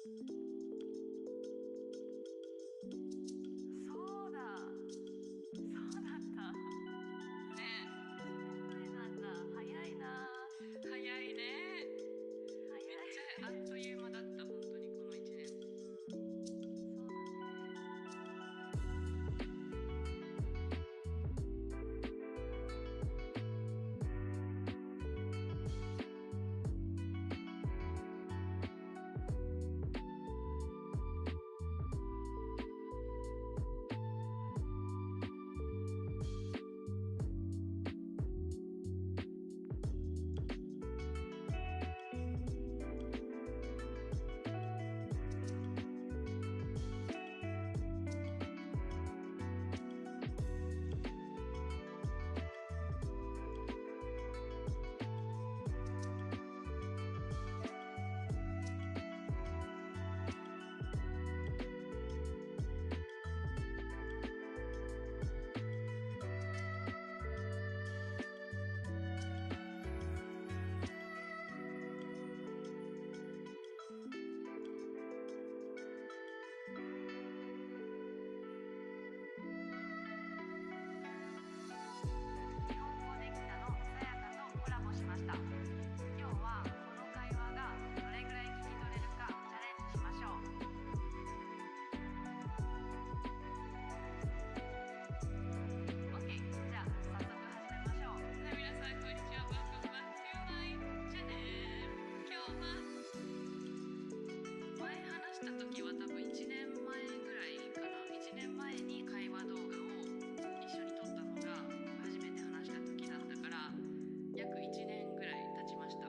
そうだ、そうだった。ね、1年前なんだ。早いな。早いね。早い。めっちゃあっという間だった、本当にこの1年。そうだね。日本語できたのさやかとコラボしました。今日はこの会話がどれぐらい聞き取れるかチャレンジしましょう。OK、じゃあ早速始めましょう。はい、皆さんこんにちは。Welcome back to my channel。今日は前話した時は多分1年前ぐらいかな。1年前に会話動画を一緒に撮ったのが初めて話した時だったから、約1年ぐらい経ちました。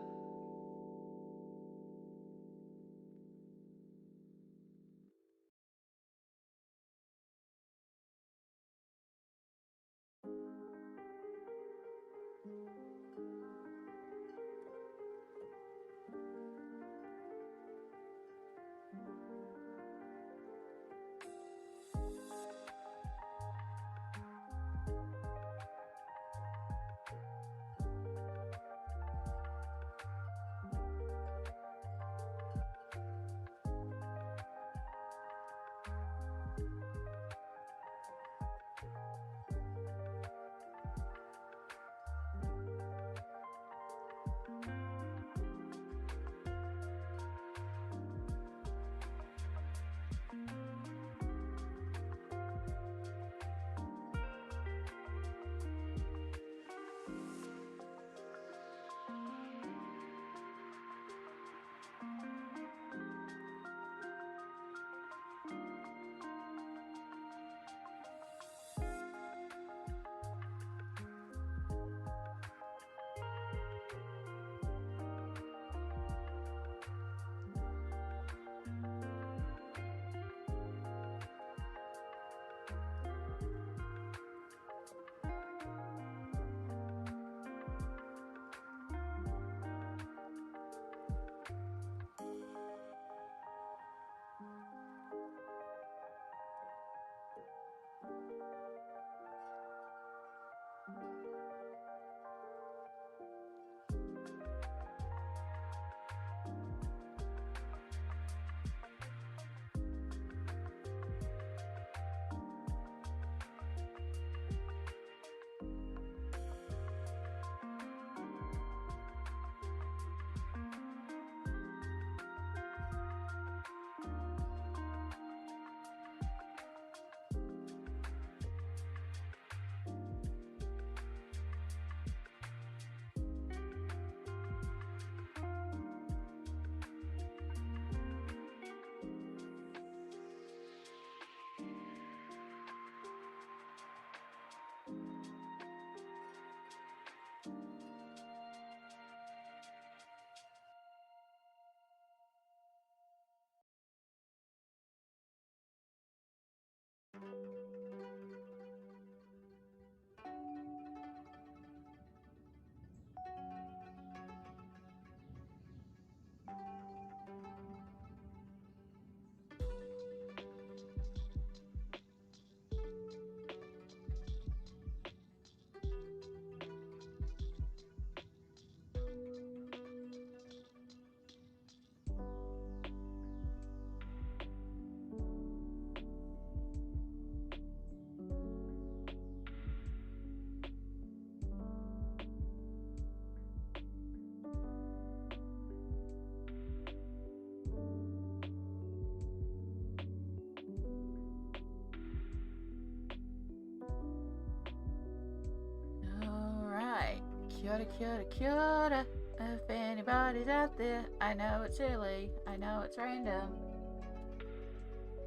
Kia ora, kia ora, kia ora. If anybody's out there, I know it's early, I know it's random.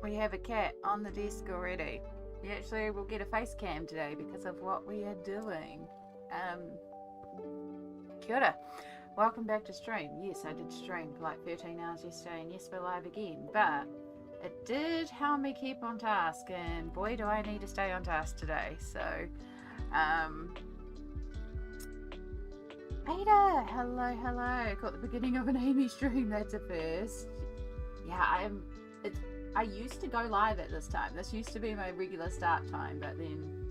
We have a cat on the desk already. We actually will get a face cam today because of what we are doing. Kia ora. Welcome back to stream. Yes, I did stream for like 13 hours yesterday, and yes, we're live again, but it did help me keep on task, and boy do I need to stay on task today. So Ada, hello. Got the beginning of an Amy stream. That's a first. Yeah, I used to go live at this time. This used to be my regular start time, but then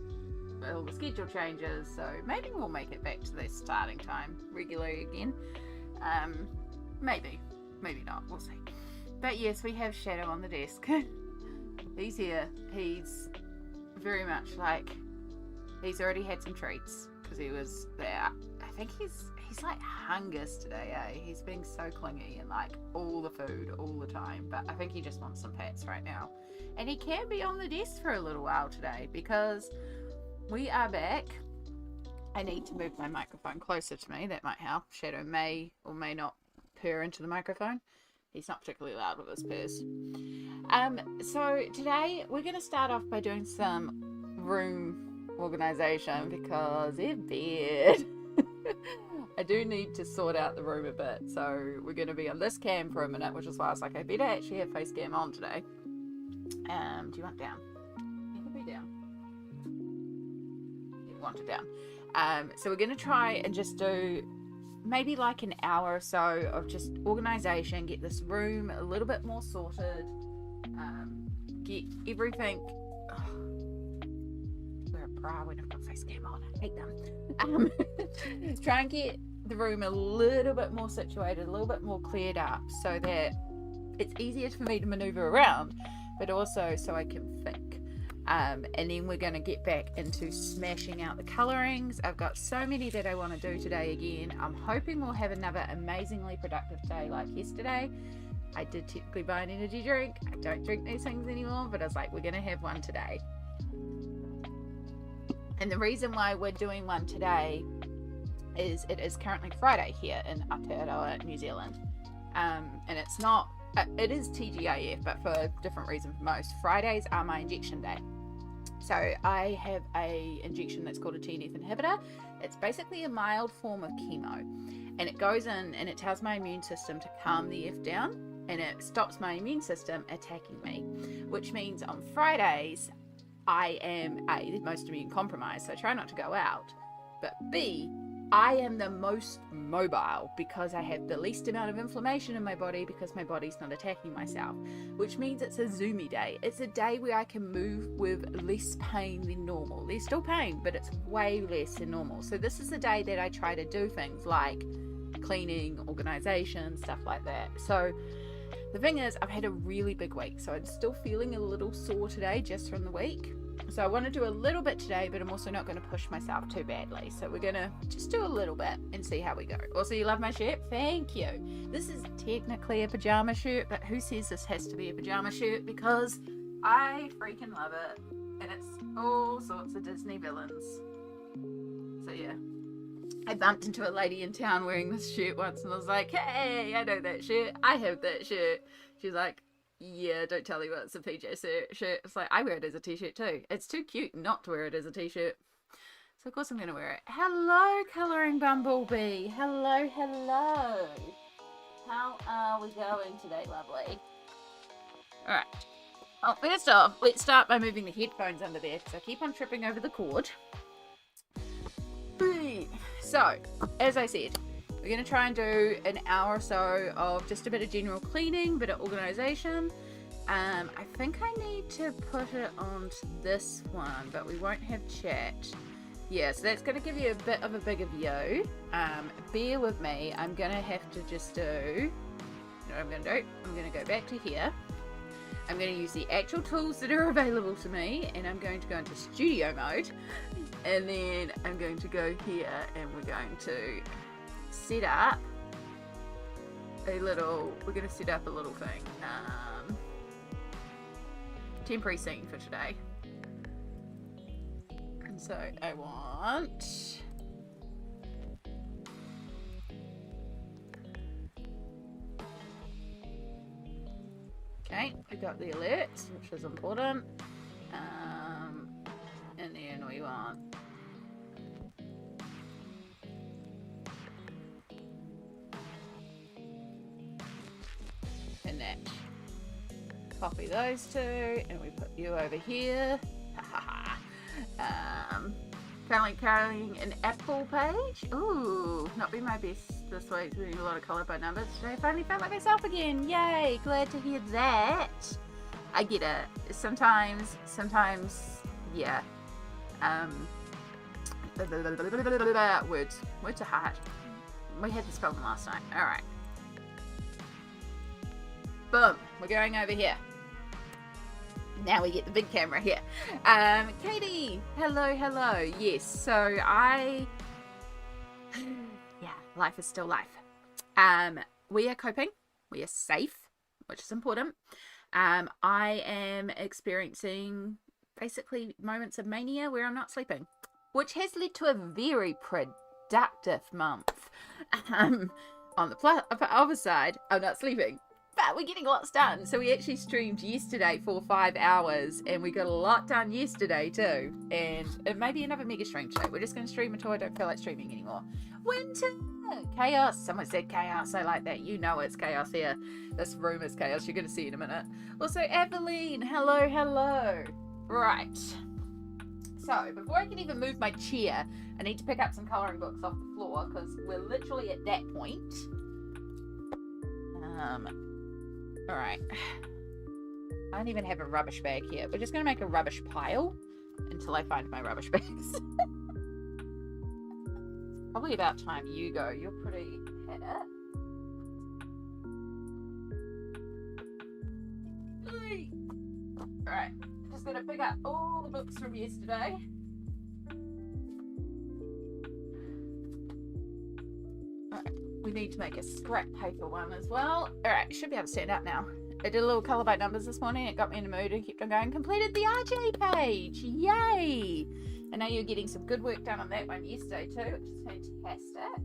all the schedule changes, so maybe we'll make it back to the starting time regularly again. Maybe not. We'll see. But yes, we have Shadow on the desk. He's here. He's very much like he's already had some treats because he was there. I think he's like hungers today, eh? He's being so clingy and like all the food all the time, but I think he just wants some pets right now. And he can be on the desk for a little while today because we are back. I need to move my microphone closer to me. That might help. Shadow may or may not purr into the microphone. He's not particularly loud with his purrs. So today we're going to start off by doing some room organization because it's bad. I do need to sort out the room a bit, so we're going to be on this cam for a minute, which is why I was like, I better actually have face cam on today. Do you want down? You can be down. You want it down. So we're going to try and just do maybe like an hour or so of just organization, get this room a little bit more sorted, get everything. We're a bra when I've got face cam on. I hate them. Try and get the room a little bit more situated, a little bit more cleared up so that it's easier for me to maneuver around, but also so I can think. And then we're going to get back into smashing out the colorings. I've got so many that I want to do today again. I'm hoping we'll have another amazingly productive day like yesterday. I did technically buy an energy drink. I don't drink these things anymore, but I was like, we're going to have one today. And the reason why we're doing one today is it is currently Friday here in Aotearoa, New Zealand. And it's not, it is TGIF, but for a different reason for most. Fridays are my injection day. So I have a injection that's called a TNF inhibitor. It's basically a mild form of chemo. And it goes in and it tells my immune system to calm the F down, and it stops my immune system attacking me. Which means on Fridays, I am A, the most immune compromised, so I try not to go out, but B, I am the most mobile because I have the least amount of inflammation in my body because my body's not attacking myself, which means it's a zoomy day. It's a day where I can move with less pain than normal. There's still pain, but it's way less than normal. So this is the day that I try to do things like cleaning, organization, stuff like that. So the thing is, I've had a really big week, so I'm still feeling a little sore today just from the week. So I want to do a little bit today, but I'm also not going to push myself too badly. So we're going to just do a little bit and see how we go. Also, you love my shirt? Thank you. This is technically a pajama shirt, but who says this has to be a pajama shirt? Because I freaking love it. And it's all sorts of Disney villains. So yeah. I bumped into a lady in town wearing this shirt once and I was like, hey, I know that shirt. I have that shirt. She's like, yeah, don't tell anyone it's a PJ shirt. It's like, I wear it as a t-shirt too. It's too cute not to wear it as a t-shirt. So of course I'm going to wear it. Hello, Colouring Bumblebee. Hello. How are we going today, lovely? Alright. Oh, first off, let's start by moving the headphones under there because I keep on tripping over the cord. So, as I said, we're going to try and do an hour or so of just a bit of general cleaning, bit of organisation. I think I need to put it onto this one, but we won't have chat. Yeah, so that's going to give you a bit of a bigger view. Bear with me. I'm going to have to just do, you know what I'm going to do? I'm going to go back to here. I'm going to use the actual tools that are available to me, and I'm going to go into studio mode, and then I'm going to go here and we're going to set up a little thing, temporary scene for today. And so I want Okay, we got the alerts, which is important. And then we want and that. Copy those two, and we put you over here. Currently carrying an Apple page. Ooh, not been my best this week. Doing a lot of colour by numbers today. Finally felt like myself again. Yay! Glad to hear that. I get it. Sometimes, yeah. Words are hard. We had this problem last night. All right. Boom. We're going over here. Now we get the big camera here. Katie, hello. Yes, so yeah, life is still life. We are coping. We are safe, which is important. I am experiencing basically moments of mania where I'm not sleeping, which has led to a very productive month. On the other side, I'm not sleeping. But we're getting lots done. So we actually streamed yesterday for 5 hours, and we got a lot done yesterday too. And it may be another mega stream today. We're just going to stream until I don't feel like streaming anymore. Winter! Chaos! Someone said chaos. I like that. You know it's chaos here. This room is chaos. You're going to see in a minute. Also, Eveline. Hello. Right. So, before I can even move my chair, I need to pick up some colouring books off the floor, because we're literally at that point. Alright. I don't even have a rubbish bag here. We're just going to make a rubbish pile until I find my rubbish bags. Probably about time you go. You're pretty at it. Alright. Just going to pick up all the books from yesterday. Alright. We need to make a scrap paper one as well. Alright, should be able to stand up now. I did a little colour by numbers this morning. It got me in the mood and kept on going. Completed the RJ page. Yay! I know you're getting some good work done on that one yesterday too, which is fantastic.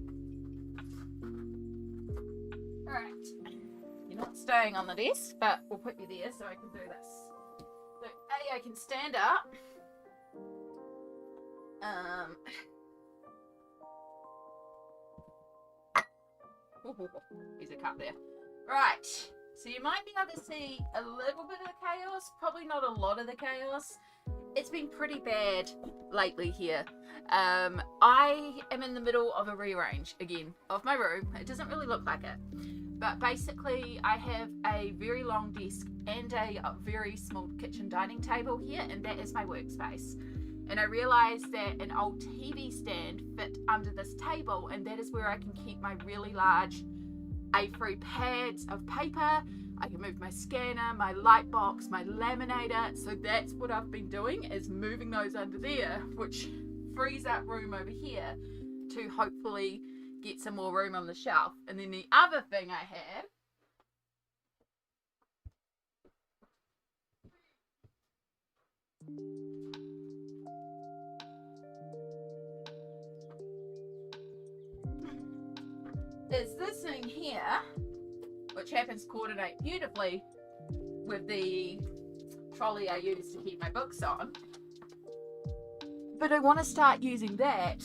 Alright. You're not staying on the desk, but we'll put you there so I can do this. So A, I can stand up. There's a cut there. Right, so you might be able to see a little bit of the chaos, probably not a lot of the chaos. It's been pretty bad lately here. I am in the middle of a rearrange again of my room. It doesn't really look like it, but basically I have a very long desk and a very small kitchen dining table here, and that is my workspace. And I realised that an old TV stand fit under this table, and that is where I can keep my really large A3 pads of paper. I can move my scanner, my light box, my laminator. So that's what I've been doing, is moving those under there, which frees up room over here to hopefully get some more room on the shelf. And then the other thing I have is this thing here, which happens to coordinate beautifully with the trolley I use to keep my books on. But I want to start using that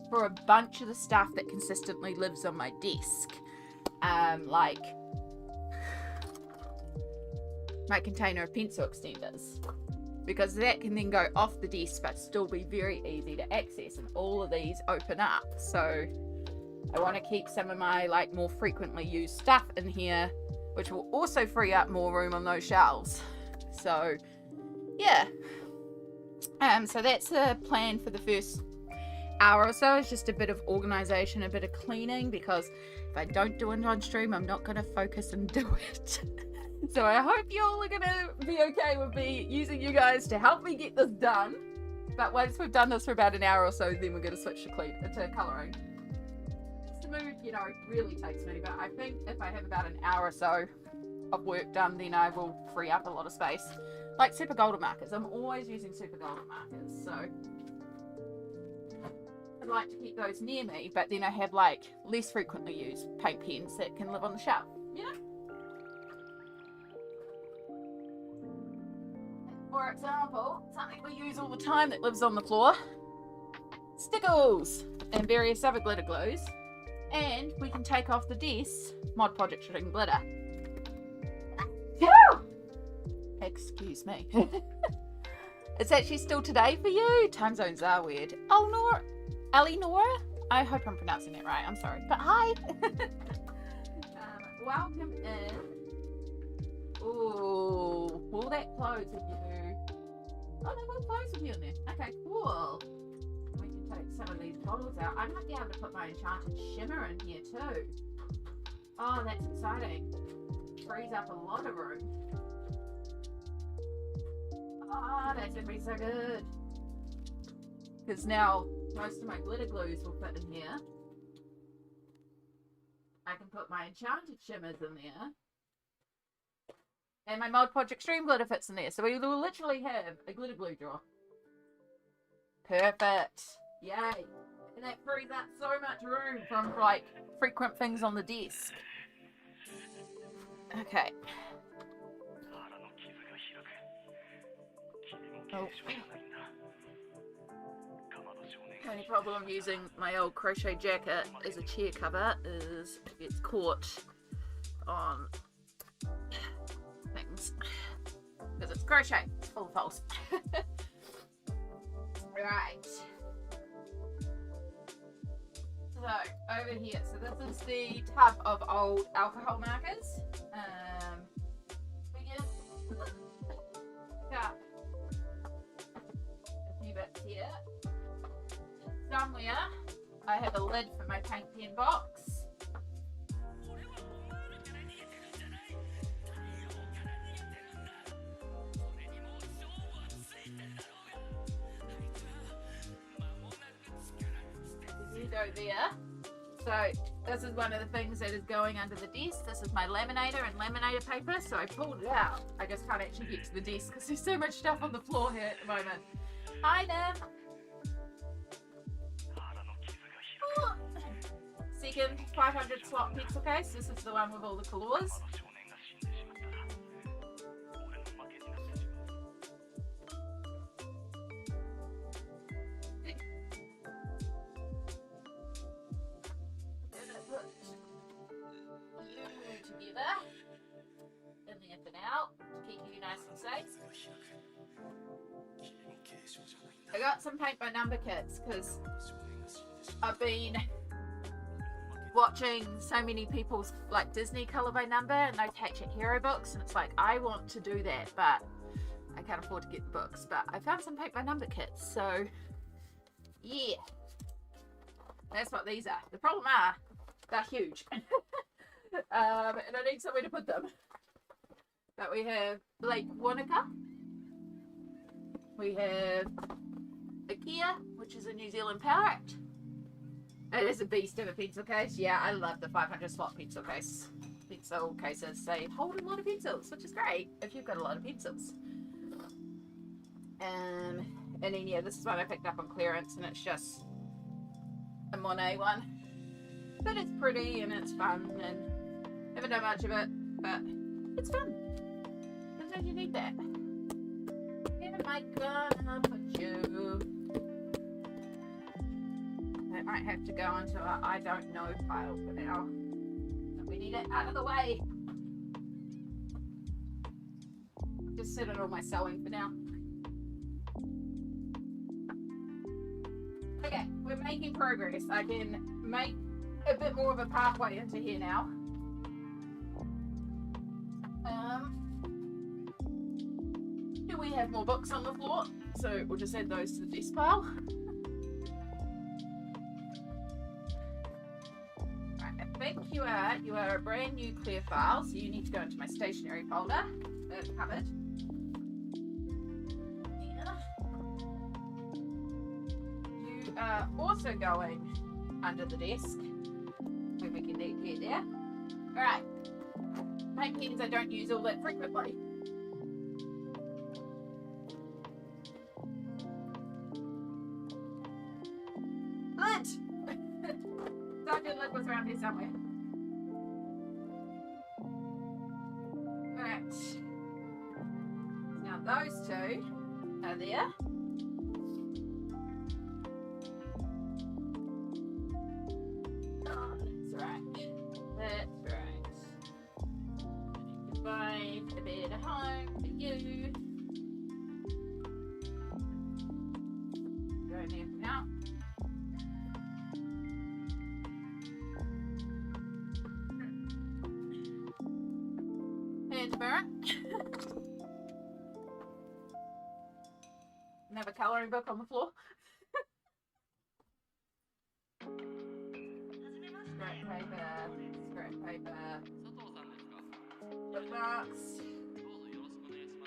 for a bunch of the stuff that consistently lives on my desk. Like my container of pencil extenders. Because that can then go off the desk but still be very easy to access, and all of these open up. So I want to keep some of my more frequently used stuff in here, which will also free up more room on those shelves. So yeah, so that's the plan for the first hour or so. It's just a bit of organization, a bit of cleaning, because if I don't do it on stream, I'm not going to focus and do it. So I hope you all are going to be okay with me using you guys to help me get this done. But once we've done this for about an hour or so, then we're going to switch to colouring. To move, really takes me, but I think if I have about an hour or so of work done, then I will free up a lot of space. Like super golden markers. I'm always using super golden markers, so I'd like to keep those near me, but then I have less frequently used paint pens that can live on the shelf, For example, something we use all the time that lives on the floor, stickles and various other glitter glues. And we can take off the desk Mod Podge String glitter. Excuse me. It's actually still today for you. Time zones are weird. Oh, Eleanor? I hope I'm pronouncing that right. I'm sorry. But hi. Welcome in. Ooh, will that close with you? Oh, that will close with you in there. Okay, cool. We can take some of these bottles out. I might be able to put my enchanted shimmer in here too. Oh, that's exciting. Frees up a lot of room. Oh, that's gonna be so good. Because now most of my glitter glues will fit in here. I can put my enchanted shimmers in there. And my Mod Podge Extreme glitter fits in there. So we will literally have a glitter glue drawer. Perfect. Yay. And that frees up so much room from like frequent things on the desk. Okay. Oh. The only problem using my old crochet jacket as a chair cover is it gets caught on things because it's crochet. It's full of holes. Right. So over here, so this is the tub of old alcohol markers. We just pick up a few bits here. Somewhere I have a lid for my paint pen box. You go there. So this is one of the things that is going under the desk. This is my laminator and laminator paper. So I pulled it out. I just can't actually get to the desk because there's so much stuff on the floor here at the moment. Hi there. Second 500 slot pencil case. This is the one with all the colours. Together in there for now to keep you nice and safe. I got some paint by number kits because I've been watching so many people's like Disney color by number and those Hatchet Hero books, and it's like I want to do that but I can't afford to get the books, but I found some paint by number kits, so yeah, that's what these are. The problem are they're huge. And I need somewhere to put them. But we have Lake Wanaka. We have IKEA, which is a New Zealand Power Act. It is a beast of a pencil case. Yeah, I love the 500 slot pencil case. Pencil cases, they hold a lot of pencils, which is great if you've got a lot of pencils. And then yeah, this is one I picked up on clearance, and it's just a Monet one. But it's pretty and it's fun, and haven't done much of it, but it's fun. Sometimes you need that. And am I gonna put you? That might have to go into a I don't know file for now. But we need it out of the way. Just sit it on my sewing for now. Okay, we're making progress. I can make a bit more of a pathway into here now. Do we have more books on the floor? So we'll just add those to the desk pile. Right, I think you are a brand new clear file, so you need to go into my stationery folder, cupboard. You are also going under the desk, when we can get there. Alright, paint pens I don't use all that frequently. Lid! Sergeant Lid was around here somewhere. Alright. Now those two are there. Oh, that's right. That's right. I need to find a better home for you. Go there for now. And a mirror. And have a colouring book on the floor. Scrap paper, scrap paper, 佐藤さんですか。 bookmarks. どうぞよろしくお願いしま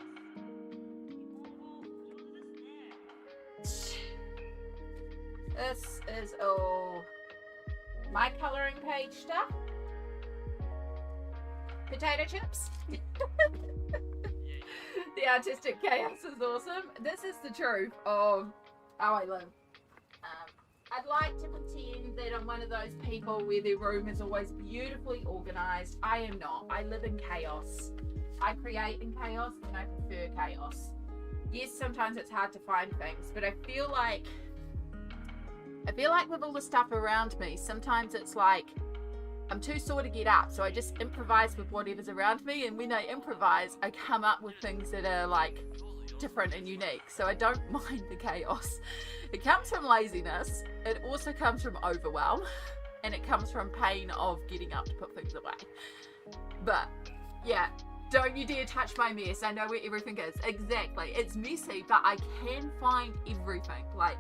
す。 This is all my colouring page stuff. Potato chips. The artistic chaos is awesome. This is the truth of how I live. I'd like to pretend that I'm one of those people where their room is always beautifully organised. I am not. I live in chaos. I create in chaos and I prefer chaos. Yes, sometimes it's hard to find things, but I feel like with all the stuff around me, sometimes it's like I'm too sore to get up, so I just improvise with whatever's around me, and when I improvise, I come up with things that are like different and unique, so I don't mind the chaos. It comes from laziness, it also comes from overwhelm, and it comes from pain of getting up to put things away. But yeah, don't you dare touch my mess. I know where everything is. Exactly, it's messy, but I can find everything. Like,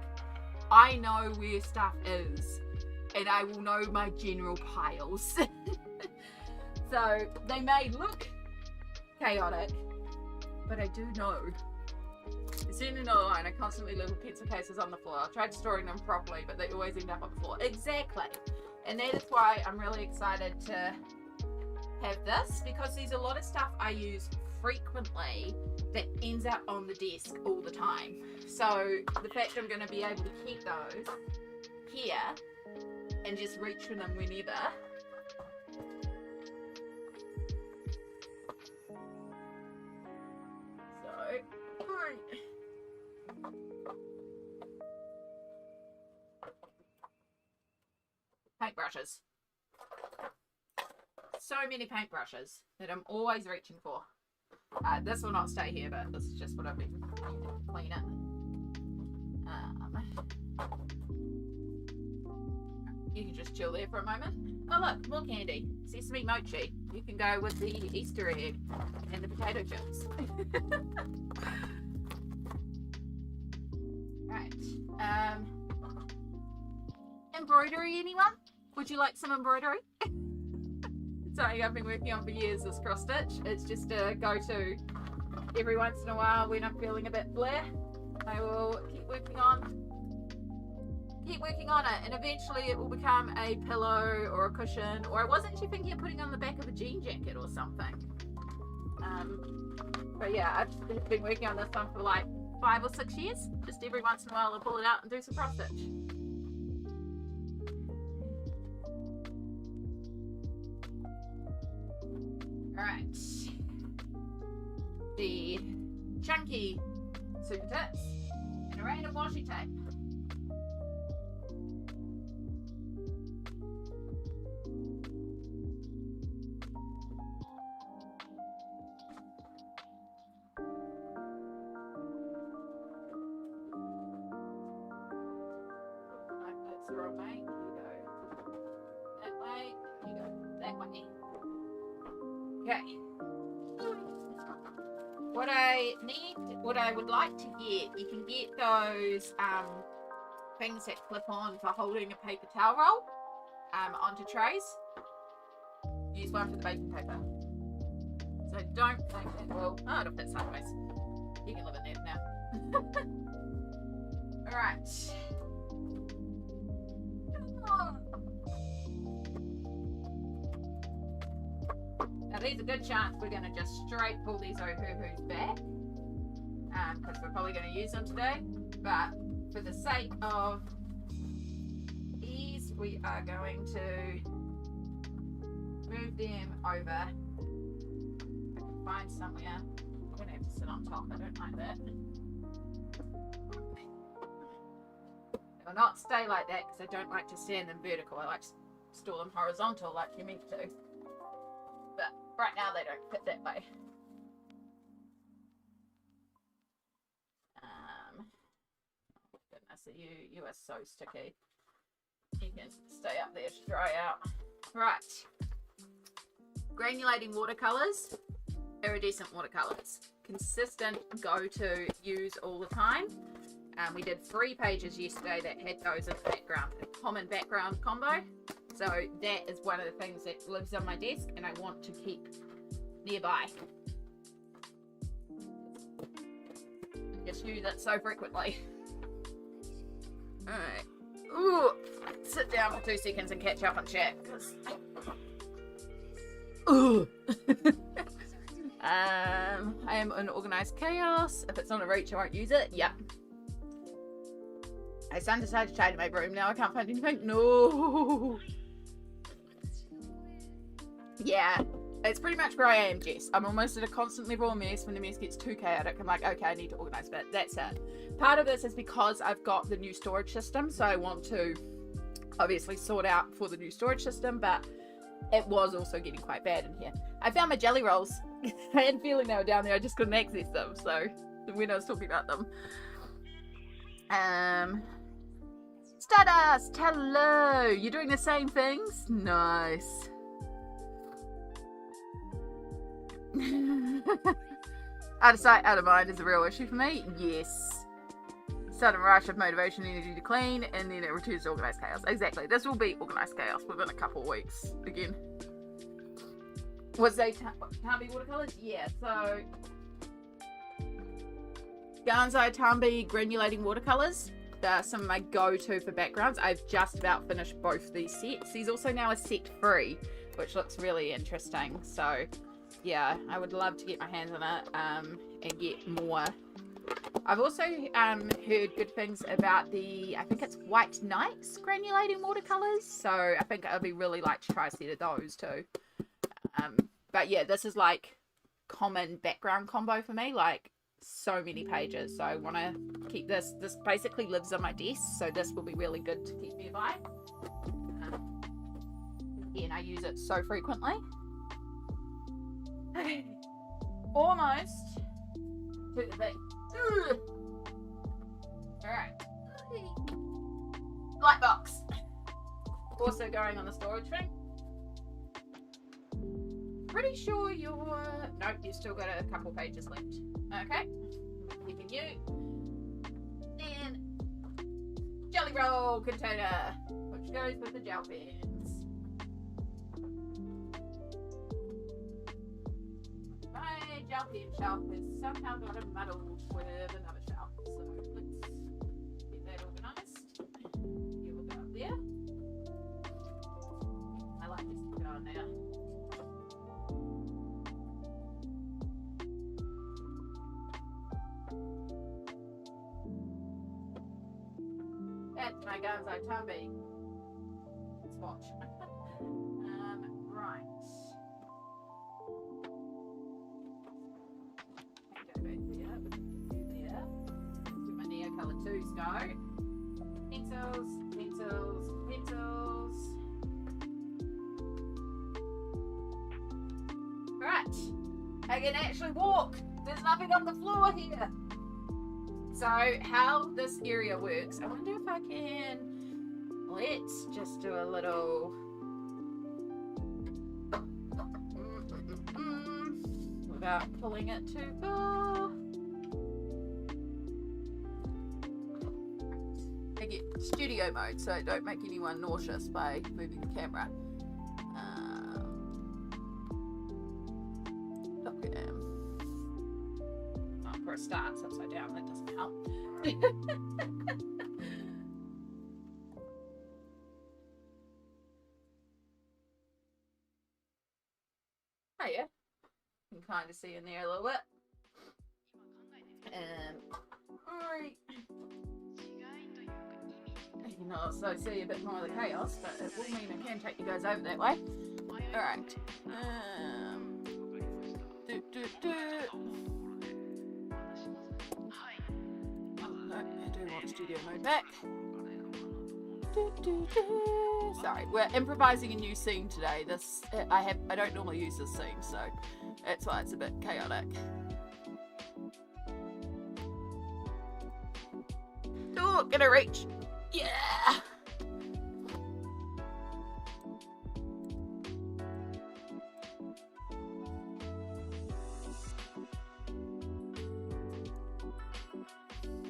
I know where stuff is, and I will know my general piles. So they may look chaotic, but I do know. Certainly not alone. I constantly leave pencil cases on the floor. I tried storing them properly, but they always end up on the floor. Exactly. And that is why I'm really excited to have this, because there's a lot of stuff I use frequently that ends up on the desk all the time. So the fact I'm going to be able to keep those here and just reach for them whenever. So, paintbrushes. So many paintbrushes that I'm always reaching for. This will not stay here, but this is just what I've been using to clean it. You can just chill there for a moment. Oh look, more candy. Sesame mochi. You can go with the Easter egg and the potato chips. Right. Embroidery, anyone? Would you like some embroidery? Something I've been working on for years, this cross stitch. It's just a go-to every once in a while when I'm feeling a bit bleh. I will keep working on it, and eventually it will become a pillow or a cushion, or I was actually thinking of putting on the back of a jean jacket or something. But yeah, I've been working on this one for like 5 or 6 years. Just every once in a while I'll pull it out and do some cross stitch. Alright, the chunky super tips and a random washi tape. That's the wrong way. You go that way, you go that way. Okay. What I would like to get, you can get those things that clip on for holding a paper towel roll onto trays. Use one for the baking paper. So don't think that will, oh, it'll fit sideways. You can live in there now. Alright. Now there's a good chance we're going to just straight pull these Ohuhus back, because we're probably going to use them today, but for the sake of ease we are going to move them over. I can find somewhere. I'm going to have to sit on top. I don't like that. They will not stay like that because I don't like to stand them vertical. I like to store them horizontal like you're meant to. But right now they don't fit that way. Oh goodness, you are so sticky. You can stay up there to dry out. Right. Granulating watercolors, iridescent watercolors. Consistent go-to, use all the time. We did 3 pages yesterday that had those in the background, a common background combo. So that is one of the things that lives on my desk and I want to keep nearby. Just use it so frequently. Alright. Ooh, sit down for 2 seconds and catch up on chat. Ooh. I am in organised chaos. If it's not a reach, I won't use it. Yep. My son decided to change my room. Now I can't find anything. No. Yeah, it's pretty much where I am, Jess. I'm almost at a constant level of mess. When the mess gets too chaotic, I'm like, okay, I need to organise, but that's it. Part of this is because I've got the new storage system, so I want to obviously sort out for the new storage system, but it was also getting quite bad in here. I found my jelly rolls. I had a feeling they were down there. I just couldn't access them, so when I was talking about them. Stardust, hello. You're doing the same things? Nice. Out of sight, out of mind is a real issue for me. Yes. Sudden rush of motivation, energy to clean, and then it returns to organised chaos. Exactly. This will be organised chaos within a couple of weeks. Again. Was they Tambi watercolours? Yeah, so Ganzai Tambi granulating watercolours. They're some of my go-to for backgrounds. I've just about finished both these sets. There's also now a set 3, which looks really interesting. So yeah, I would love to get my hands on it and get more. I've also heard good things about I think it's White Nights granulating watercolors, so I think I'd be really like to try a set of those too. But yeah, this is like common background combo for me, like so many pages, so I want to keep this. This basically lives on my desk, so this will be really good to keep nearby. And I use it so frequently. Okay, almost to the thing. Alright. Light box. Also going on the storage thing. Pretty sure nope, you've still got a couple pages left. Okay. Keeping you. Then jelly roll container, which goes with the gel pens. My gel pen shelf has somehow got a muddle with another shelf, so let's get that organised. You will go up there. I like this to go on there. That's my Ganzai Tambi swatch. Right. Go back there. There. Do my Neo Colour 2s go. Pencils, pencils, pencils. Right. I can actually walk. There's nothing on the floor here. So how this area works, I wonder if I can, let's just do a little, without pulling it too far. I get studio mode so don't make anyone nauseous by moving the camera. Okay. For a start, it's upside down, that doesn't help. Oh yeah, you can kind of see in there a little bit. Alright. You can also see a bit more of the chaos, but it will mean I can take you guys over that way. Alright. my studio mode back. Sorry, we're improvising a new scene today. I don't normally use this scene, so that's why it's a bit chaotic. Oh, gonna reach. Yeah.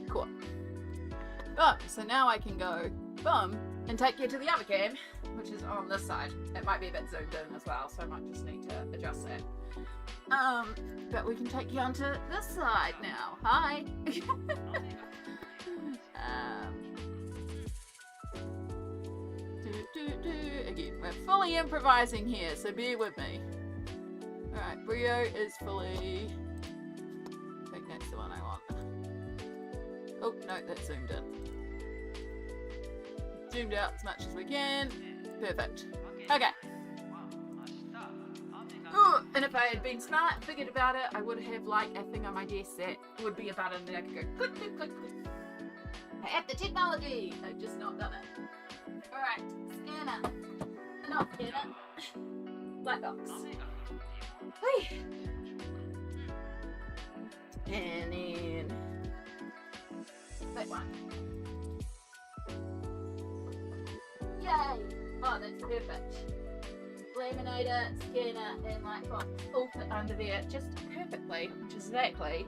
Cool. Boom. So now I can go boom and take you to the other cam, which is on this side. It might be a bit zoomed in as well, so I might just need to adjust that. But we can take you onto this side now. Hi. Again, we're fully improvising here, so bear with me. Alright, Brio is fully... I think that's the one I want. Oh, no, that's zoomed in. Zoomed out as much as we can. Perfect. Okay. Ooh, and if I had been smart and figured about it, I would have like a thing on my desk that would be a button that I could go click, click, click, click. I have the technology! I've just not done it. Alright, scanner. Not scanner. Black box. Whee. And then that one. Yay! Oh, that's perfect. Laminator, scanner, and light box all fit under there just perfectly, which is exactly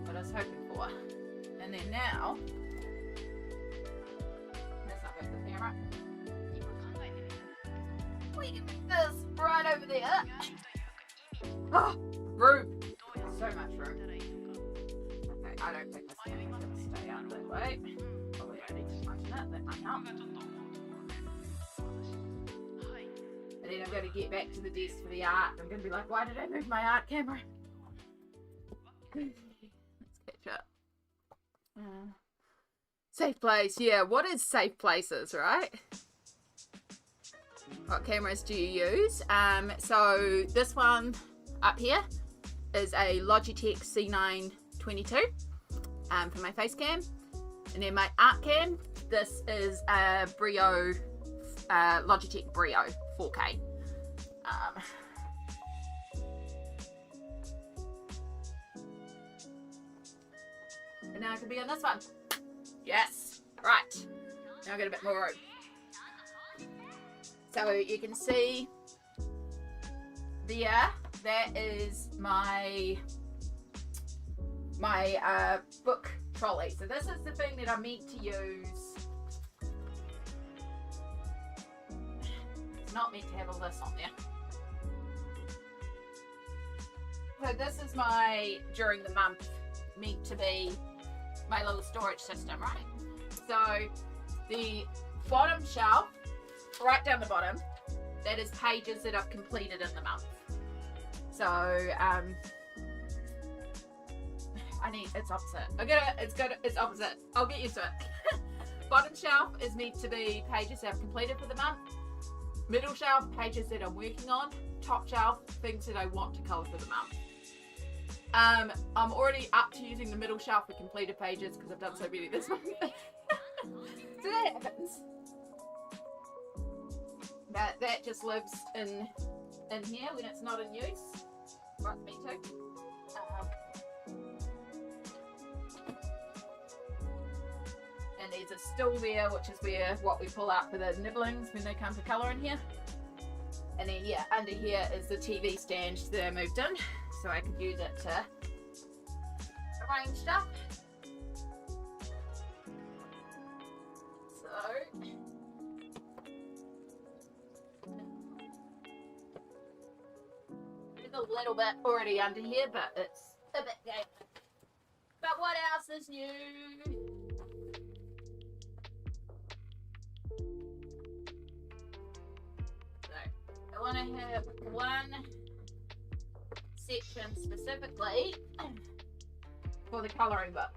what I was hoping for. And then now, that's not good for the camera. We can put this right over there. Oh, room! So much room. Okay, I don't think this camera's going to stay out that way. Probably don't need to tighten it, that might help. And then I'm going to get back to the desk for the art. I'm going to be like, why did I move my art camera? Let's catch up. Safe place. Yeah, what is safe places, right? What cameras do you use? So this one up here is a Logitech C922 for my face cam. And then my art cam, this is a Brio, Logitech Brio 4K. And now I can be on this one. Yes. Right. Now I got a bit more room. So you can see there, that is my book trolley. So this is the thing that I'm meant to use. It's not meant to have all this on there. So this is my, during the month, meant to be my little storage system, right? So the bottom shelf, right down the bottom, that is pages that I've completed in the month. So it's opposite. It's opposite. I'll get used to it. Bottom shelf is meant to be pages that I've completed for the month. Middle shelf, pages that I'm working on. Top shelf, things that I want to colour for the month. I'm already up to using the middle shelf for completed pages because I've done so many this month. So that happens. But that just lives in here when it's not in use. Right, me too. And there's a stool there, which is what we pull out for the nibblings when they come to colour in here. And then yeah, under here is the TV stand that I moved in, so I could use it to arrange stuff. So there's a little bit already under here, but it's a bit gay. But what else is new? I want to have one section specifically for the colouring book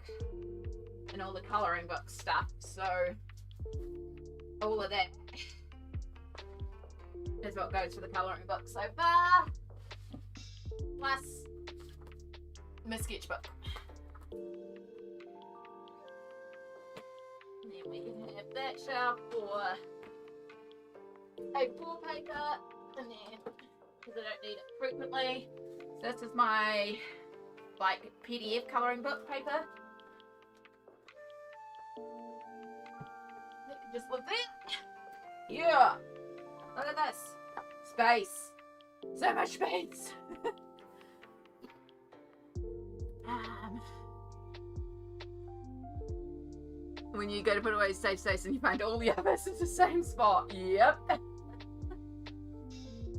and all the colouring book stuff. So all of that is what goes for the colouring book so far, plus my sketchbook. And then we can have that shelf for A4 paper, and then, because I don't need it frequently, this is my like PDF colouring book paper. That can just live there. Yeah! Look at this. Space. So much space. When you go to put away safe space and you find all the others in the same spot. Yep.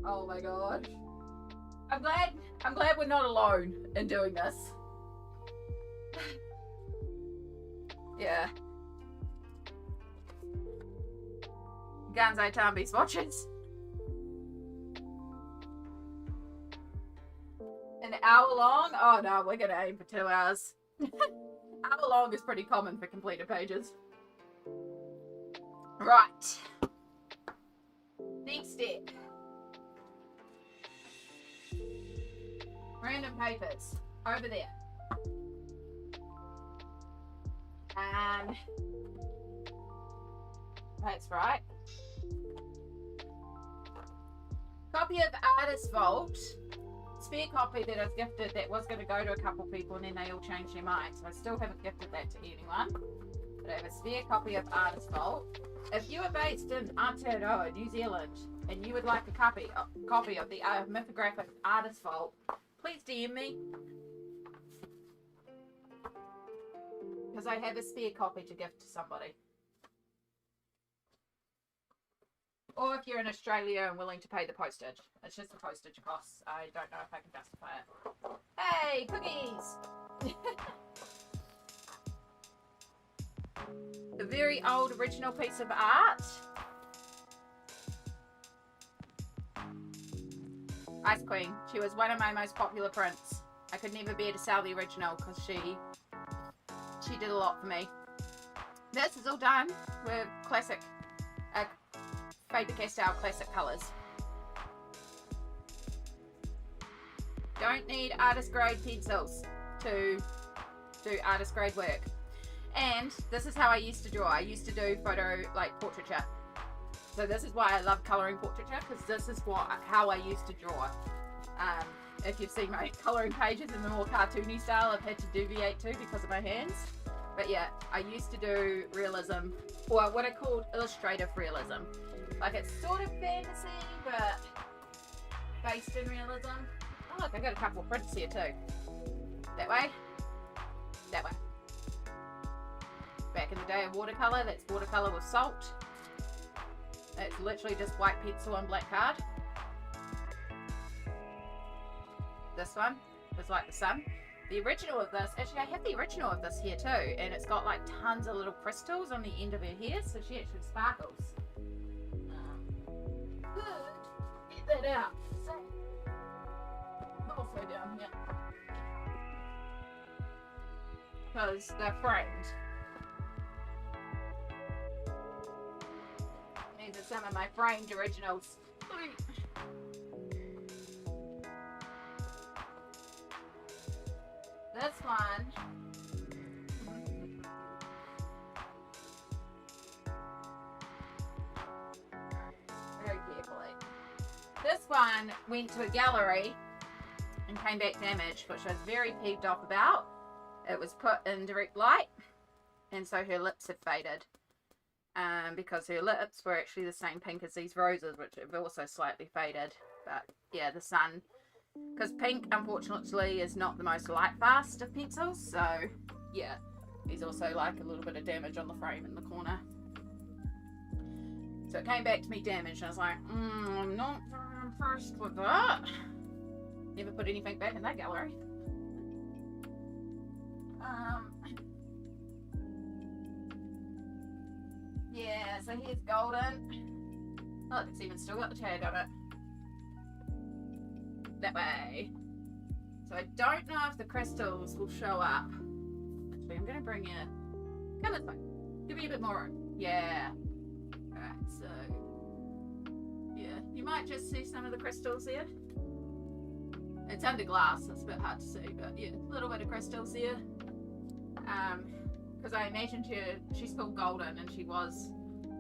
Oh my gosh. I'm glad we're not alone in doing this. Yeah. Gansai Tambi swatches. An hour long? Oh no, we're gonna aim for 2 hours. Hour long is pretty common for completed pages. Right. Next step. Random papers. Over there. That's right. Copy of Artist Vault. Spare copy that I was gifted that was going to go to a couple people and then they all changed their minds. So I still haven't gifted that to anyone. But I have a spare copy of Artist Vault. If you are based in Aotearoa, New Zealand, and you would like a copy of the mythographic Artist Vault, please DM me. Because I have a spare copy to gift to somebody. Or if you're in Australia and willing to pay the postage. It's just the postage costs. I don't know if I can justify it. Hey, cookies! A very old original piece of art. Ice Queen. She was one of my most popular prints. I could never bear to sell the original because she did a lot for me. This is all done with classic Faber-Castell classic colours. Don't need artist grade pencils to do artist grade work. And this is how I used to draw. I used to do portraiture. So this is why I love colouring portraiture, because this is how I used to draw. If you've seen my colouring pages in the more cartoony style, I've had to deviate too because of my hands. But yeah, I used to do realism, or what I called illustrative realism. Like it's sort of fantasy, but based in realism. Oh look, I got a couple of prints here too. That way. That way. Back in the day of watercolour, that's watercolour with salt. That's literally just white pencil on black card. This one was like the sun. The original of this, actually I have the original of this here too, and it's got like tons of little crystals on the end of her hair, so she actually sparkles. Good. Get that out. So, also down here. Because they're framed. These are some of my framed originals. This one very carefully. This one went to a gallery and came back damaged, which I was very peeved off about. It was put in direct light, and so her lips had faded. Because her lips were actually the same pink as these roses, which have also slightly faded. But yeah, the sun, because pink unfortunately is not the most light fast of pencils, so yeah, there's also like a little bit of damage on the frame in the corner. So it came back to me damaged, and I was like, I'm not very impressed with that. Never put anything back in that gallery. Yeah, so here's golden. Oh, it's even still got the tag on it. That way. So I don't know if the crystals will show up. Actually, I'm going to bring you... Come this way. Give me a bit more room. Yeah. Alright, so... Yeah, you might just see some of the crystals there. It's under glass, so it's a bit hard to see, but yeah, a little bit of crystals there. because I imagined her, she's called Golden, and she was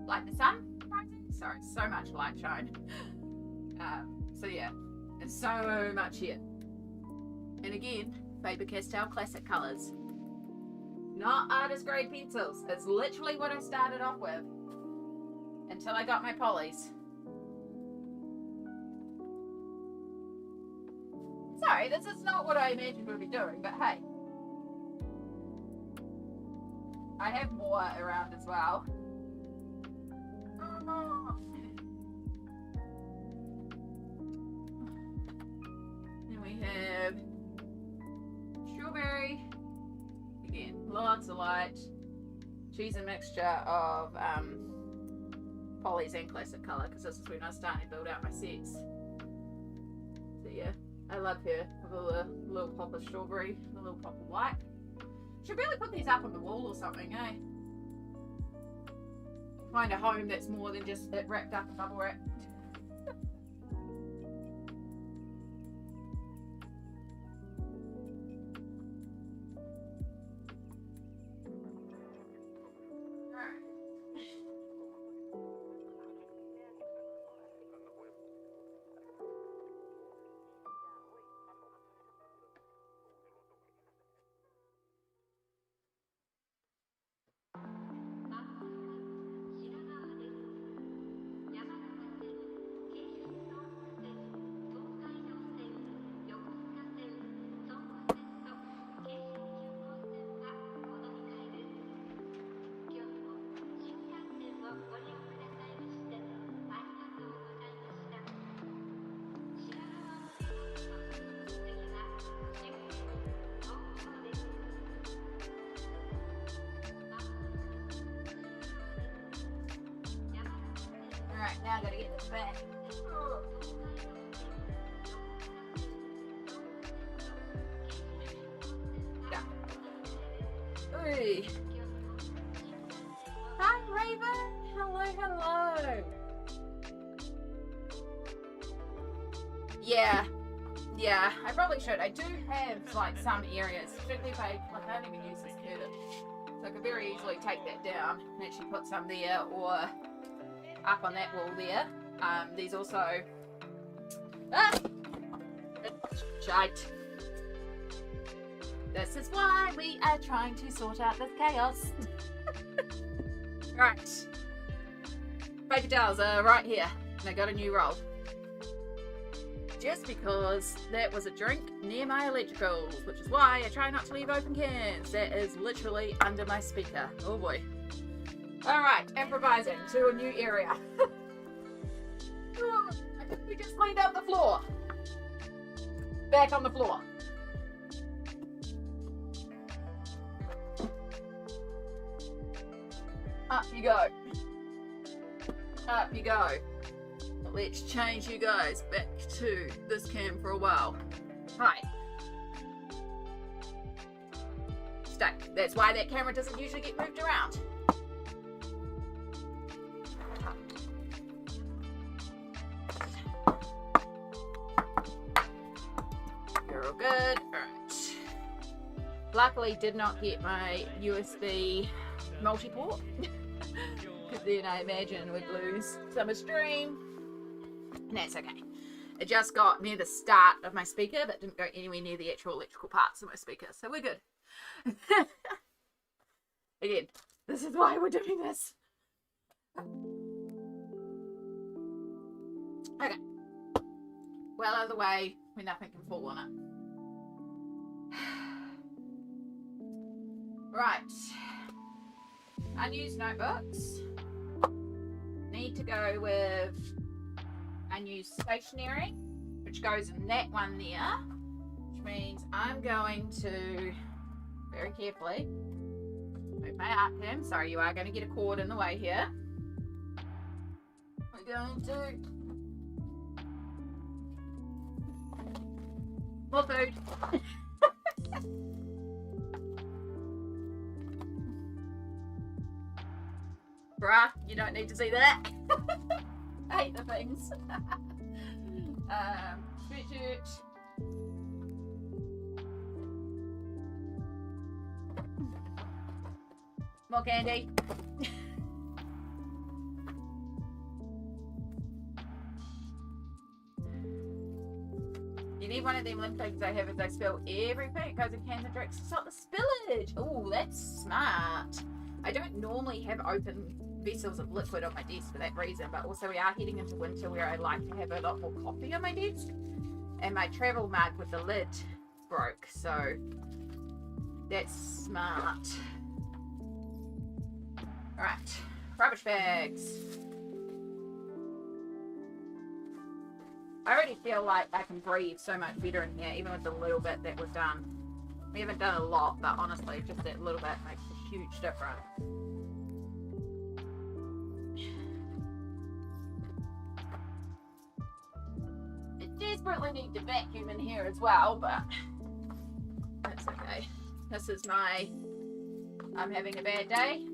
like the sun rising. Sorry, so much light shine. So yeah, there's so much here. And again, Faber-Castell classic colours. Not artist grade pencils. It's literally what I started off with until I got my polys. Sorry, this is not what I imagined we'd be doing, but hey. I have more around as well. Then we have strawberry. Again, lots of light. Choose a mixture of polys and classic colour, because this is when I was starting to build out my sets. So yeah, I love her with a little pop of strawberry, a little pop of white. Should really put these up on the wall or something, eh? Find a home that's more than just it wrapped up in bubble wrap. Alright, now I gotta get this back. Hey. Hi, Raven. Hello, hello. Yeah, I probably should. I do have like some areas, particularly if I can't even use this curtain. So I could very easily take that down and actually put some there or up on that wall there. These also shite. This is why we are trying to sort out this chaos. Right, paper towels are right here, and I got a new roll. Just because that was a drink near my electricals, which is why I try not to leave open cans. That is literally under my speaker. Oh boy. Alright, improvising to a new area. I think we just cleaned up the floor. Back on the floor. Up you go. Up you go. Let's change you guys back to this cam for a while. Hi. Stay. That's why that camera doesn't usually get moved around. You're all good. Alright. Luckily did not get my USB multi-port. Because then I imagine we'd lose some stream. And that's okay. It just got near the start of my speaker, but didn't go anywhere near the actual electrical parts of my speaker, so we're good. Again, this is why we're doing this. Okay. Well out of the way where nothing can fall on it. Right. Unused notebooks. Need to go with unused stationery, which goes in that one there, which means I'm going to very carefully move my art pin. Sorry, you are going to get a cord in the way here. We're going to more food. Bruh, you don't need to see that. I hate the things. Sweatshirt. More candy. You need one of them limp things I have if I spill everything. It goes in cans and drinks to stop the spillage. Oh, that's smart. I don't normally have open vessels of liquid on my desk for that reason, but also we are heading into winter where I like to have a lot more coffee on my desk. And my travel mug with the lid broke, so that's smart. Alright, rubbish bags. I already feel like I can breathe so much better in here, even with the little bit that we've done. We haven't done a lot, but honestly, just that little bit makes a huge difference. It desperately needs to vacuum in here as well, but that's okay. This is my I'm having a bad day.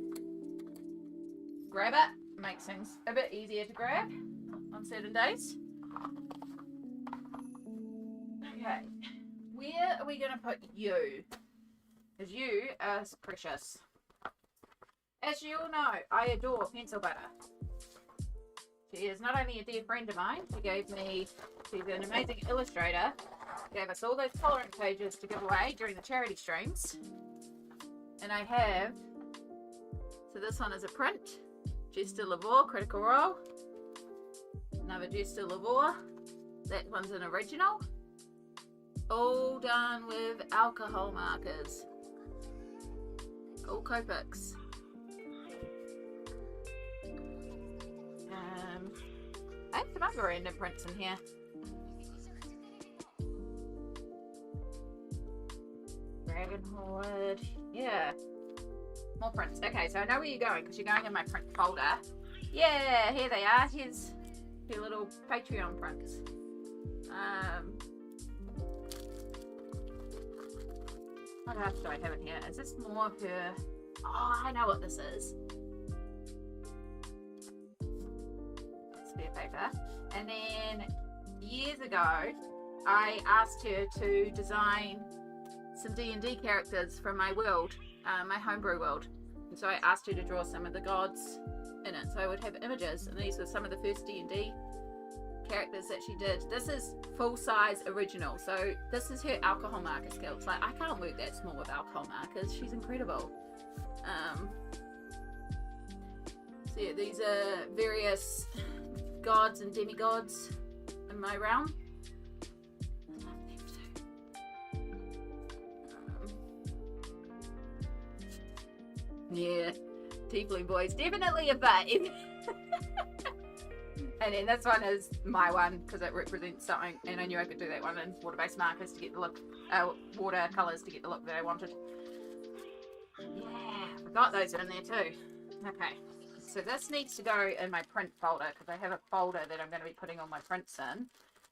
Grab it. Makes things a bit easier to grab on certain days. Okay, where are we going to put you? Because you are precious. As you all know, I adore pencil butter. She is not only a dear friend of mine, she's an amazing illustrator. She gave us all those coloring pages to give away during the charity streams. And I have, so this one is a print, Geste Lavore, Critical Role. Another Geste Lavore, that one's an original. All done with alcohol markers. All Copics. I have some other random prints in here. Dragonwood. Yeah. More prints. Okay, so I know where you're going because you're going in my print folder. Yeah, here they are. Here's your little Patreon prints. What else do I have in here? Is this more of her? Oh, I know what this is. Spare paper. And then years ago, I asked her to design some D&D characters from my world, my homebrew world. And so I asked her to draw some of the gods in it. So I would have images, and these were some of the first D&D characters that she did. This is full-size original, so this is her alcohol marker skills. Like, I can't work that small with alcohol markers. She's incredible. So yeah, these are various gods and demigods in my realm. I love them too. Yeah, Tiefling boys, definitely a vibe. And then this one is my one because it represents something, and I knew I could do that one in water-based markers to get the look, watercolors to get the look that I wanted. Yeah, I got those in there too. Okay, so this needs to go in my print folder because I have a folder that I'm going to be putting all my prints in,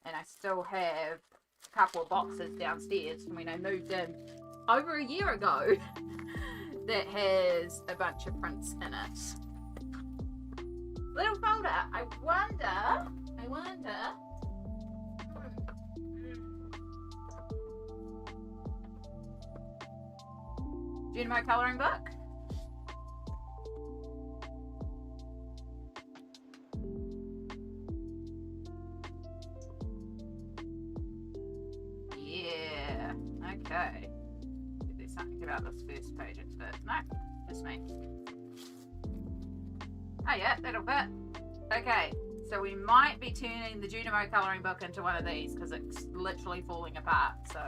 and I still have a couple of boxes downstairs from when I moved in over a year ago that has a bunch of prints in it. Little folder. I wonder. Do you know my colouring book? Yeah. Okay. There's something about this first page at first. No, just me. Oh yeah, that'll fit. Okay, so we might be turning the Junimo colouring book into one of these because it's literally falling apart. So,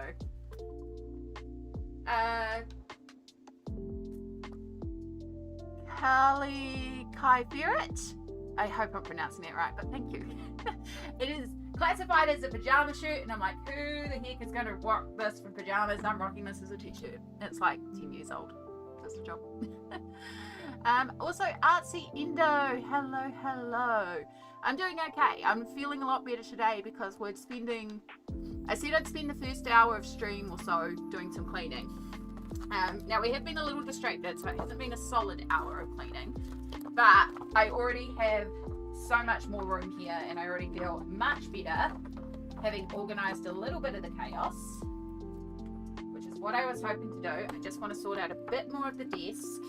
Kali Kai Ferret. I hope I'm pronouncing it right, but thank you. It is classified as a pajama shirt, and I'm like, who the heck is going to rock this for pajamas? I'm rocking this as a t-shirt. It's like 10 years old. That's the job. Also, Artsy Indo, hello. I'm doing okay. I'm feeling a lot better today because I said I'd spend the first hour of stream or so doing some cleaning. Now we have been a little distracted, so it hasn't been a solid hour of cleaning, but I already have so much more room here, and I already feel much better having organised a little bit of the chaos, which is what I was hoping to do. I just want to sort out a bit more of the desk.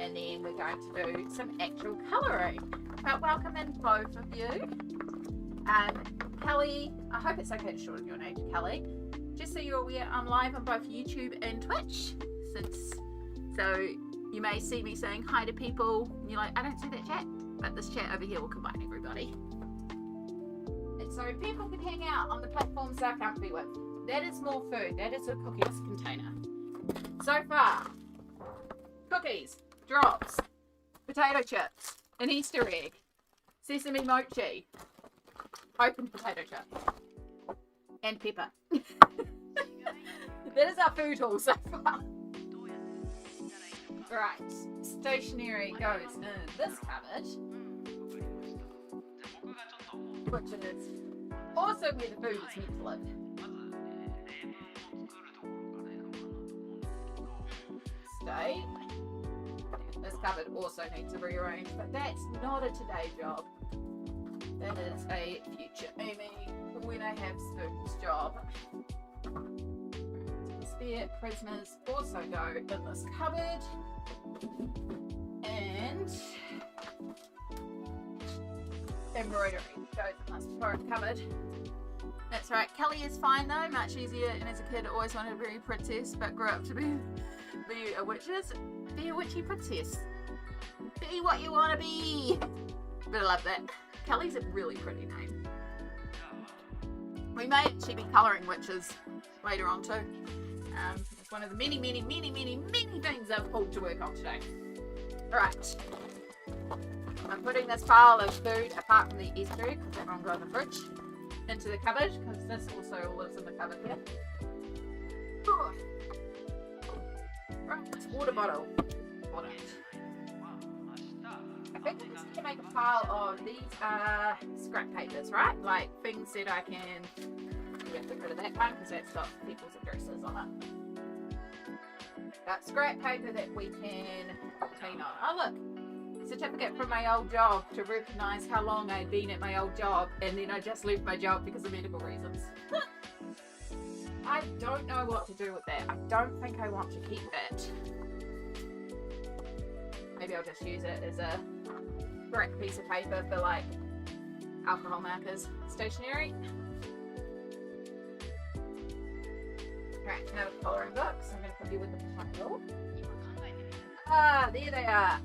and then we're going to do some actual colouring. But welcome in both of you. Kelly, I hope it's okay to shorten your name to Kelly. Just so you're aware, I'm live on both YouTube and Twitch. So you may see me saying hi to people, and you're like, I don't see that chat, but this chat over here will combine everybody. And so people can hang out on the platforms they're comfy with. That is more food. That is a cookies container. So far, cookies, drops, potato chips, an Easter egg, sesame mochi, open potato chips, and pepper. That is our food haul so far. Right, stationery goes in this cupboard, which is also where the food is meant to live. Stay. This cupboard also needs a rearrange, but that's not a today job. That is a future Amy when I have spoons job. Spare prisoners also go in this cupboard. And embroidery goes in this current cupboard. That's right, Kelly is fine though, much easier, and as a kid always wanted to be a princess but grew up to be a witches. Be a witchy princess. Be what you want to be. But I love that. Kelly's a really pretty name. We may actually be colouring witches later on too. It's one of the many things I've pulled to work on today. Alright. I'm putting this pile of food, apart from the Easter egg, because that won't go in the fridge, into the cupboard, because this also lives in the cupboard here. Right, water bottle. Water. I think I'm just going to make a pile of these scrap papers, right? Like things that I can get rid of that one because that's got people's addresses on it. That scrap paper that we can clean on. Oh look, certificate from my old job to recognise how long I'd been at my old job, and then I just left my job because of medical reasons. I don't know what to do with that. I don't think I want to keep it. Maybe I'll just use it as a correct piece of paper for like alcohol markers, stationery. Right, now the colouring books. I'm going to put you with the pile. Ah, there they are.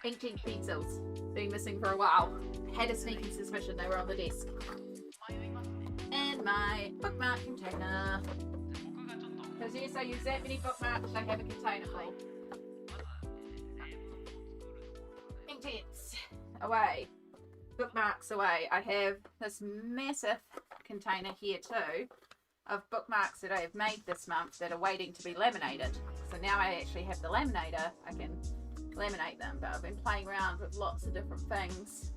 Ancient pencils. Been missing for a while. Had a sneaking suspicion they were on the desk. And my bookmark container. Because yes, I use that many bookmarks, I have a container full. Inkjets away. Bookmarks away. I have this massive container here too of bookmarks that I have made this month that are waiting to be laminated. So now I actually have the laminator, I can laminate them, but I've been playing around with lots of different things,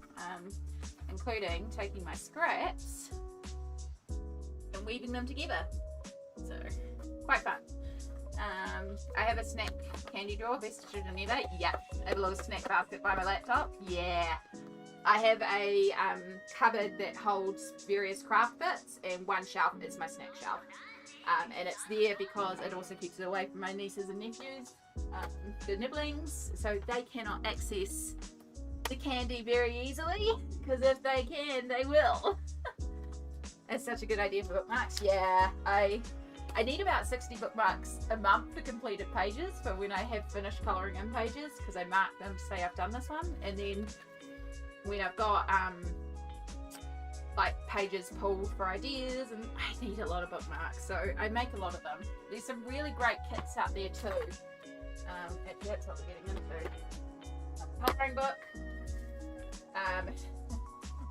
including taking my scraps and weaving them together. So quite fun. I have a snack candy drawer, best should have never. Yeah. I have a little snack basket by my laptop. Yeah. I have a cupboard that holds various craft bits, and one shelf is my snack shelf. And it's there because it also keeps it away from my nieces and nephews, the nibblings, so they cannot access the candy very easily, because if they can, they will. It's such a good idea for bookmarks. Yeah, I need about 60 bookmarks a month for completed pages for when I have finished colouring in pages, because I mark them to say I've done this one, and then when I've got like pages pulled for ideas, and I need a lot of bookmarks, so I make a lot of them. There's some really great kits out there too. Actually, that's what we're getting into. Colouring book.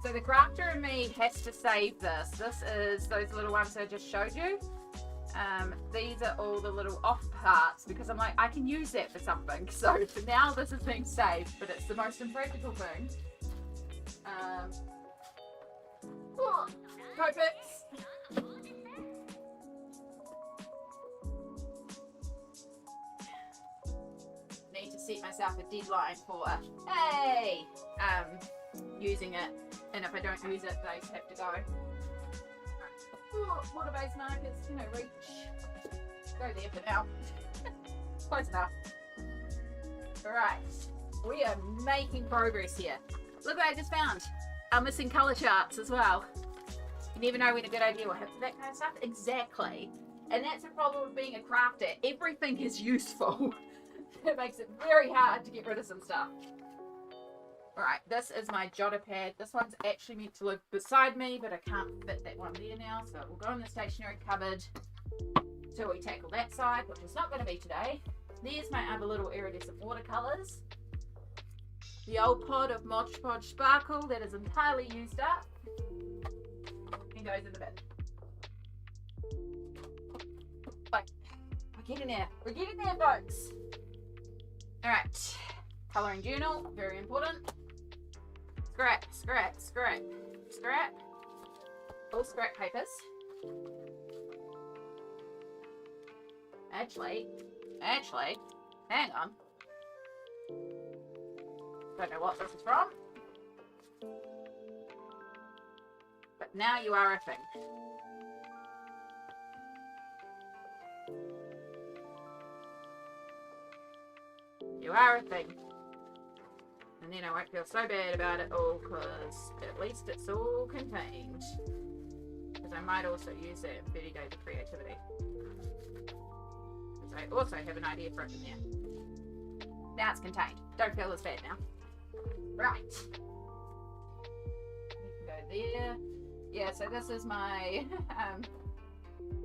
So the crafter in me has to save this. This is those little ones I just showed you. These are all the little off parts, because I'm like, I can use that for something. So for now this is being saved, but it's the most impractical thing. Go bits. Need to set myself a deadline for using it, and if I don't use it, they have to go. Water-based markers, reach. Go there for now. Close enough. Alright, we are making progress here. Look what I just found. Our missing colour charts as well. You never know when a good idea will happen, that kind of stuff. Exactly. And that's the problem with being a crafter. Everything is useful. It makes it very hard to get rid of some stuff. Alright, this is my jotter pad. This one's actually meant to live beside me, but I can't fit that one there now, so it will go in the stationery cupboard till we tackle that side, which is not going to be today. There's my other little iridescent watercolours. The old pod of Mod Podge Sparkle that is entirely used up and goes in the bin. But we're getting there. We're getting there, folks. Alright. Colouring journal, very important. Scrap, scrap, scrap, scrap. All scrap papers. Actually, hang on. Don't know what this is from. But now you are a thing. You are a thing. And then I won't feel so bad about it all, because at least it's all contained. Because I might also use that in 30 Days of Creativity. Because I also have an idea for it in there. Now it's contained. Don't feel as bad now. Right. We can go there. Yeah, so this is my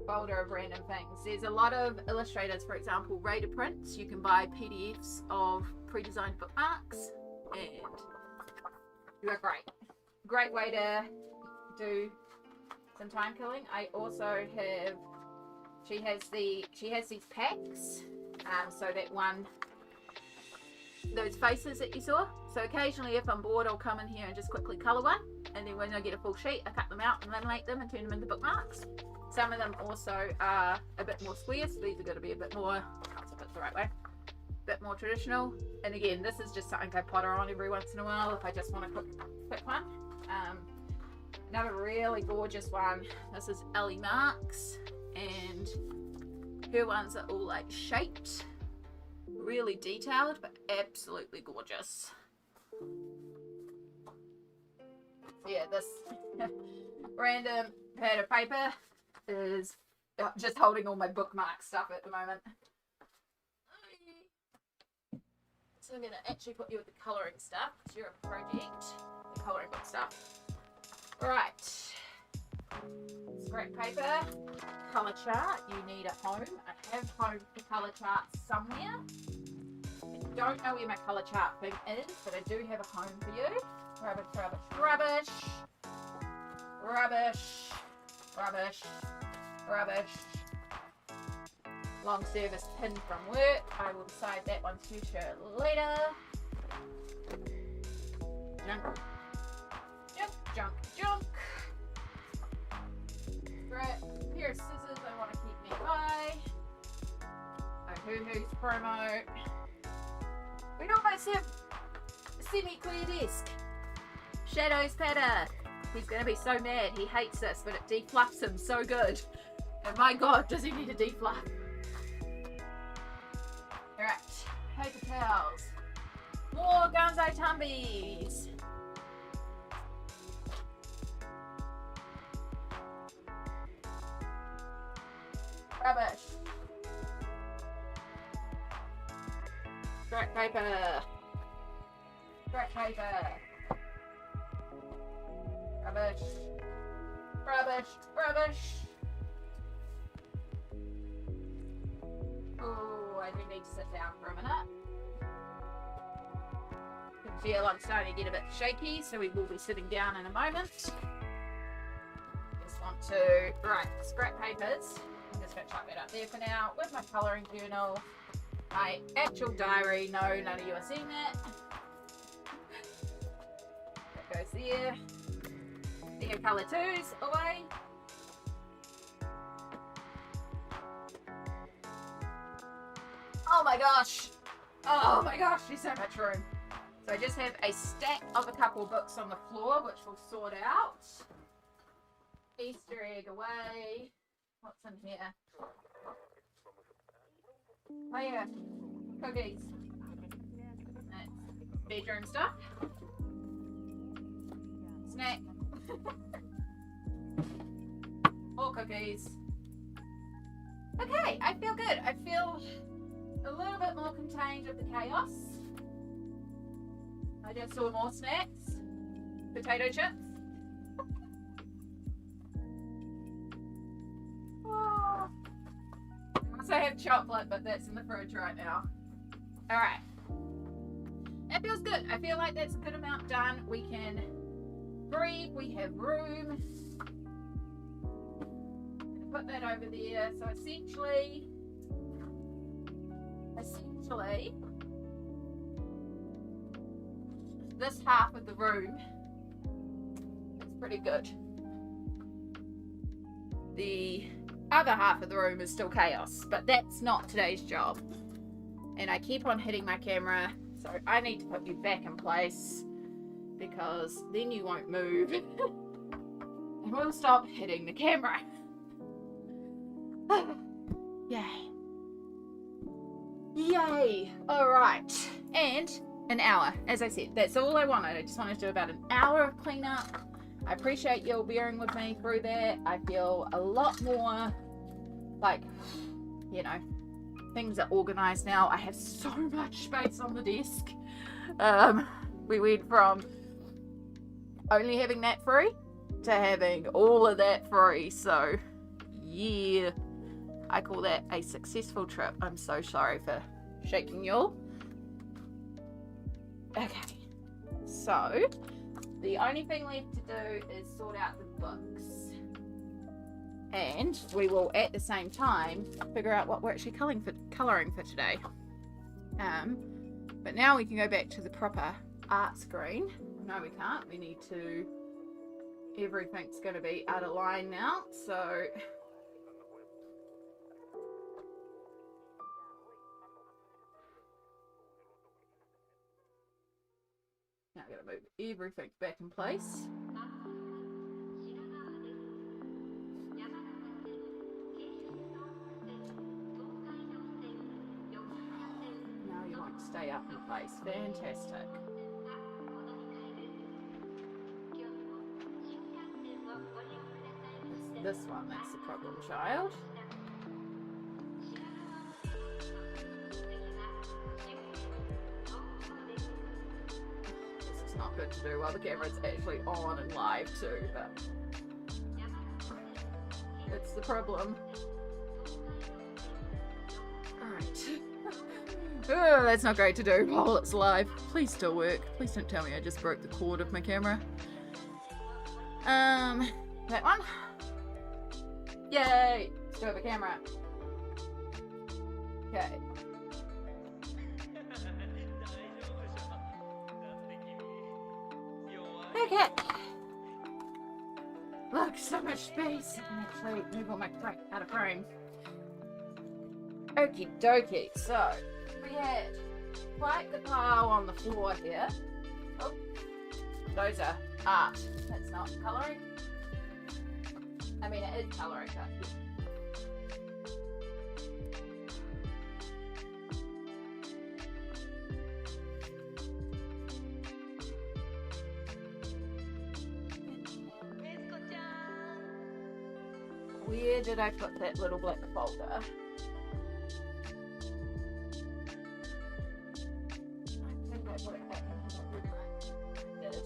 folder of random things. There's a lot of illustrators, for example, Raider Prints. You can buy PDFs of pre-designed bookmarks, and they're great. Great way to do some time killing. I also have, she has these packs, so that one, those faces that you saw. So occasionally if I'm bored, I'll come in here and just quickly colour one, and then when I get a full sheet, I cut them out and laminate them and turn them into bookmarks. Some of them also are a bit more square, so these are going to be a bit more, if it's the right way, a bit more traditional. And again, this is just something I potter on every once in a while if I just want a quick one. Another really gorgeous one, this is Ellie Marks, and her ones are all like shaped, really detailed, but absolutely gorgeous. Yeah, this random pad of paper is just holding all my bookmark stuff at the moment. So I'm going to actually put you with the colouring stuff, because you're a project, the colouring book stuff. Alright, scrap paper, colour chart, you need a home. I have home for colour charts somewhere. I don't know where my colour chart thing is, but I do have a home for you. Rubbish, rubbish, rubbish, rubbish, rubbish, rubbish. Long service pin from work. I will decide that one's future later. Junk, junk, junk, junk. Right, a pair of scissors I want to keep nearby. A Hoo-Hoo's promo. We almost have a semi-clear desk. Shadows patter. He's going to be so mad. He hates this, but it defluffs him so good. And my god, does he need a defluff. Alright, paper towels. More Gonzo Tumbies. Rubbish. Scrap paper. Scrap paper. Rubbish. Rubbish. Rubbish. Oh, I do need to sit down for a minute. I feel I'm starting to get a bit shaky, so we will be sitting down in a moment. Just want to, right, scrap papers. I'm just going to chuck that up there for now with my colouring journal. My actual diary. No, none of you are seeing that. That goes there. There, colour twos away. Oh my gosh. Oh my gosh, there's so much room. So I just have a stack of a couple of books on the floor, which we'll sort out. Easter egg away. What's in here? Oh yeah, cookies. bedroom stuff. Snack. More cookies. Okay, I feel good. I feel a little bit more contained of the chaos. I just saw more snacks. Potato chips. Oh. I also have chocolate, but that's in the fridge right now. Alright. That feels good. I feel like that's a good amount done. We can breathe. We have room. Put that over there. So essentially, this half of the room is pretty good. The other half of the room is still chaos, but that's not today's job. And I keep on hitting my camera, so I need to put you back in place because then you won't move and we'll stop hitting the camera. Yay. Yay. Alright. And an hour. As I said, that's all I wanted. I just wanted to do about an hour of cleanup. I appreciate you all bearing with me through that. I feel a lot more like, you know, things are organized now. I have so much space on the desk. We went from only having that free to having all of that free. So, yeah. I call that a successful trip. I'm so sorry for shaking you all. Okay, so the only thing left to do is sort out the books. And we will at the same time figure out what we're actually colouring for today. But now we can go back to the proper art screen. No, we can't. We need to... Everything's going to be out of line now, so... Now I'm going to move everything back in place. Now you won't stay up in place. Fantastic. It's this one that's the problem child. Not good to do while the camera's actually on and live too, but that's the problem. Alright. Oh, that's not great to do while it's live. Please still work. Please don't tell me I just broke the cord of my camera. That one. Yay! Still have a camera. Okay. Okay. Look, so much space. I can actually move all my crap out of frame. Okie dokie. So, we had quite the pile on the floor here. Oh, those are art. That's not colouring. I mean, it is colouring, but... Where did I put that little black folder? I think I put it back in the did.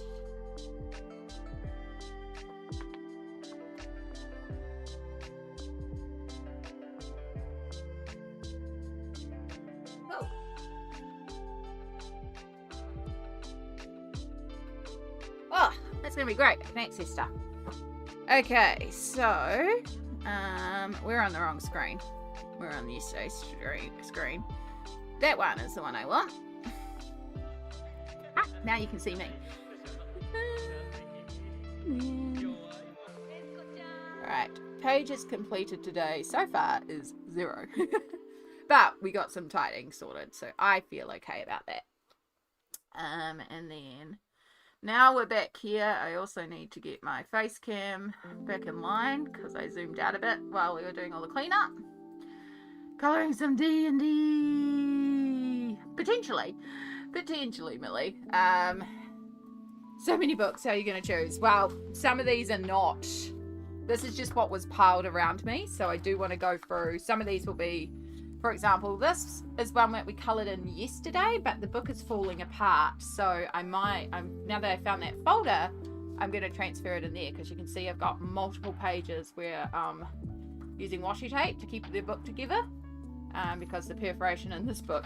Oh. Oh, that's gonna be great. I can access stuff. Okay, so we're on the wrong screen. We're on the yesterday screen. That one is the one I want. Ah, now you can see me. Right, pages completed today so far is 0. But we got some tidying sorted, so I feel okay about that. And then now we're back here. I also need to get my face cam back in line because I zoomed out a bit while we were doing all the cleanup. Colouring some D&D potentially, Potentially, Millie. So many books. How are you going to choose? Well, some of these are not. This is just what was piled around me. So I do want to go through. Some of these will be, for example, this is one that we coloured in yesterday, but the book is falling apart. So now that I found that folder, I'm going to transfer it in there because you can see I've got multiple pages where using washi tape to keep the book together because the perforation in this book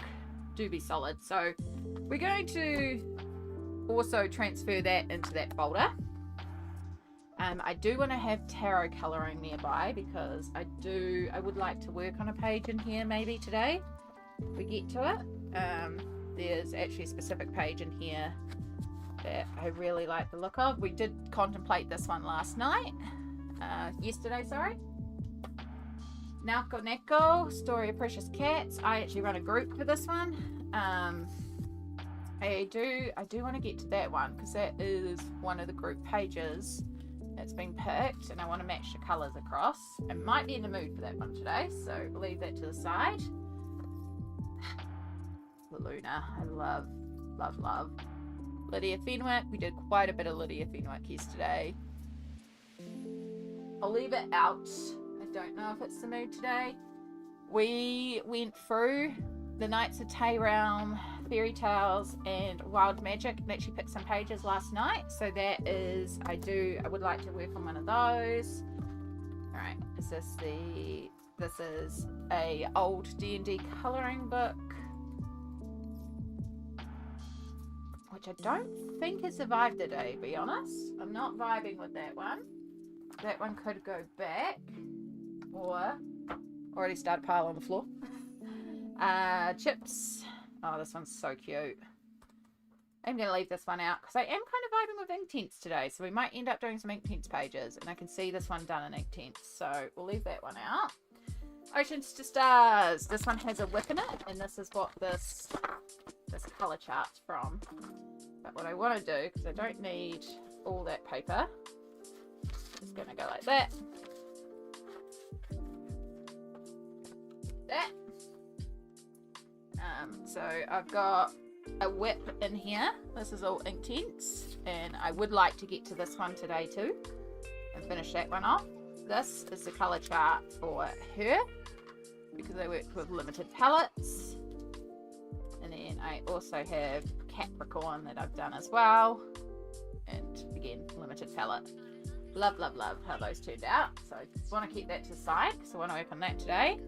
do be solid. So we're going to also transfer that into that folder. I do want to have tarot colouring nearby because I would like to work on a page in here maybe today if we get to it. There's actually a specific page in here that I really like the look of. We did contemplate this one yesterday, sorry. Nako Neko, Story of Precious Cats. I actually run a group for this one. I do want to get to that one because that is one of the group pages that's been picked and I want to match the colours across. I might be in the mood for that one today, so we'll leave that to the side. Luna, I love, love, love. Lydia Fenwick, we did quite a bit of Lydia Fenwick yesterday. I'll leave it out. I don't know if it's the mood today. We went through the Knights of Tayrealm, Fairy Tales, and Wild Magic, and actually picked some pages last night. So that is, I would like to work on one of those. All right, this is a old D&D colouring book, which I don't think has survived the day, to be honest. I'm not vibing with that one. That one could go back, or already started a pile on the floor. Chips. Oh, this one's so cute. I'm going to leave this one out because I am kind of vibing with ink tints today. So we might end up doing some ink tints pages. And I can see this one done in ink tints. So we'll leave that one out. Oceans to Stars. This one has a whip in it. And this is what this colour chart's from. But what I want to do, because I don't need all that paper, is going to go like that. That. So I've got a whip in here. This is all ink tints, and I would like to get to this one today too and finish that one off. This is the colour chart for her because I worked with limited palettes, and then I also have Capricorn that I've done as well, and again limited palette. Love, love, love how those turned out. So I just want to keep that to the side because I want to work on that today.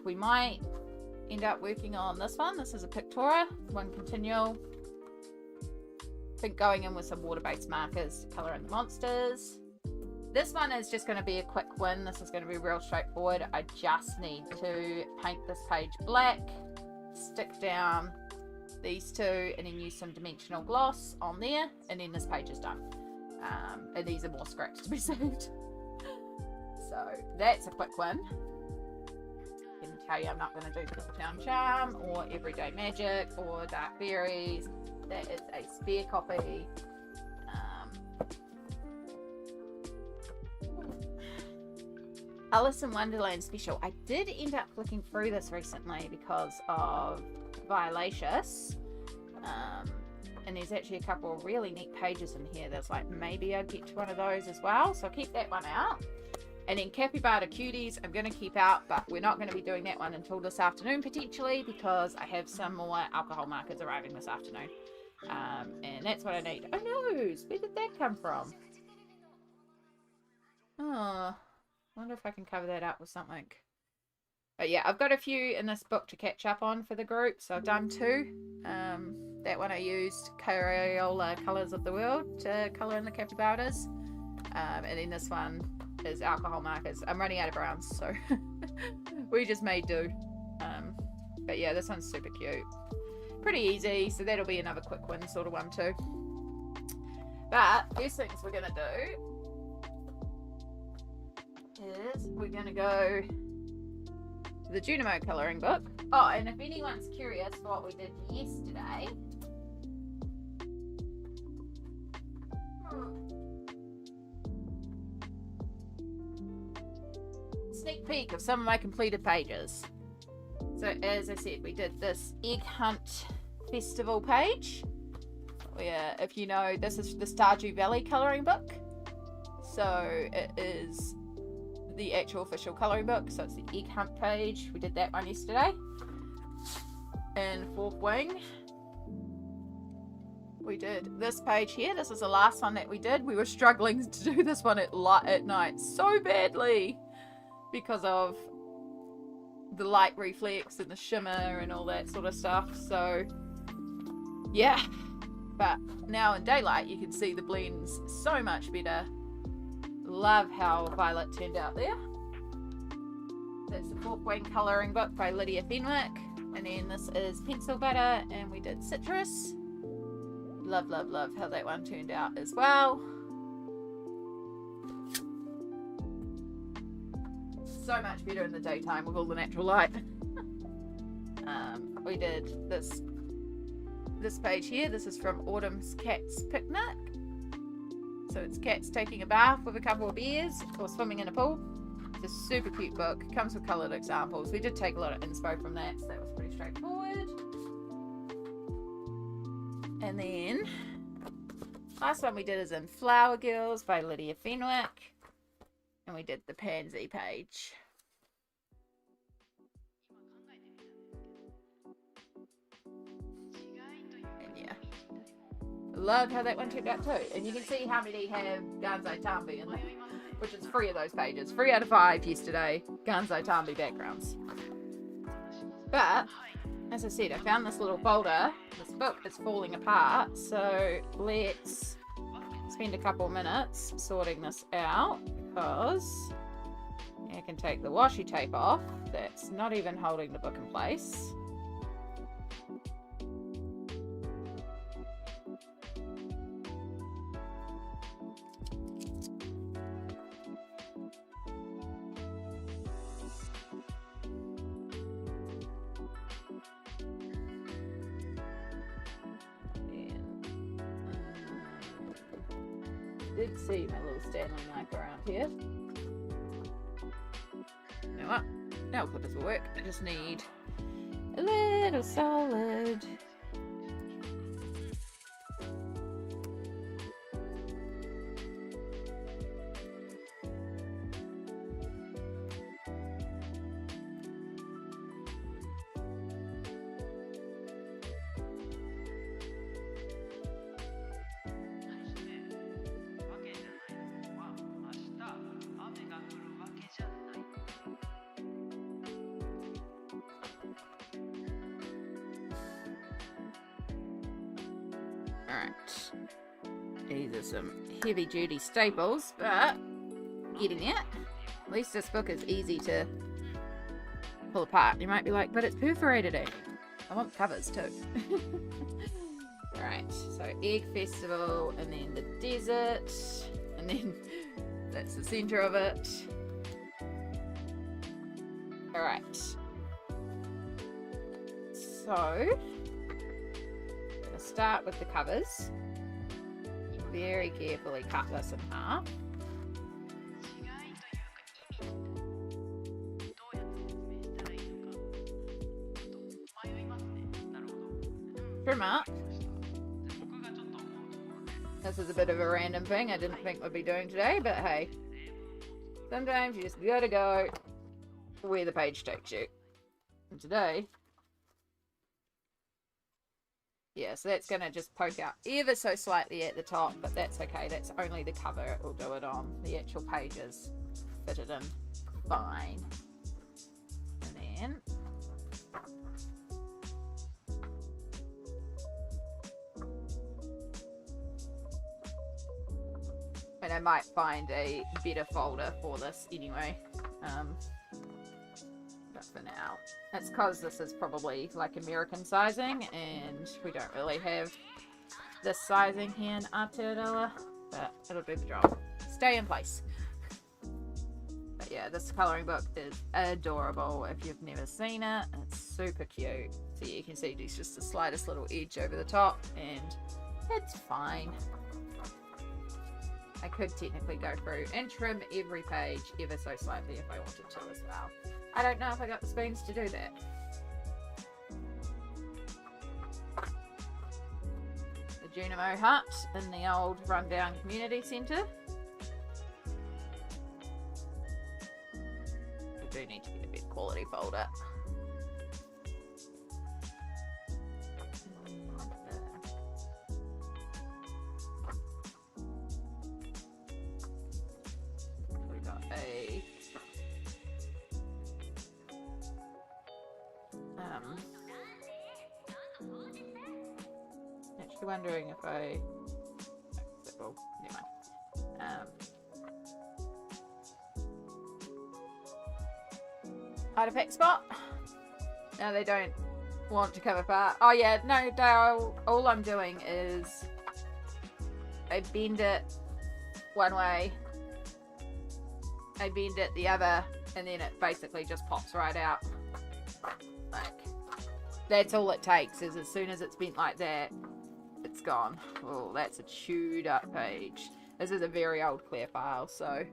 We might end up working on this one. This is a Pictora, one continual. I think going in with some water-based markers to colour in the monsters. This one is just going to be a quick win. This is going to be real straightforward. I just need to paint this page black, stick down these two, and then use some dimensional gloss on there, and then this page is done. And these are more scraps to be saved. So that's a quick win. I can tell you I'm not going to do Town Charm or Everyday Magic or Dark Fairies. That is a spare copy. Alice in Wonderland Special. I did end up flicking through this recently because of Violacious. And there's actually a couple of really neat pages in here that's like maybe I'd get to one of those as well. So I'll keep that one out. And then Capybara Cuties, I'm going to keep out, but we're not going to be doing that one until this afternoon potentially because I have some more alcohol markers arriving this afternoon. And that's what I need. Oh no, where did that come from? Oh, I wonder if I can cover that up with something. But yeah, I've got a few in this book to catch up on for the group. So I've done two. That one I used Crayola Colours of the World to colour in the capybaras. And then this one is alcohol markers. I'm running out of browns, so we just made do. But yeah, this one's super cute. Pretty easy, so that'll be another quick win sort of one too. But first things we're going to do is we're going to go to the Junimo colouring book. Oh, and if anyone's curious what we did yesterday, sneak peek of some of my completed pages. So as I said, we did this egg hunt festival page where, if you know, this is the Stardew Valley colouring book. So it is the actual official colouring book. So it's the egg hunt page. We did that one yesterday. And Fourth Wing, we did this page here. This is the last one that we did. We were struggling to do this one at night so badly because of the light reflex and the shimmer and all that sort of stuff. So yeah, but now in daylight you can see the blends so much better. Love how Violet turned out there. That's the Fourth Wing colouring book by Lydia Fenwick. And then this is Pencil Butter, and we did Citrus. Love, love, love how that one turned out as well. So much better in the daytime with all the natural light. We did this page here. This is from Autumn's Cat's Picnic. So it's cats taking a bath with a couple of bears or swimming in a pool. It's a super cute book. It comes with coloured examples. We did take a lot of inspo from that, so that was pretty straightforward. And then last one we did is in Flower Girls by Lydia Fenwick. And we did the Pansy page. And yeah, love how that one turned out too. And you can see how many have Ganzai Tambi in there, which is 3 of those pages. 3 out of 5 yesterday, Ganzai Tambi backgrounds. But as I said, I found this little folder. This book is falling apart, so let's spend a couple minutes sorting this out, because I can take the washi tape off. That's not even holding the book in place. Did see my little Stanley knife around here. You know what? Nail clippers will work. I just need a little solid. Alright, these are some heavy duty staples, but getting it. At least this book is easy to pull apart. You might be like, but it's perforated, Amy. I want covers too. Alright, so Egg Festival, and then the desert, and then that's the centre of it. Alright, so start with the covers. Very carefully cut this in half. Trim up. This is a bit of a random thing I didn't think we'd be doing today, but hey, sometimes you just gotta go where the page takes you. And today, yeah, so that's going to just poke out ever so slightly at the top, but that's okay. That's only the cover it will do it on. The actual pages fitted in fine. And then and I might find a better folder for this anyway. But for now, it's because this is probably like American sizing, and we don't really have this sizing here in Aotearoa, but it'll do the job. Stay in place. But yeah, this colouring book is adorable. If you've never seen it, it's super cute. So you can see there's just the slightest little edge over the top, and it's fine. I could technically go through and trim every page ever so slightly if I wanted to as well. I don't know if I got the spoons to do that. Junimo hut in the old rundown community centre. We do need to get a better quality folder. We got a actually wondering if I oh, never mind. Artifact spot. No, they don't want to cover part. Oh yeah, no, all I'm doing is I bend it one way, I bend it the other, and then it basically just pops right out. Like, that's all it takes, is as soon as it's bent like that, it's gone. Oh, that's a chewed up page. This is a very old clear file, so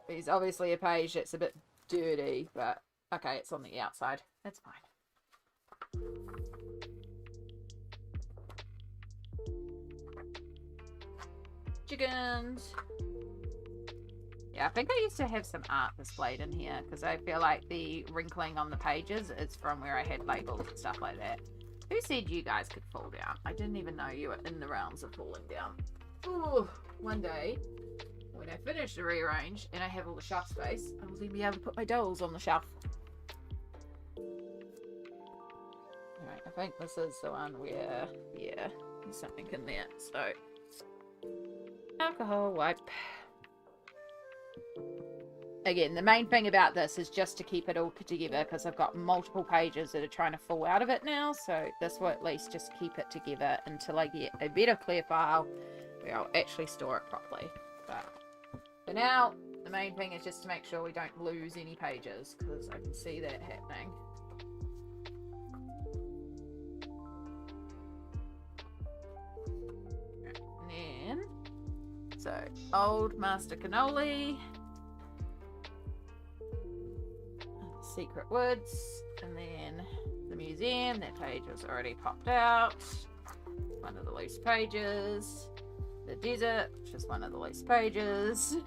there's obviously a page that's a bit dirty, but okay, it's on the outside. That's fine. Chickens. Yeah, I think I used to have some art displayed in here because I feel like the wrinkling on the pages is from where I had labels and stuff like that. Who said you guys could fall down? I didn't even know you were in the realms of falling down. Ooh, one day, when I finish the rearrange and I have all the shelf space, I will then be able to put my dolls on the shelf. Alright, I think this is the one where, yeah, there's something in there. So, alcohol wipe. Again, the main thing about this is just to keep it all put together because I've got multiple pages that are trying to fall out of it now, so this will at least just keep it together until I get a better clear file where I'll actually store it properly. But for now, the main thing is just to make sure we don't lose any pages because I can see that happening. And then, so old Master Cannoli. Secret Woods, and then the museum. That page was already popped out. One of the loose pages. The desert, which is one of the loose pages.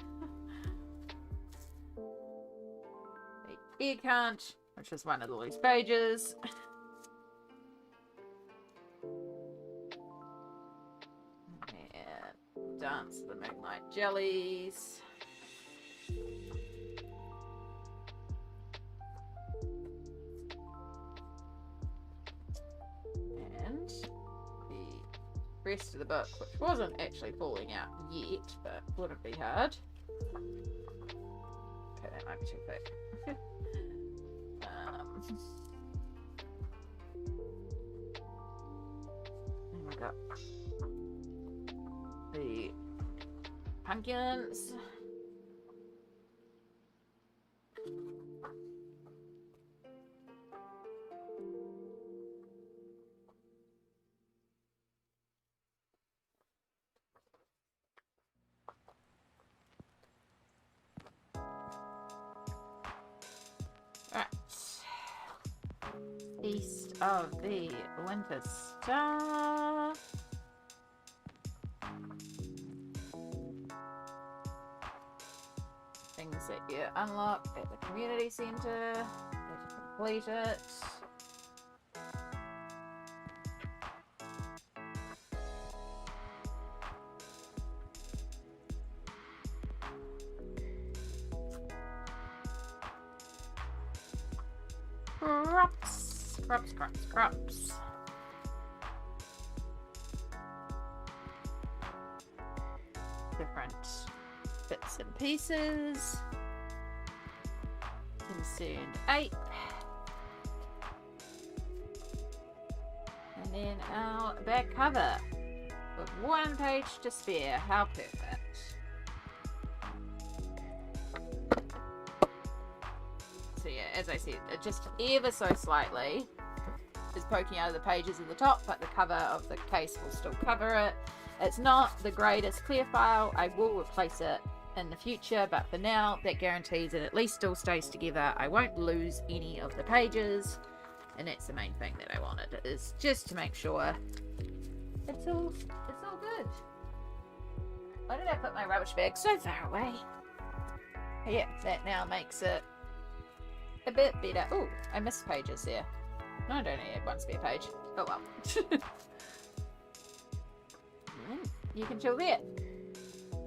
The ear cunt, which is one of the loose pages. And Dance of the Moonlight Jellies. Rest of the book, which wasn't actually falling out yet, but wouldn't be hard. Okay, that might be too thick. And we got the pumpkins. East of the Winter Star. Things that you unlock at the community centre as you complete it. Crops. Different bits and pieces. Concerned ape. And then our back cover with one page to spare. How perfect. So yeah, as I said, it just ever so slightly is poking out of the pages at the top, but the cover of the case will still cover it. It's not the greatest clear file. I will replace it in the future, but for now that guarantees it at least still stays together. I won't lose any of the pages, And that's the main thing that I wanted, is just to make sure it's all good. Why did I put my rubbish bag so far away? Yeah, that now makes it a bit better. Oh, I missed pages there. No, I don't need one spare page. Oh well. You can chill there.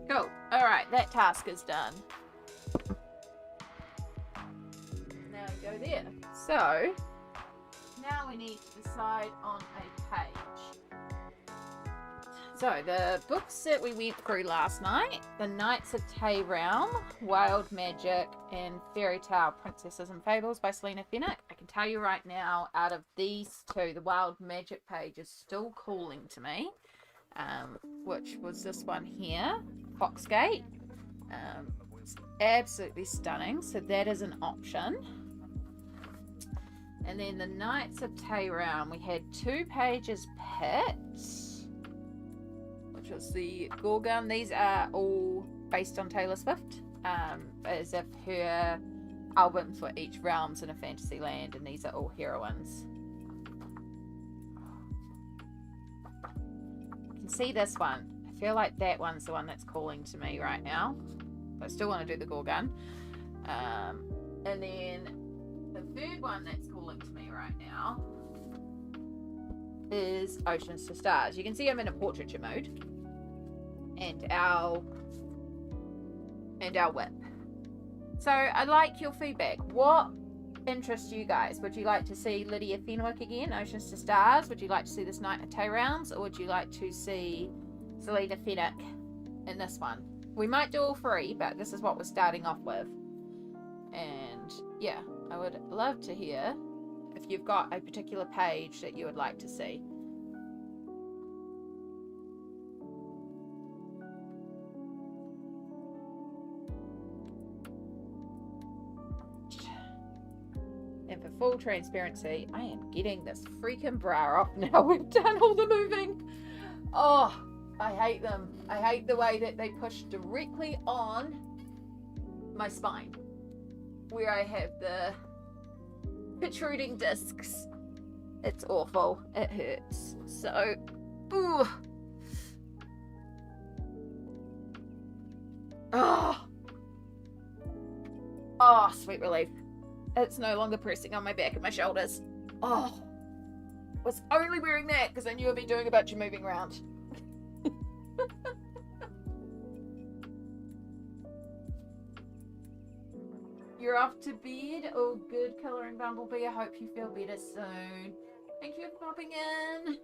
Cool. Alright, that task is done. Now I go there. So, now we need to decide on a page. So, the books that we went through last night, The Knights of Tay Realm, Wild Magic, and Fairy Tale Princesses and Fables by Selena Fennick. I can tell you right now, out of these two, the Wild Magic page is still calling to me, which was this one here, Foxgate. It's absolutely stunning, so that is an option. And then the Knights of Tay Realm, we had 2 pages picked, which was the Gorgon. These are all based on Taylor Swift, as if her albums were each realms in a fantasy land, and these are all heroines. You can see this one. I feel like that one's the one that's calling to me right now. I still want to do the Gorgon. And then the third one that's calling to me right now is Oceans to Stars. You can see I'm in a portraiture mode. And our whip. So I'd like your feedback. What interests you guys? Would you like to see Lydia Fenwick again, Oceans to Stars? Would you like to see this Knight of Tay Realms? Or would you like to see Selena Fennick in this one? We might do all 3, but this is what we're starting off with. And yeah, I would love to hear if you've got a particular page that you would like to see. And for full transparency, I am getting this freaking bra off now. We've done all the moving. Oh, I hate them. I hate the way that they push directly on my spine, where I have the protruding discs. It's awful. It hurts. So, ooh. Oh. Oh, sweet relief. It's no longer pressing on my back and my shoulders. Oh. Was only wearing that because I knew I'd be doing a bunch of moving around. You're off to bed? Oh, good, Colouring Bumblebee. I hope you feel better soon. Thank you for popping in.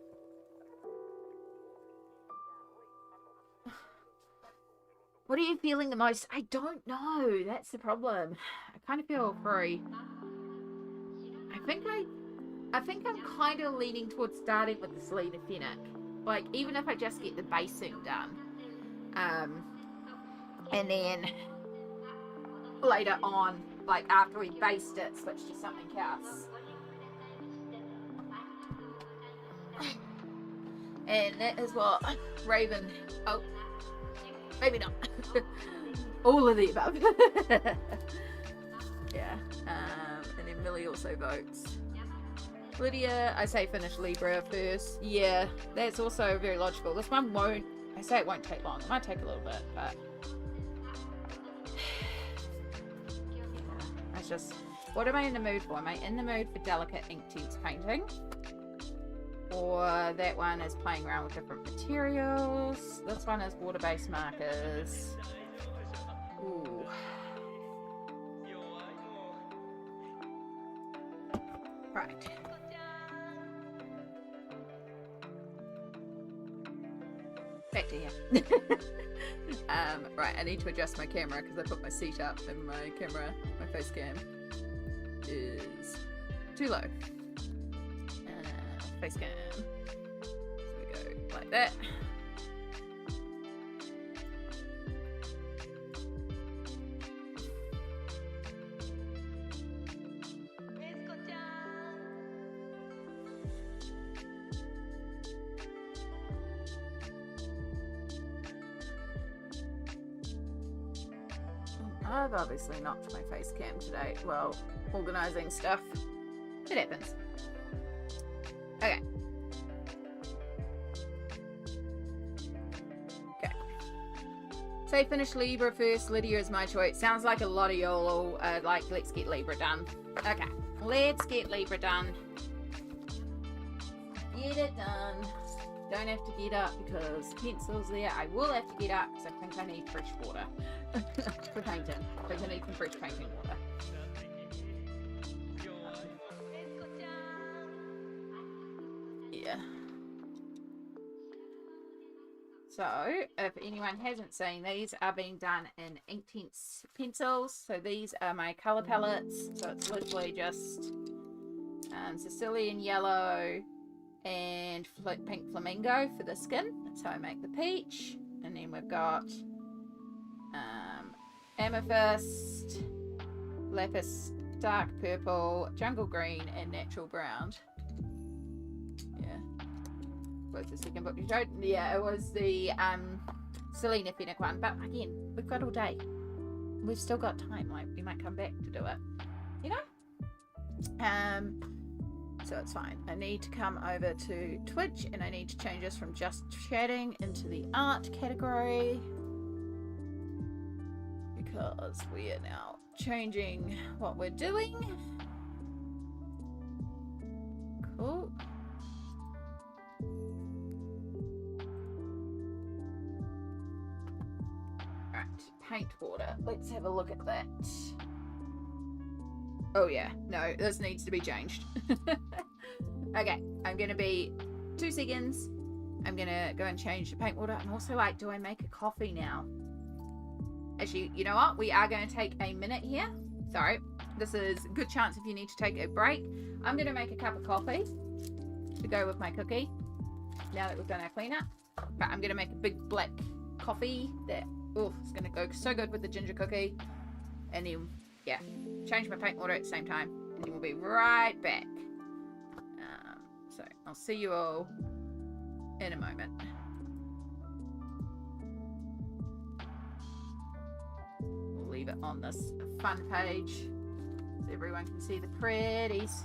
What are you feeling the most? I don't know. That's the problem. I kind of feel free. I think I'm kind of leaning towards starting with the Selena Fennick. Like, even if I just get the basing done. And then later on, like after we based it, switch to something else. And that is what Raven, oh, maybe not. All of the above. Yeah. And then Millie also votes. Lydia, I say finish Libra first. Yeah, that's also very logical. This one won't, I say it won't take long. It might take a little bit, but yeah, it's just, what am I in the mood for? Am I in the mood for delicate Inktense painting? Or that one is playing around with different materials. This one is water-based markers. Ooh. Right. Back to here. Right, I need to adjust my camera because I put my seat up and my camera, my face cam, is too low. Face cam. So we go like that. I've obviously knocked my face cam today. Well, organising stuff. It happens. Okay. Okay. Say finish Libra first. Lydia is my choice. Sounds like a lot of y'all like, let's get Libra done. Okay. Let's get Libra done. Get it done. Don't have to get up because pencil's there. I will have to get up because I think I need fresh water for painting. I think I need some fresh painting water. Yeah. So, if anyone hasn't seen, these are being done in Inktense pencils. So these are my colour palettes. So it's literally just Sicilian yellow and pink flamingo for the skin. That's how I make the peach. And then we've got amethyst, lapis dark purple, jungle green, and natural brown. Yeah. What's the second book you showed? Yeah, it was the Selena Fenwick one. But again, we've got all day. We've still got time. Like, we might come back to do it. You know? So it's fine. I need to come over to Twitch and I need to change this from just chatting into the art category because we are now changing what we're doing. Cool. Right, paint water. Let's have a look at that. Oh yeah, no, this needs to be changed. Okay, I'm gonna be 2 seconds. I'm gonna go and change the paint water. I'm also like, do I make a coffee now? Actually, you know what? We are gonna take a minute here. Sorry, this is a good chance if you need to take a break. I'm gonna make a cup of coffee to go with my cookie now that we've done our cleanup. But I'm gonna make a big black coffee that, oh, it's gonna go so good with the ginger cookie. And then, yeah, change my paint water at the same time, and then we'll be right back. So I'll see you all in a moment. We'll leave it on this fun page so everyone can see the pretties.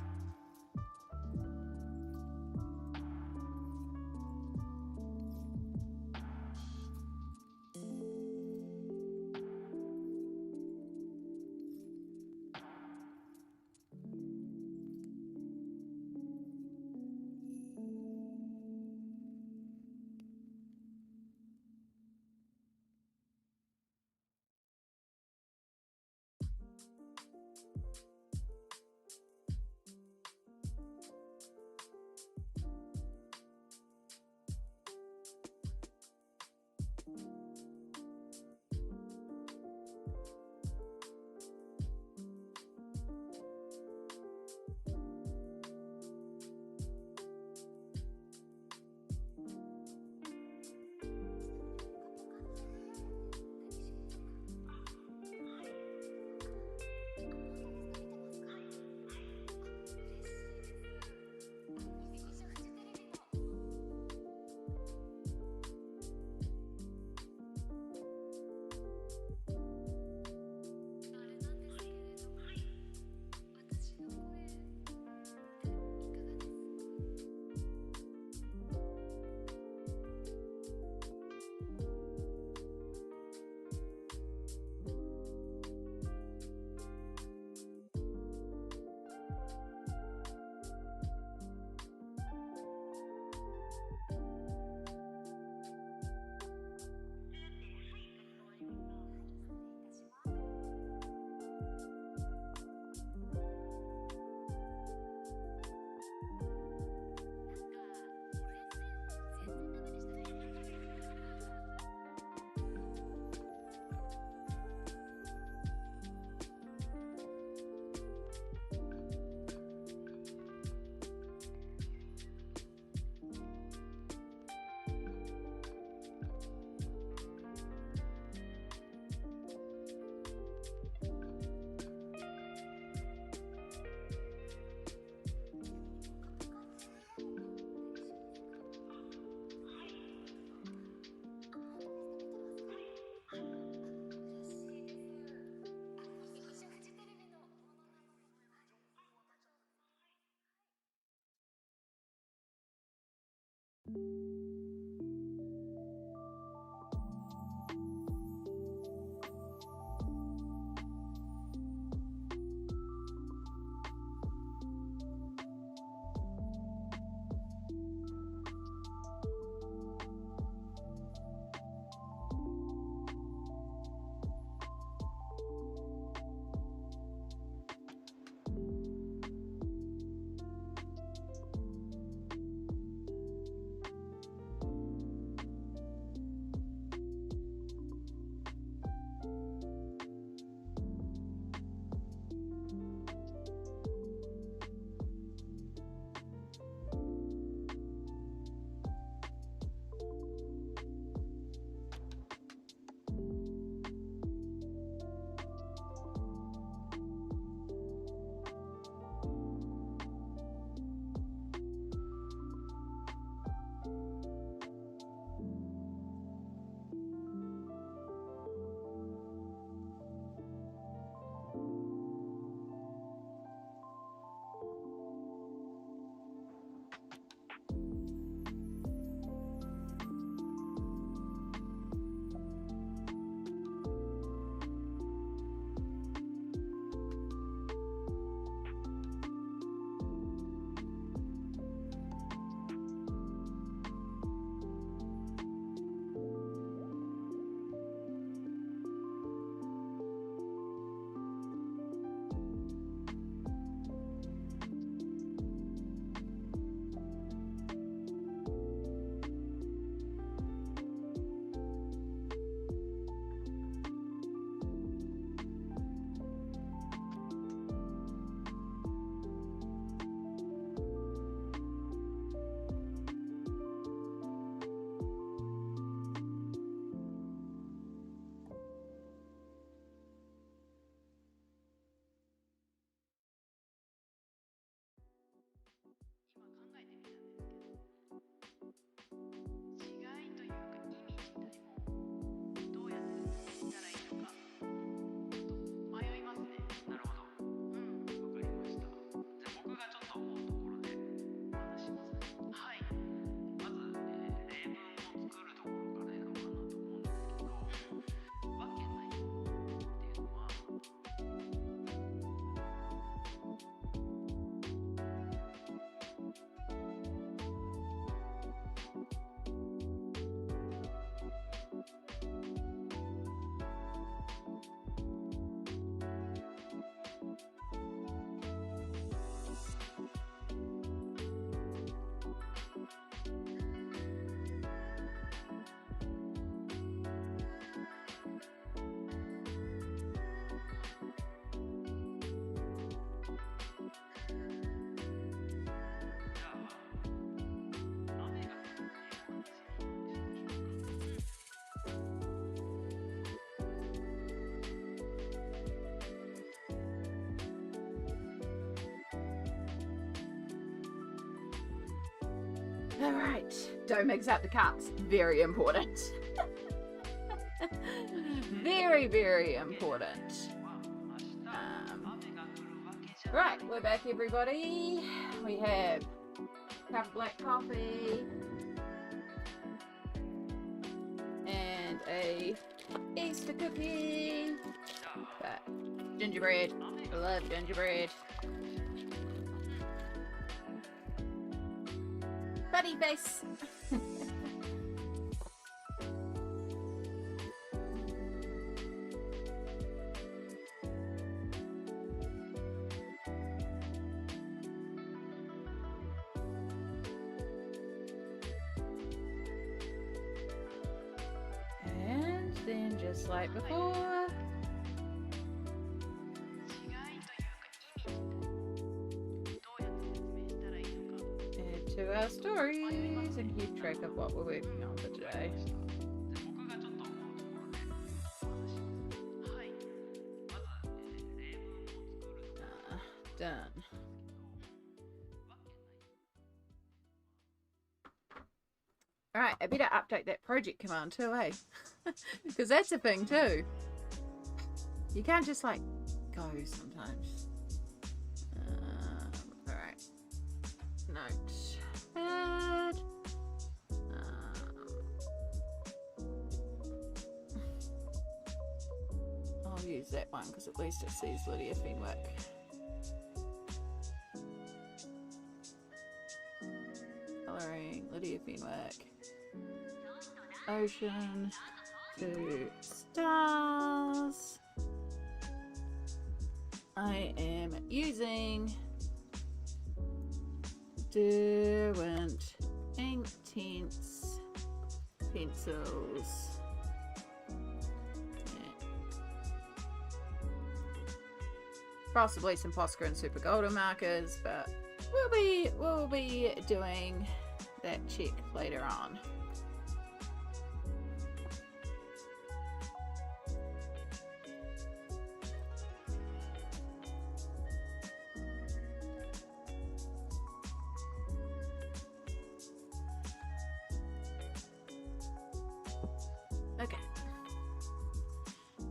All right, don't mix up the cups. Very important. Very, very important. Right, we're back, everybody. We have a cup of black coffee and a Easter cookie. But gingerbread. I love gingerbread. Buddy face. And then just like before, add to our stories and keep track of what we're working on for today. Done. Alright, I better update that project command too, eh? Because that's a thing too. You can't just like go sometimes. Alright. Note. Add. use that one because at least it says Lydia Fenwick. Colouring Lydia Fenwick. Ocean to stars. I am using Derwent Inktense pencils. Possibly some Posca and Super Golden markers, but we'll be doing that check later on. Okay.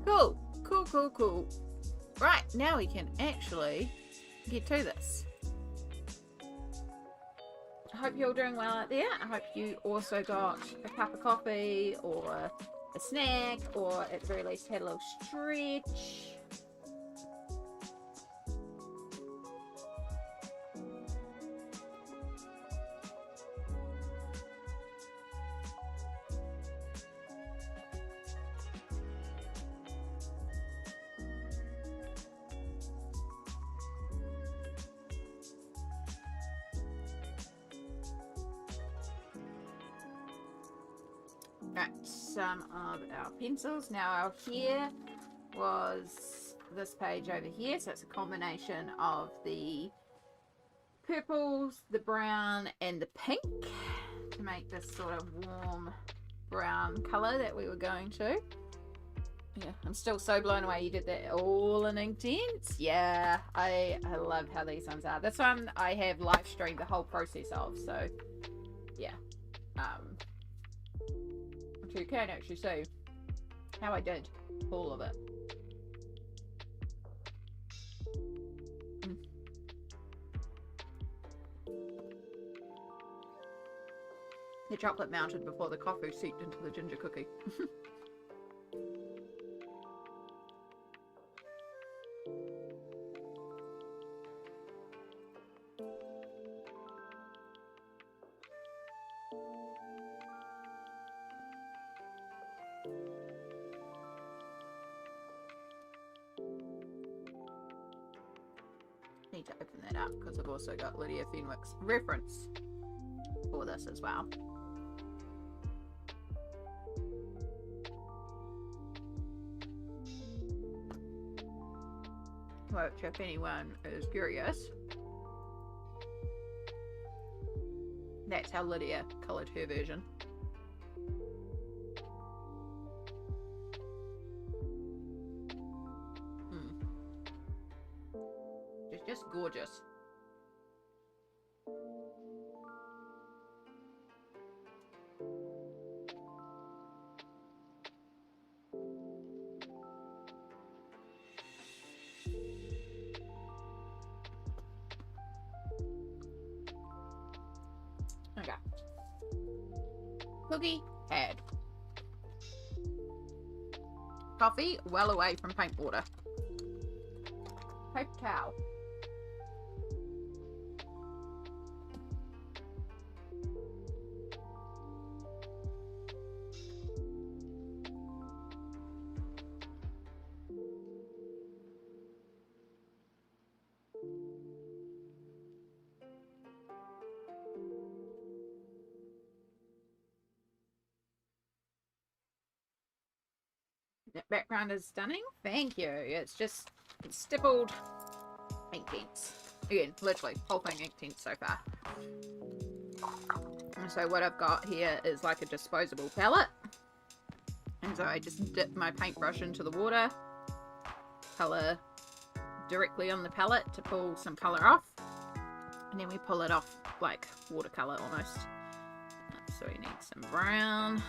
Cool. Right, now we can actually get to this. I hope you're all doing well out there. I hope you also got a cup of coffee or a snack, or at the very least had a little stretch. Right, some of our pencils. Now our here was this page over here, so it's a combination of the purples, the brown and the pink to make this sort of warm brown colour that we were going to. Yeah, I'm still so blown away you did that all in Inktense. Yeah, I love how these ones are. This one I have live streamed the whole process of, so yeah. So you can actually see how I did all of it. The chocolate melted before the coffee seeped into the ginger cookie. Need to open that up because I've also got Lydia Fenwick's reference for this as well. Which, if anyone is curious, that's how Lydia coloured her version. Just gorgeous. Okay. Cookie had coffee well away from paint water. Paper towel. That background is stunning. Thank you. It's just stippled Inktense. Again, literally, whole thing Inktense so far. And so what I've got here is like a disposable palette. And so I just dip my paintbrush into the water, colour directly on the palette to pull some colour off. And then we pull it off like watercolour almost. So we need some brown.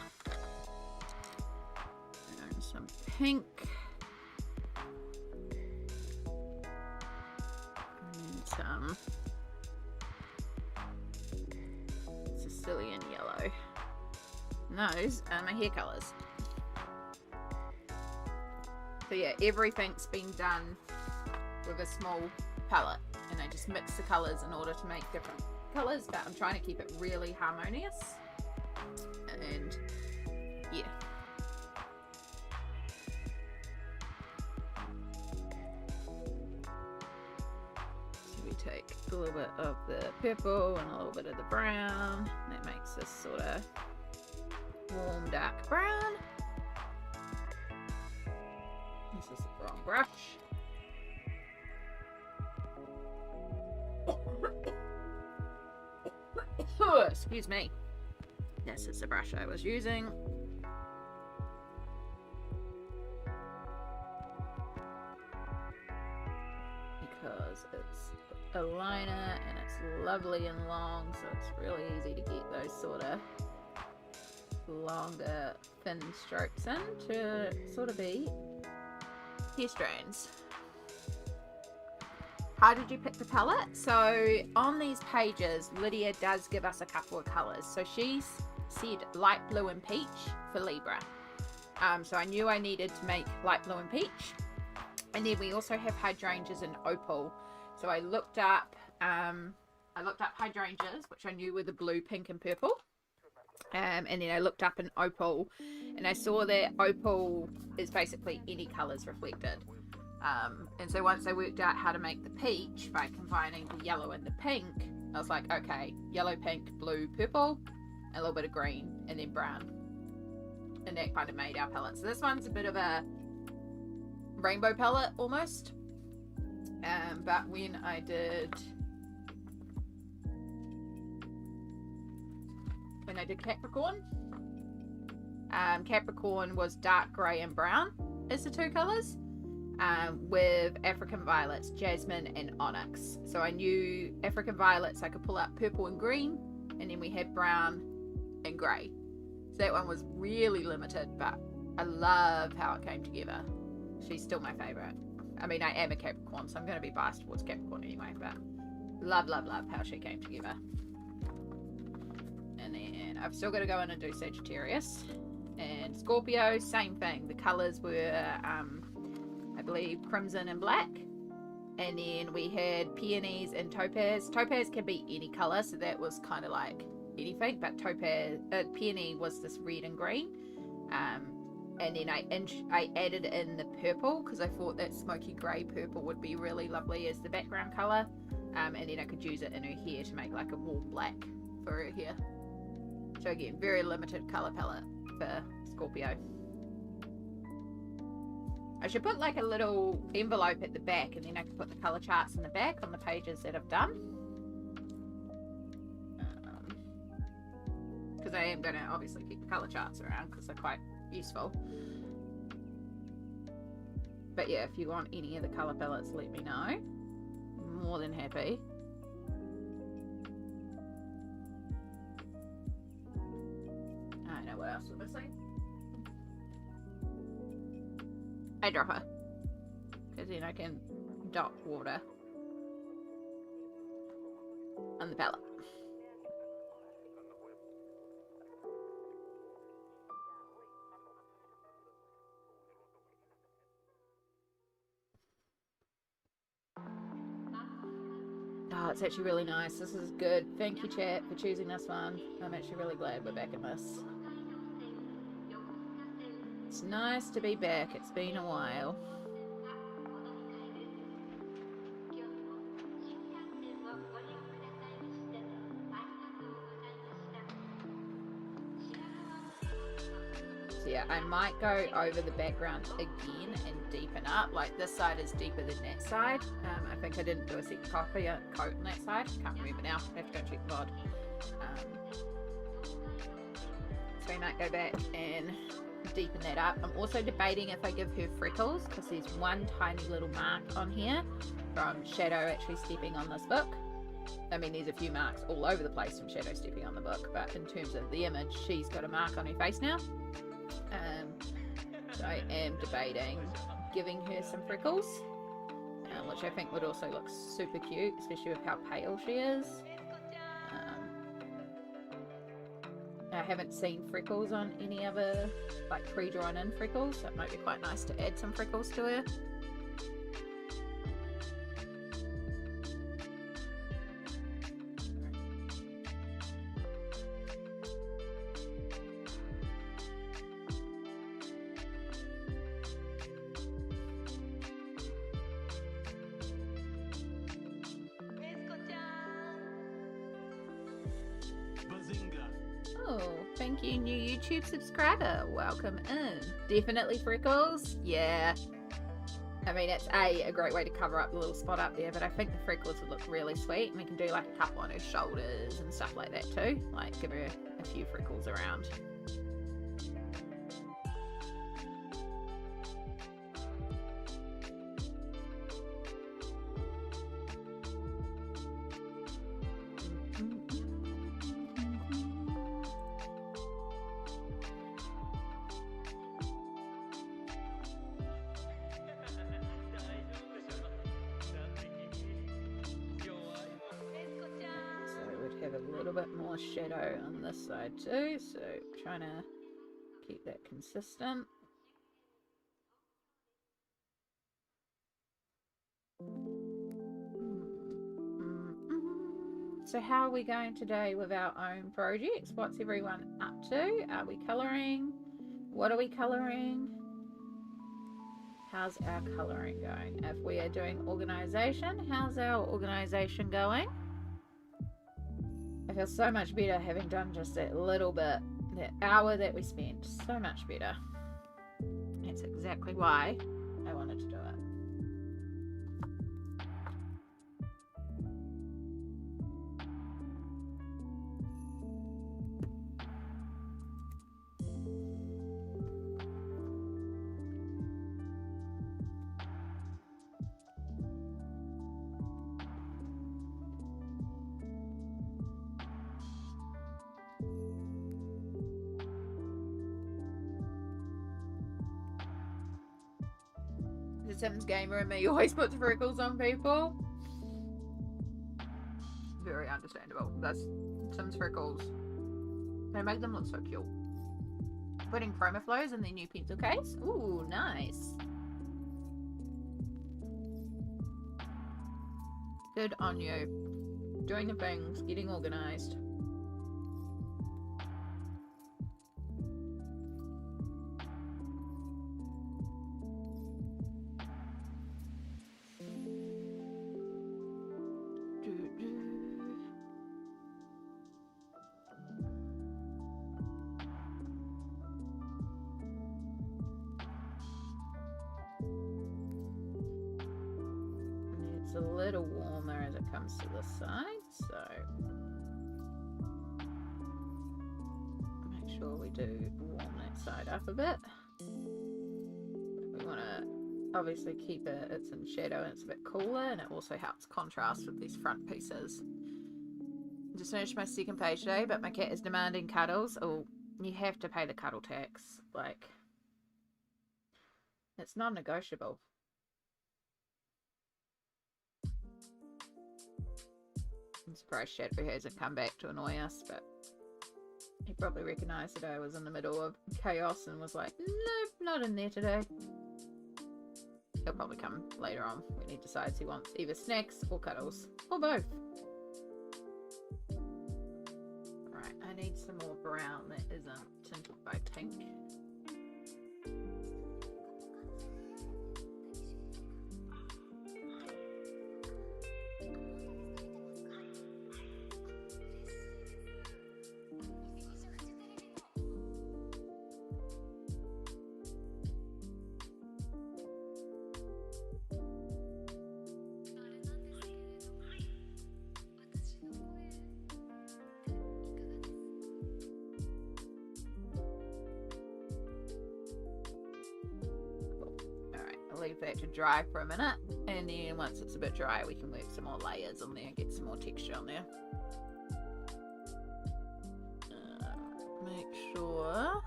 Some pink and some Sicilian yellow. And those are my hair colours. So yeah, everything's been done with a small palette, and I just mix the colours in order to make different colours, but I'm trying to keep it really harmonious. And yeah. So we take a little bit of the purple and a little bit of the brown. That makes this sort of warm dark brown. This is the wrong brush. Excuse me. This is the brush I was using. Because it's a liner and it's lovely and long, so it's really easy to get those sort of longer thin strokes in to sort of be hair strands. How did you pick the palette? So on these pages, Lydia does give us a couple of colours. So she's said light blue and peach for Libra. So I knew I needed to make light blue and peach. And then we also have hydrangeas in opal. So I looked up hydrangeas, which I knew were the blue, pink and purple. And then I looked up an opal, and I saw that opal is basically any colours reflected. And so once I worked out how to make the peach by combining the yellow and the pink, I was like, okay, yellow, pink, blue, purple, and a little bit of green, and then brown. And that kind of made our palette. So this one's a bit of a rainbow palette almost. But when I did Capricorn, Capricorn was dark grey and brown as the two colours. With African violets, jasmine and onyx. So I knew African violets I could pull out purple and green, and then we had brown and grey. So that one was really limited, but I love how it came together. She's still my favourite. I mean, I am a Capricorn, so I'm going to be biased towards Capricorn anyway, but love how she came together. And then I've still got to go in and do Sagittarius. And Scorpio, same thing. The colours were I believe crimson and black, and then we had peonies and topaz. Topaz can be any color, so that was kind of like anything, but peony was this red and green. And then I added in the purple because I thought that smoky grey purple would be really lovely as the background color, and then I could use it in her hair to make like a warm black for her hair. So again, very limited color palette for Scorpio. I should put like a little envelope at the back, and then I can put the colour charts in the back on the pages that I've done. Because I am going to obviously keep the colour charts around because they're quite useful. But yeah, if you want any of the colour palettes, let me know. More than happy. I don't know what else we're missing. Eyedropper, because then I can dot water on the palette. Oh, it's actually really nice. This is good. Thank you, chat, for choosing this one. I'm actually really glad we're back in this. It's nice to be back. It's been a while. So yeah, I might go over the background again and deepen up. Like this side is deeper than that side. I think I didn't do a second coat on that side. Can't remember now. I have to go check the VOD. So I might go back and deepen that up. I'm also debating if I give her freckles because there's one tiny little mark on here from Shadow actually stepping on this book. I mean, there's a few marks all over the place from Shadow stepping on the book, but in terms of the image, she's got a mark on her face now. So I am debating giving her some freckles, which I think would also look super cute, especially with how pale she is. I haven't seen freckles on any other, like, pre-drawn in freckles, so it might be quite nice to add some freckles to her. Oh, thank you, new YouTube subscriber. Welcome in. Definitely freckles? Yeah. I mean, it's a great way to cover up the little spot up there, but I think the freckles would look really sweet, and we can do like a couple on her shoulders and stuff like that too. Like, give her a few freckles around. Have a little bit more shadow on this side too, so trying to keep that consistent. So how are we going today with our own projects? What's everyone up to? Are we colouring? What are we colouring? How's our colouring going? If we are doing organisation, how's our organisation going? I feel so much better having done just that little bit, that hour that we spent. So much better. That's exactly why I wanted to do it. The Sims gamer and me always puts freckles on people. Very understandable. That's Sims freckles. They make them look so cute. Putting chroma flows in their new pencil case. Ooh, nice. Good on you. Doing the things, getting organised. A little warmer as it comes to this side, so make sure we do warm that side up a bit. We want to obviously keep it's in shadow and it's a bit cooler, and it also helps contrast with these front pieces. Just finished my second page today, but my cat is demanding cuddles. Oh, you have to pay the cuddle tax. Like, it's non-negotiable. I'm surprised Shadow hasn't come back to annoy us, but he probably recognised that I was in the middle of chaos and was like, nope, not in there today. He'll probably come later on when he decides he wants either snacks or cuddles, or both. Right, I need some more brown that isn't tinted by pink. Leave that to dry for a minute, and then once it's a bit dry we can work some more layers on there and get some more texture on there. Make sure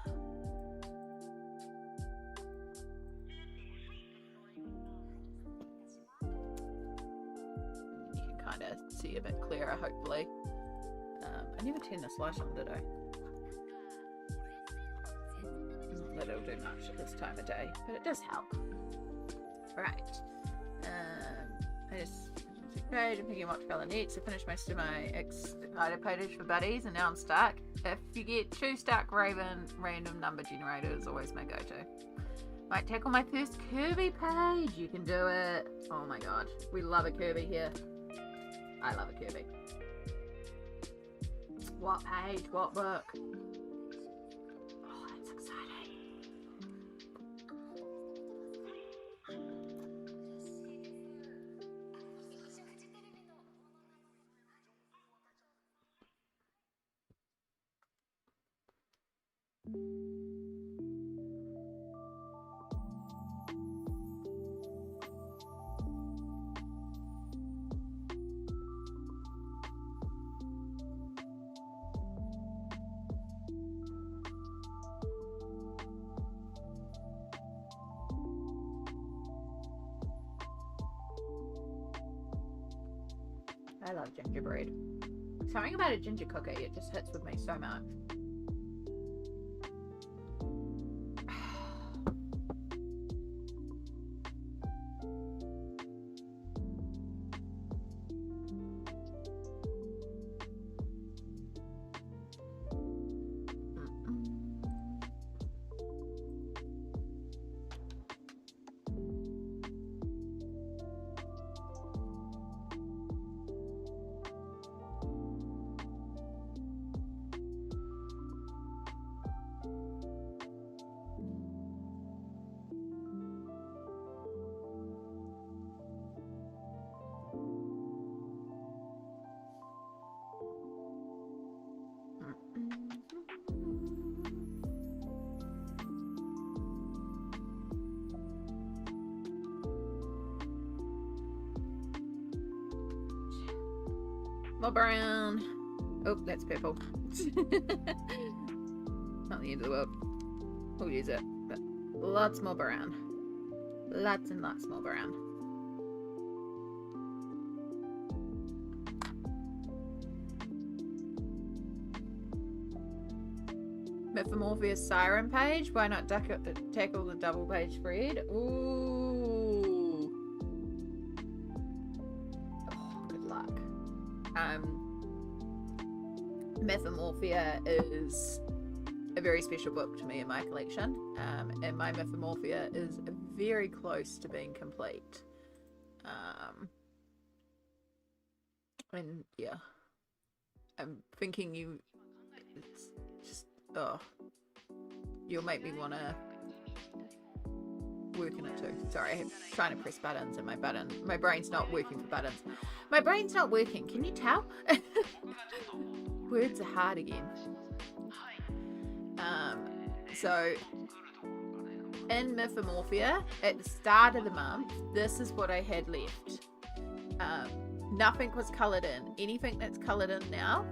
you can kind of see a bit clearer, hopefully. I never turned this light on, did I? it'll do much at this time of day, but it does help. Right. I just page. I'm picking watch next. I finished most of my excited page for buddies, and now I'm stuck. If you get too stuck, Raven, random number generator is always my go-to. Might tackle my first Kirby page. You can do it. Oh my god, we love a Kirby here. I love a Kirby. What page? What book? Oh, that's exciting. I love gingerbread. Something about a ginger cookie, it just hits with me so much. More brown. Oh, that's purple. Not the end of the world. We'll use it. But lots more brown. Lots and lots more brown. Metamorphosis Siren page. Why not tackle the double page spread? Ooh. Oh, good luck. Metamorphia is a very special book to me in my collection, and my Metamorphia is very close to being complete. And yeah, I'm thinking it's just, you'll make me want to work in it too. Sorry, I'm trying to press buttons and my brain's not working for buttons. My brain's not working, can you tell? Words are hard again. So in Metamorphia, at the start of the month, this is what I had left. Nothing was coloured in. Anything that's coloured in now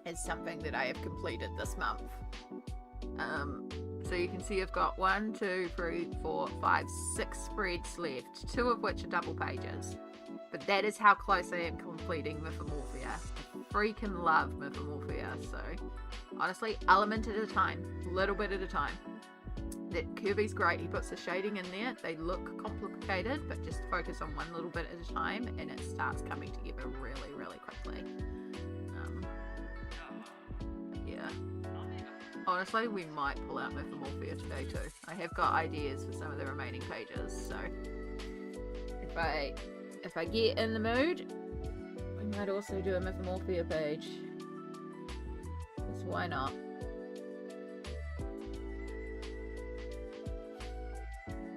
is something that I have completed this month. So you can see I've got 1, 2, 3, 4, 5, 6 spreads left, 2 of which are double pages. But that is how close I am completing Metamorphia. I freaking love Metamorphia. So honestly, element at a time, little bit at a time. That Kirby's great. He puts the shading in there. They look complicated, but just focus on one little bit at a time, and it starts coming together really, really quickly. Yeah. Honestly, we might pull out Metamorphia today too. I have got ideas for some of the remaining pages, so if I get in the mood, we might also do a Metamorphia page. Because why not?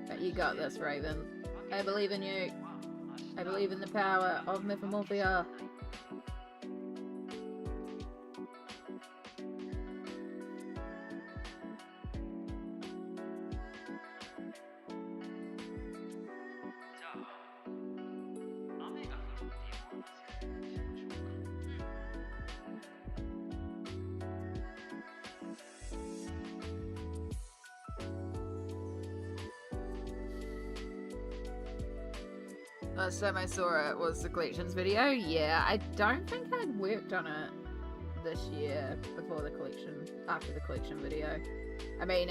But you got this, Raven. I believe in you. I believe in the power of Metamorphia. Last time I saw it was the collections video. Yeah, I don't think I'd worked on it this year after the collection video. I mean,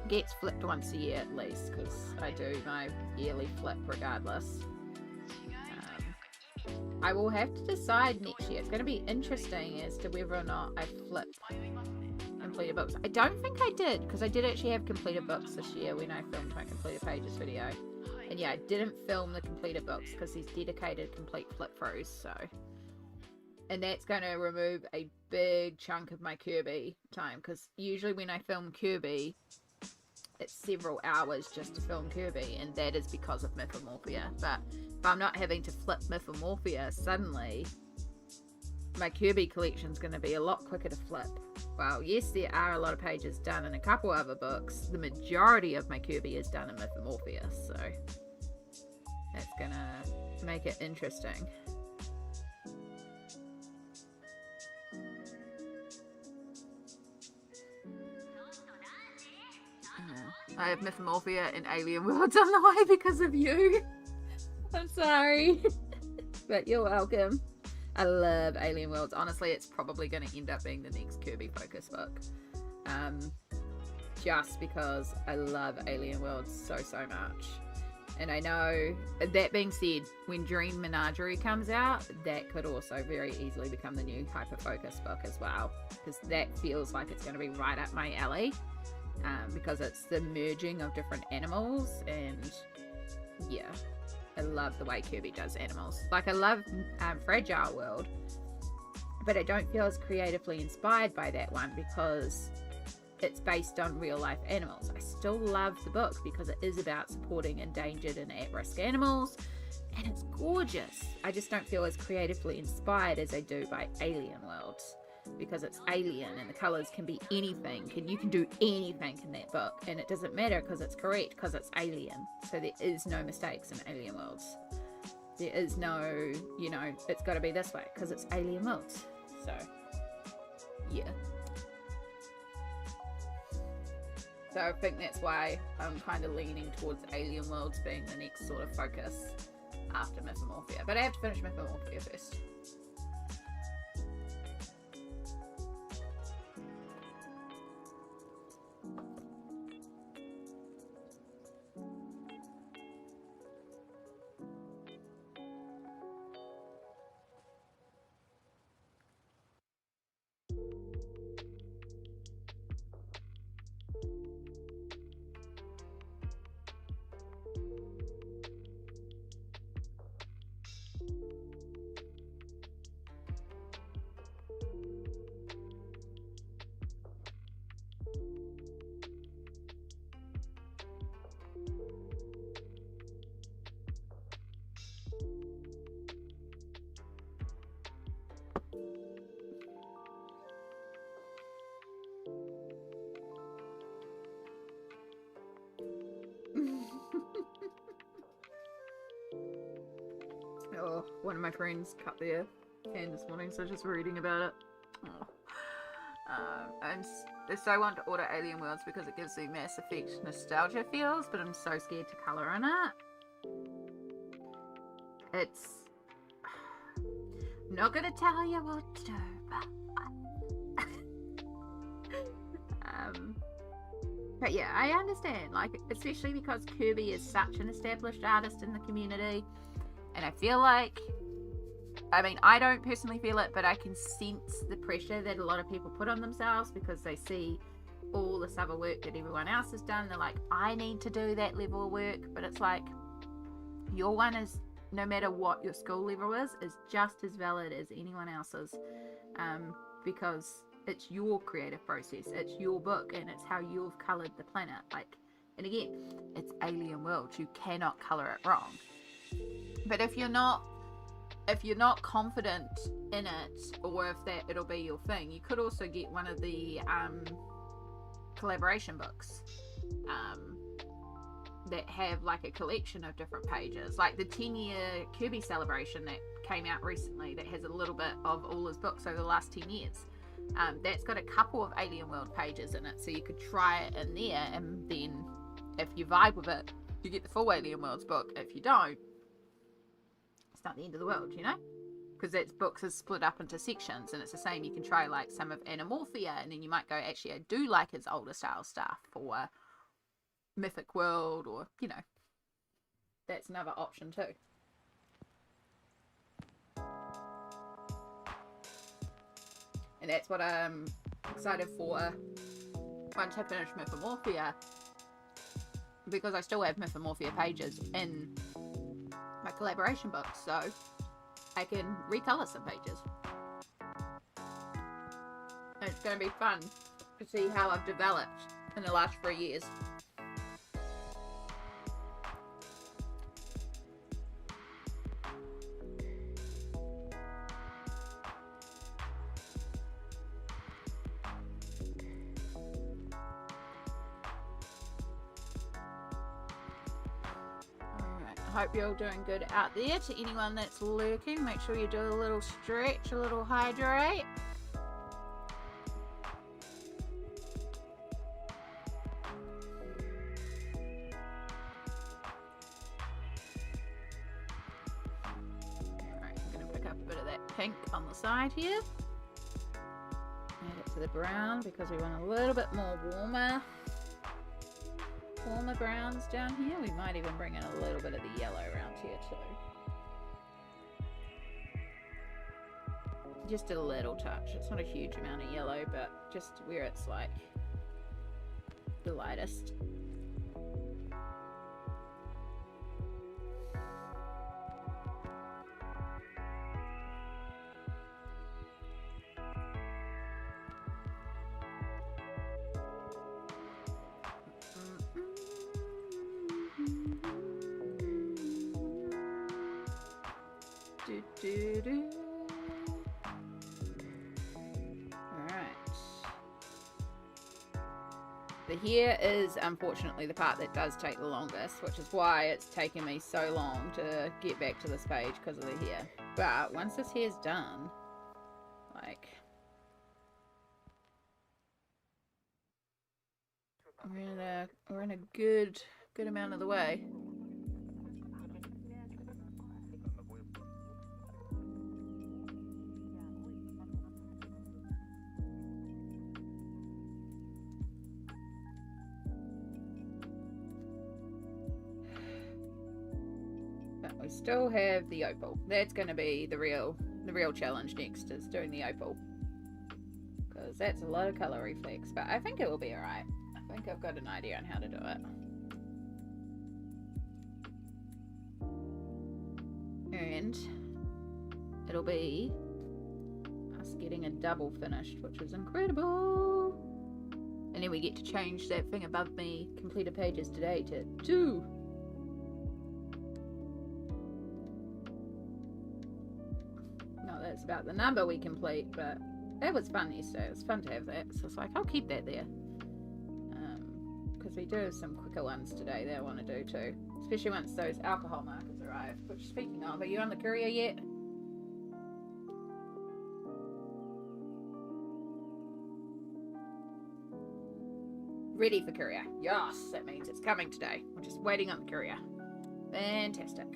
gets flipped once a year at least, because I do my yearly flip regardless. I will have to decide next year. It's going to be interesting as to whether or not I flip completed books. I don't think I did, because I did actually have completed books this year when I filmed my completed pages video. And yeah, I didn't film the completed books because he's dedicated complete flip throughs, so. And that's going to remove a big chunk of my Kirby time, because usually when I film Kirby, it's several hours just to film Kirby, and that is because of Mythomorphia. But if I'm not having to flip Mythomorphia suddenly, my Kirby collection's going to be a lot quicker to flip. Well, yes, there are a lot of pages done in a couple other books. The majority of my Kirby is done in Mythomorphia, so that's going to make it interesting. I have Mythomorphia and Alien Worlds on the way because of you. I'm sorry. But you're welcome. I love Alien Worlds. Honestly, it's probably going to end up being the next Kirby focus book. Just because I love Alien Worlds so much. And I know, that being said, when Dream Menagerie comes out, that could also very easily become the new Hyper Focus book as well. Because that feels like it's going to be right up my alley. Because it's the merging of different animals, and yeah, I love the way Kirby does animals. Like, I love Fragile World, but I don't feel as creatively inspired by that one because it's based on real life animals. I still love the book because it is about supporting endangered and at-risk animals, and it's gorgeous. I just don't feel as creatively inspired as I do by Alien Worlds, because it's alien and the colors can be anything, and you can do anything in that book, and it doesn't matter because it's correct, because it's alien. So there is no mistakes in Alien Worlds. There is no, it's got to be this way because it's Alien Worlds. So yeah, so I think that's why I'm kind of leaning towards Alien Worlds being the next sort of focus after Mythomorphia. But I have to finish Mythomorphia first. Oh, one of my friends cut their hand this morning, so just reading about it. Oh. I so want to order Alien Worlds because it gives me Mass Effect nostalgia feels, but I'm so scared to colour in it. I'm not going to tell you what to do, but yeah, I understand, like, especially because Kirby is such an established artist in the community, and I feel like, I mean, I don't personally feel it, but I can sense the pressure that a lot of people put on themselves because they see all this other work that everyone else has done. They're like, I need to do that level of work, but it's like, your one is, no matter what your skill level is just as valid as anyone else's, because it's your creative process, it's your book, and it's how you've coloured the planet. Like, and again, it's Alien World, you cannot colour it wrong. But if you're not confident in it, or if that it'll be your thing, you could also get one of the collaboration books that have like a collection of different pages, like the 10-year Kirby celebration that came out recently that has a little bit of all his books over the last 10 years. That's got a couple of Alien World pages in it, so you could try it in there, and then if you vibe with it, you get the full Alien Worlds book. If you don't, it's not the end of the world, because that books is split up into sections, and it's the same. You can try like some of Animorphia, and then you might go, actually, I do like his older style stuff, or Mythic World, or that's another option too. And that's what I'm excited for once I finish Mythomorphia, because I still have Mythomorphia pages in my collaboration books, so I can recolor some pages. And it's going to be fun to see how I've developed in the last 3 years. I hope you're all doing good out there. To anyone that's lurking, make sure you do a little stretch, a little hydrate. Alright, I'm going to pick up a bit of that pink on the side here. Add it to the brown because we want a little bit more warmer browns down here. We might even bring in a little bit of the yellow around here too. Just a little touch. It's not a huge amount of yellow, but just where it's like the lightest. Alright. The hair is unfortunately the part that does take the longest, which is why it's taken me so long to get back to this page, because of the hair. But once this hair's done, like, we're in a good amount of the way. We still have the opal. That's going to be the real challenge next, is doing the opal, because that's a lot of color reflex, but I think it will be alright. I think I've got an idea on how to do it, and it'll be us getting a double finished, which is incredible. And then we get to change that thing above me, completed pages today, to 2. It's about the number we complete, but that was fun yesterday. It was fun to have that, so it's like, I'll keep that there, because we do have some quicker ones today that I want to do too, especially once those alcohol markers arrive. Which, speaking of, are you on the courier yet? Ready for courier. Yes, that means it's coming today. We're just waiting on the courier. Fantastic.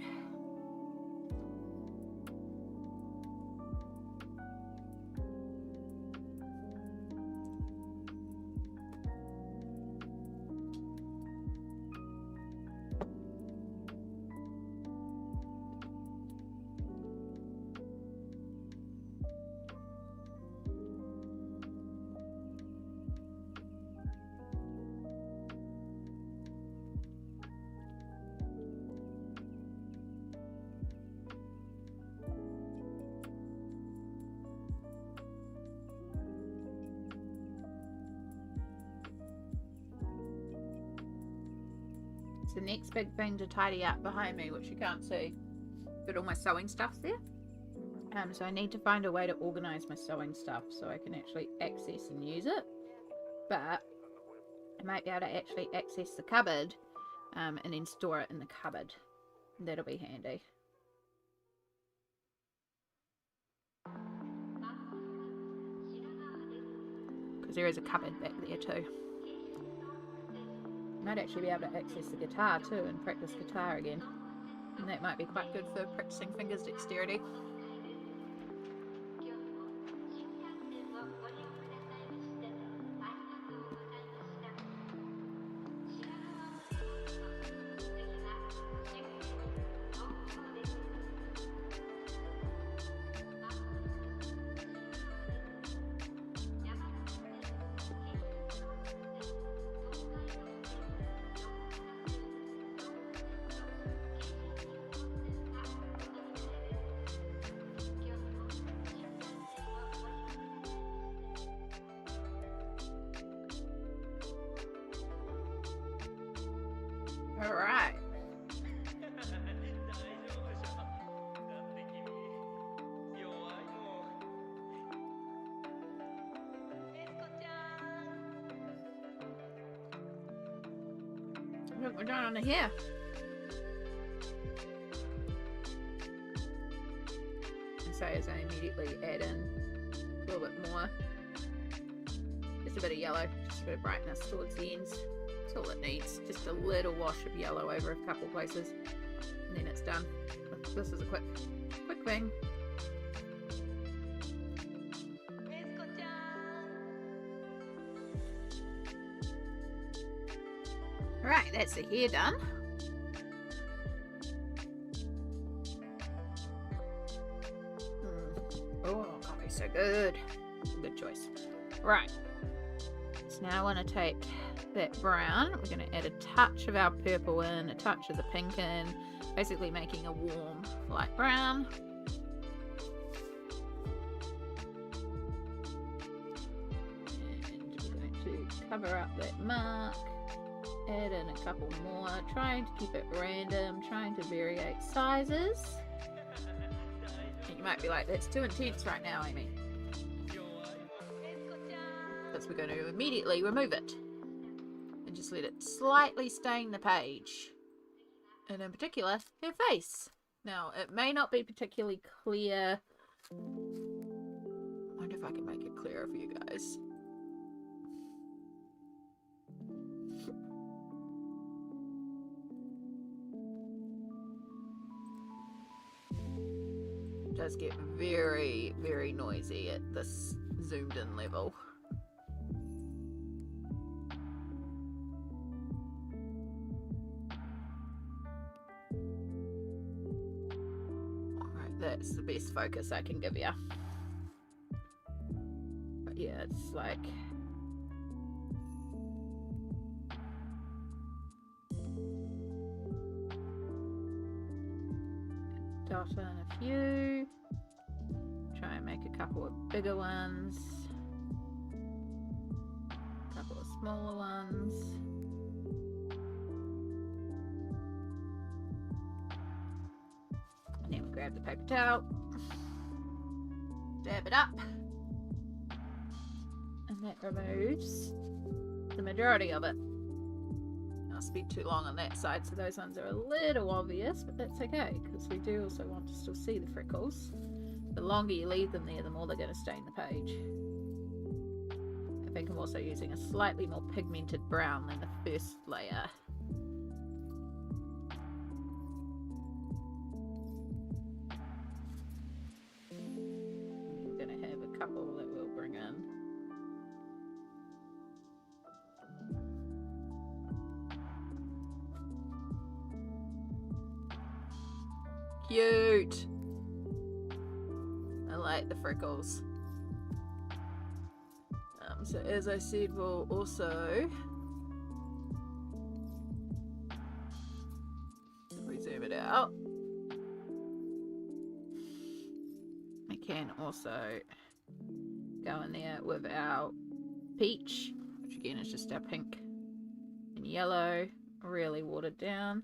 The next big thing to tidy up behind me, which you can't see, but all my sewing stuff's there. So I need to find a way to organize my sewing stuff so I can actually access and use it. But I might be able to actually access the cupboard and then store it in the cupboard. That'll be handy. Because there is a cupboard back there too. Might actually be able to access the guitar too and practice guitar again, and that might be quite good for practicing fingers dexterity. ご利用くださいましてありがとうございました。白髪は胸の後、次は腰骨に方向です。まもなく終了です。山手線、京浜東北線、東海道線、横浜線、総武線と京浜日本線がお乗り換えです。今日も新幹線をご利用くださいまして。All right. エスコちゃん。 Look, we're down under here. And so as I immediately add in a little bit more, just a bit of yellow, just a bit of brightness towards the ends. That's all it needs. Just a little wash of yellow over a couple places, and then it's done. This is a quick thing. エスコちゃん。 Right, that's the hair done. Oh, coffee's so good. Good choice. Right. So now I want to take that brown. We're going to add a touch of our purple in, a touch of the pink in, basically making a warm light brown. And we're going to cover up that mark. Add in a couple more, trying to keep it random, trying to variate sizes. And you might be like, that's too intense right now, Amy. Because we're going to immediately remove it. And just let it slightly stain the page. And in particular, her face. Now, it may not be particularly clear. I wonder if I can make it clearer for you guys. It does get very, very noisy at this zoomed in level. Alright, that's the best focus I can give you. But yeah, it's like... dot in a few. Try and make a couple of bigger ones. A couple of smaller ones. And then we grab the paper towel. Dab it up. And that removes the majority of it. I'll spend too long on that side, so those ones are a little obvious, but that's okay, because we do also want to still see the freckles. The longer you leave them there, the more they're going to stain the page. I think I'm also using a slightly more pigmented brown than the first layer. I'm going to have a couple that we'll bring in. Cute! I like the freckles. So as I said, we'll also zoom it out. I can also go in there with our peach, which again is just our pink and yellow, really watered down.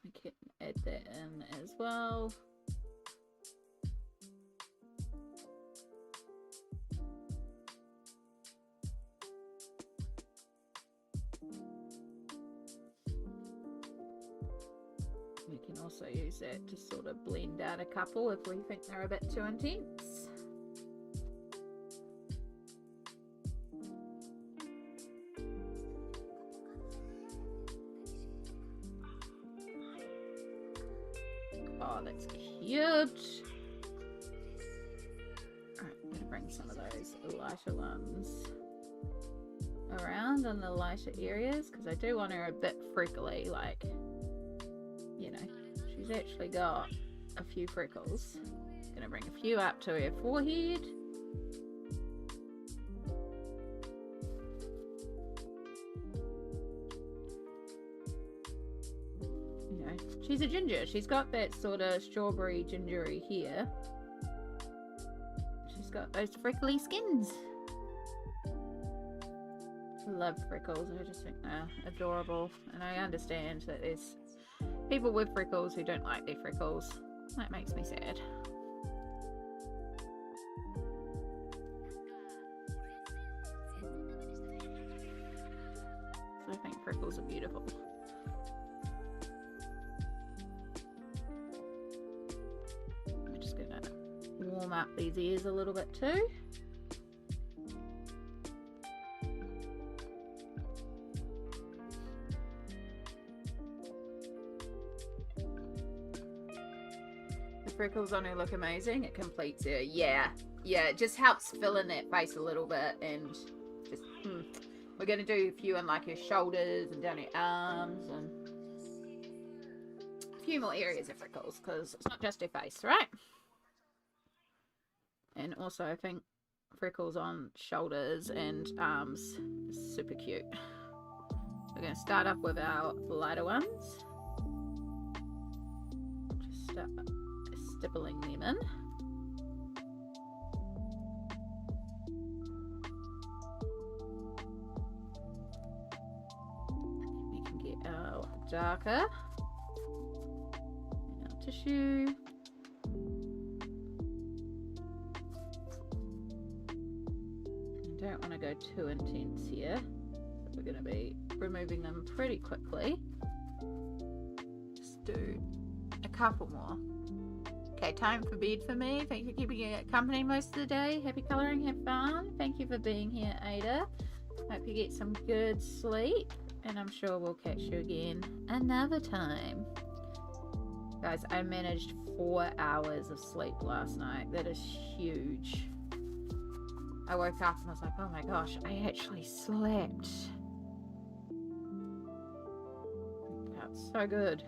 We can add that in as well. We can also use that to sort of blend out a couple if we think they're a bit too intense. Oh, that's cute. some of those lighter ones around on the lighter areas, because I do want her a bit freckly, like, you know, she's actually got a few freckles. Gonna bring a few up to her forehead. You know, she's a ginger. She's got that sort of strawberry gingery hair. She's got those freckly skins. I love freckles. I just think they're adorable, and I understand that there's people with freckles who don't like their freckles. That makes me sad. I think freckles are beautiful. I'm just gonna warm up these ears a little bit too. The freckles on her look amazing. It completes her. Yeah, it just helps fill in that face a little bit, and just we're going to do a few on like her shoulders and down her arms and a few more areas of freckles, because it's not just her face, right? And also I think freckles on shoulders and arms is super cute. We're going to start up with our lighter ones. Just start stippling them in. Our darker and our tissue. I don't want to go too intense here, so we're going to be removing them pretty quickly. Just do a couple more. Okay, time for bed for me. Thank you for keeping you company most of the day. Happy colouring, have fun. Thank you for being here, Ada. Hope you get some good sleep, and I'm sure we'll catch you again another time. Guys, I managed 4 hours of sleep last night. That is huge. I woke up and I was like, oh my gosh, I actually slept. That's so good.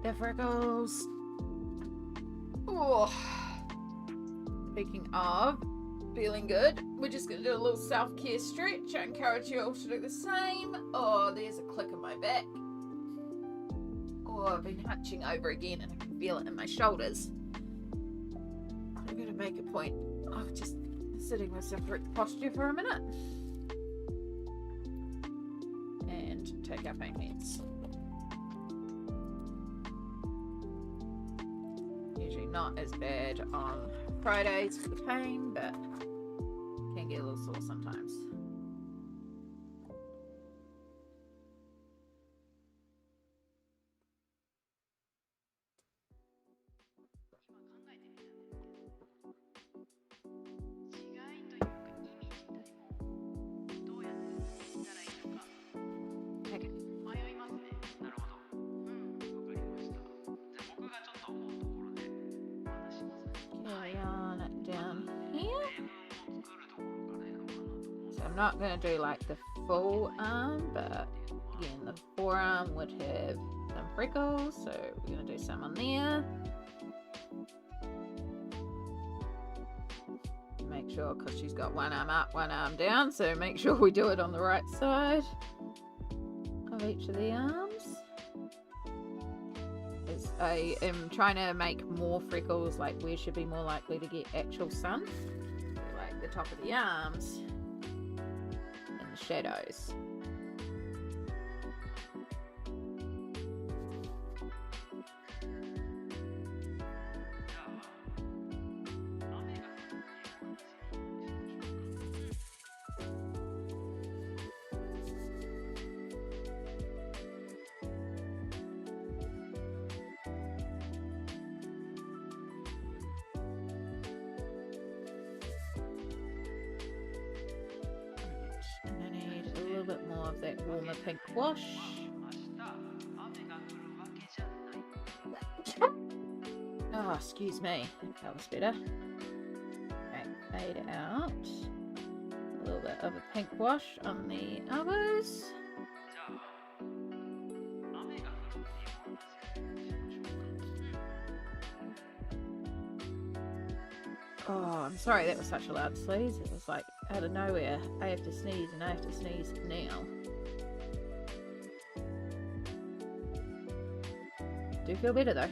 The freckles. Oh. Speaking of feeling good, we're just going to do a little self-care stretch. I encourage you all to do the same. Oh, there's a click in my back. Oh, I've been hunching over again and I can feel it in my shoulders. I'm going to make a point of just sitting with some correct posture for a minute. And take our pain meds. Usually not as bad on Fridays for the pain, but can get a little sore sometimes. Carry on down here. So I'm not going to do like the full arm, but again, the forearm would have some freckles, so we're going to do some on there. Make sure, because she's got one arm up, one arm down, so make sure we do it on the right side of each of the arms. I am trying to make more freckles like where should be more likely to get actual sun, like the top of the arms and the shadows. of that warmer pink wash. Oh, excuse me. That was better. Okay, fade out. A little bit of a pink wash on the elbows. Oh, I'm sorry that was such a loud sneeze. It was like out of nowhere. I have to sneeze and I have to sneeze now. Do feel better though.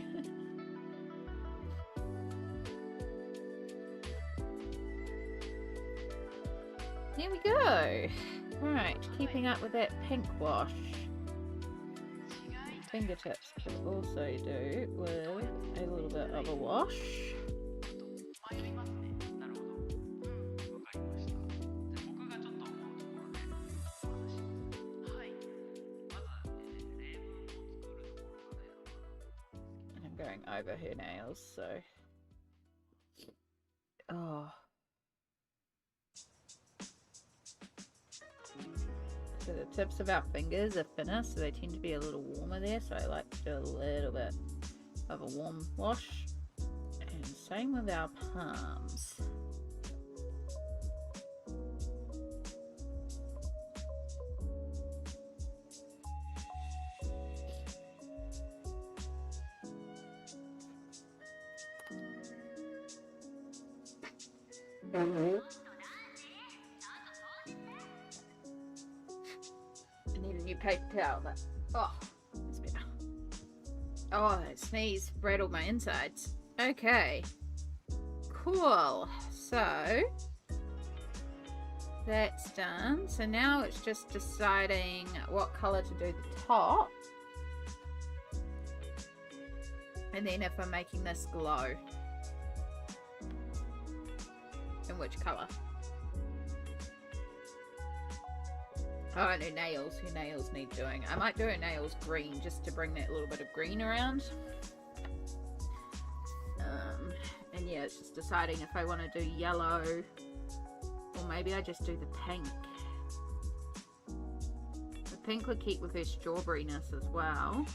There we go. Right, keeping up with that pink wash. Fingertips could also do with a little bit of a wash. And I'm going over her nails, so... Oh. So the tips of our fingers are thinner, so they tend to be a little warmer there, so I like to do a little bit of a warm wash. And same with our palms. I need a new paper towel, but oh, that's better. Oh, that sneeze rattled my insides. Okay, cool. So that's done. So now it's just deciding what color to do the top, and then if I'm making this glow, in which color. Oh, and her nails. Her nails need doing. I might do her nails green just to bring that little bit of green around. And yeah, it's just deciding if I want to do yellow or maybe I just do the pink. The pink would keep with her strawberryness as well.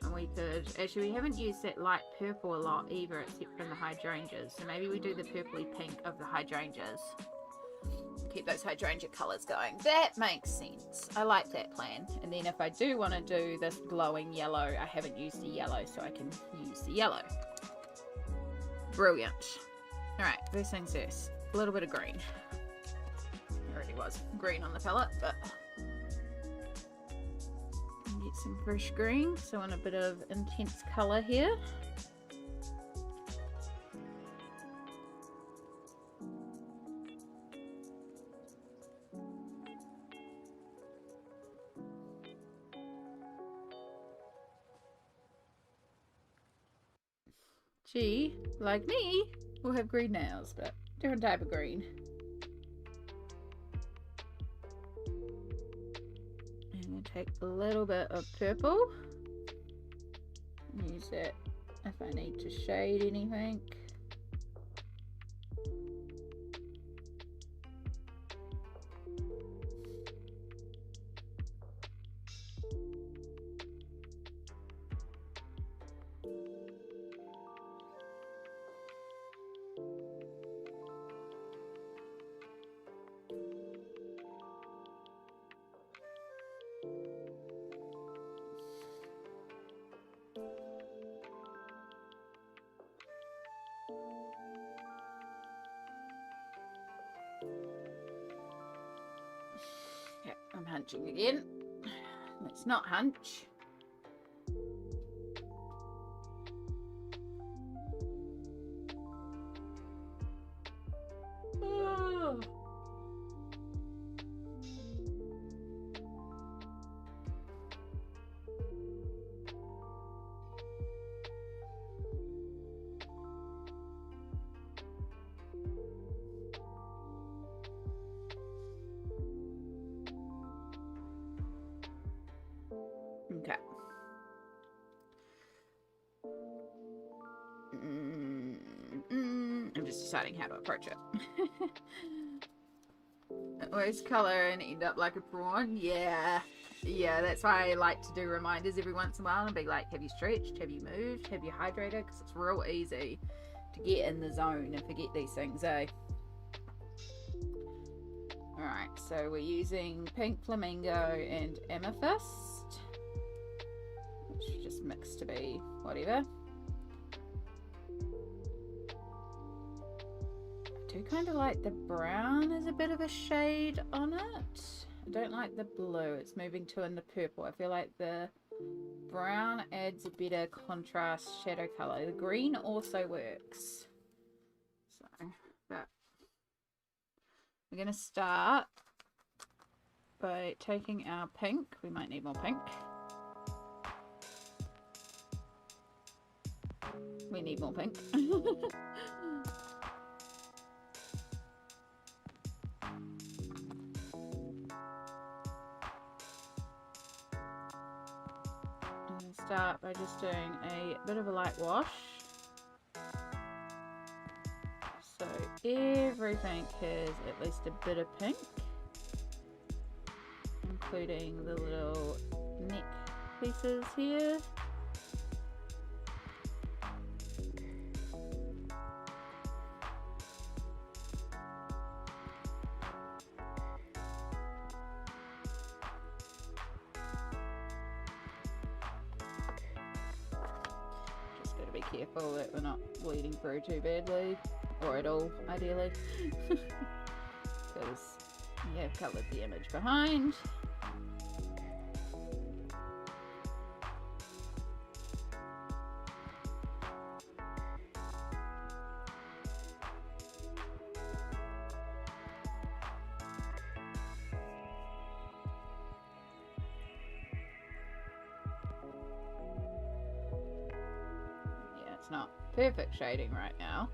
And we could... Actually, we haven't used that light purple a lot either except for the hydrangeas. So maybe we do the purpley pink of the hydrangeas. Keep those hydrangea colours going. That makes sense. I like that plan. And then if I do want to do this glowing yellow, I haven't used the yellow, so I can use the yellow. Brilliant. Alright, first things first. A little bit of green. There already was green on the palette, but... Get some fresh green. So I want a bit of intense colour here. She, like me, will have green nails, but different type of green. And we'll take a little bit of purple. Use it if I need to shade anything. Yeah, I'm hunching again. Let's not hunch. Oh. Okay. I'm just deciding how to approach it. Always colour and end up like a prawn. Yeah. Yeah, that's why I like to do reminders every once in a while and be like, have you stretched? Have you moved? Have you hydrated? Because it's real easy to get in the zone and forget these things, eh? Alright, so we're using pink flamingo and amethyst, which just mixed to be whatever. I do kind of like the brown as a bit of a shade on it. I don't like the blue, it's moving to in the purple. I feel like the brown adds a better contrast shadow colour. The green also works. So, but we're going to start by taking our pink. We might need more pink. We need more pink. Start by just doing a bit of a light wash, so everything has at least a bit of pink, including the little neck pieces here. Careful that we're not bleeding through too badly, or at all, ideally, because we have covered the image behind. Not perfect shading right now,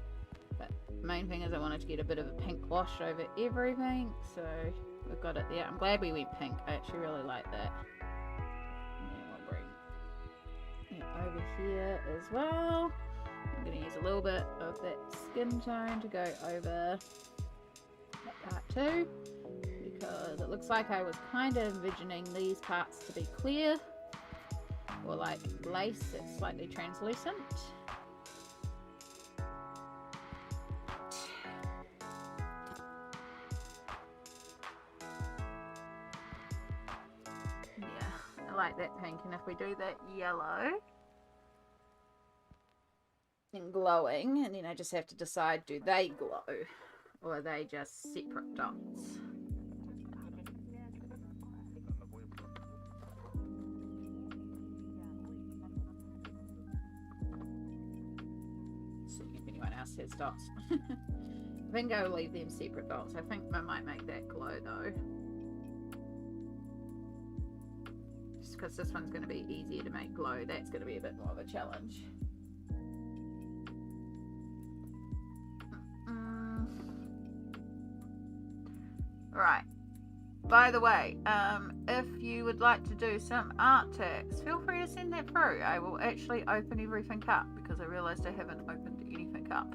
but the main thing is I wanted to get a bit of a pink wash over everything, so we've got it there. I'm glad we went pink. I actually really like that. And then we'll bring it over here as well. I'm going to use a little bit of that skin tone to go over that part too, because it looks like I was kind of envisioning these parts to be clear, or like lace that's slightly translucent. Like that pink, and if we do that yellow and glowing, and then I just have to decide, do they glow or are they just separate dots? Seeing if anyone else has dots. I think I'll leave them separate dots. I think I might make that glow though, because this one's going to be easier to make glow. That's going to be a bit more of a challenge. Right. By the way, if you would like to do some art tags, feel free to send that through. I will actually open everything up because I realised I haven't opened anything up.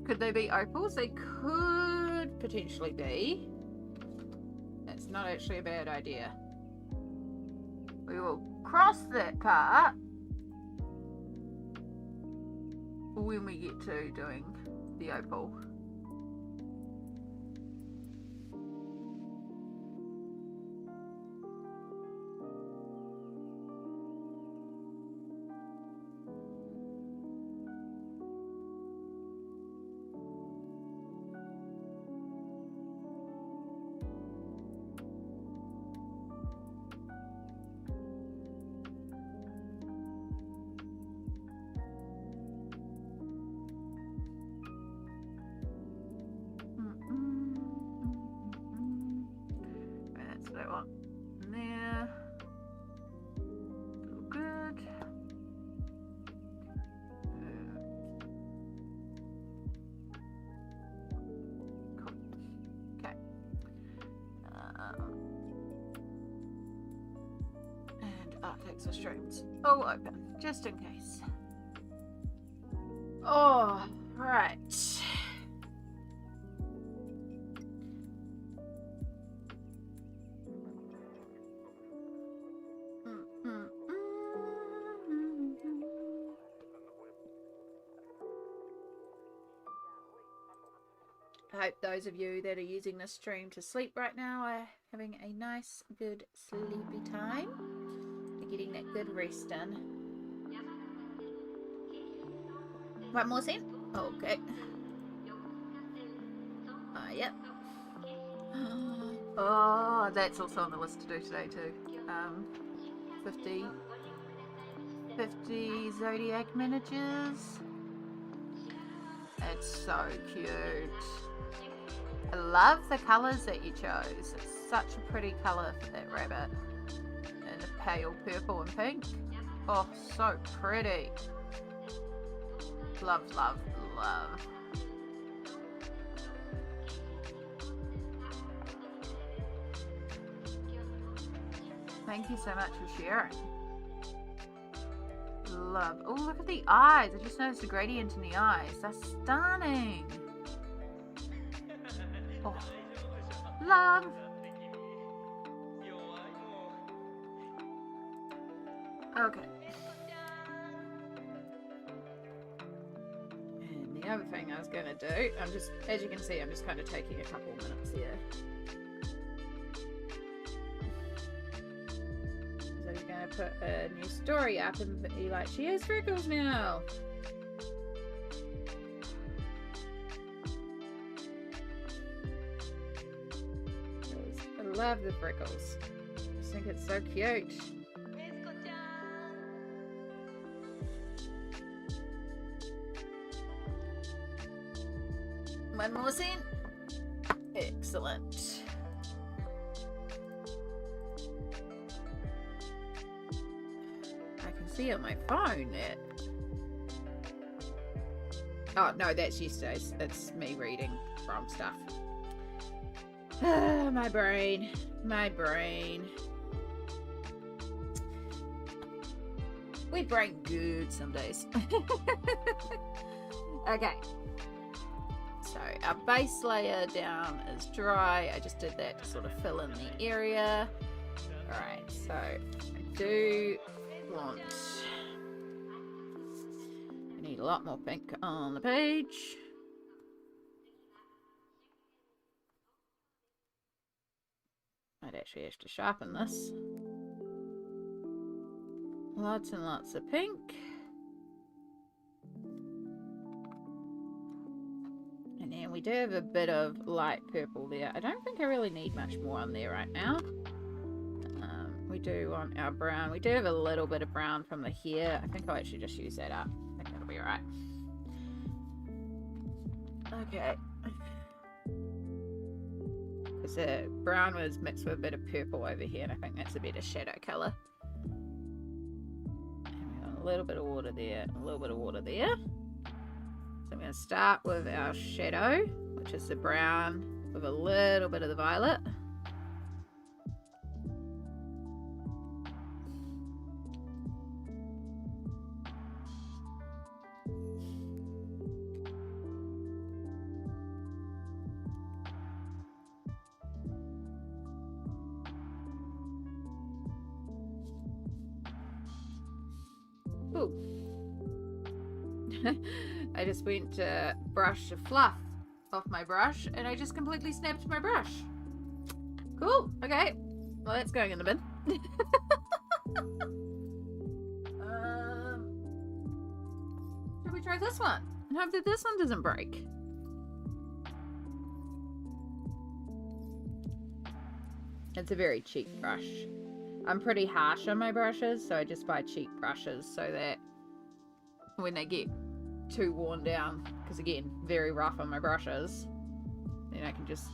Could they be opals? They could potentially be. It's not actually a bad idea. We will cross that part when we get to doing the opal. Or streams all open just in case. Oh, right. hope those of you that are using this stream to sleep right now are having a nice, good, sleepy time. You're getting that good rest in. One more scene? Okay. Yep. Oh, that's also on the list to do today too. 50 zodiac miniatures. It's so cute. I love the colours that you chose. It's such a pretty colour for that rabbit. And the pale purple and pink. Oh, so pretty. Love, love, love. Thank you so much for sharing. Love. Oh, look at the eyes. I just noticed the gradient in the eyes. That's stunning. Oh, love. Okay. And the other thing I was going to do, I'm just, as you can see, I'm just kind of taking a couple minutes here. So you're going to put a new story up and be like, she has freckles now. I love the freckles. I just think it's so cute. One more scene. Excellent. I can see on my phone that. Oh no, that's yesterday's. It's me reading from stuff. My brain. My brain. We brain good some days. Okay. So our base layer down is dry. I just did that to sort of fill in the area. Alright, so I do want... I need a lot more pink on the page. I'd actually have to sharpen this. Lots and lots of pink. And then we do have a bit of light purple there. I don't think I really need much more on there right now. We do want our brown. We do have a little bit of brown from the hair. I think I'll actually just use that up. I think that'll be alright. Okay. Because the brown was mixed with a bit of purple over here, and I think that's a better shadow colour. A little bit of water there, a little bit of water there. So I'm going to start with our shadow, which is the brown with a little bit of the violet. Ooh. I just went to brush the fluff off my brush and I just completely snapped my brush. Cool. Okay. Well, that's going in the bin. Should we try this one? And hope that this one doesn't break. It's a very cheap brush. I'm pretty harsh on my brushes, so I just buy cheap brushes so that when they get too worn down, because again, very rough on my brushes, then I can just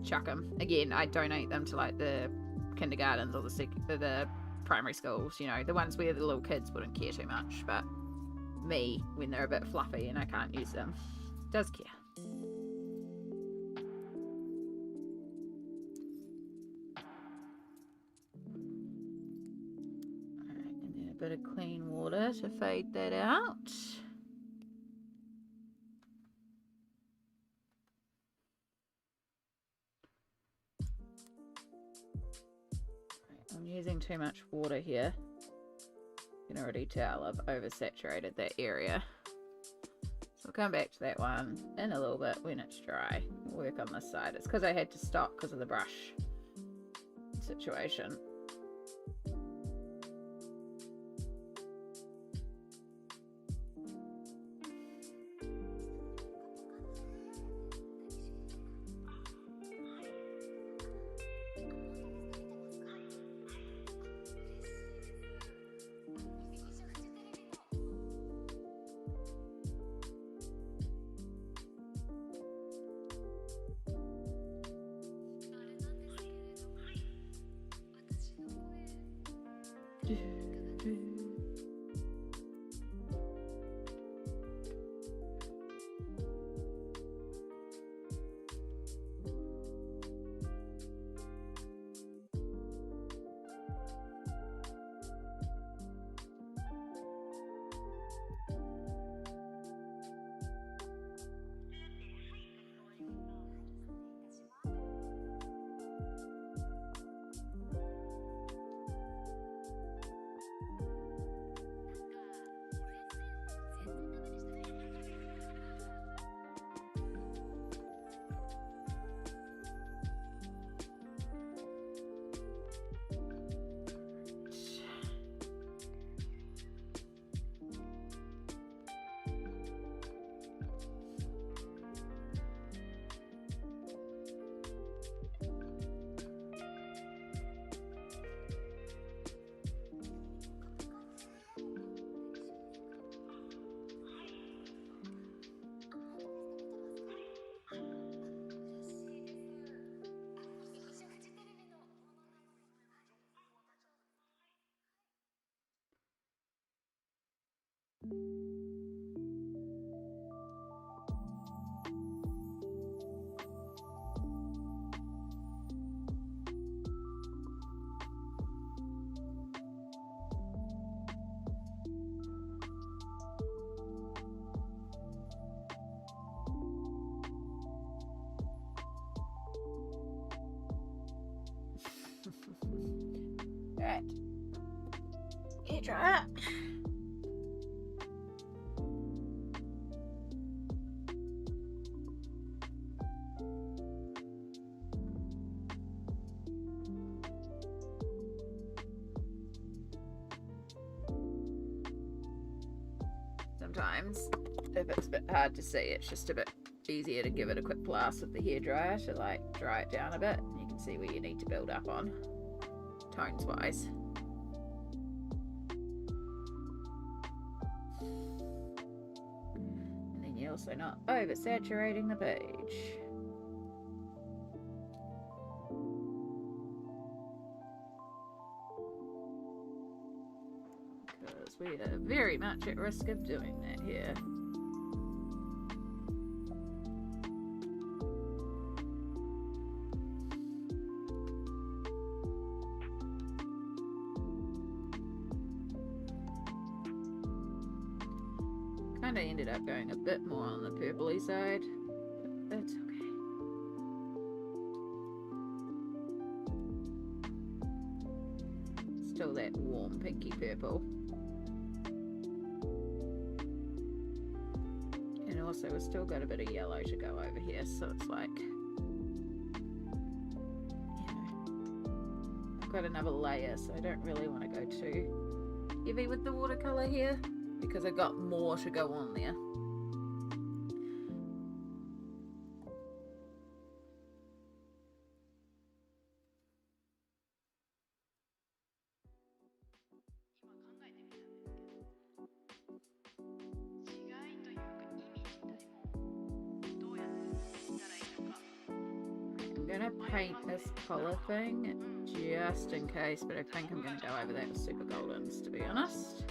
chuck them. Again, I donate them to like the kindergartens or the primary schools, you know, the ones where the little kids wouldn't care too much, but me, when they're a bit fluffy and I can't use them, does care. Bit of clean water to fade that out. I'm using too much water here. You can already tell I've oversaturated that area. We'll come back to that one in a little bit when it's dry. We'll work on this side. It's because I had to stop because of the brush situation. Alright. Hair dryer. Sometimes, if it's a bit hard to see, it's just a bit easier to give it a quick blast with the hairdryer to like dry it down a bit. You can see where you need to build up on tones wise. And then you're also not oversaturating the page. Because we are very much at risk of doing that here. Kind of ended up going a bit more on the purpley side, but that's okay. Still that warm pinky purple. And also we've still got a bit of yellow to go over here, so it's like, you know, I've got another layer, so I don't really want to go too heavy with the watercolor here, because I got more to go on there. I'm gonna paint this color thing just in case, but I think I'm gonna go over that with super goldens, to be honest.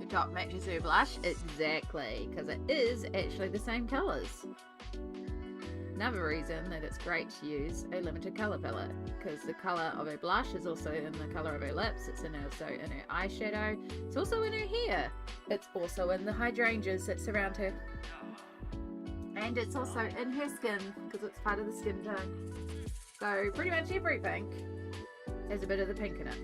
Top matches her blush exactly, because it is actually the same colors. another reason that it's great to use a limited color palette, because the color of her blush is also in the color of her lips, it's also in her eyeshadow, it's also in her hair, it's also in the hydrangeas that surround her, and it's also in her skin because it's part of the skin tone. So pretty much everything has a bit of the pink in it.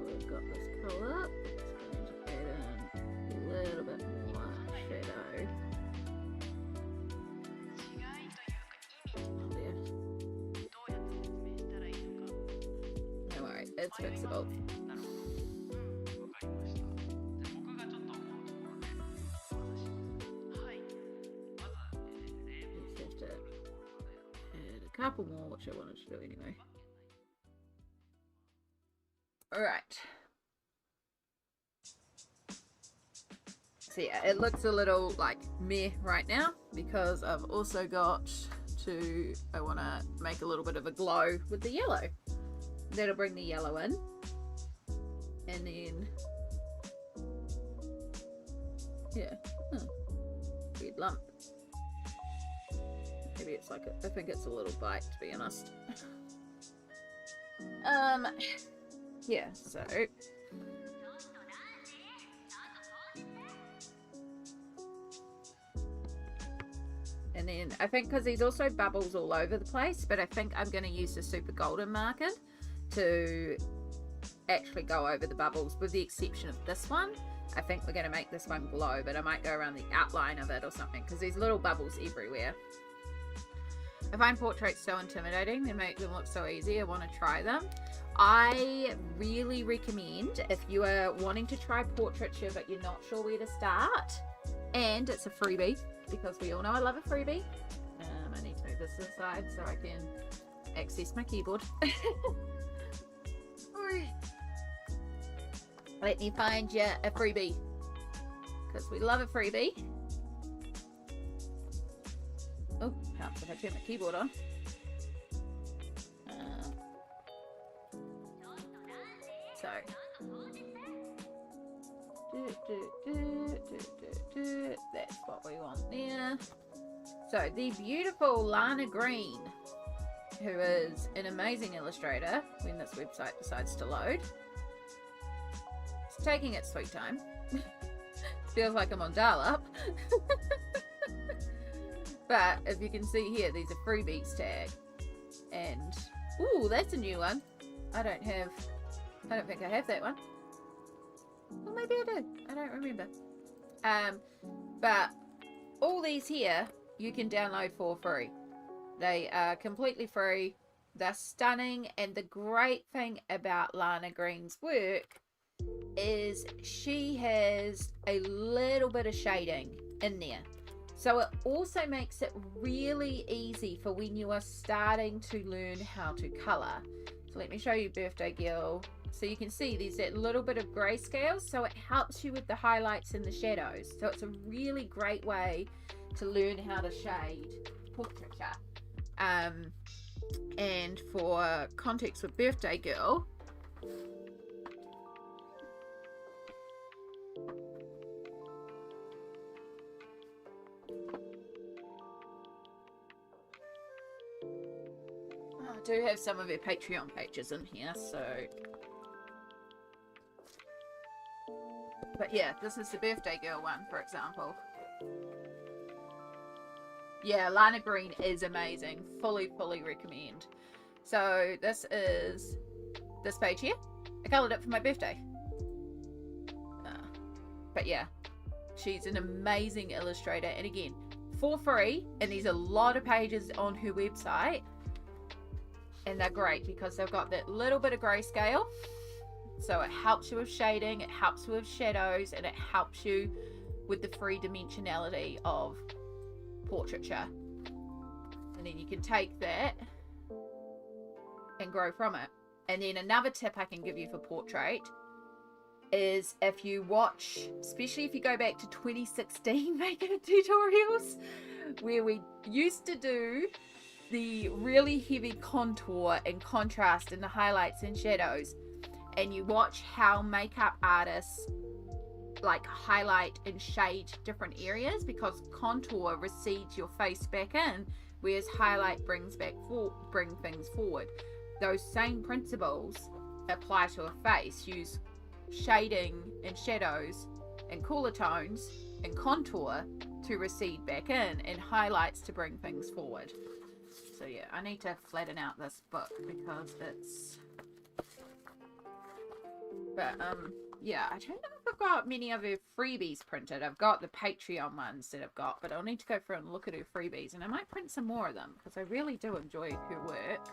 We've got this colour, it's going to add in a little bit more shadow. Don't worry, it's fixable. Just have to add a couple more, which I wanted to do anyway. Alright. So yeah, it looks a little like meh right now because I've also got to, I want to make a little bit of a glow with the yellow. That'll bring the yellow in. And then, yeah, weird lump. Maybe it's like, I think it's a little bite to be honest. Yeah, so and then I think because there's also bubbles all over the place, but I think I'm going to use the super golden marker to actually go over the bubbles, with the exception of this one. I think we're going to make this one glow, but I might go around the outline of it or something because there's little bubbles everywhere. I find portraits so intimidating, they make them look so easy. I want to try them. I really recommend, if you are wanting to try portraiture but you're not sure where to start, and it's a freebie because we all know I love a freebie. I need to move this aside so I can access my keyboard. Let me find you a freebie because we love a freebie. Oh, helps if I turn my keyboard on. So, that's what we want there. So, the beautiful Lana Green, who is an amazing illustrator when this website decides to load. It's taking its sweet time. Feels like I'm on dial-up. But if you can see here, there's a freebies tag. And, ooh, that's a new one. I don't think I have that one. Well, maybe I do. I don't remember. But all these here, you can download for free. They are completely free. They're stunning. And the great thing about Lana Green's work is she has a little bit of shading in there. So it also makes it really easy for when you are starting to learn how to colour. So let me show you Birthday Girl. So you can see there's that little bit of grayscale, so it helps you with the highlights and the shadows. So it's a really great way to learn how to shade portraiture. And for context with Birthday Girl, I do have some of her Patreon pages in here, so. But yeah, this is the Birthday Girl one, for example. Yeah, Lana Green is amazing. Fully recommend. So this is this page here. I coloured it for my birthday. But yeah, she's an amazing illustrator, and again, for free, and there's a lot of pages on her website, and they're great because they've got that little bit of grayscale, so it helps you with shading, it helps you with shadows, and it helps you with the three dimensionality of portraiture. And then you can take that and grow from it. And then another tip I can give you for portrait is, if you watch, especially if you go back to 2016 makeup tutorials, where we used to do the really heavy contour and contrast in the highlights and shadows, and you watch how makeup artists like highlight and shade different areas, because contour recedes your face back in, whereas highlight brings things forward. Those same principles apply to a face. Use shading and shadows and cooler tones and contour to recede back in, and highlights to bring things forward. So yeah, I need to flatten out this book because it's, but yeah, I don't know if I've got many of her freebies printed. I've got the Patreon ones that I've got, but I'll need to go through and look at her freebies, and I might print some more of them because I really do enjoy her work.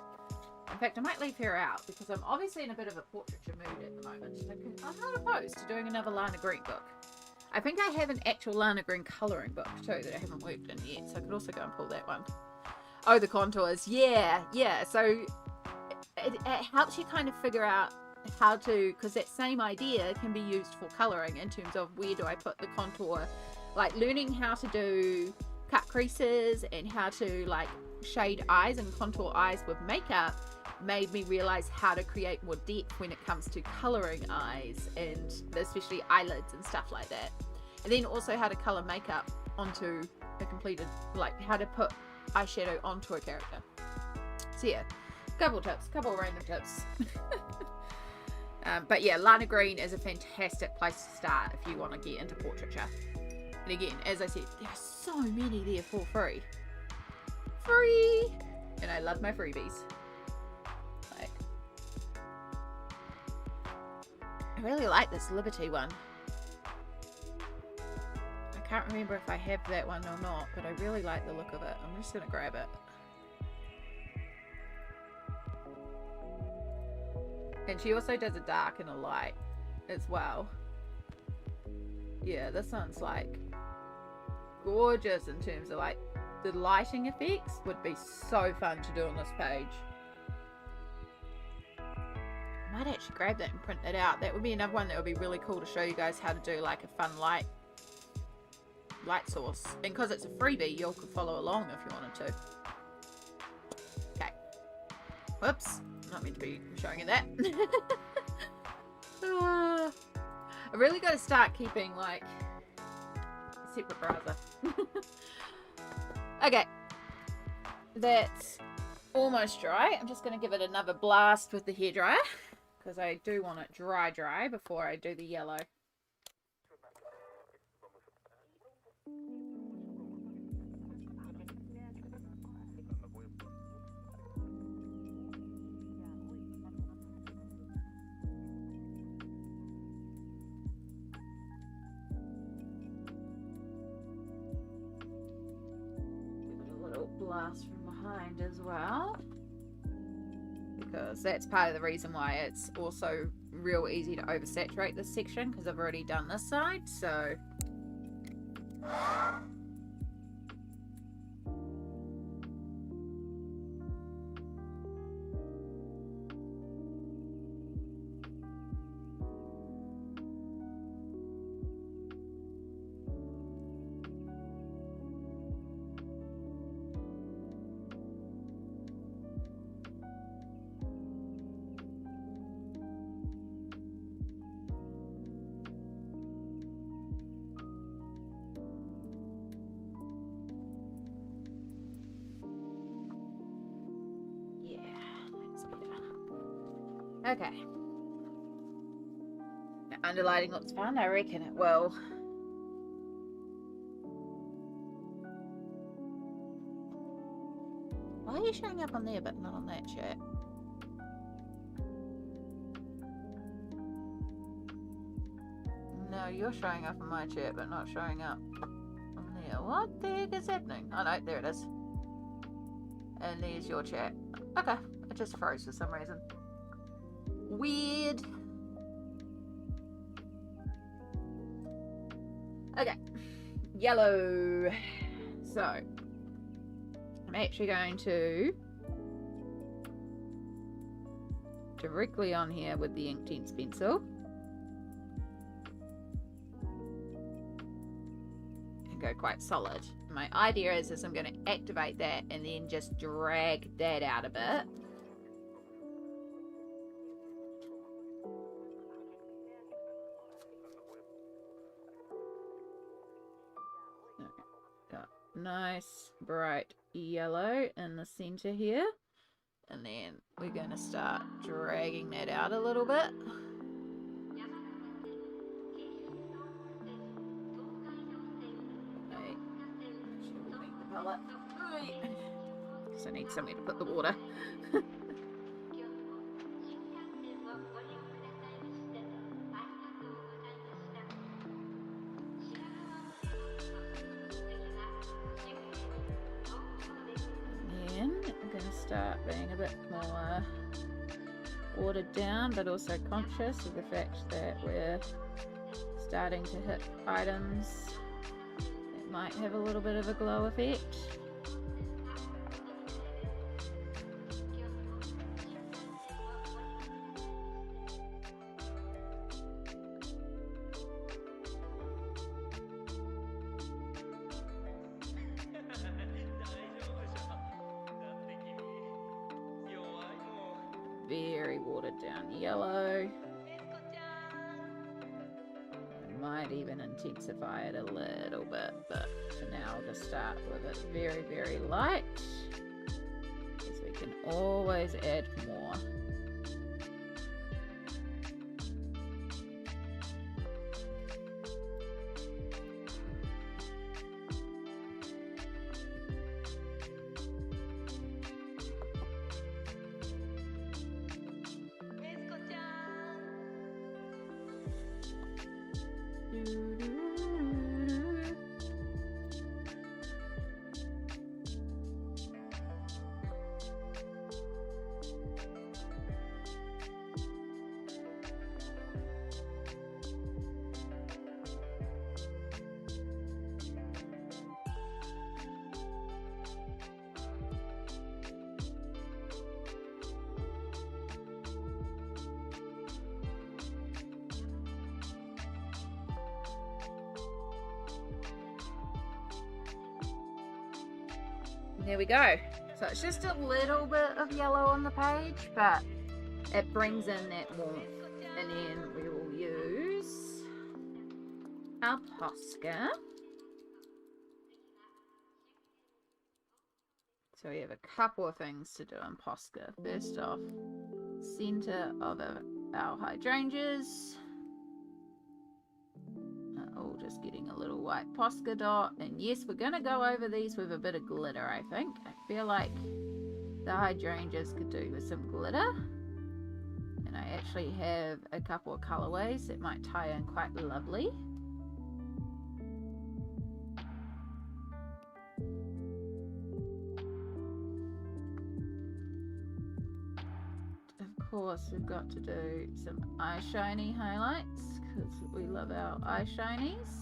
In fact, I might leave her out because I'm obviously in a bit of a portraiture mood at the moment. I'm not opposed to doing another Lana Green book. I think I have an actual Lana Green colouring book too that I haven't worked in yet, so I could also go and pull that one. Oh, the contours. Yeah. So it helps you kind of figure out how to, because that same idea can be used for colouring in terms of where do I put the contour, like learning how to do cut creases and how to like shade eyes and contour eyes with makeup made me realize how to create more depth when it comes to colouring eyes, and especially eyelids and stuff like that. And then also how to colour makeup onto a completed, like how to put eyeshadow onto a character. So yeah, couple random tips. But yeah, Lana Green is a fantastic place to start if you want to get into portraiture. And again, as I said, there are so many there for free. And I love my freebies. Like, I really like this Liberty one. I can't remember if I have that one or not, but I really like the look of it. I'm just gonna grab it. And she also does a dark and a light as well. Yeah, this one's like gorgeous in terms of like the lighting effects. Would be so fun to do on this page. I might actually grab that and print that out. That would be another one that would be really cool to show you guys how to do like a fun light source. And because it's a freebie, you all could follow along if you wanted to. Okay. Whoops. Not meant to be showing you that. I really got to start keeping like a separate browser. Okay, that's almost dry. I'm just going to give it another blast with the hairdryer because I do want it dry before I do the yellow. Blast from behind as well, because that's part of the reason why it's also real easy to oversaturate this section, because I've already done this side. So okay. The underlighting looks fun. I reckon it will. Why are you showing up on there but not on that shirt? No, you're showing up in my chat, but not showing up on there. What the heck is happening? Oh no, there it is. And there's your chat. Okay, it just froze for some reason. Weird. Okay, yellow. So, I'm actually going to directly on here with the Inktense pencil and go quite solid. My idea is I'm going to activate that and then just drag that out a bit. Nice bright yellow in the center here, and then we're going to start dragging that out a little bit. Because I need somewhere to put the water. Start being a bit more watered down, but also conscious of the fact that we're starting to hit items that might have a little bit of a glow effect. Very watered down yellow. Might even intensify it a little bit, but for now I'll just start with it very, very light, because we can always add more. There we go. So it's just a little bit of yellow on the page, but it brings in that warmth. And then we will use our Posca. So we have a couple of things to do in Posca. First off, center of our hydrangeas. All just getting a little white Posca dot. And yes, we're going to go over these with a bit of glitter, I think. I feel like the hydrangeas could do with some glitter. And I actually have a couple of colorways that might tie in quite lovely. Of course, we've got to do some eye shiny highlights, because we love our eye shinies.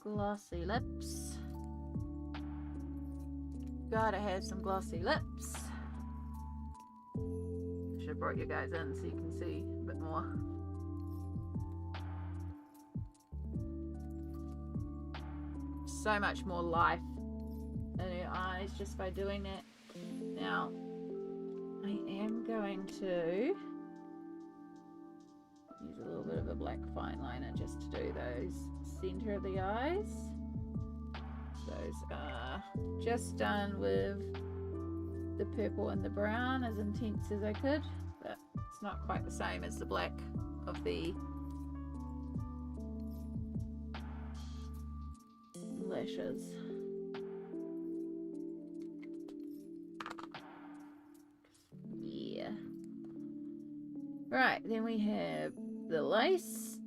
Glossy lips. Gotta have some glossy lips. Should have brought you guys in so you can see a bit more. So much more life in your eyes just by doing that. Now, I am going to Use a little bit of a black fine liner just to do those center of the eyes. Those are just done with the purple and the brown as intense as I could, but it's not quite the same as the black of the lashes. Yeah. Right, then we have the lace.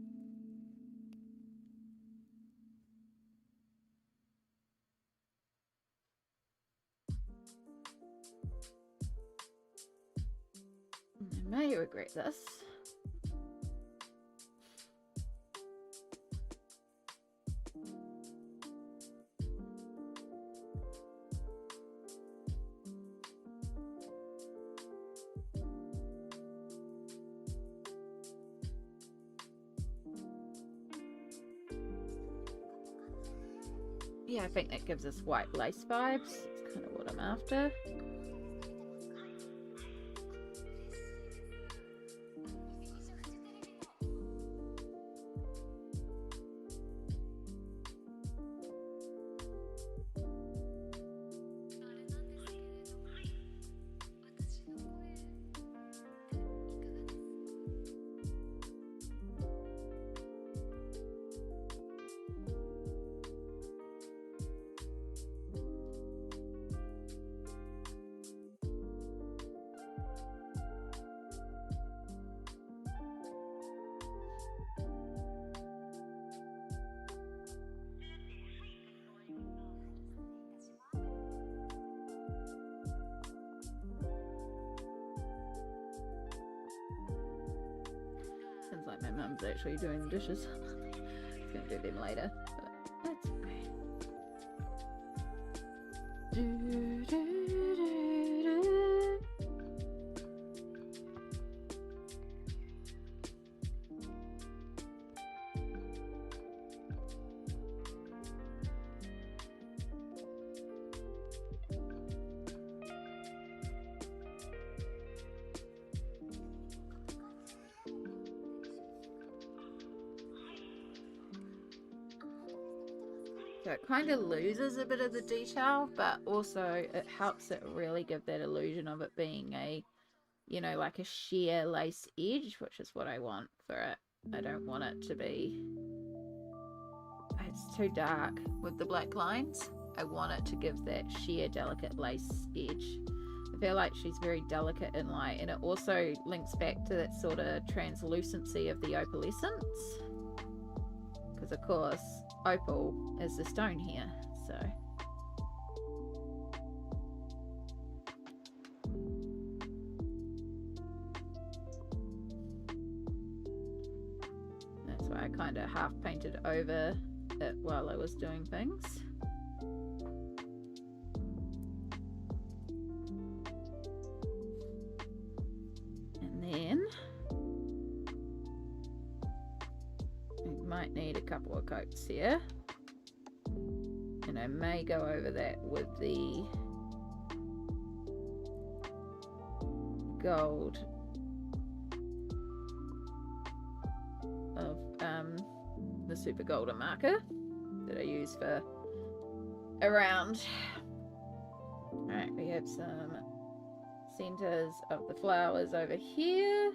I may regret this. Yeah, I think that gives us white lace vibes. It's kind of what I'm after. Sounds like my mum's actually doing the dishes. She's gonna do them later, but that's okay. Do, do, do, do. So it kind of loses a bit of the detail, but also it helps it really give that illusion of it being a, you know, like a sheer lace edge, which is what I want for it. I don't want it to be, it's too dark with the black lines. I want it to give that sheer delicate lace edge. I feel like she's very delicate in light, and it also links back to that sort of translucency of the opalescence, because of course opal is the stone here, so that's why I kind of half painted over it while I was doing things. And then we might need a couple of coats here, and I may go over that with the gold of the super golden marker that I use for around. Alright, we have some centers of the flowers over here.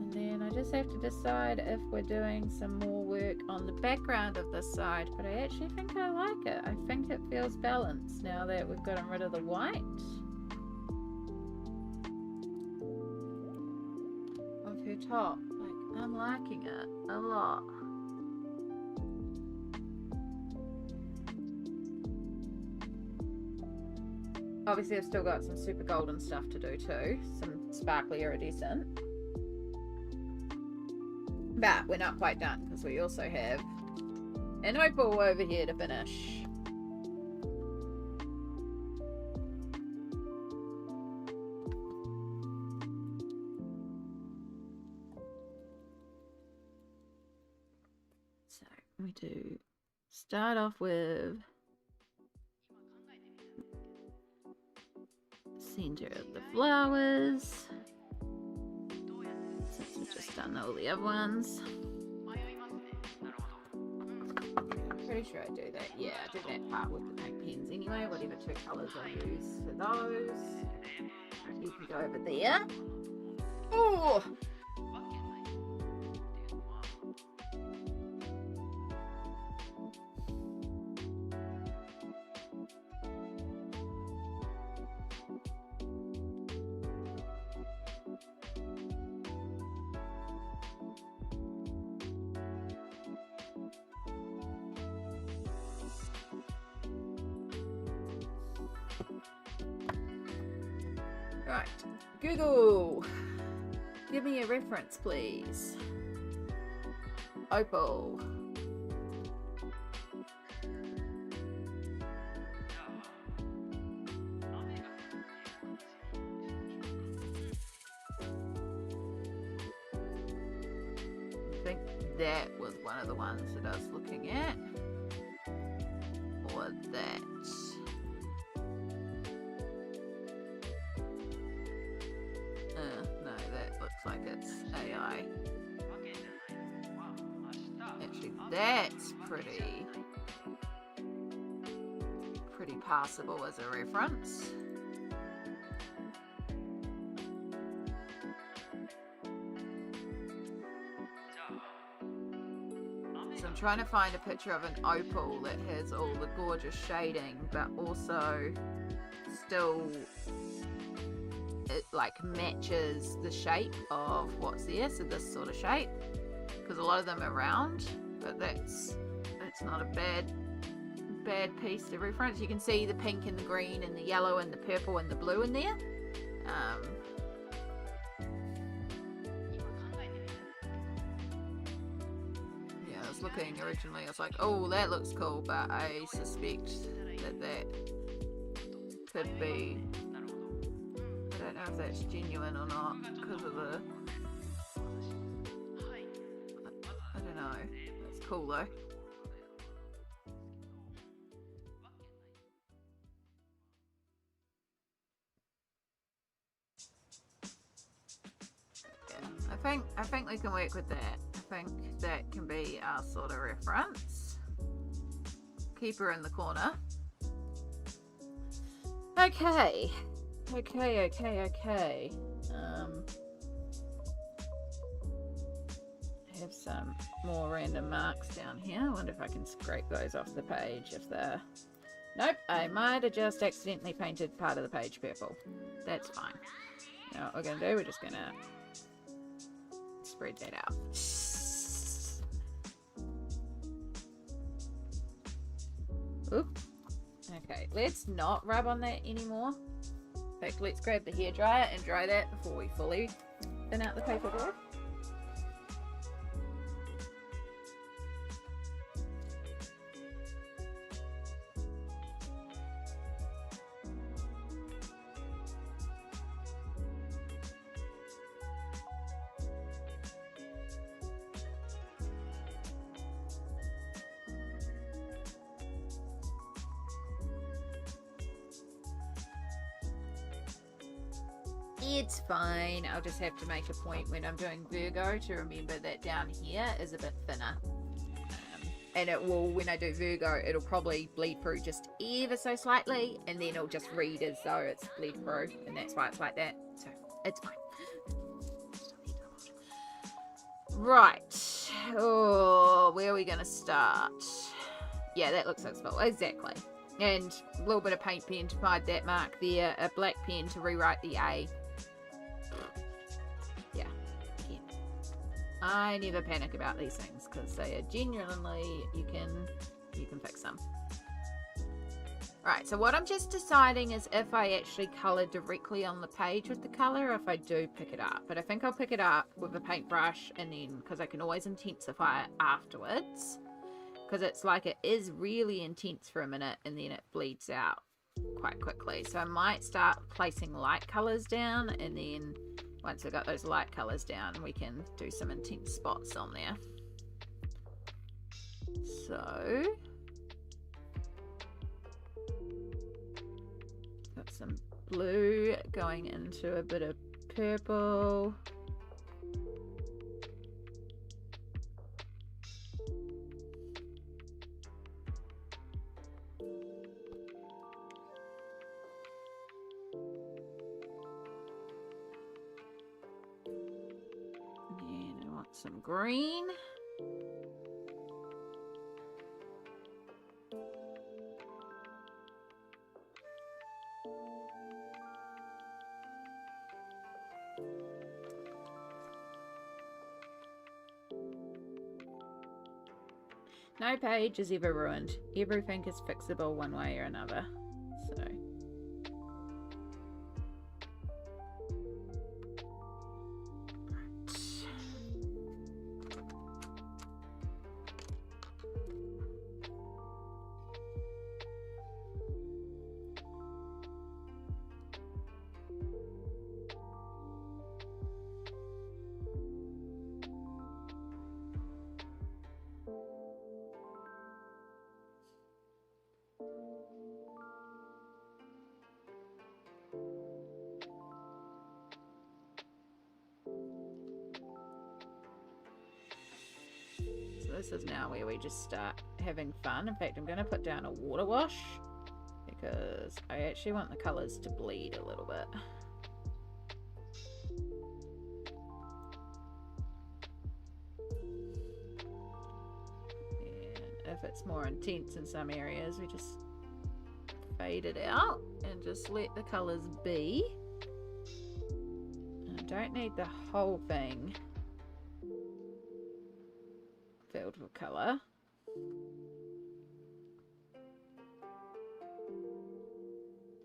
And then I just have to decide if we're doing some more work on the background of this side, but I actually think I like it. I think it feels balanced now that we've gotten rid of the white of her top. Like, I'm liking it a lot. Obviously I've still got some super golden stuff to do too, some sparkly iridescent. But we're not quite done, because we also have an opal over here to finish. So we do start off with center of the flowers. Since we've just done all the other ones. I'm pretty sure I do that. Yeah, I did that part with the paint pens anyway. Whatever two colours I use for those. You can go over there. Oh! Right, Google, give me a reference, please. Opal. I think that was one of the ones that I was looking at. Or that. No, that looks like it's AI. Actually, that's pretty passable as a reference. So I'm trying to find a picture of an opal that has all the gorgeous shading, but also still it like matches the shape of what's there. So this sort of shape, because a lot of them are round, but that's not a bad piece to reference. You can see the pink and the green and the yellow and the purple and the blue in there. Yeah, I was looking originally, I was like, oh, that looks cool, but I suspect that could be, I don't know if that's genuine or not because of the, I don't know. That's cool though. I think we can work with that. I think that can be our sort of reference. Keep her in the corner. Okay. Have some more random marks down here. I wonder if I can scrape those off the page if they're... Nope, I might have just accidentally painted part of the page purple. That's fine. Now what we're going to do, we're just going to spread that out. Oop. Okay, let's not rub on that anymore. In fact, let's grab the hairdryer and dry that before we fully thin out the paperboard. It's fine. I'll just have to make a point when I'm doing Virgo to remember that down here is a bit thinner. And it will, when I do Virgo, it'll probably bleed through just ever so slightly, and then it'll just read as though it's bleed through, and that's why it's like that. So, it's fine. Right. Oh, where are we going to start? Yeah, that looks like spell. Exactly. And a little bit of paint pen to hide that mark there, a black pen to rewrite the A. Yeah. I never panic about these things because they are genuinely, you can fix them. Right, so what I'm just deciding is if I actually colour directly on the page with the colour, or if I do pick it up. But I think I'll pick it up with a paintbrush, and then, because I can always intensify it afterwards. Because it's like it is really intense for a minute, and then it bleeds out quite quickly. So I might start placing light colours down, and then once I've got those light colours down, we can do some intense spots on there. So got some blue going into a bit of purple. And I want some green. No page is ever ruined. Everything is fixable one way or another. So. This is now where we just start having fun. In fact, I'm going to put down a water wash because I actually want the colours to bleed a little bit. And if it's more intense in some areas, we just fade it out and just let the colours be. And I don't need the whole thing filled with colour.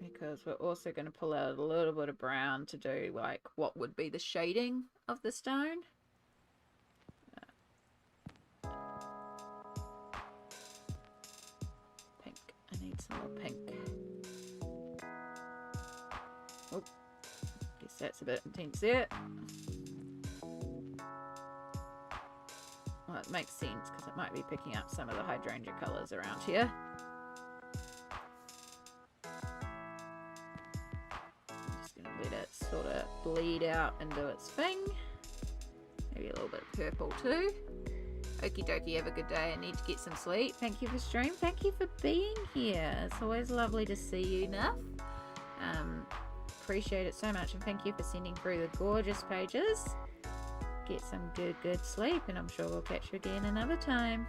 Because we're also going to pull out a little bit of brown to do like what would be the shading of the stone. Pink. I need some more pink. Oh, guess that's a bit intense there. Well, it makes sense because it might be picking up some of the hydrangea colours around here. I'm just going to let it sort of bleed out into its thing. Maybe a little bit of purple too. Okie dokie, have a good day. I need to get some sleep. Thank you for stream. Thank you for being here. It's always lovely to see you, Nuff. Appreciate it so much, and thank you for sending through the gorgeous pages. Get some good sleep, and I'm sure we'll catch you again another time.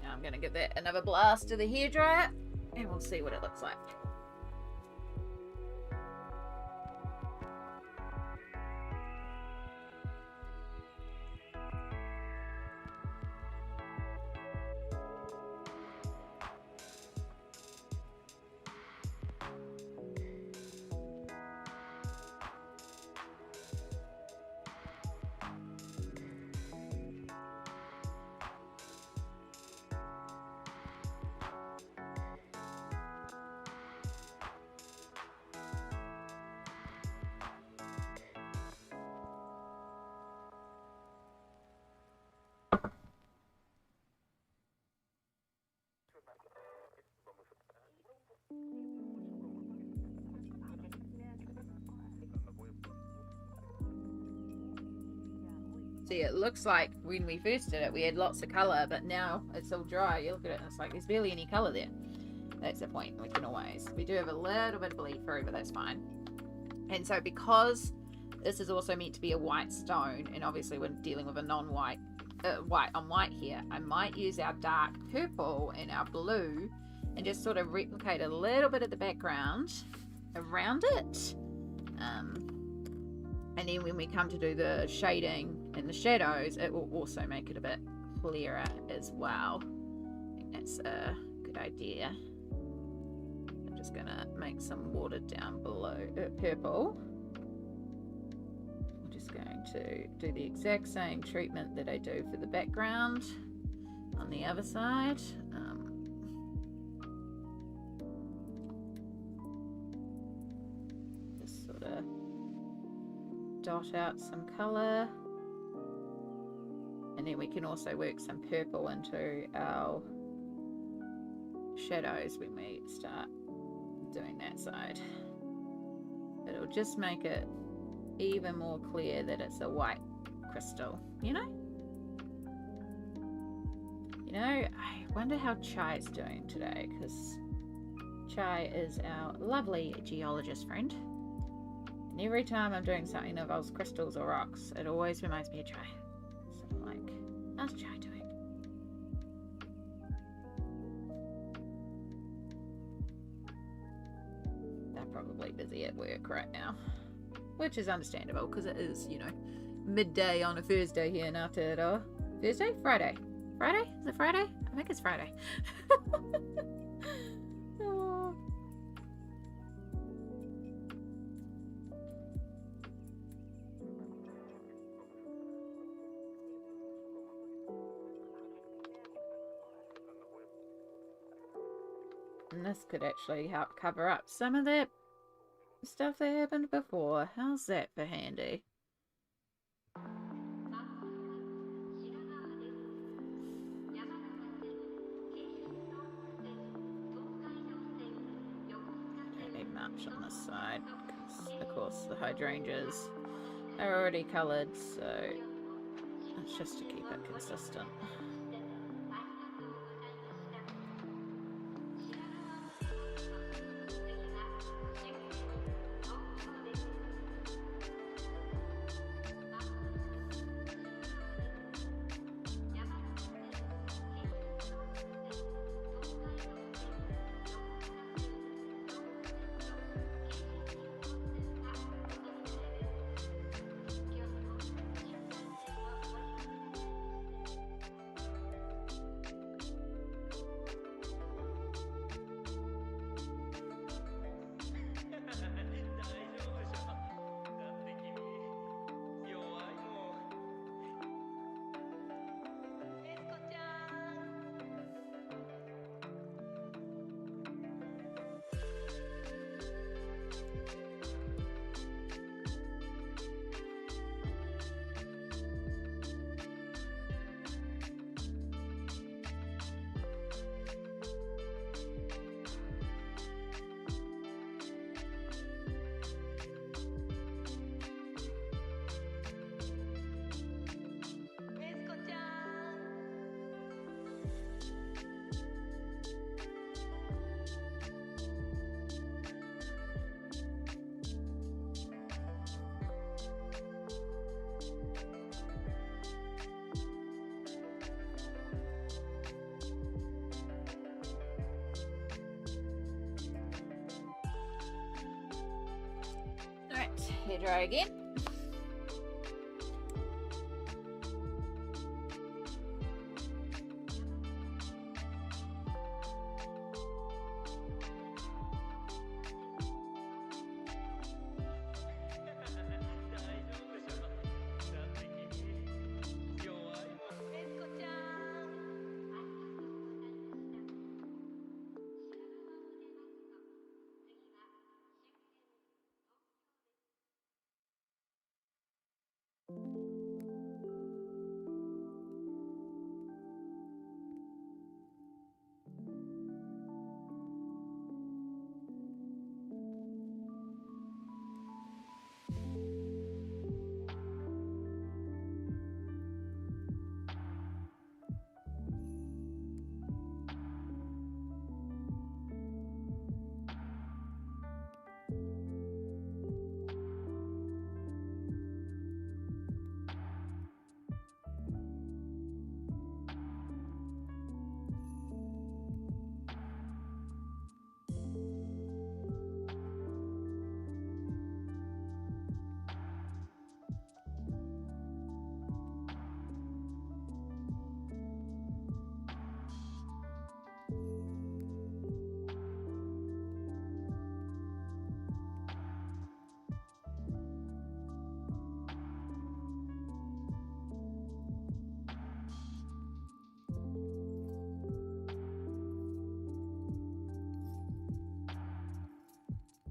I'm going to give that another blast to the hairdryer and we'll see what it looks like. See, it looks like when we first did it, we had lots of colour, but now it's all dry. You look at it and it's like there's barely any colour there. That's the point. We do have a little bit of bleed through, but that's fine. And so because this is also meant to be a white stone, and obviously we're dealing with a non-white, white on white here, I might use our dark purple and our blue and just sort of replicate a little bit of the background around it. And then when we come to do the shading and the shadows, it will also make it a bit clearer as well. I think that's a good good idea. I'm just gonna make some water down below purple. I'm just going to do the exact same treatment that I do for the background on the other side. Just sort of dot out some colour. And then we can also work some purple into our shadows when we start doing that side. It'll just make it even more clear that it's a white crystal, you know? You know, I wonder how Chai's doing today, because Chai is our lovely geologist friend. And every time I'm doing something that involves crystals or rocks, it always reminds me of Chai. So I'm like, how's Chai doing? They're probably busy at work right now, which is understandable because it is, you know, midday on a Thursday here in Aotearoa. Thursday? Friday? Friday? Is it Friday? I think it's Friday. Oh. And this could actually help cover up some of that stuff that happened before. How's that for handy? Don't need much on this side because, of course, the hydrangeas are already coloured, so it's just to keep it consistent. Alright, hair dry again.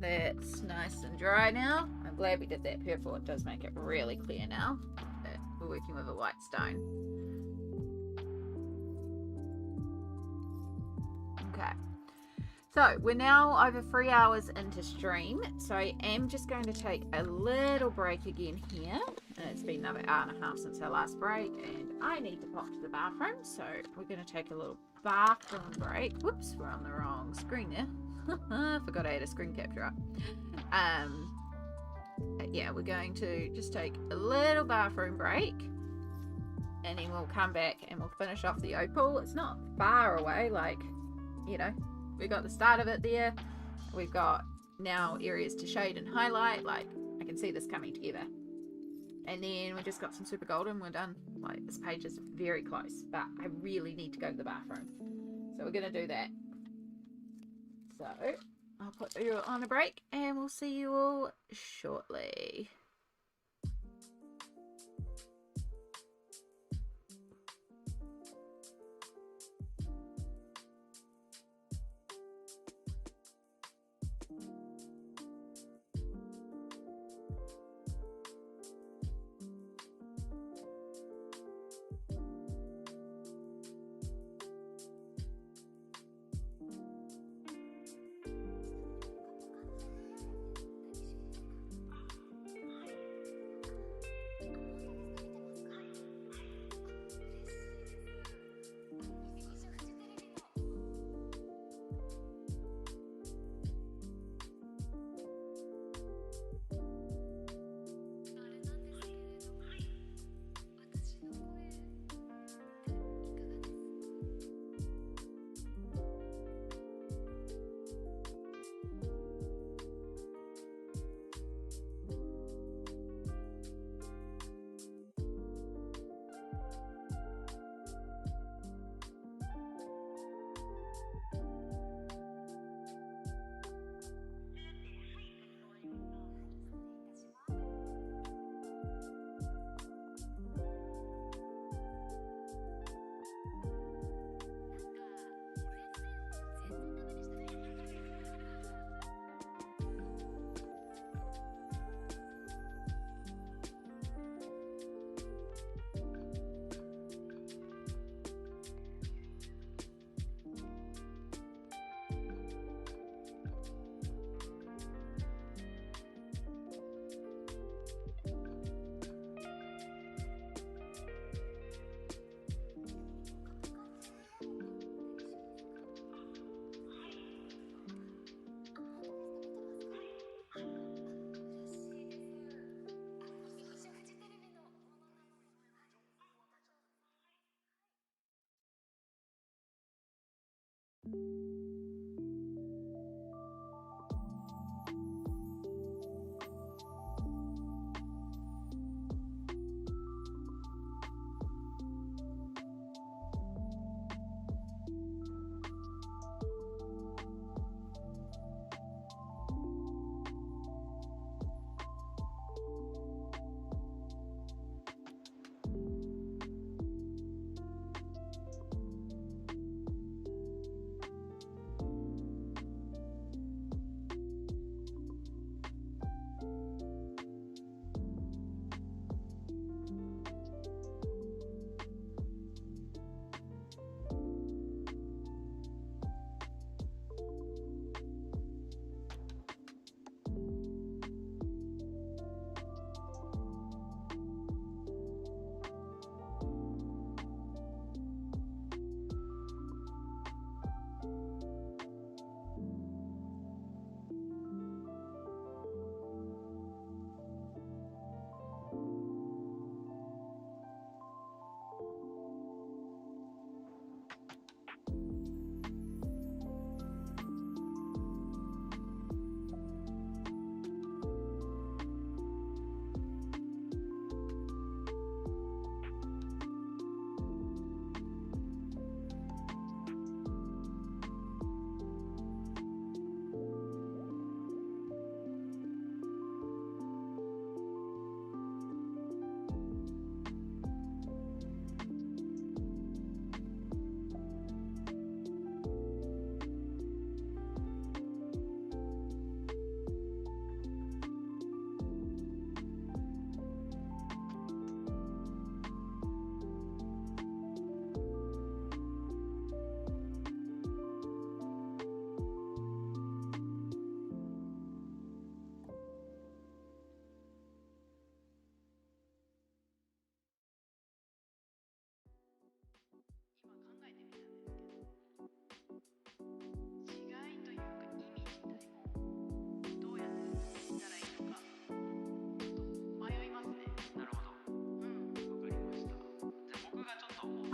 That's nice and dry now. I'm glad we did that purple. It does make it really clear now that we're working with a white stone. Okay. So we're now over 3 hours into stream. So I am just going to take a little break again here. And it's been another hour and a half since our last break. And I need to pop to the bathroom. So we're going to take a little bathroom break. Whoops, we're on the wrong screen there. Forgot I had a screen capture up. Yeah, we're going to just take a little bathroom break. And then we'll come back and we'll finish off the opal. It's not far away, like, you know, we got the start of it there. We've got now areas to shade and highlight. Like, I can see this coming together. And then we just got some super gold and we're done. Like, this page is very close, but I really need to go to the bathroom. So we're going to do that. So I'll put you on a break and we'll see you all shortly.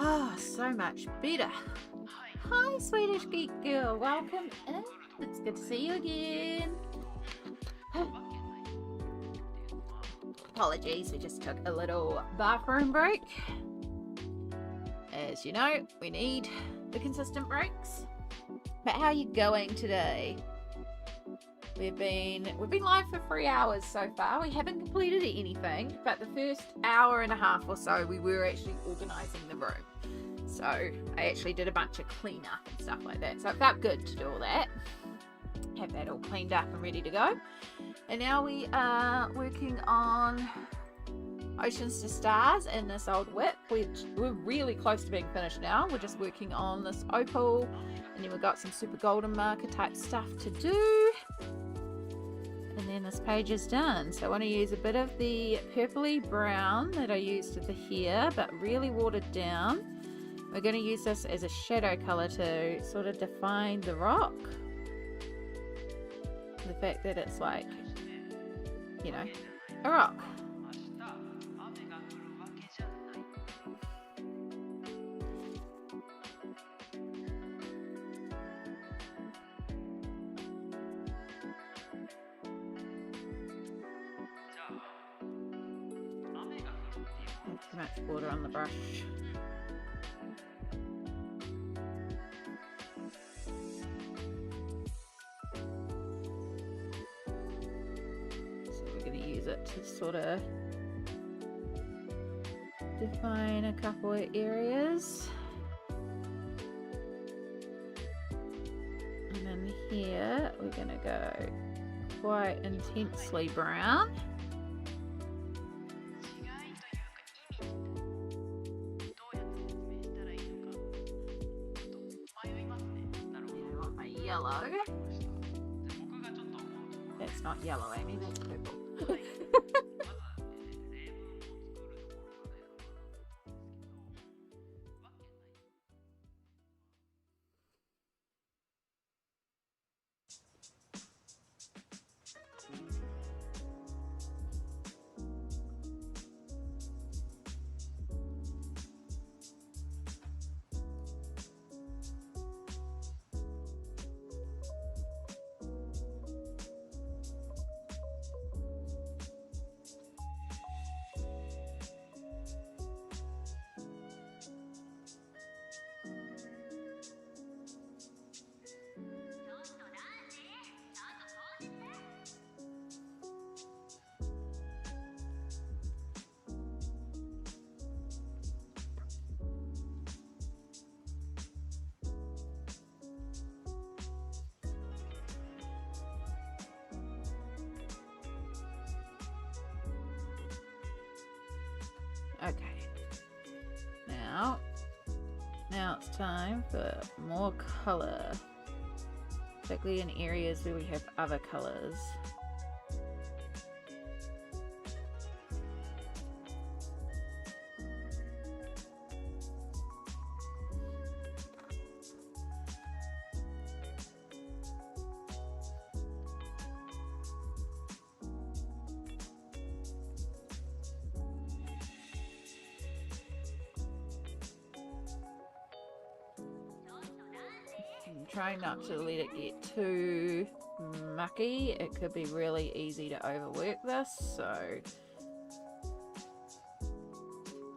Oh, so much better. Hi, Swedish Geek Girl. Welcome in. It's good to see you again. Apologies, we just took a little bathroom break. As you know, we need the consistent breaks. But how are you going today? We've been live for 3 hours so far. We haven't completed anything, but the first hour and a half or so we were actually organising the room. So I actually did a bunch of cleanup and stuff like that. So it felt good to do all that. Have that all cleaned up and ready to go. And now we are working on Oceans to Stars and this old whip, which we're really close to being finished now. We're just working on this opal, and then we've got some super golden marker type stuff to do. And then this page is done. So I want to use a bit of the purpley brown that I used with the hair, but really watered down. We're going to use this as a shadow color to sort of define the rock. The fact that it's like, you know, a rock. Too much water on the brush. So we're going to use it to sort of define a couple of areas. And then here we're going to go quite intensely brown. Yellow. That's not yellow, Amy, that's purple. Okay, now it's time for more colour, particularly in areas where we have other colours. Trying not to let it get too mucky. It could be really easy to overwork this, so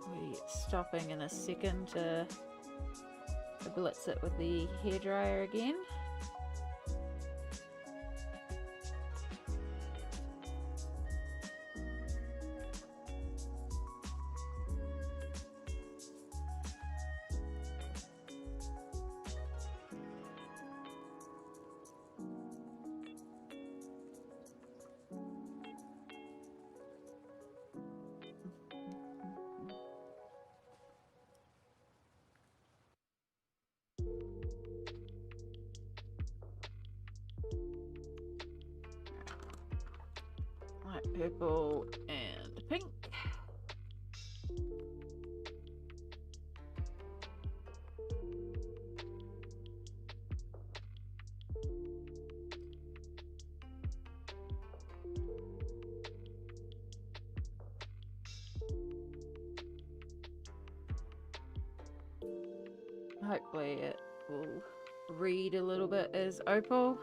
we're stopping in a second to blitz it with the hairdryer again. Light purple and pink. hopefully it will read a little bit as Opal.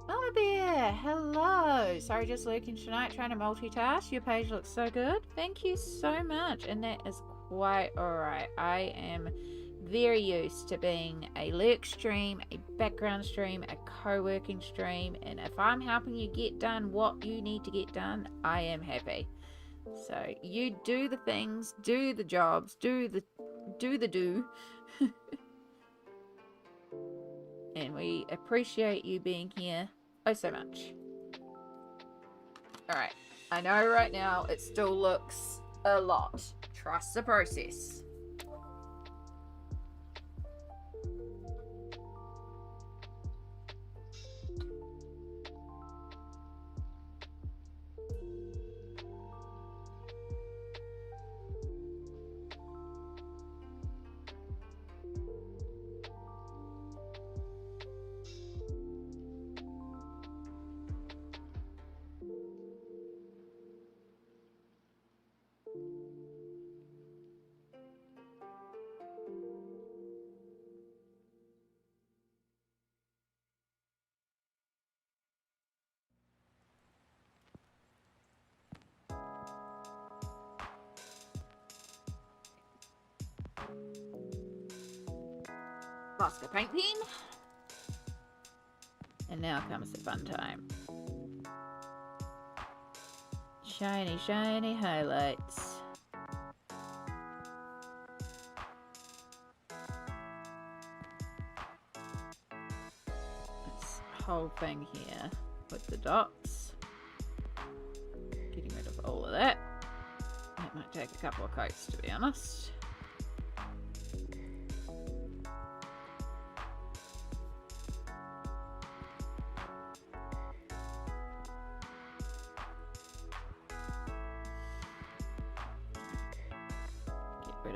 Mama Bear, hello. Sorry, just lurking tonight, trying to multitask. Your page looks so good. Thank you so much. And that is quite alright. I am very used to being a lurk stream, a background stream, a co-working stream, and if I'm helping you get done what you need to get done, I am happy. So you do the things, do the jobs, do. And we appreciate you being here oh so much. Alright, I know right now it still looks a lot. Trust the process. Oscar paint pen. And now comes the fun time. Shiny, shiny highlights. This whole thing here with the dots. Getting rid of all of that. That might take a couple of coats, to be honest.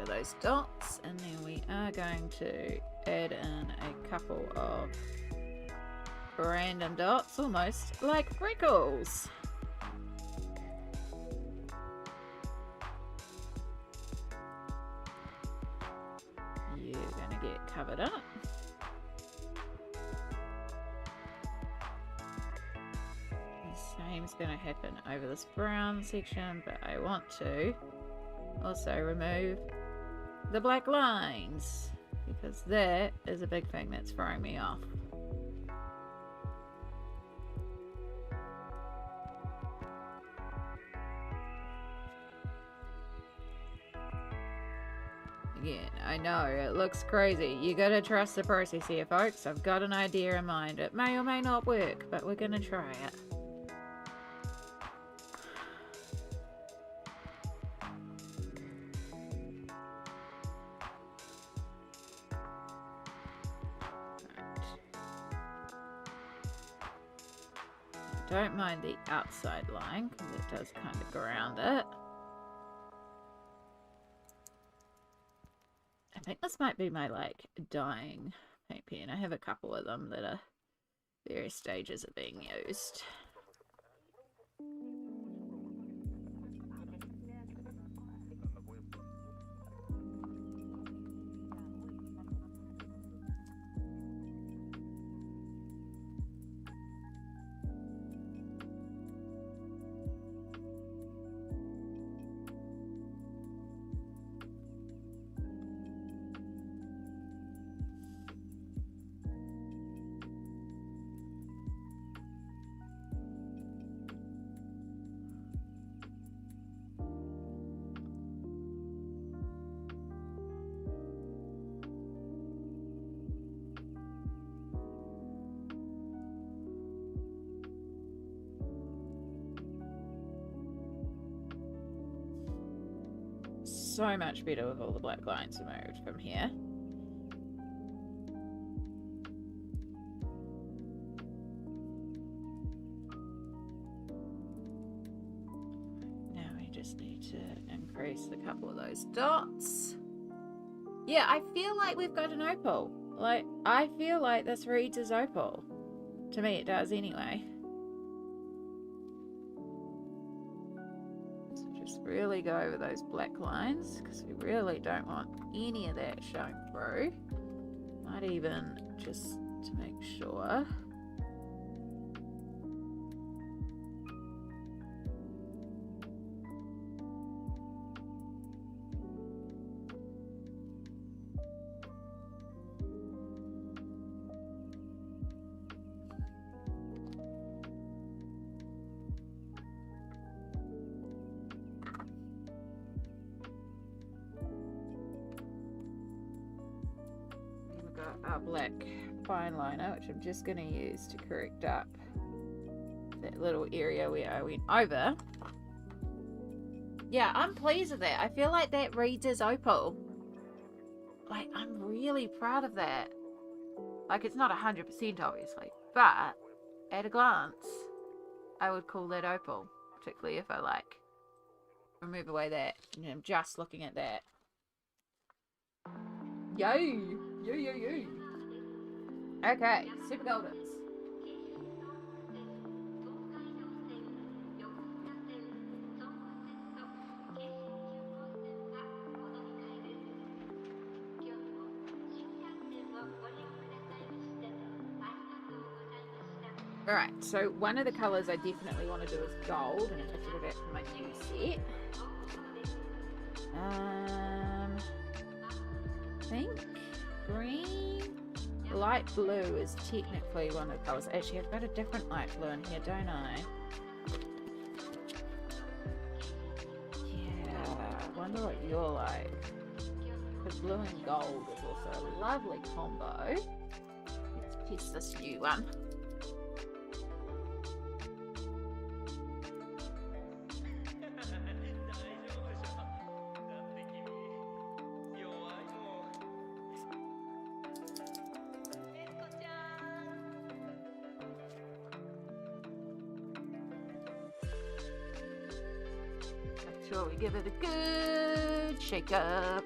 Those dots, and then we are going to add in a couple of random dots, almost like freckles. You're gonna get covered up. The same's gonna happen over this brown section, but I want to also remove the black lines because that is a big thing that's throwing me off. Again, I know it looks crazy. You gotta trust the process here, folks. I've got an idea in mind. It may or may not work, but we're gonna try it. Don't mind the outside line because it does kind of ground it. I think this might be my like dying paint pen. I have a couple of them that are various stages of being used. so much better with all the black lines removed from here. Now we just need to increase a couple of those dots. Yeah, I feel like we've got an opal. Like, I feel like this reads as opal. To me, it does anyway. So just really go over those black lines, because we really don't want any of that showing through. Might even just to make sure. Our black fine liner, which I'm just going to use to correct up that little area where I went over. Yeah, I'm pleased with that. I feel like that reads as opal. Like, I'm really proud of that. Like, it's not 100% obviously, but at a glance, I would call that opal, particularly if I like remove away that, and I'm just looking at that. Yay! Yo, yo, yo. Okay, super goldens. Alright, so one of the colours I definitely want to do is gold, and I have to go back to my new set. Pink, green, light blue is technically one of the colours. Actually, I've got a different light blue in here, don't I? Yeah, I wonder what you're like. Because blue and gold is also a lovely combo. Let's test this new one. Sure, we give it a good shake up.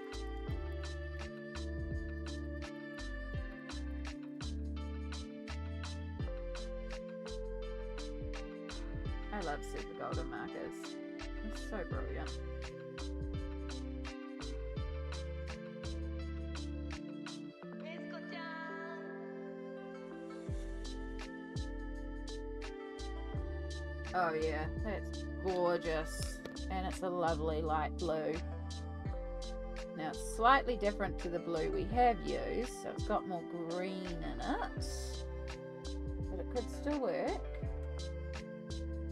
I love super golden markers. It's so brilliant. Oh yeah, that's gorgeous. And it's a lovely light blue. Now it's slightly different to the blue we have used, so it's got more green in it, but it could still work,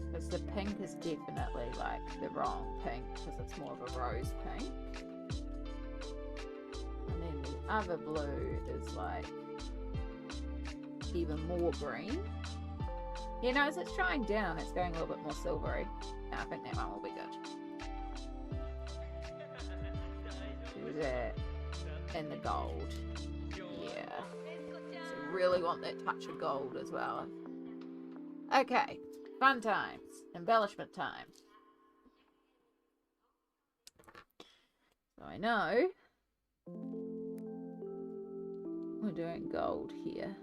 because the pink is definitely like the wrong pink, because it's more of a rose pink, and then the other blue is like even more green. You know, as it's drying down, it's going a little bit more silvery. I think that one will be good. Do that and the gold. Yeah. So really want that touch of gold as well. Okay. Fun times. Embellishment time. So I know we're doing gold here.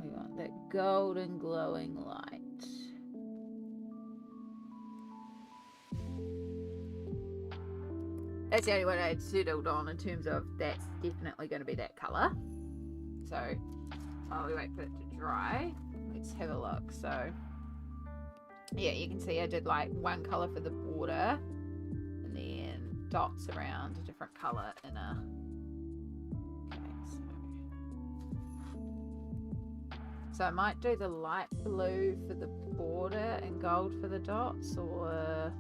We want that golden glowing light. That's the only one I had settled on in terms of that's definitely going to be that colour. So while we wait for it to dry, let's have a look. So yeah, you can see I did like one colour for the border and then dots around a different colour in a... So I might do the light blue for the border and gold for the dots, or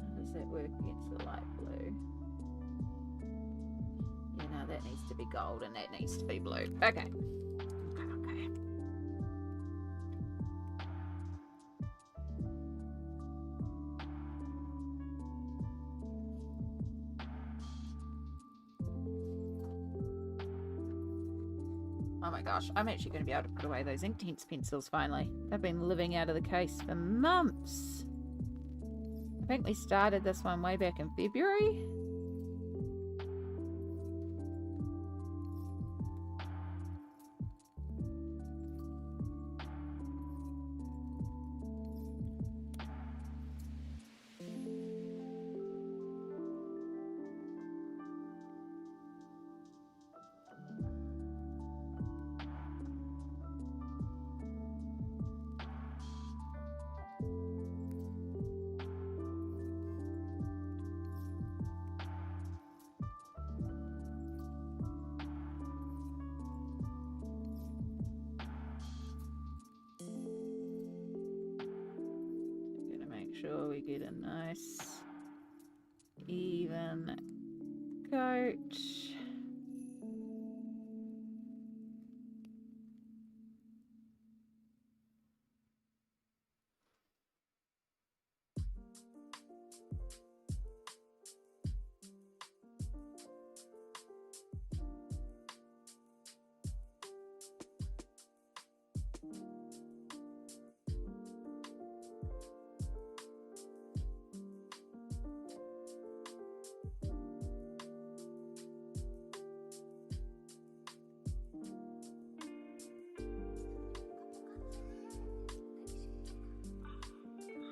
how does that work against the light blue? Yeah, no, that needs to be gold and that needs to be blue. Okay. Okay. Oh my gosh, I'm actually going to be able to put away those Inktense pencils finally. They've been living out of the case for months. I think we started this one way back in February. Sure we get a nice even coat.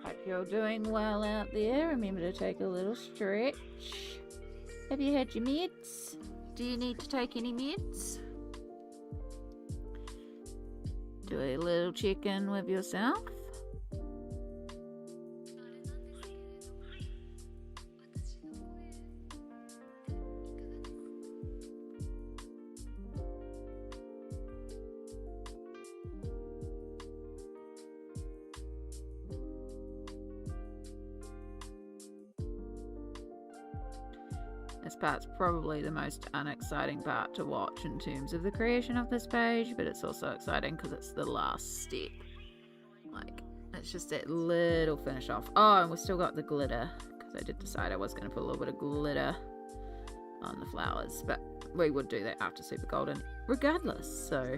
Hope you're doing well out there. Remember to take a little stretch. Have you had your meds? Do you need to take any meds? Do a little check-in with yourself. This part's probably the most unexciting part to watch in terms of the creation of this page, but it's also exciting because it's the last step. Like, it's just that little finish off. Oh, and we've still got the glitter, because I did decide I was going to put a little bit of glitter on the flowers, but we would do that after Super Golden regardless, so...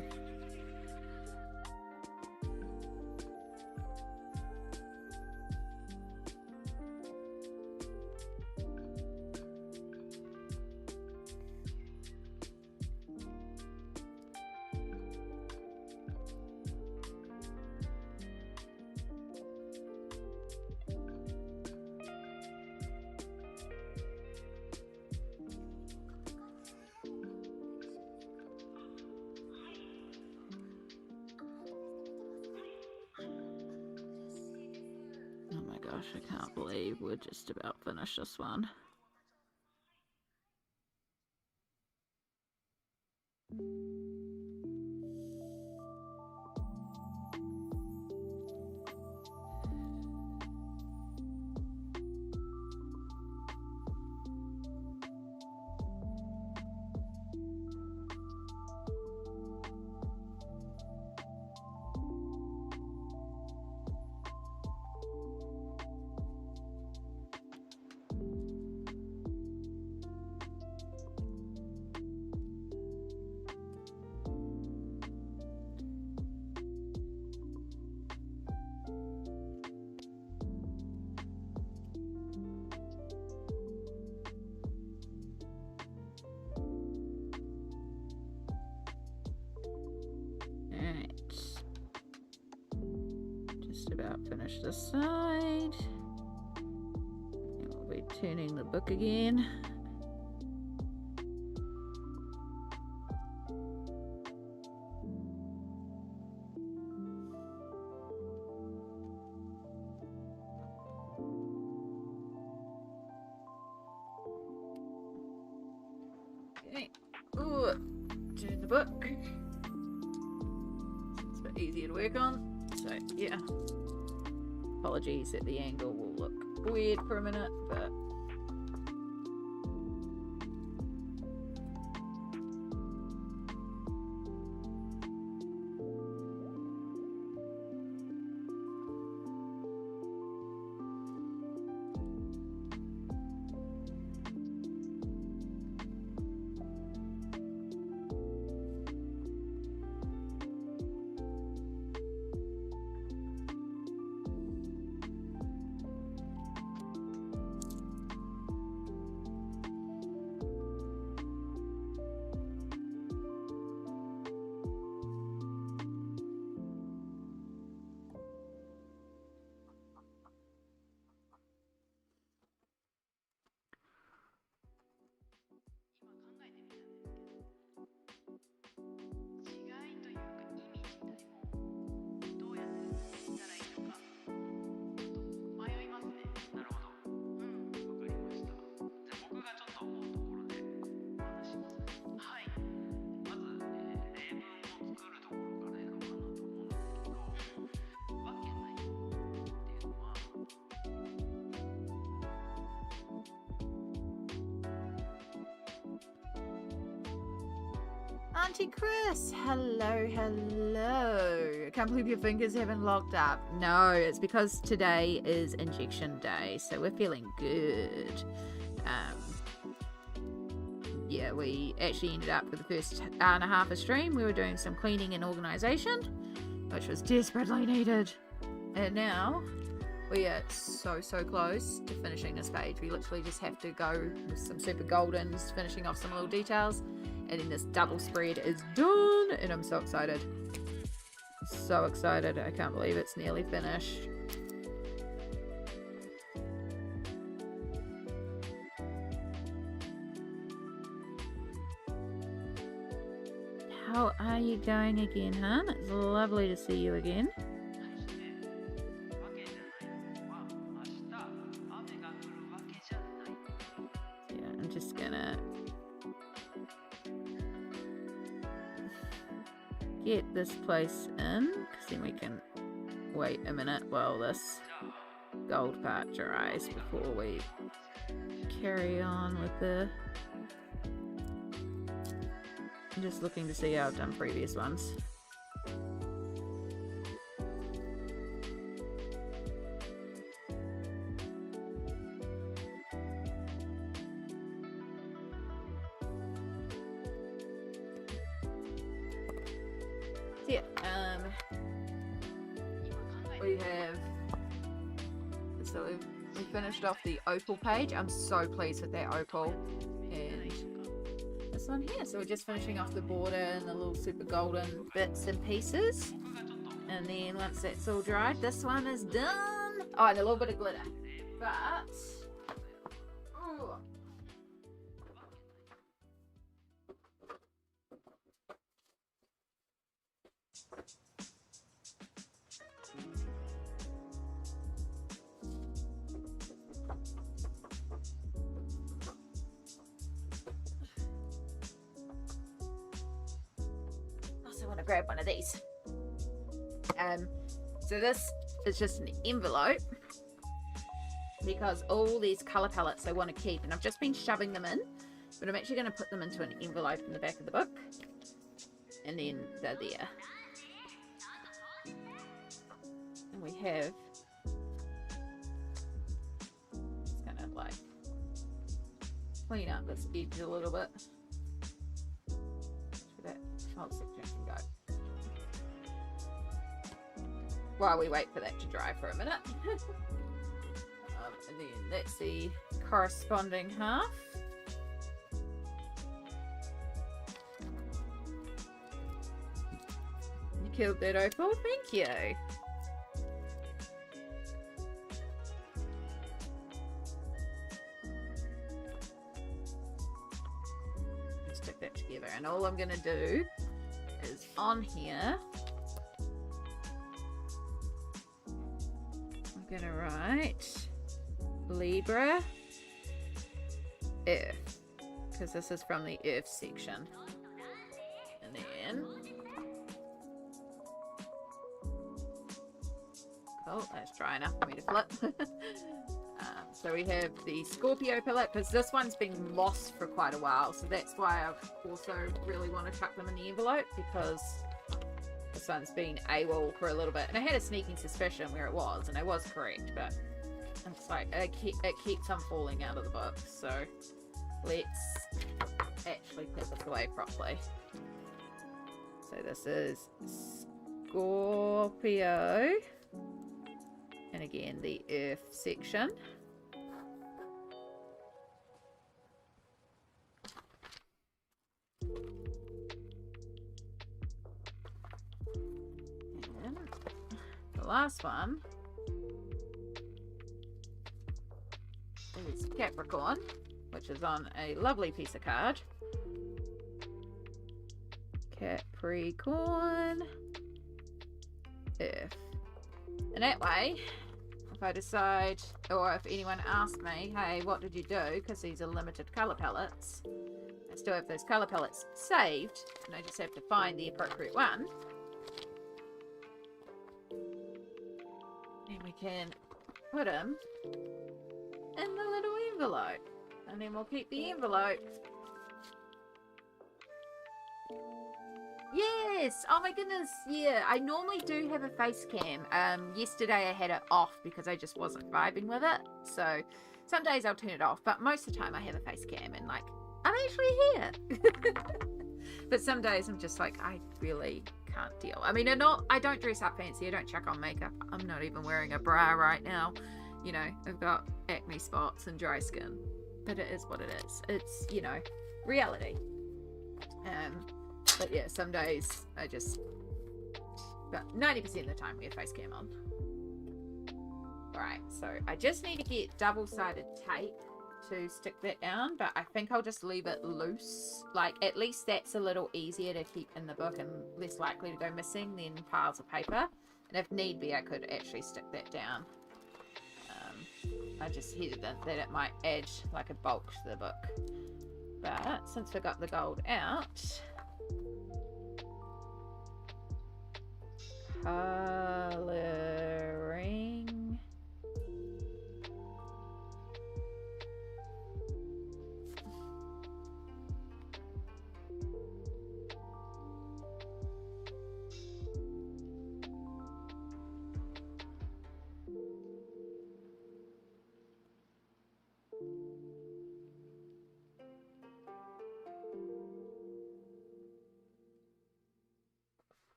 Oh my gosh, I can't believe we're just about finished this one. About finished this side. And we'll be turning the book again. Okay. Ooh, turn the book. It's a bit easier to work on. So yeah. Apologies that the angle will look weird for a minute, but Auntie Chris. Hello, hello. I can't believe your fingers haven't locked up. No, it's because today is injection day, so we're feeling good. Yeah, we actually ended up for the first hour and a half of stream. We were doing some cleaning and organisation, which was desperately needed. And now we are so close to finishing this page. We literally just have to go with some super goldens, finishing off some little details, and then this double spread is done, and I'm so excited. So excited. I can't believe it's nearly finished. How are you going again, hon? It's lovely to see you again. Yeah, I'm just gonna get this place in, because then we can wait a minute while this gold part dries before we carry on with the... I'm just looking to see how I've done previous ones. So yeah, we finished off the opal page. I'm so pleased with that opal. And this one here, so we're just finishing off the border and the little super golden bits and pieces, and then once that's all dried, this one is done. Oh, and a little bit of glitter, but oh. Want to grab one of these. So this is just an envelope because all these colour palettes I want to keep, and I've just been shoving them in, but I'm actually going to put them into an envelope in the back of the book, and then they're there. And we have, just going to like clean up this edge a little bit. Section can go. While we wait for that to dry for a minute. And then that's the corresponding half. You killed that opal, thank you. Stick that together, and all I'm going to do is on here I'm going to write Libra Earth, because this is from the Earth section, and then oh, that's dry enough for me to flip. So we have the Scorpio palette, because this one's been lost for quite a while, so that's why I've also really want to chuck them in the envelope, because this one's been AWOL for a little bit, and I had a sneaking suspicion where it was, and I was correct, but it's like it keeps on falling out of the book. So let's actually put this away properly. So this is Scorpio, and again the Earth section. And the last one is Capricorn, which is on a lovely piece of card. Capricorn Earth. And that way, if I decide, or if anyone asks me, hey, what did you do? Because these are limited colour palettes. I still have those colour palettes saved, and I just have to find the appropriate one. And we can put them in the little envelope. And then we'll keep the envelope Yes. Oh my goodness. Yeah. I normally do have a face cam. Yesterday I had it off because I just wasn't vibing with it. So some days I'll turn it off, but most of the time I have a face cam and like I'm actually here. But some days I'm just like I really can't deal. I mean, I don't dress up fancy. I don't chuck on makeup. I'm not even wearing a bra right now. You know, I've got acne spots and dry skin, but it is what it is. It's, you know, reality. But yeah, some days I just, but 90% of the time we have face cam on. Alright, so I just need to get double-sided tape to stick that down, but I think I'll just leave it loose. Like, at least that's a little easier to keep in the book and less likely to go missing than piles of paper. And if need be, I could actually stick that down. I just hesitant that it might add like a bulk to the book. But since we got the gold out, colouring.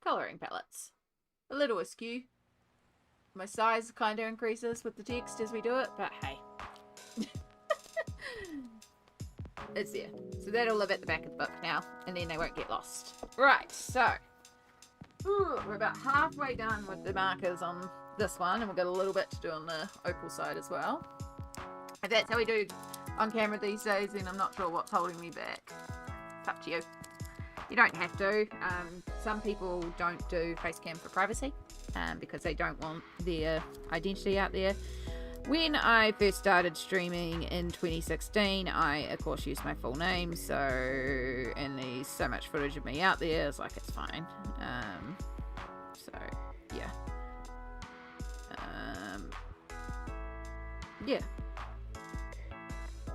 Colouring palettes. A little askew. My size kind of increases with the text as we do it, but hey. It's there. So that'll live at the back of the book now, and then they won't get lost. Right, so we're about halfway done with the markers on this one, and we've got a little bit to do on the opal side as well. If that's how we do on camera these days, then I'm not sure what's holding me back. It's up to you. You don't have to. Some people don't do face cam for privacy because they don't want their identity out there. When I first started streaming in 2016, I of course used my full name, so, and there's so much footage of me out there, it's like it's fine. So yeah. Yeah.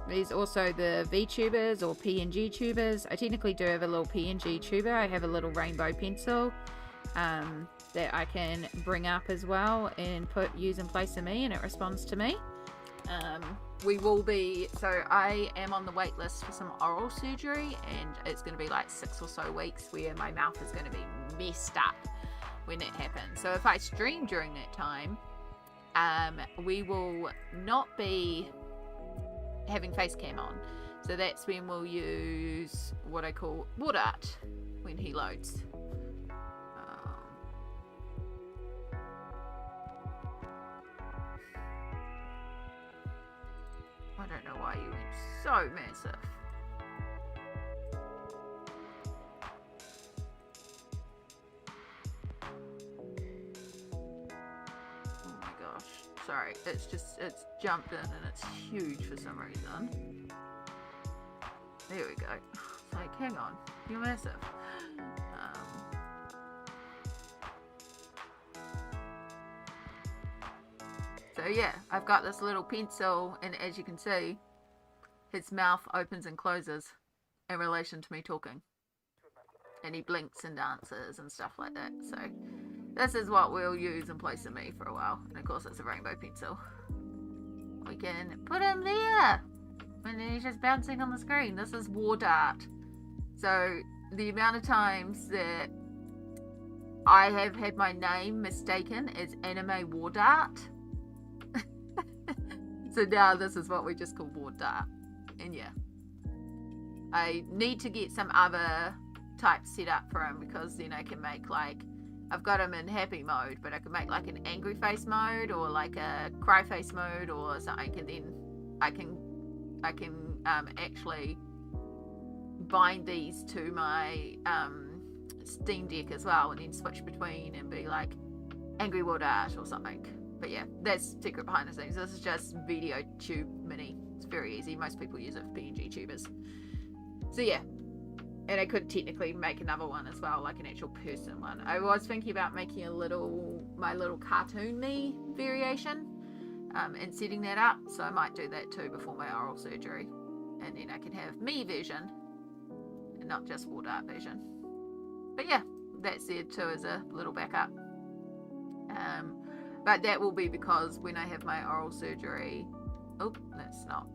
There's also the VTubers or PNG tubers. I technically do have a little PNG tuber. I have a little rainbow pencil that I can bring up as well and use in place of me, and it responds to me. We will be, so I am on the wait list for some oral surgery, and it's going to be like 6 or so weeks where my mouth is going to be messed up when it happens. So if I stream during that time, we will not be having face cam on, so that's when we'll use what I call water art when he loads. I don't know why you went so massive. Oh my gosh, sorry, it's jumped in and it's huge for some reason. There we go. It's like, hang on, you're massive. So yeah, I've got this little pencil, and as you can see, his mouth opens and closes in relation to me talking. And he blinks and dances and stuff like that. So this is what we'll use in place of me for a while. And of course it's a rainbow pencil. We can put him there, and then he's just bouncing on the screen. This is war dart. So the amount of times that I have had my name mistaken as Anime War Dart. So now this is what we just call war dart. And yeah, I need to get some other types set up for him, because then I can make, like, I've got him in happy mode, but I can make like an angry face mode or like a cry face mode or something, and then I can actually bind these to my Steam Deck as well, and then switch between and be like angry war dart or something. But yeah, that's secret behind the scenes. This is just Video Tube Mini. It's very easy. Most people use it for PNG tubers. So yeah. And I could technically make another one as well, like an actual person one. I was thinking about making my little cartoon me variation and setting that up. So I might do that too before my oral surgery. And then I can have me vision and not just war dart vision. But yeah, that's there too as a little backup. But that will be because when I have my oral surgery, oh, that's not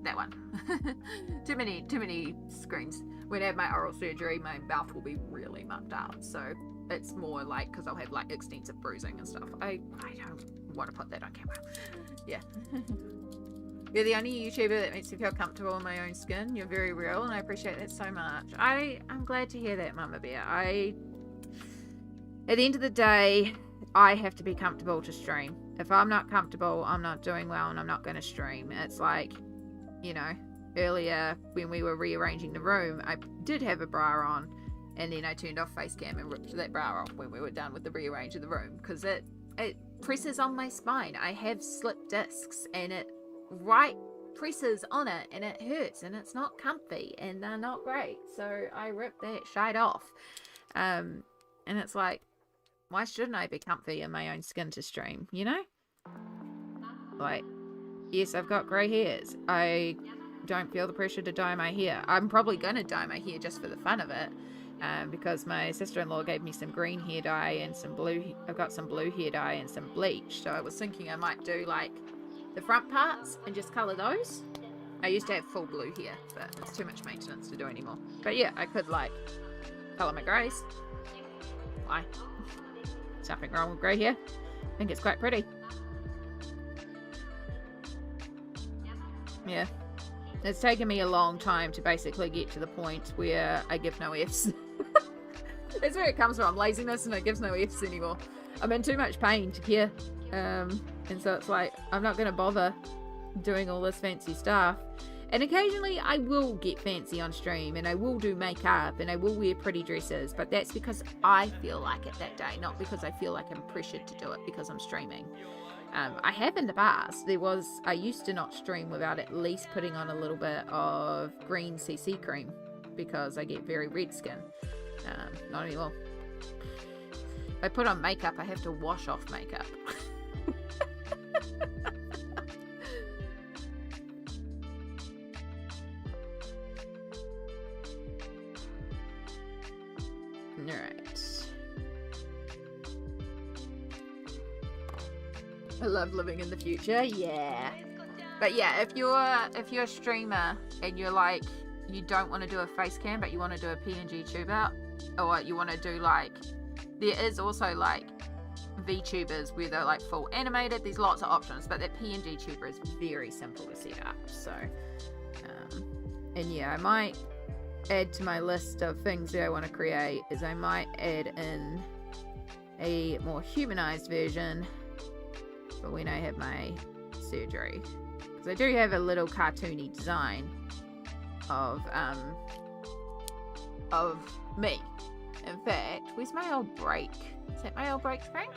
that one. too many screens. When I have my oral surgery, my mouth will be really mucked up, so it's more like because I'll have like extensive bruising and stuff. I don't want to put that on camera. Yeah. You're the only YouTuber that makes me feel comfortable in my own skin. You're very real, and I appreciate that so much. I'm glad to hear that, Mama Bear. At the end of the day, I have to be comfortable to stream. If I'm not comfortable, I'm not doing well, and I'm not going to stream. It's like, you know, earlier when we were rearranging the room, I did have a bra on, and then I turned off face cam and ripped that bra off when we were done with the rearrange of the room, because it presses on my spine. I have slip discs, and it presses on it, and it hurts, and it's not comfy, and they're not great. So I ripped that shite off. And it's like, why shouldn't I be comfy in my own skin to stream, you know? Like, yes, I've got grey hairs. I don't feel the pressure to dye my hair. I'm probably going to dye my hair just for the fun of it, because my sister-in-law gave me some green hair dye and some blue. I've got some blue hair dye and some bleach, so I was thinking I might do like the front parts and just colour those. I used to have full blue hair, but it's too much maintenance to do anymore. But yeah, I could like colour my greys. Why? There's nothing wrong with grey hair. I think it's quite pretty. Yeah. It's taken me a long time to basically get to the point where I give no Fs. That's where it comes from, laziness, and it gives no Fs anymore. I'm in too much pain to care. And so it's like, I'm not going to bother doing all this fancy stuff. And occasionally I will get fancy on stream, and I will do makeup, and I will wear pretty dresses, but that's because I feel like it that day, not because I feel like I'm pressured to do it because I'm streaming. I have in the past. I used to not stream without at least putting on a little bit of green CC cream because I get very red skin. Not anymore. If I put on makeup, I have to wash off makeup. Alright. I love living in the future, yeah. But yeah, if you're a streamer and you're like, you don't want to do a face cam, but you want to do a PNG tube out, or you want to do like, there is also like VTubers where they're like full animated. There's lots of options, but that PNG tuber is very simple to set up. So, and yeah, I might add to my list of things that I want to create is I might add in a more humanized version for when I have my surgery, because I do have a little cartoony design of me. In fact, where's my old break? Is that my old break screen?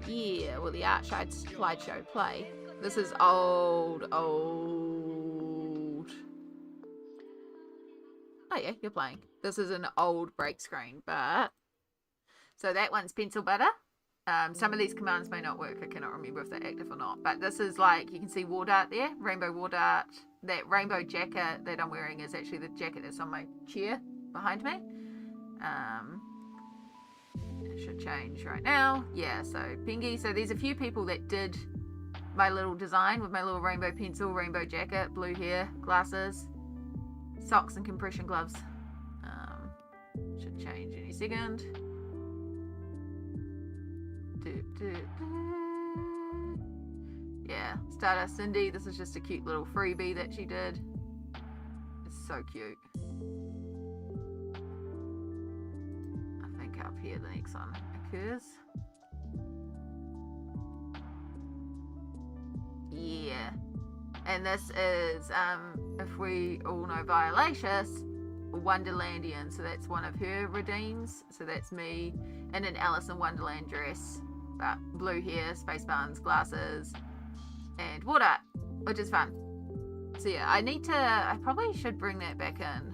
Yeah, well, the art slideshow play. This is old. Oh yeah, you're playing. This is an old break screen, but so that one's pencil butter. Some of these commands may not work. I cannot remember if they're active or not. But this is like, you can see war dart there, rainbow war dart. That rainbow jacket that I'm wearing is actually the jacket that's on my chair behind me. It should change right now. Yeah, so Pingy. So there's a few people that did my little design with my little rainbow pencil, rainbow jacket, blue hair, glasses, socks and compression gloves. Should change any second. Yeah, Stardust Cindy. This is just a cute little freebie that she did. It's so cute. I think up here the next one occurs. Yeah, and this is if we all know Violacious, Wonderlandian. So that's one of her redeems. So that's me in an Alice in Wonderland dress, but blue hair, space buns, glasses, and water, which is fun. So yeah, I probably should bring that back in,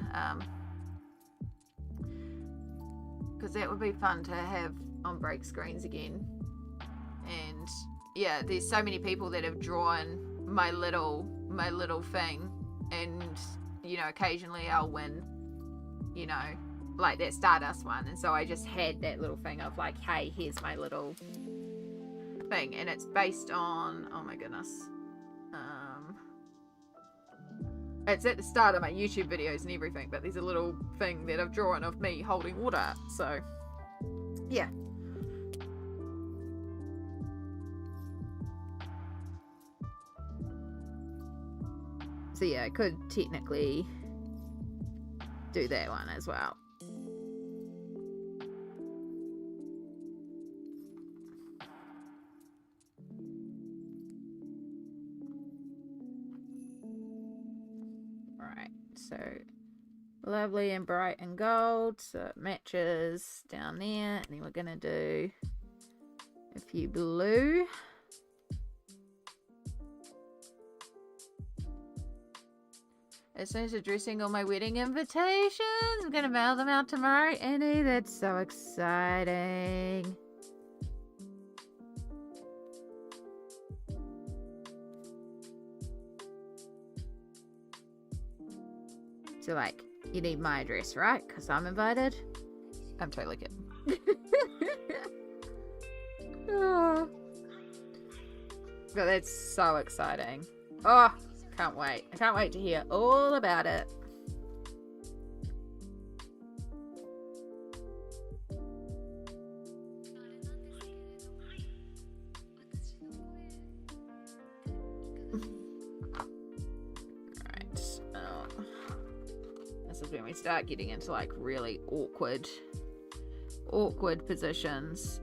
because that would be fun to have on break screens again. And yeah, there's so many people that have drawn my little thing, and you know, occasionally I'll win, you know, like that Stardust one. And so I just had that little thing of like, hey, here's my little thing. And it's based on, oh my goodness. It's at the start of my YouTube videos and everything, but there's a little thing that I've drawn of me holding water. So, yeah. So yeah, I could technically do that one as well. Right, so lovely and bright and gold, so it matches down there, and then we're gonna do a few blue. As soon as addressing all my wedding invitations, I'm gonna mail them out tomorrow. Annie, that's so exciting. So, like, you need my address, right? Because I'm invited. I'm totally kidding. Oh. But that's so exciting. Oh, can't wait. I can't wait to hear all about it. This is when we start getting into like really awkward positions.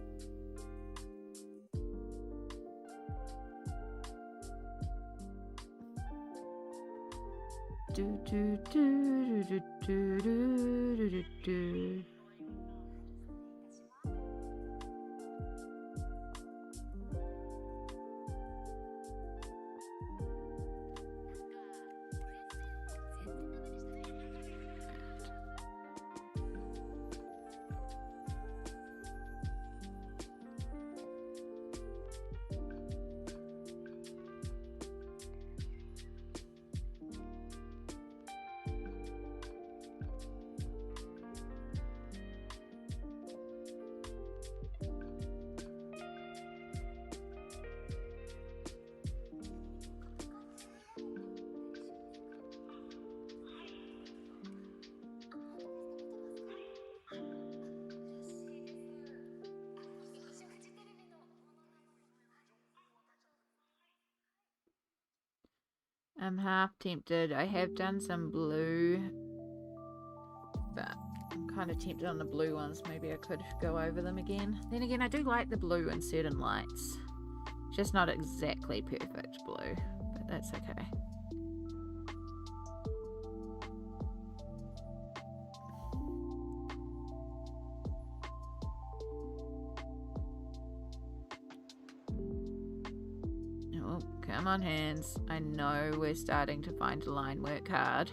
Do, do, do, do, do, do, do, do. I'm half tempted. I have done some blue, but I'm kind of tempted on the blue ones. Maybe I could go over them again. Then again, I do like the blue in certain lights. Just not exactly perfect blue, but that's okay. Come on, hands. I know we're starting to find line work hard.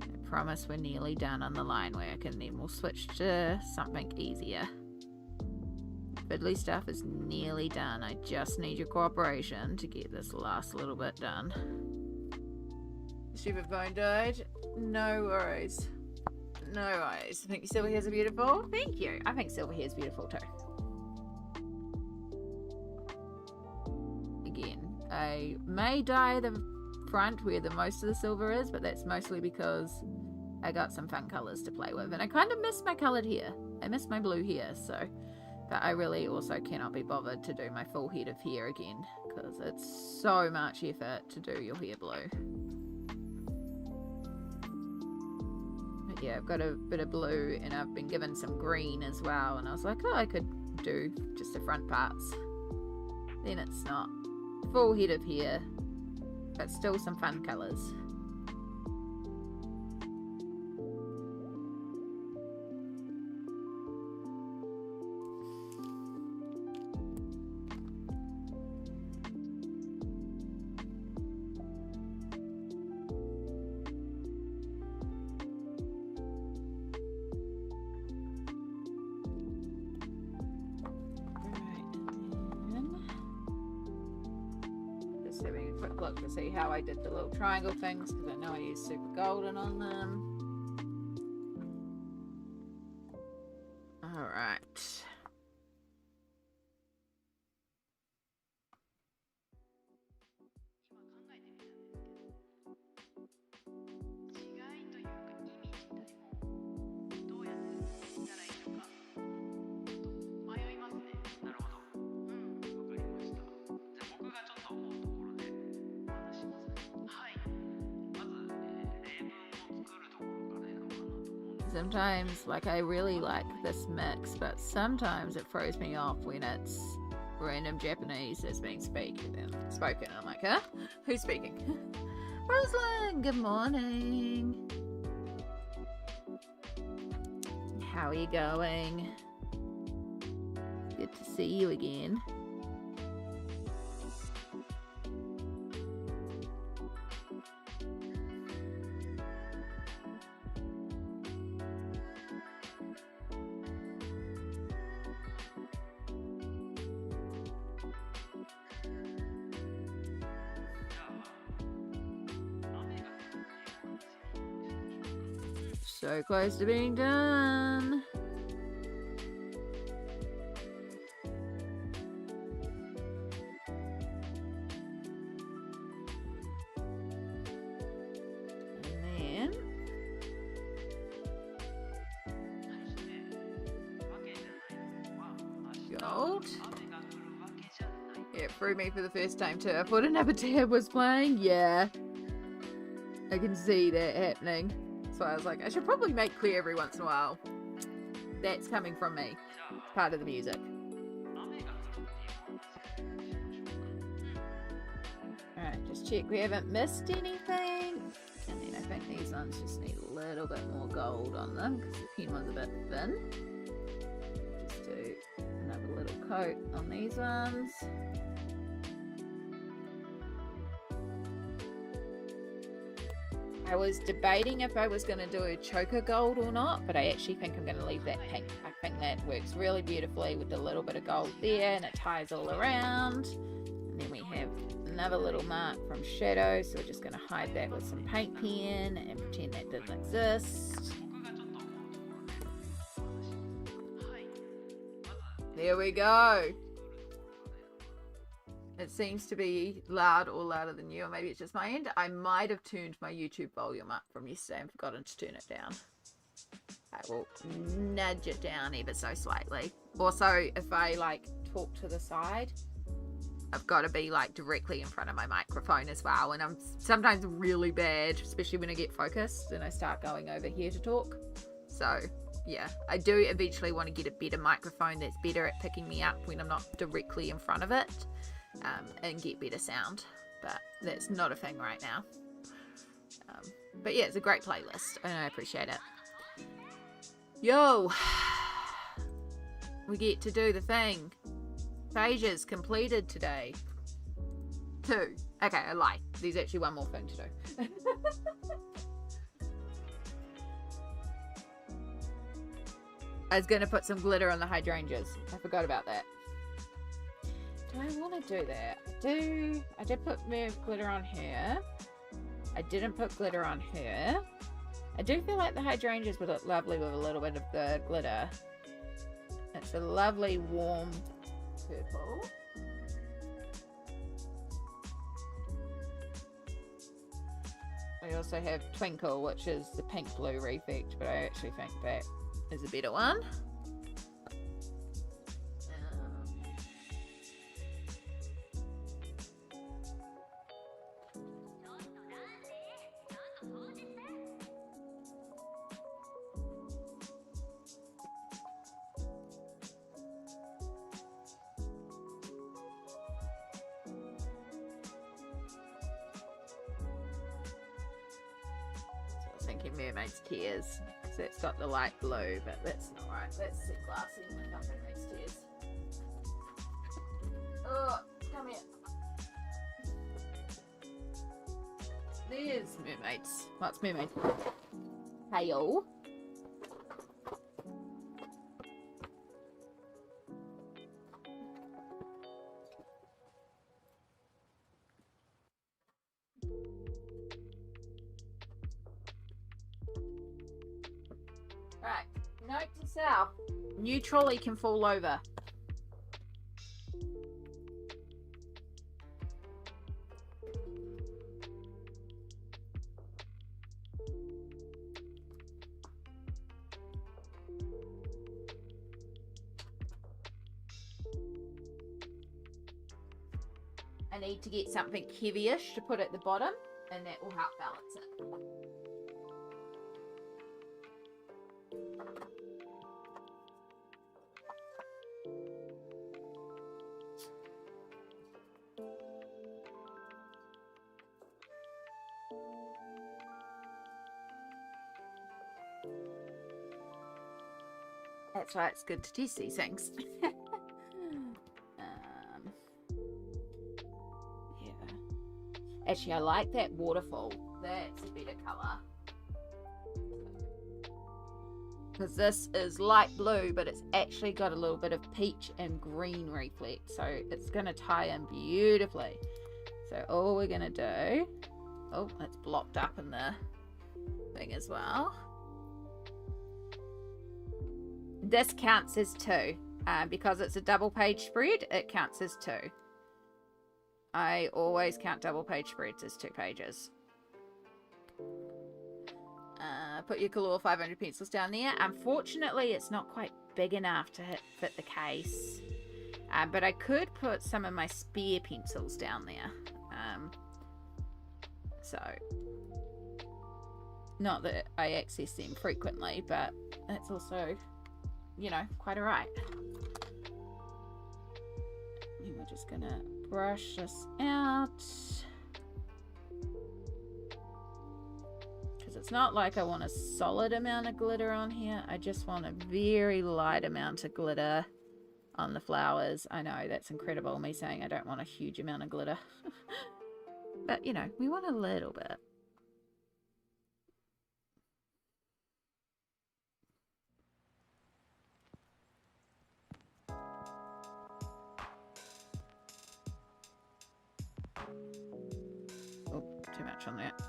I promise we're nearly done on the line work, and then we'll switch to something easier. Fiddly stuff is nearly done. I just need your cooperation to get this last little bit done. Stupid phone died. No worries. No worries. I think your silver hairs are beautiful. Thank you. I think silver hair's beautiful too. I may dye the front where the most of the silver is, but that's mostly because I got some fun colors to play with, and I kind of miss my colored hair. I miss my blue hair, so, but I really also cannot be bothered to do my full head of hair again, because it's so much effort to do your hair blue. But yeah, I've got a bit of blue, and I've been given some green as well, and I was like, oh, I could do just the front parts. Then it's not full head of hair, but still some fun colours. Just having a quick look to see how I did the little triangle things because I know I used super golden on them. Alright. Sometimes, like, I really like this mix, but sometimes it throws me off when it's random Japanese that's being spoken. I'm like, huh? Who's speaking? Rosalind, good morning. How are you going? Good to see you again. So close to being done. And then gold. Yeah, it threw me for the first time too. I thought another tab was playing. Yeah, I can see that happening. So I was like, I should probably make clear every once in a while. That's coming from me. Part of the music. Alright, just check we haven't missed anything. And then I think these ones just need a little bit more gold on them because the pen was a bit thin. Just do another little coat on these ones. I was debating if I was going to do a choker gold or not, but I actually think I'm going to leave that pink. I think that works really beautifully with a little bit of gold there, and it ties all around. And then we have another little mark from shadow, so we're just going to hide that with some paint pen and pretend that didn't exist. There we go. It seems to be loud or louder than you, or maybe it's just my end. I might have turned my YouTube volume up from yesterday and forgotten to turn it down. I will nudge it down ever so slightly. Also, if I like talk to the side, I've got to be like directly in front of my microphone as well. And I'm sometimes really bad, especially when I get focused and I start going over here to talk. So yeah, I do eventually want to get a better microphone that's better at picking me up when I'm not directly in front of it. And get better sound, but that's not a thing right now. But yeah, it's a great playlist and I appreciate it. Yo, we get to do the thing. Pages completed today. 2. Okay, I lie. There's actually one more thing to do. I was going to put some glitter on the hydrangeas. I forgot about that. Do I want to do that? I did put more glitter on her. I didn't put glitter on her. I do feel like the hydrangeas would look lovely with a little bit of the glitter. It's a lovely warm purple. I also have Twinkle, which is the pink blue reflect, but I actually think that is a better one. Mermaid's Tears, so it's got the light blue, but that's not right. That's the glassy one, not Mermaid's Tears. Oh, come here. There's Mermaids. What's Mermaid? Hail. south. New trolley can fall over. I need to get something heavyish to put at the bottom, and that will help balance it. That's why it's good to test these things. Yeah. Actually, I like that waterfall. That's a better colour. Because this is light blue, but it's actually got a little bit of peach and green reflect. So it's going to tie in beautifully. So all we're going to do... Oh, it's blocked up in the thing as well. This counts as 2. Because it's a double page spread, it counts as 2. I always count double page spreads as 2 pages. Put your Color 500 pencils down there. Unfortunately, it's not quite big enough to fit the case. But I could put some of my spare pencils down there. So, not that I access them frequently, but that's also, you know, quite alright. And we're just gonna brush this out. Because it's not like I want a solid amount of glitter on here. I just want a very light amount of glitter on the flowers. I know that's incredible, me saying I don't want a huge amount of glitter. But, you know, we want a little bit. Oh, too much on that.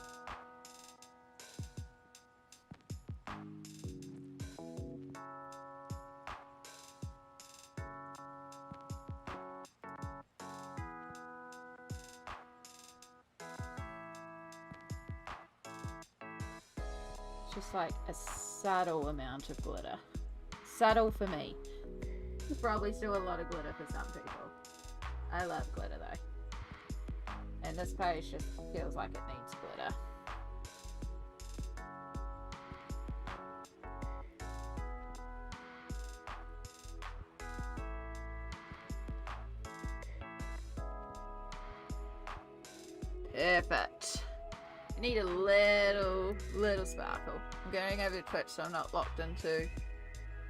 Just like a subtle amount of glitter. Subtle for me. Probably still a lot of glitter for some people. I love glitter though. And this page just feels like it needs glitter. Perfect. I need a little sparkle. I'm going over to Twitch so I'm not locked into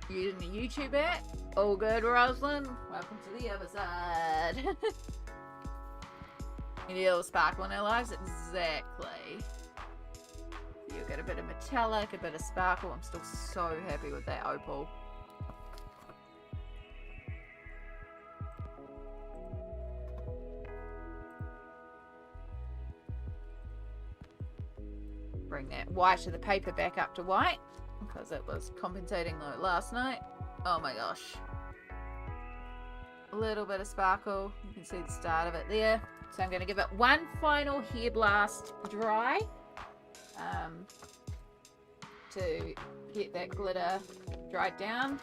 using the YouTube app. All good, Rosalind. Welcome to the other side. You need a little sparkle in our lives? Exactly. You get a bit of metallic, a bit of sparkle. I'm still so happy with that opal. Bring that white of the paper back up to white because it was compensating low last night. Oh my gosh. A little bit of sparkle. You can see the start of it there. So I'm going to give it one final hair blast dry to get that glitter dried down.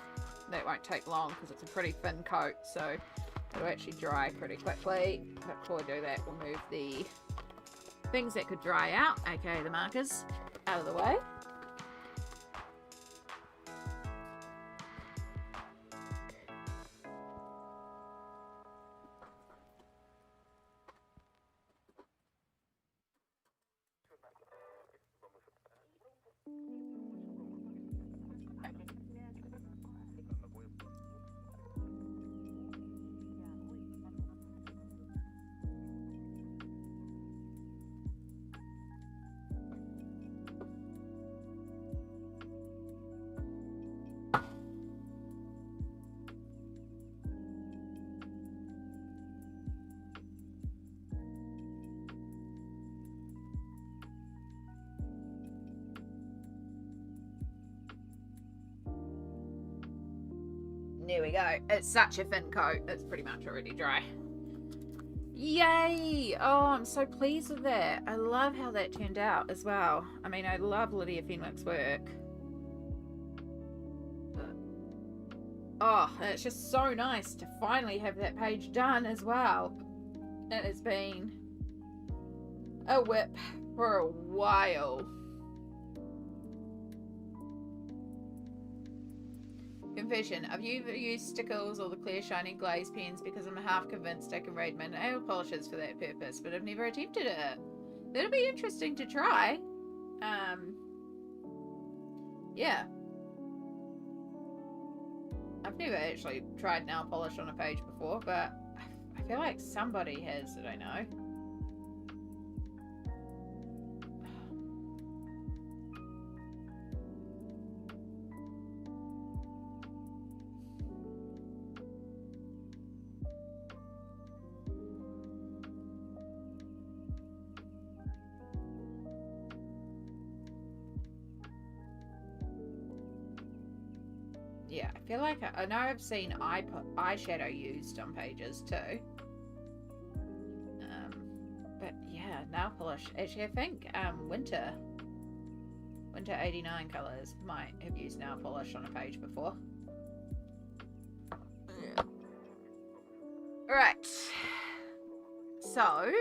That won't take long because it's a pretty thin coat, so it'll actually dry pretty quickly. But before we do that, we'll move the things that could dry out, aka the markers, out of the way. There we go. It's such a thin coat. It's pretty much already dry. Yay! Oh, I'm so pleased with that. I love how that turned out as well. I mean, I love Lydia Fenwick's work. Oh, and it's just so nice to finally have that page done as well. It has been a whip for a while. Confession, I've used stickles or the clear shiny glaze pens because I'm half convinced I can read my nail polishes for that purpose, but I've never attempted it. That'll be interesting to try. Yeah. I've never actually tried nail polish on a page before, but I feel like somebody has that I know. Yeah, I feel like I know I've seen eyeshadow used on pages too. But yeah, nail polish. Actually, I think Winter 89 colours might have used nail polish on a page before. Yeah. Alright. So,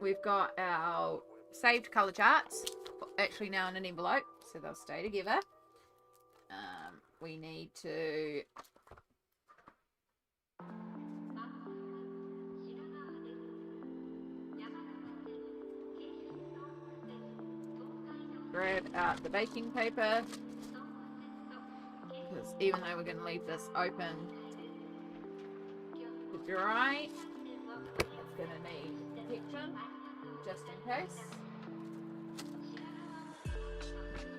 we've got our saved colour charts, actually now in an envelope, so they'll stay together. We need to grab out the baking paper, because even though we're going to leave this open to dry, it's going to need protection just in case.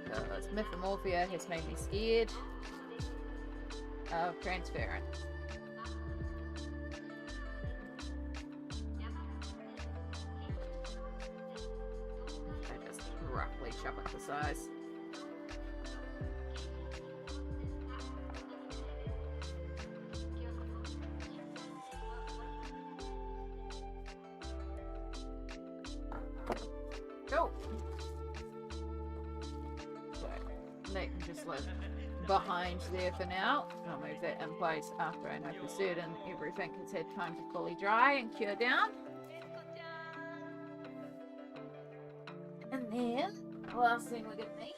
Because Mythomorphia has made me scared of transparent. I just roughly chop up the size. Cool. So that can just live behind there for now. I'll move that in place after I know for certain everything has had time to fully dry and cure down. And then the last thing we're going to need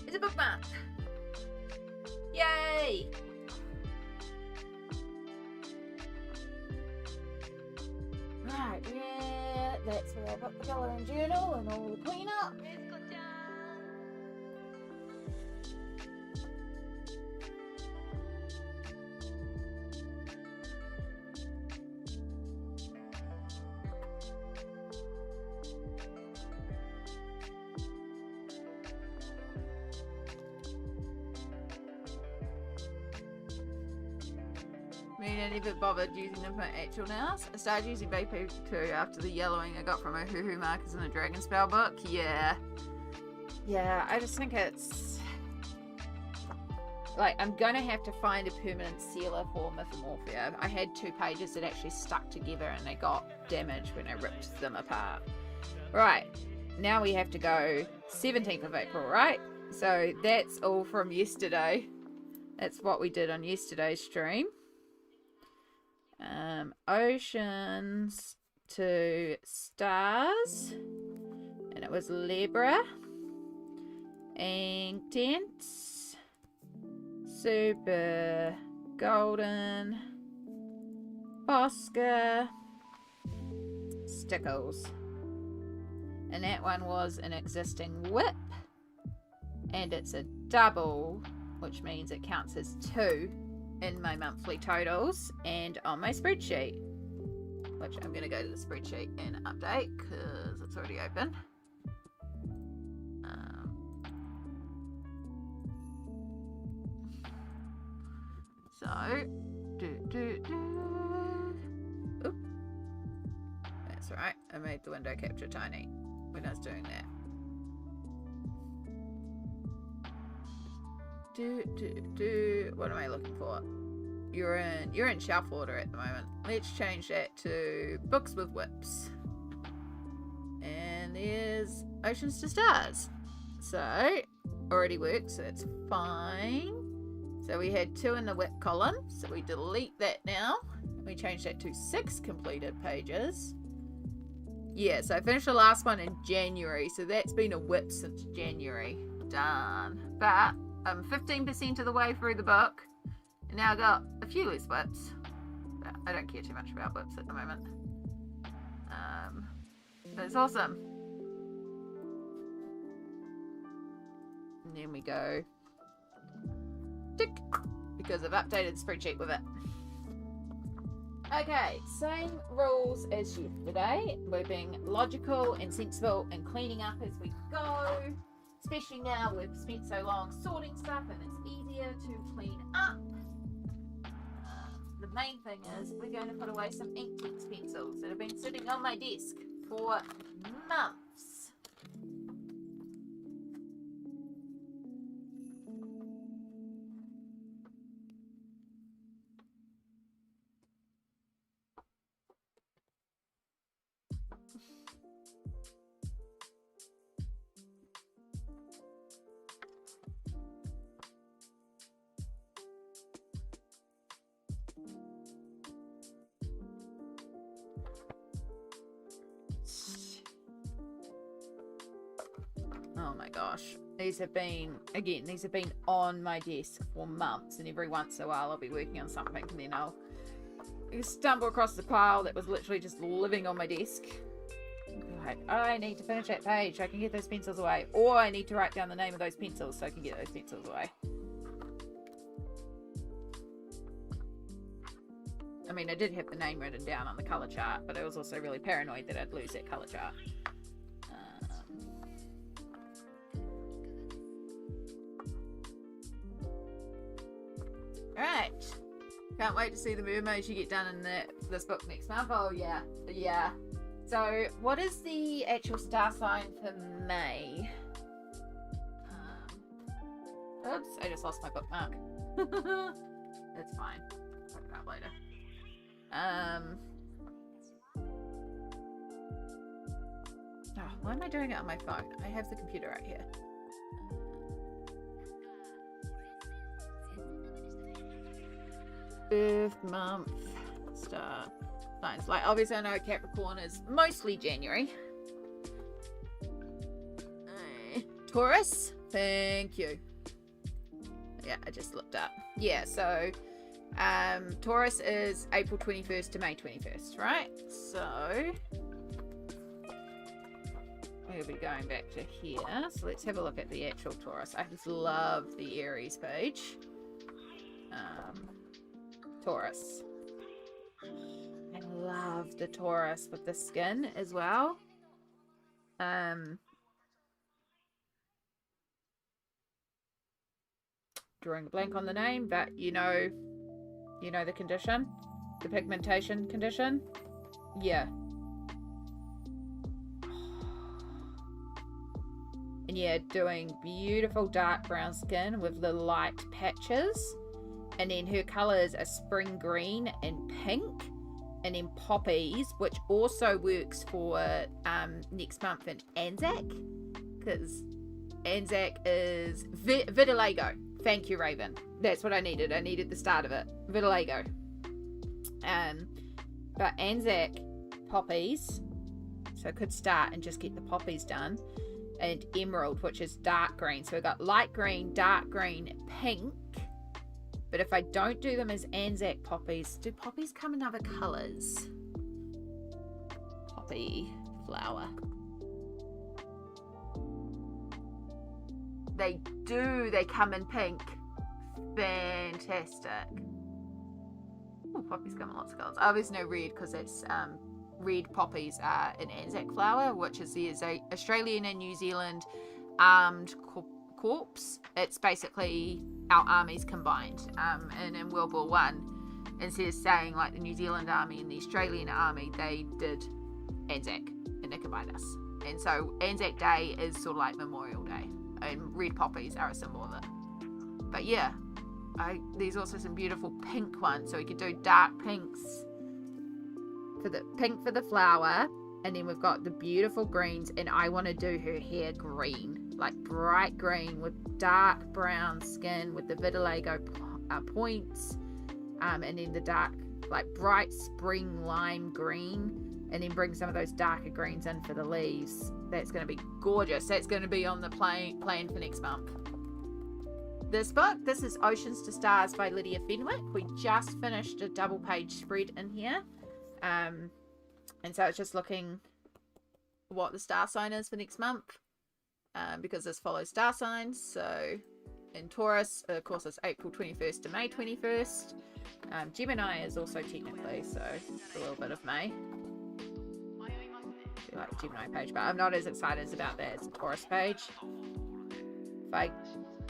is a bookmark. Yay! Right, yeah, that's where I put the colouring journal and all the cleanup. I mean, I never bothered using them for actual nails. I started using Vapor 2 after the yellowing I got from my Hoo Hoo markers in the Dragon Spell book. Yeah, I just think it's like I'm gonna have to find a permanent sealer for Mythomorphia. I had 2 pages that actually stuck together and they got damaged when I ripped them apart. Right, now we have to go 17th of April, right? So that's all from yesterday. That's what we did on yesterday's stream. Oceans to Stars, and it was Libra, Intense, Super Golden, Bosca, Stickles, and that one was an existing whip, and it's a double, which means it counts as 2 in my monthly totals and on my spreadsheet, which I'm going to go to the spreadsheet and update because it's already open. Oop, that's right. the window capture tiny when I was doing that. What am I looking for? You're in shelf order at the moment. Let's change that to books with whips. And there's Oceans to Stars. So already works, so that's fine. So we had 2 in the whip column, so we delete that now. We change that to 6 completed pages. Yeah, so I finished the last one in January, so that's been a whip since January. Done. But I'm 15% of the way through the book, and now I got a few less whips. But I don't care too much about whips at the moment. But it's awesome. And then we go tick, because I've updated the spreadsheet with it. Okay, same rules as yesterday. We're being logical and sensible and cleaning up as we go. Especially now we've spent so long sorting stuff and it's easier to clean up. The main thing is we're going to put away some Inktense pencils that have been sitting on my desk for months. Oh my gosh. These have been on my desk for months, and every once in a while I'll be working on something and then I'll stumble across the pile that was literally just living on my desk. Like, I need to finish that page so I can get those pencils away, or I need to write down the name of those pencils so I can get those pencils away. I mean, I did have the name written down on the colour chart, but I was also really paranoid that I'd lose that colour chart. Alright. Can't wait to see the mermaids you get done in this book next month. Oh, yeah. Yeah. So, what is the actual star sign for May? Oops, I just lost my bookmark. That's fine. I'll talk about it later. Oh, why am I doing it on my phone? I have the computer right here. Birth month star signs. Like, obviously I know Capricorn is mostly January. Taurus, thank you. Yeah, I just looked up. Yeah, so Taurus is April 21st to May 21st, right? So we'll be going back to here. So let's have a look at the actual Taurus. I just love the Aries page. Taurus. I love the Taurus with the skin as well. Drawing a blank on the name, but you know the condition, the pigmentation condition. Yeah. And yeah, doing beautiful dark brown skin with the light patches. And then her colours are spring green and pink. And then poppies, which also works for next month in Anzac. Because Anzac is vitiligo. Thank you, Raven. That's what I needed. I needed the start of it. Vitiligo. But Anzac poppies. So I could start and just get the poppies done. And emerald, which is dark green. So we've got light green, dark green, pink. But if I don't do them as Anzac poppies, do poppies come in other colours? Poppy flower. They do. They come in pink. Fantastic. Oh, poppies come in lots of colours. Obviously no red because it's red poppies are an Anzac flower, which is the Australian and New Zealand armed corps. It's basically our armies combined. And in World War One, instead of saying like the New Zealand army and the Australian army, they did Anzac in Nicobitis. And so Anzac Day is sort of like Memorial Day, and red poppies are a symbol of it. But yeah, there's also some beautiful pink ones, so we could do dark pinks for the pink for the flower, and then we've got the beautiful greens, and I want to do her hair green, like bright green with dark brown skin with the vitiligo points, and then the dark, like bright spring lime green, and then bring some of those darker greens in for the leaves. That's going to be gorgeous. That's going to be on the plan for next month. This book, this is Oceans to Stars by Lydia Fenwick. We just finished a double page spread in here. And so it's just looking what the star sign is for next month. Because this follows star signs. So in Taurus, of course, it's April 21st to May 21st. Gemini is also technically, so it's a little bit of May. I do like the Gemini page, but I'm not as excited about that as the Taurus page. If I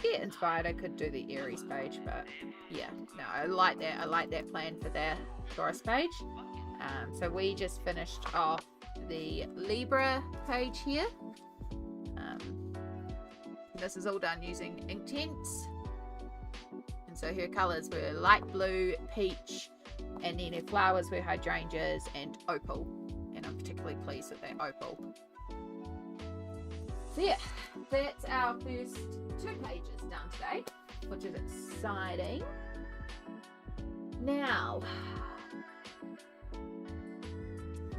get inspired, I could do the Aries page, but yeah, no, I like that. I like that plan for the Taurus page. So we just finished off the Libra page here. This is all done using Inktense. And so her colours were light blue, peach, and then her flowers were hydrangeas and opal. And I'm particularly pleased with that opal. So yeah, that's our first 2 pages done today, which is exciting. Now,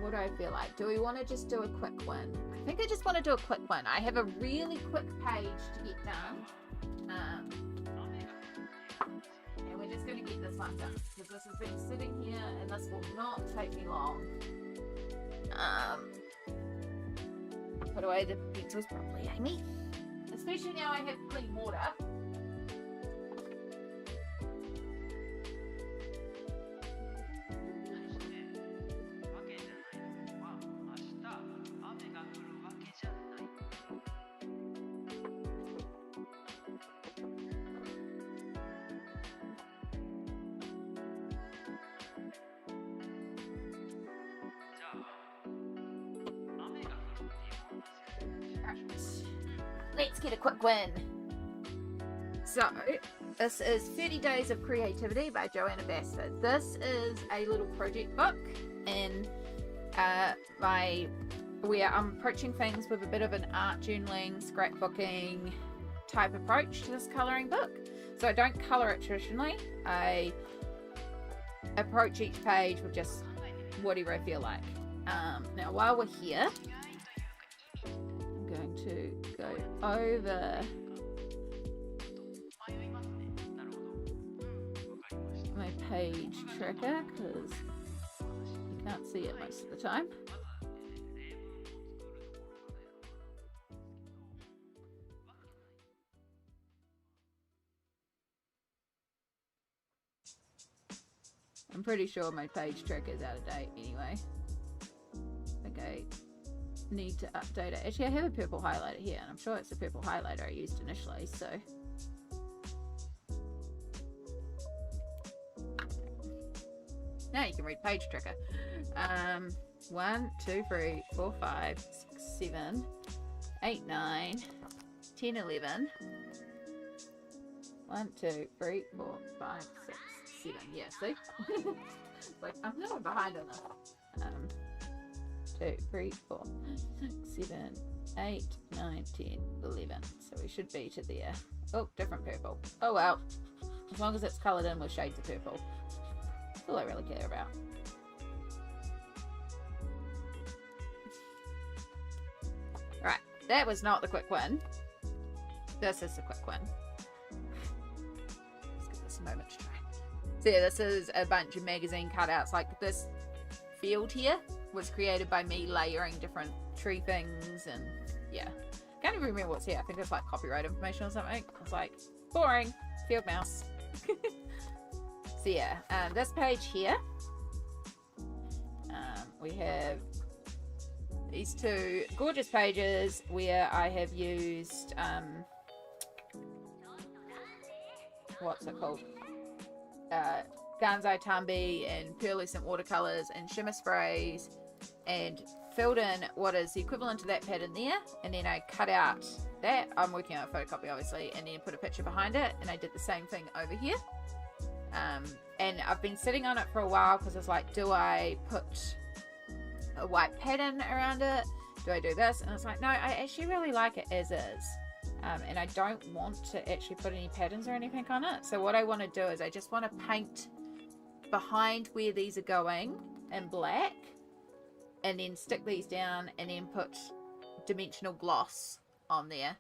what do I feel like? Do we want to just do a quick one? I think I just want to do a quick one. I have a really quick page to get done. And we're just going to get this one done, because this has been sitting here and this will not take me long. Put away the pencils properly, Amy. Especially now I have clean water. Let's get a quick win. So, this is 30 Days of Creativity by Joanna Bassford. This is a little project book, and where I'm approaching things with a bit of an art journaling, scrapbooking type approach to this colouring book. So I don't colour it traditionally. I approach each page with just whatever I feel like. Now, while we're here, I'm going to go over my page tracker because you can't see it most of the time. I'm pretty sure my page tracker is out of date anyway. Okay. Need to update it. Actually, I have a purple highlighter here, and I'm sure it's the purple highlighter I used initially, so. Now you can read page tracker. 1, 2, 3, 4, 5, 6, 7, 8, 9, 10, 11. 1, 2, 3, 4, 5, 6, 7. Yeah, see? It's like, I'm a little behind on this. 2, 3, 4, 6, 7, 8, 9, 10, 11. So we should be to there. Oh, different purple. Oh well. As long as it's coloured in with shades of purple. That's all I really care about. Right, that was not the quick one. This is the quick one. Let's give this a moment to try. So yeah, this is a bunch of magazine cutouts. Like this field here was created by me layering different tree things, and yeah, can't even remember what's here. I think it's like copyright information or something. It's like boring field mouse. So yeah, this page here, we have these 2 gorgeous pages where I have used what's it called, Gansai Tambi and pearlescent watercolors and shimmer sprays and filled in what is the equivalent to that pattern there, and then I cut out that. I'm working on a photocopy, obviously, and then put a picture behind it, and I did the same thing over here. And I've been sitting on it for a while because I was like, do I put a white pattern around it? Do I do this? And I was like, no, I actually really like it as is. And I don't want to actually put any patterns or anything on it. So what I want to do is I just want to paint behind where these are going in black, and then stick these down and then put dimensional gloss on there,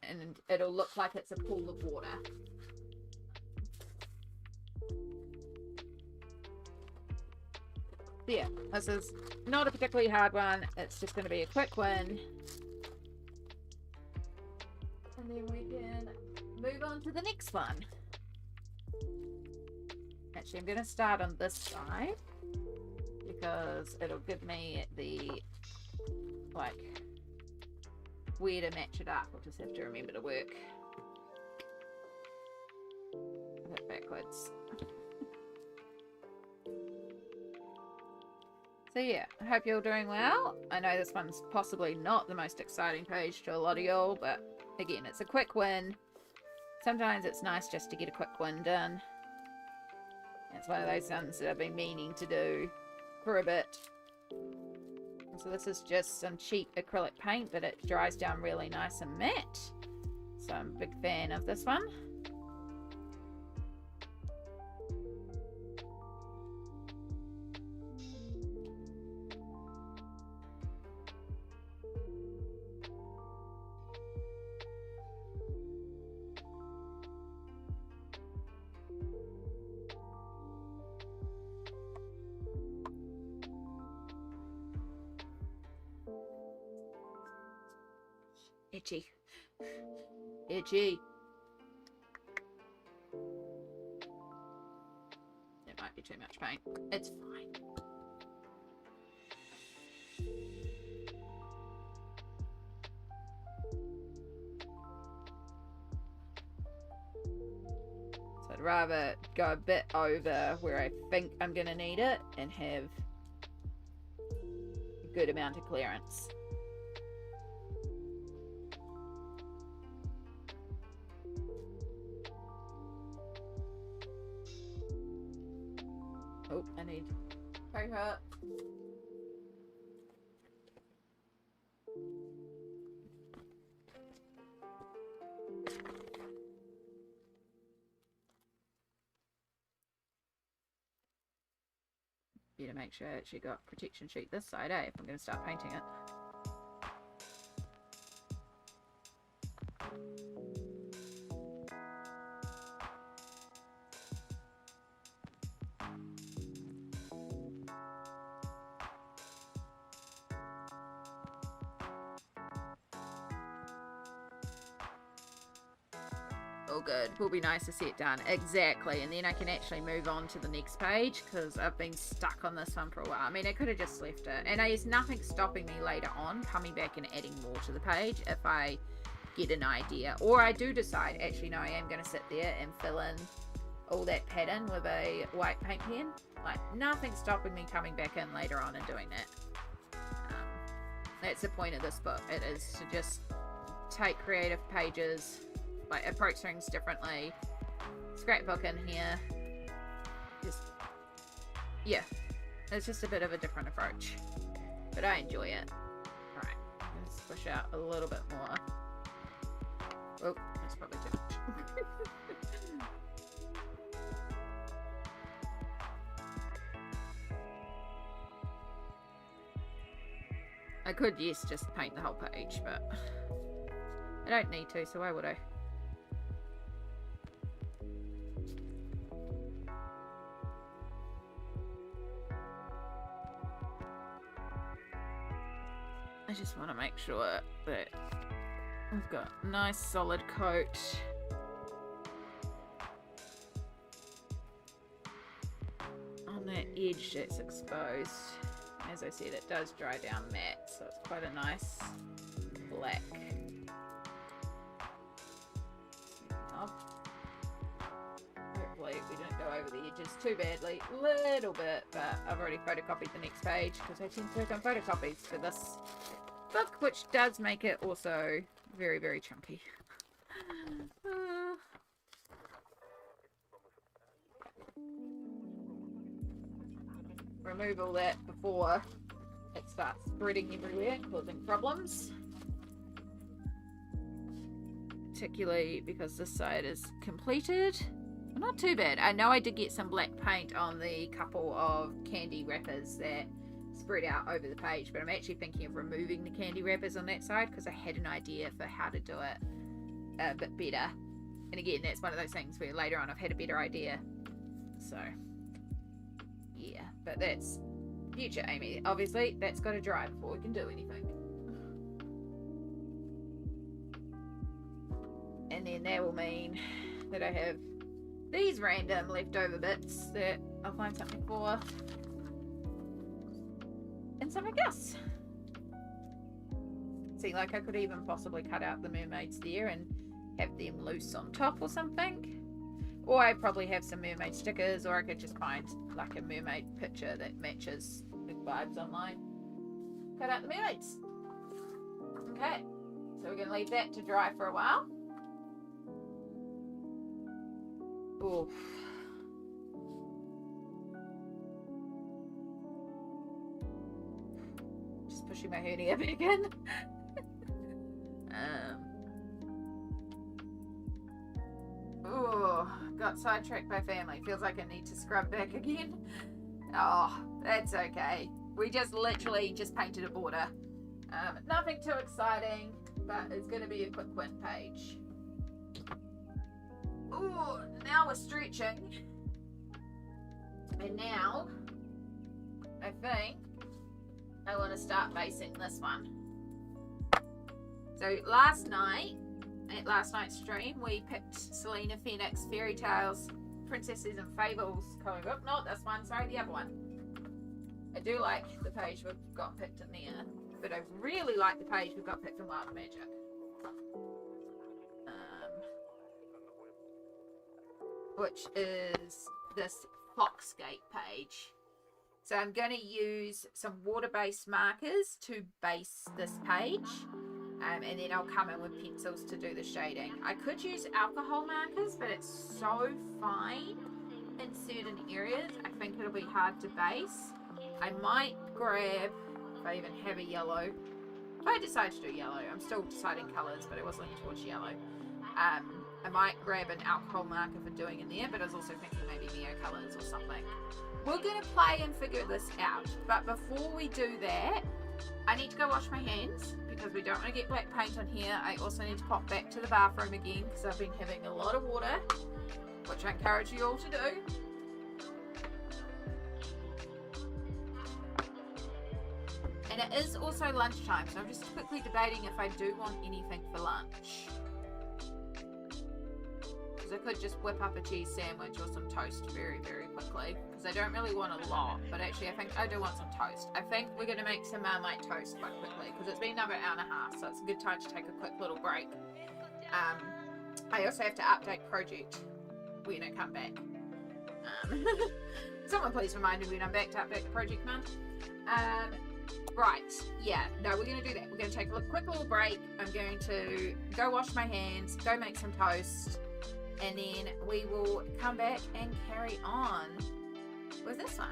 and it'll look like it's a pool of water. Yeah, this is not a particularly hard one. It's just going to be a quick one. And then we can move on to the next one. Actually, I'm going to start on this side because it'll give me the, like, where to match it up. I'll just have to remember to work it backwards. So yeah, I hope you're all doing well. I know this one's possibly not the most exciting page to a lot of y'all, but again, it's a quick win. Sometimes it's nice just to get a quick win done. It's one of those ones that I've been meaning to do for a bit. So this is just some cheap acrylic paint, but it dries down really nice and matte. So I'm a big fan of this one. Itchy. Itchy. It might be too much paint. It's fine. So I'd rather go a bit over where I think I'm going to need it and have a good amount of clearance. Oh, I need paper. Better make sure I actually got protection sheet this side, if I'm going to start painting it. Oh good, will be nice to see it done. Exactly, and then I can actually move on to the next page because I've been stuck on this one for a while. I mean, I could have just left it, and there's nothing stopping me later on coming back and adding more to the page if I get an idea, or I do decide, actually no, I am going to sit there and fill in all that pattern with a white paint pen. Like, nothing stopping me coming back in later on and doing that. That's the point of this book. It is to just take creative pages, like approach things differently, scrapbook in here, just, yeah, it's just a bit of a different approach, but I enjoy it. Alright, let's push out a little bit more. Oh, that's probably too much. I could, yes, just paint the whole page, but I don't need to, so why would I? I just want to make sure that we've got a nice solid coat. On that edge that's exposed. As I said, it does dry down matte, so it's quite a nice black. Hopefully we don't go over the edges too badly, little bit, but I've already photocopied the next page because I tend to work on photocopies for this book, which does make it also very, very chunky. Remove all that before it starts spreading everywhere, causing problems. Particularly because this side is completed. Well, not too bad. I know I did get some black paint on the couple of candy wrappers that spread out over the page, but I'm actually thinking of removing the candy wrappers on that side because I had an idea for how to do it a bit better. And again, that's one of those things where later on I've had a better idea. So, yeah, but that's future Amy. Obviously, that's got to dry before we can do anything. And then that will mean that I have these random leftover bits that I'll find something for. And something else. See, like I could even possibly cut out the mermaids there and have them loose on top or something. Or I probably have some mermaid stickers, or I could just find like a mermaid picture that matches the vibes online. Cut out the mermaids. Okay, so we're going to leave that to dry for a while. Oof. Just pushing my hernia back in. Got sidetracked by family. Feels like I need to scrub back again. Oh, that's okay. We just literally just painted a border. Nothing too exciting, but it's going to be a quick win page. Ooh, now we're stretching. And now, I think I want to start basing this one. So last night, at last night's stream, we picked Selena Phoenix Fairy Tales, Princesses and Fables comic book. Not this one, sorry, the other one. I do like the page we've got picked in there, but I really like the page we've got picked in Wild Magic. Which is this Foxgate page. So I'm going to use some water-based markers to base this page, and then I'll come in with pencils to do the shading. I could use alcohol markers, but it's so fine in certain areas, I think it'll be hard to base. I might grab, if I even have a yellow, if I decide to do yellow, I'm still deciding colours, but I was leaning towards yellow. I might grab an alcohol marker for doing in there, but I was also thinking maybe Neo colours or something. We're going to play and figure this out, but before we do that, I need to go wash my hands because we don't want to get black paint on here. I also need to pop back to the bathroom again because I've been having a lot of water, which I encourage you all to do. And it is also lunchtime, so I'm just quickly debating if I do want anything for lunch. I could just whip up a cheese sandwich or some toast very, very quickly because I don't really want a lot, but actually I think I do want some toast. I think we're going to make some Marmite toast quite quickly because it's been another hour and a half, so it's a good time to take a quick little break. I also have to update project when I come back. Someone please remind me when I'm back to update the project, Mum. Right, yeah, no, we're going to do that. We're going to take a quick little break. I'm going to go wash my hands, go make some toast, and then we will come back and carry on with this one.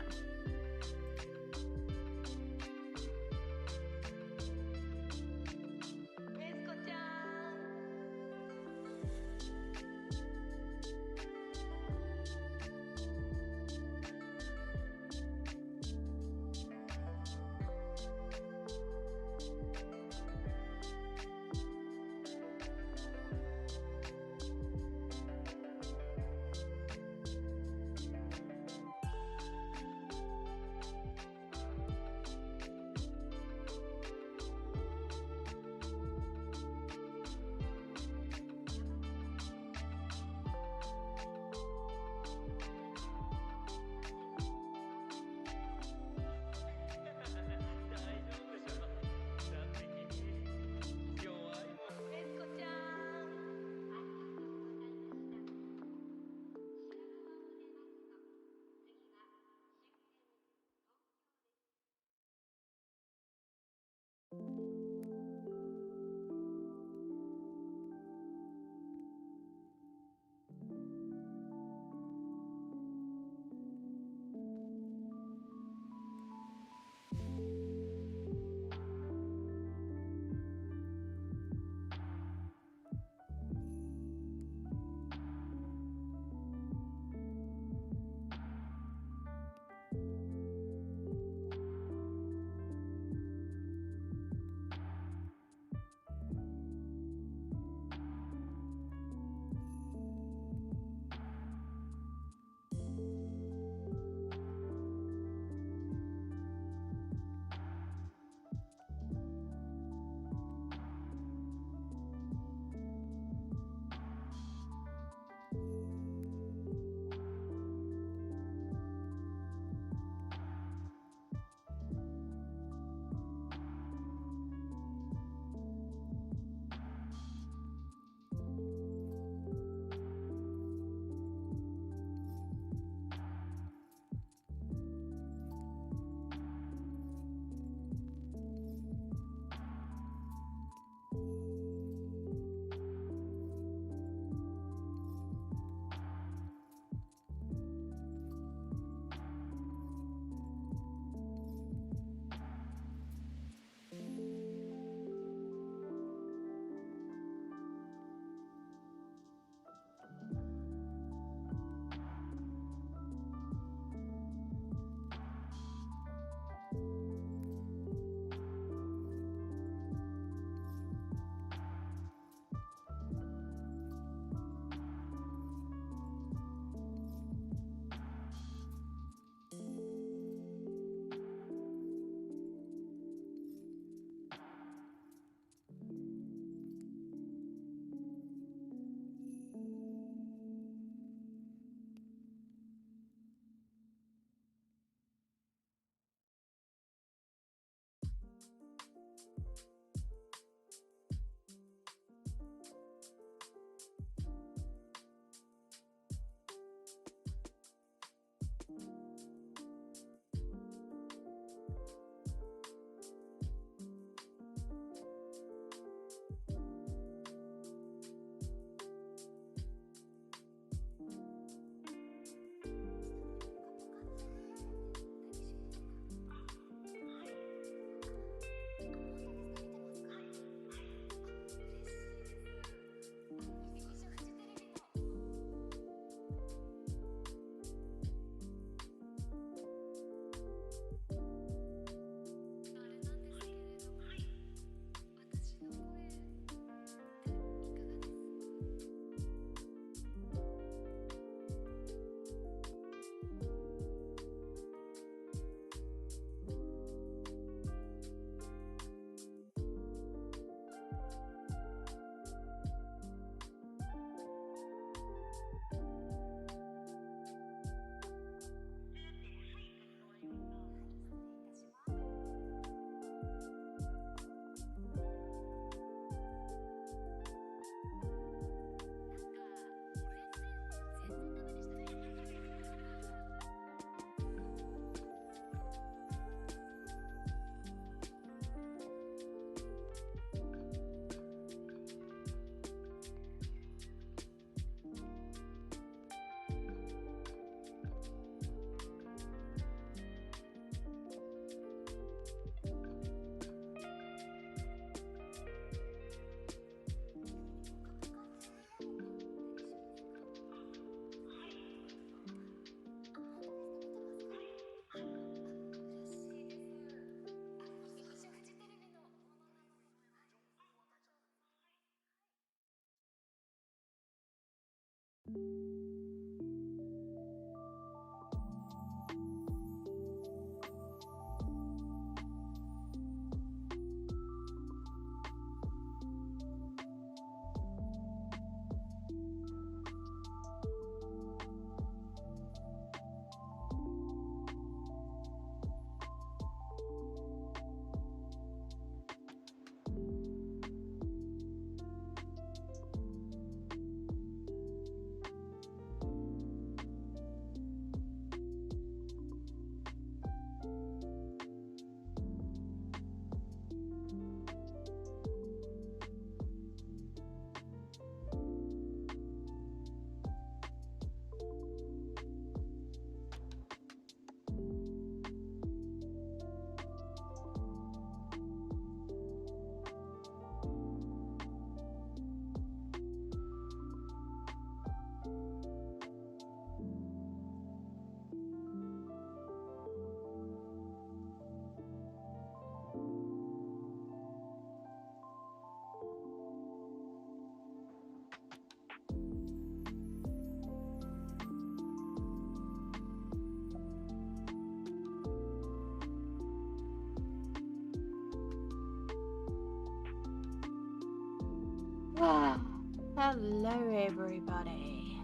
Hello, everybody.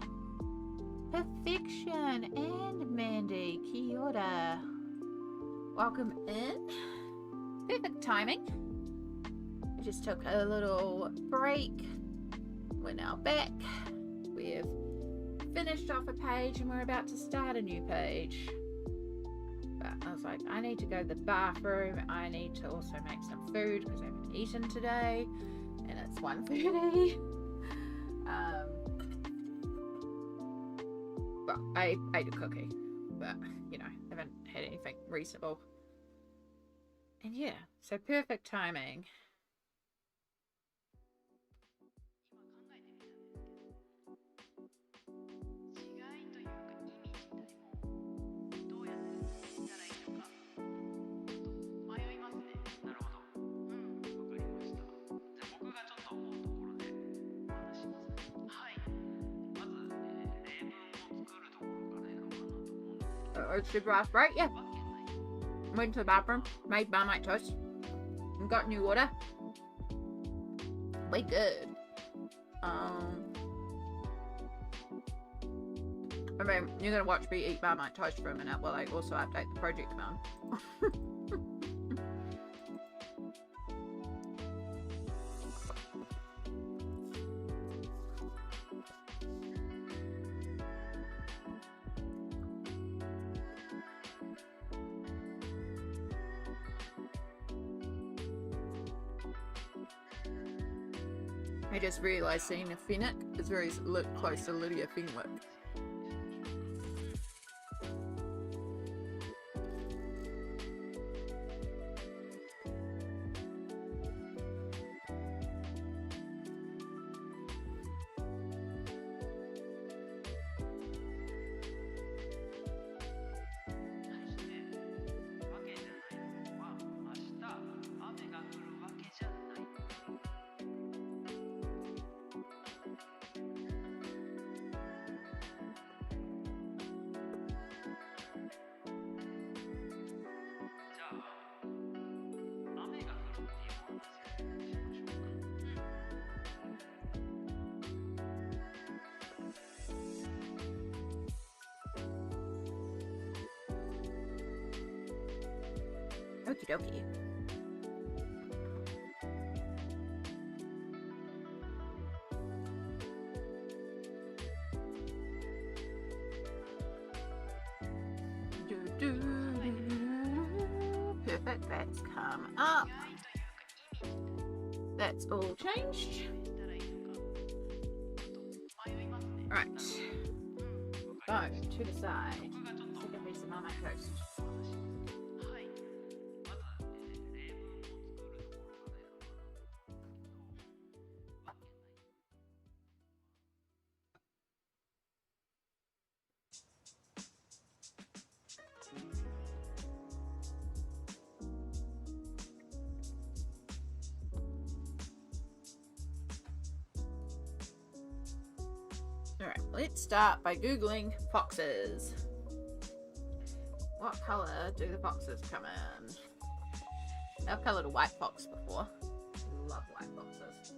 Perfection and Mandy, kia ora. Welcome in. Perfect timing. I just took a little break. We're now back. We've finished off a page and we're about to start a new page. But I was like, I need to go to the bathroom. I need to also make some food because I haven't eaten today. And it's 1:30. Well, I ate a cookie, but you know, haven't had anything reasonable. And yeah, so perfect timing. It's super fast, right? Yeah. Went to the bathroom, made Marmite toast, and got new water. Way good. I mean, you're gonna watch me eat Marmite toast for a minute while I also update the project command. I just realised seeing a Finnick is very close to Lydia Fenwick. Okie dokie. Perfect, that's come up. That's all changed. Right. Phone to the side. Second piece of Marmite toast. Alright, let's start by googling foxes. What colour do the foxes come in? I've coloured a white fox before. Love white foxes.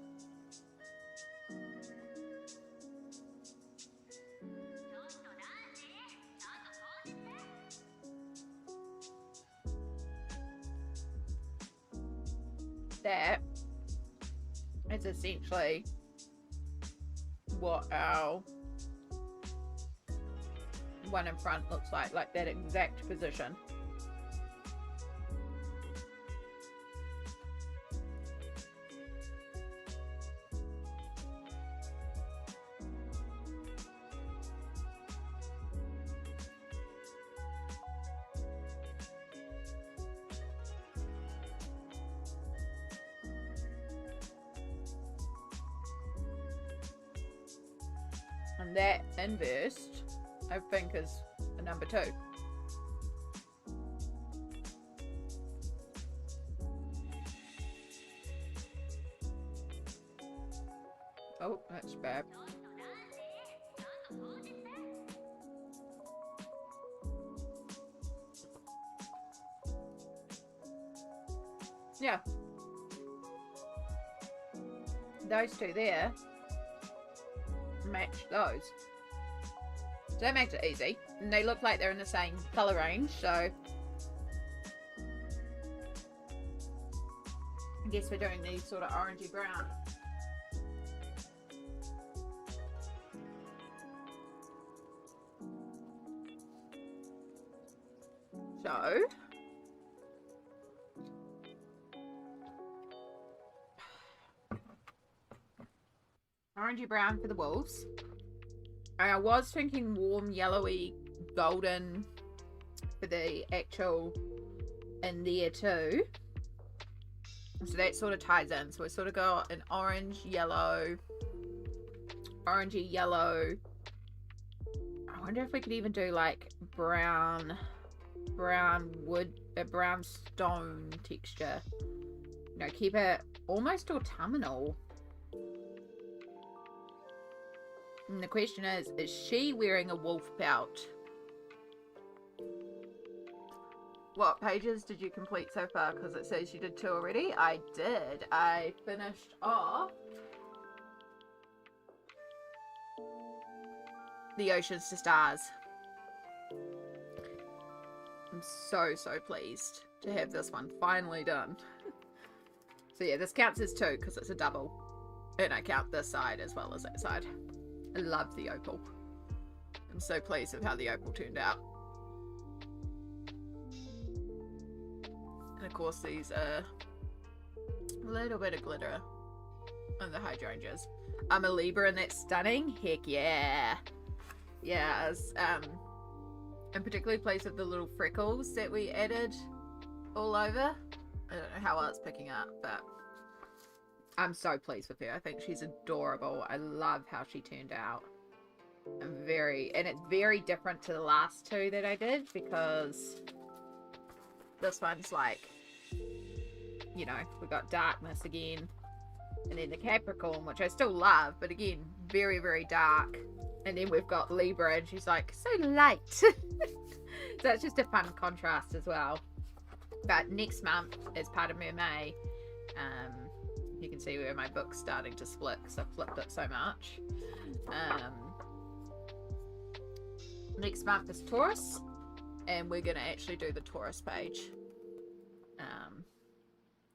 That is essentially what our one in front looks like that exact position. And that inversed, I think, is a number 2. Oh, that's bad. Yeah. Those two there match those. So that makes it easy. And they look like they're in the same colour range, so I guess we're doing these sort of orangey brown. So orangey brown for the wolves. I was thinking warm yellowy golden for the actual in there too. So that sort of ties in. So we sort of got an orange, yellow, orangey yellow. I wonder if we could even do like brown wood, a brown stone texture. You know, keep it almost autumnal. And the question is she wearing a wolf pelt? What pages did you complete so far? Because it says you did 2 already. I did. I finished off The Oceans to Stars. I'm so pleased to have this one finally done. So yeah, this counts as 2 because it's a double. And I count this side as well as that side. I love the opal. I'm so pleased with how the opal turned out. And of course these are a little bit of glitter on the hydrangeas. I'm a Libra and that's stunning. Heck yeah. Yeah, I'm particularly pleased with the little freckles that we added all over. I don't know how well it's picking up, but I'm so pleased with her. I think she's adorable. I love how she turned out. And it's very different to the last 2 that I did, because this one's like, you know, we got darkness again, and then the Capricorn, which I still love, but again, very dark. And then we've got Libra, and she's like so light. So it's just a fun contrast as well. But next month, as part of Mermaid, you can see where my book's starting to split because I've flipped it so much. Next month is Taurus, and we're going to actually do the Taurus page.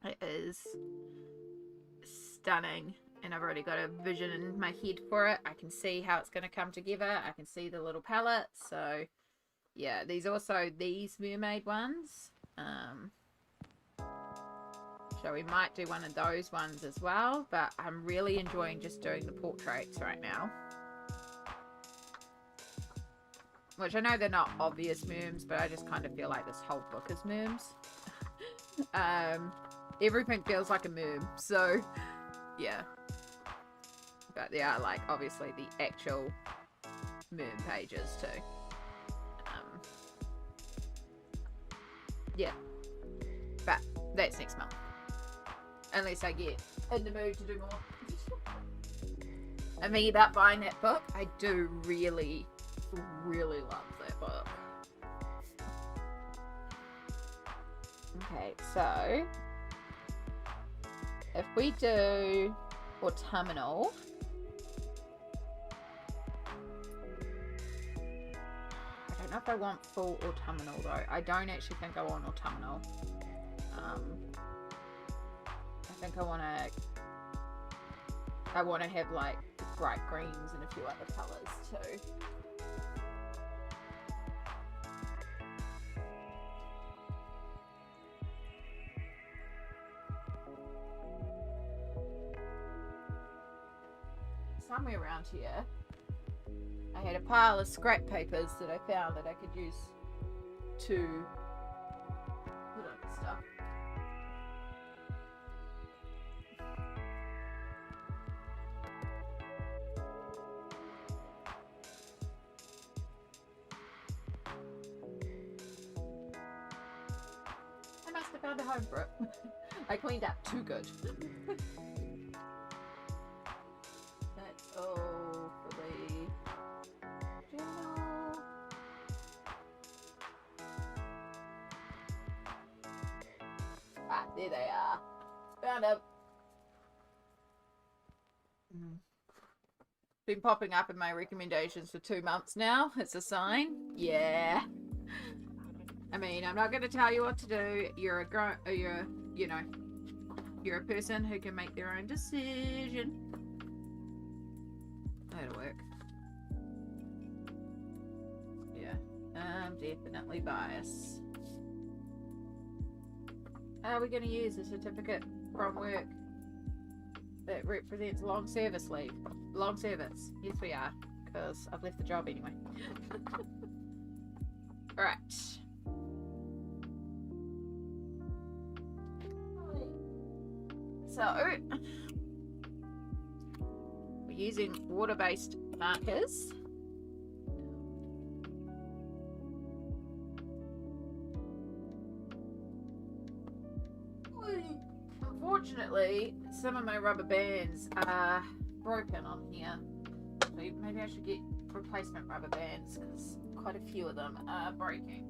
It is stunning, and I've already got a vision in my head for it. I can see how it's going to come together. I can see the little palette. So yeah, these mermaid ones. So we might do one of those ones as well, but I'm really enjoying just doing the portraits right now. Which I know they're not obvious merms, but I just kind of feel like this whole book is merms. Everything feels like a merm, so yeah. But they are like obviously the actual merm pages too. Yeah. But that's next month. Unless I get in the mood to do more. me about buying that book. I do really, really love that book. Okay, so if we do autumnal, I don't know if I want full autumnal though. I don't actually think I want autumnal. I think I want to have like bright greens and a few other colours too. Somewhere around here I had a pile of scrap papers that I found that I could use to put on stuff. I must have found a home for it. I cleaned up too good. That's all for the journal. Ah, there they are. Found them. Been popping up in my recommendations for 2 months now. It's a sign. Yeah. I mean, I'm not going to tell you what to do. You're a person who can make their own decision. That'll work. Yeah, I'm definitely biased. Are we going to use a certificate from work that represents long service leave? Long service. Yes, we are, because I've left the job anyway. Alright. So, we're using water-based markers. Unfortunately, some of my rubber bands are broken on here. So maybe I should get replacement rubber bands because quite a few of them are breaking.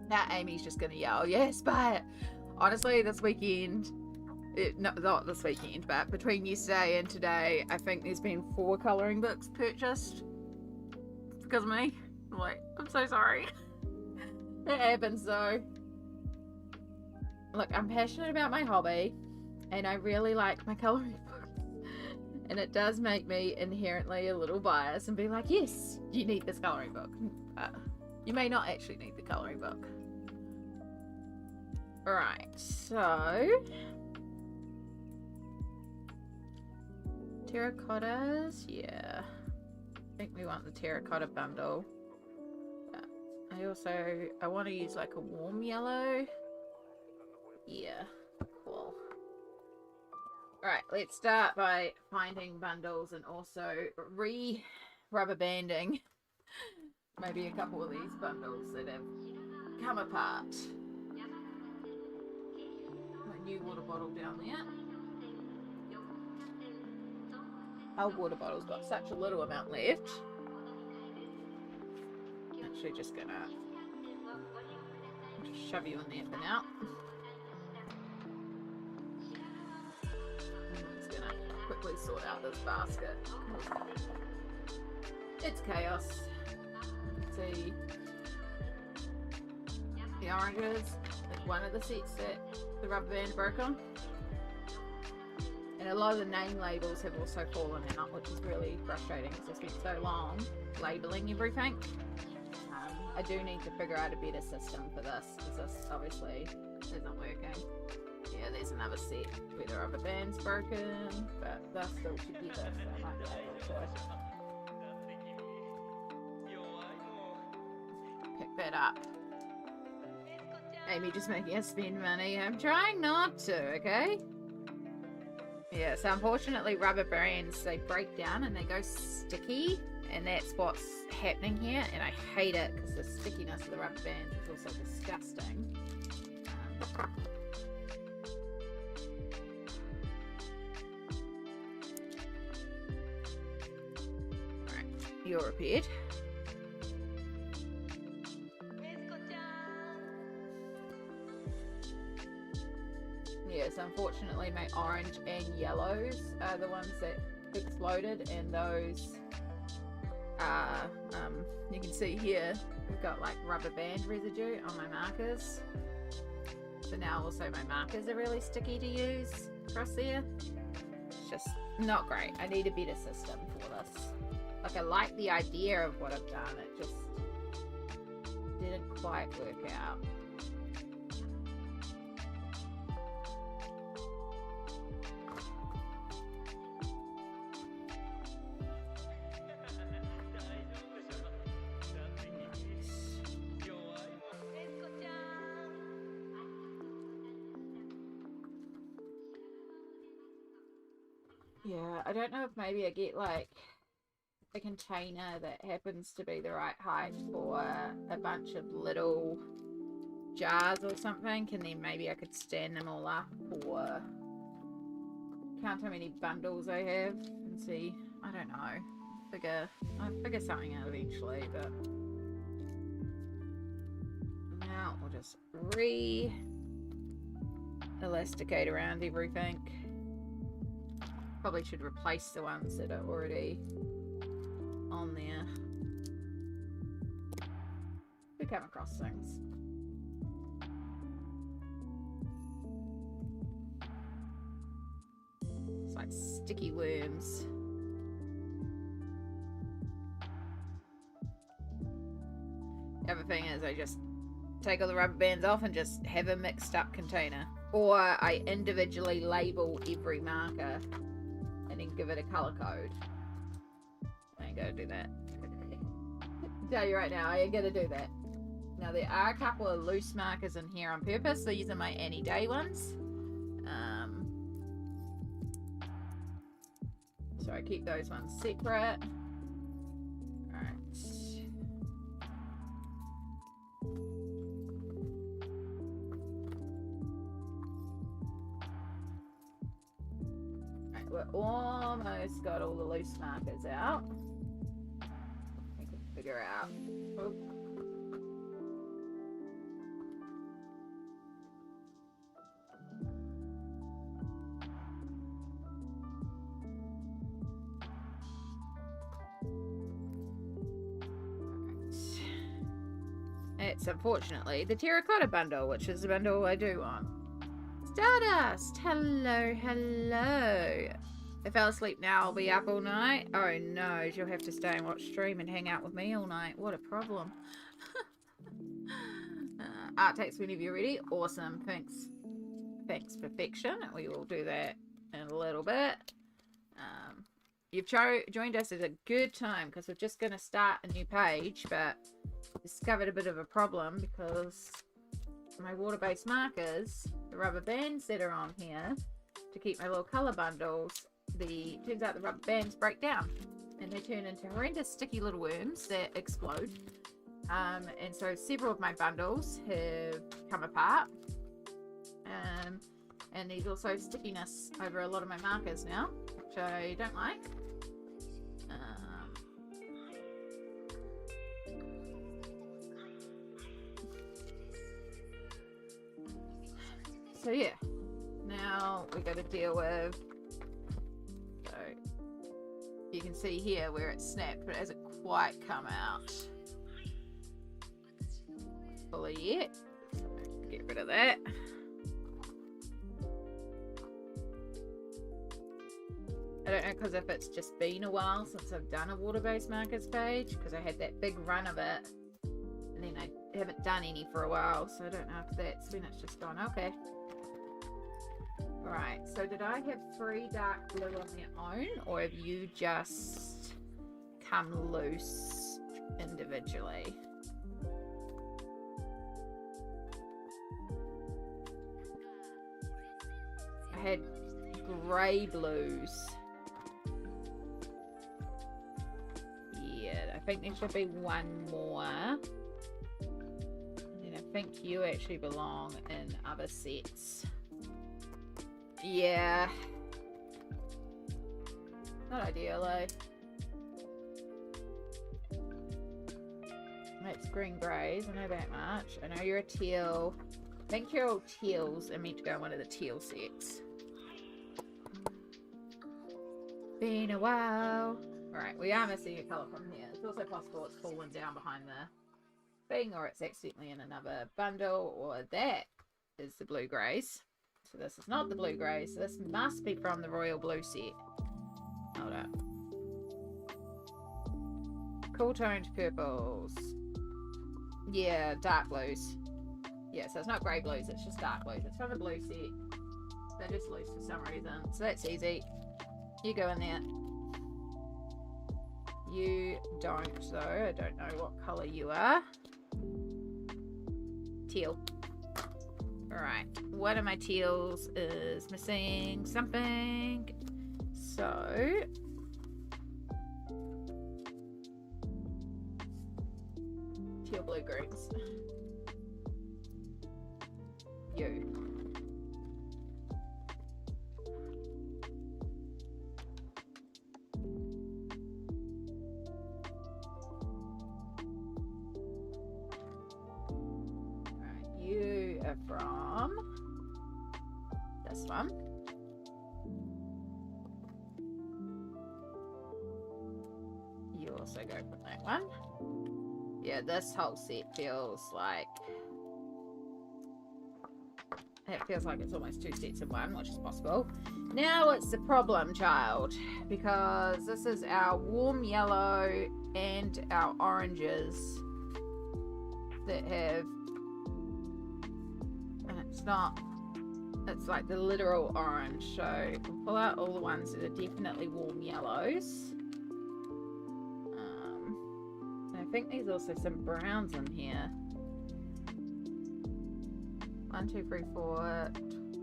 Now Amy's just gonna yell, yes, buy it. Honestly, this weekend, not this weekend, but between yesterday and today, I think there's been 4 colouring books purchased because of me. I'm like, I'm so sorry. It happens though. Look, I'm passionate about my hobby and I really like my colouring books. And it does make me inherently a little biased and be like, yes, you need this colouring book. You may not actually need the colouring book. Alright, so terracottas, yeah. I think we want the terracotta bundle. I want to use like a warm yellow. Yeah, cool. Alright, let's start by finding bundles and also rubber banding maybe a couple of these bundles that have come apart. My new water bottle down there. Our water bottle's got such a little amount left. Actually just gonna shove you in there for now. I'm just gonna quickly sort out this basket. It's chaos. See the oranges, like one of the sets that the rubber band broke on, and a lot of the name labels have also fallen out, which is really frustrating because I spent so long labeling everything. I do need to figure out a better system for this because this obviously isn't working. Yeah, there's another set where the rubber band's broken, but they're still together, so I might be able to pick that up. Amy just making us spend money. I'm trying not to, okay? Yeah, so unfortunately rubber bands, they break down and they go sticky, and that's what's happening here, and I hate it because the stickiness of the rubber bands is also disgusting. Alright, you're repaired. Yes, unfortunately my orange and yellows are the ones that exploded, and those are, you can see here, we've got like rubber band residue on my markers. So now also my markers are really sticky to use across there. It's just not great. I need a better system for this. Like, I like the idea of what I've done, it just didn't quite work out. Yeah, I don't know if maybe I get like a container that happens to be the right height for a bunch of little jars or something, and then maybe I could stand them all up, or count how many bundles I have and see. I don't know. I'll figure something out eventually, but now we'll just elasticate around everything. Probably should replace the ones that are already on there. We come across things. It's like sticky worms. The other thing is I just take all the rubber bands off and just have a mixed up container. Or I individually label every marker and then give it a color code. I ain't gonna do that. Tell you right now, I ain't gonna do that. Now there are a couple of loose markers in here on purpose. These are my any day ones. So I keep those ones separate. Alright. We're almost got all the loose markers out. We can figure out. Oh. It's unfortunately the terracotta bundle, which is the bundle I do want. Stardust! Hello, hello. I fell asleep now, I'll be up all night. Oh no, you'll have to stay and watch stream and hang out with me all night. What a problem. Art takes whenever you're ready. Awesome, thanks. Thanks, perfection. We will do that in a little bit. You've joined us at a good time because we're just going to start a new page, but discovered a bit of a problem because my water-based markers, the rubber bands that are on here to keep my little color bundles, turns out the rubber bands break down and they turn into horrendous sticky little worms that explode. And so several of my bundles have come apart. And there's also stickiness over a lot of my markers now, which I don't like. So yeah, now we got to deal with, so you can see here where it snapped, but it hasn't quite come out fully yet. So get rid of that. I don't know, because if it's just been a while since I've done a water-based markers page, because I had that big run of it and then I haven't done any for a while, so I don't know if that's when it's just gone. Okay. Alright, so did I have 3 dark blue on their own, or have you just come loose individually? had grey blues. Yeah, I think there should be one more. And I think you actually belong in other sets. Yeah. Not ideal, eh? That's green greys, I know that much. I know you're a teal. I think you're all teals and meant to go in one of the teal sets. Been a while. Alright, we are missing a colour from here. It's also possible it's fallen down behind the thing, or it's accidentally in another bundle, or that is the blue greys. So this is not the blue greys. So this must be from the royal blue set. Hold up. Cool toned purples. Yeah, dark blues. Yeah, so it's not grey blues, it's just dark blues. It's from the blue set. They're just loose for some reason. So that's easy. You go in there. You don't, though. I don't know what colour you are. Teal. Alright. One of my teals is missing something. So... teal blue greens. You. Alright, you are from this one. You also go from that one. Yeah, this whole set feels like... it feels like it's almost two sets in one, which is possible. Now it's the problem child, because this is our warm yellow and our oranges that have... and it's not... it's like the literal orange, so we'll pull out all the ones that are definitely warm yellows. I think there's also some browns in here. 1, 2, 3, 4,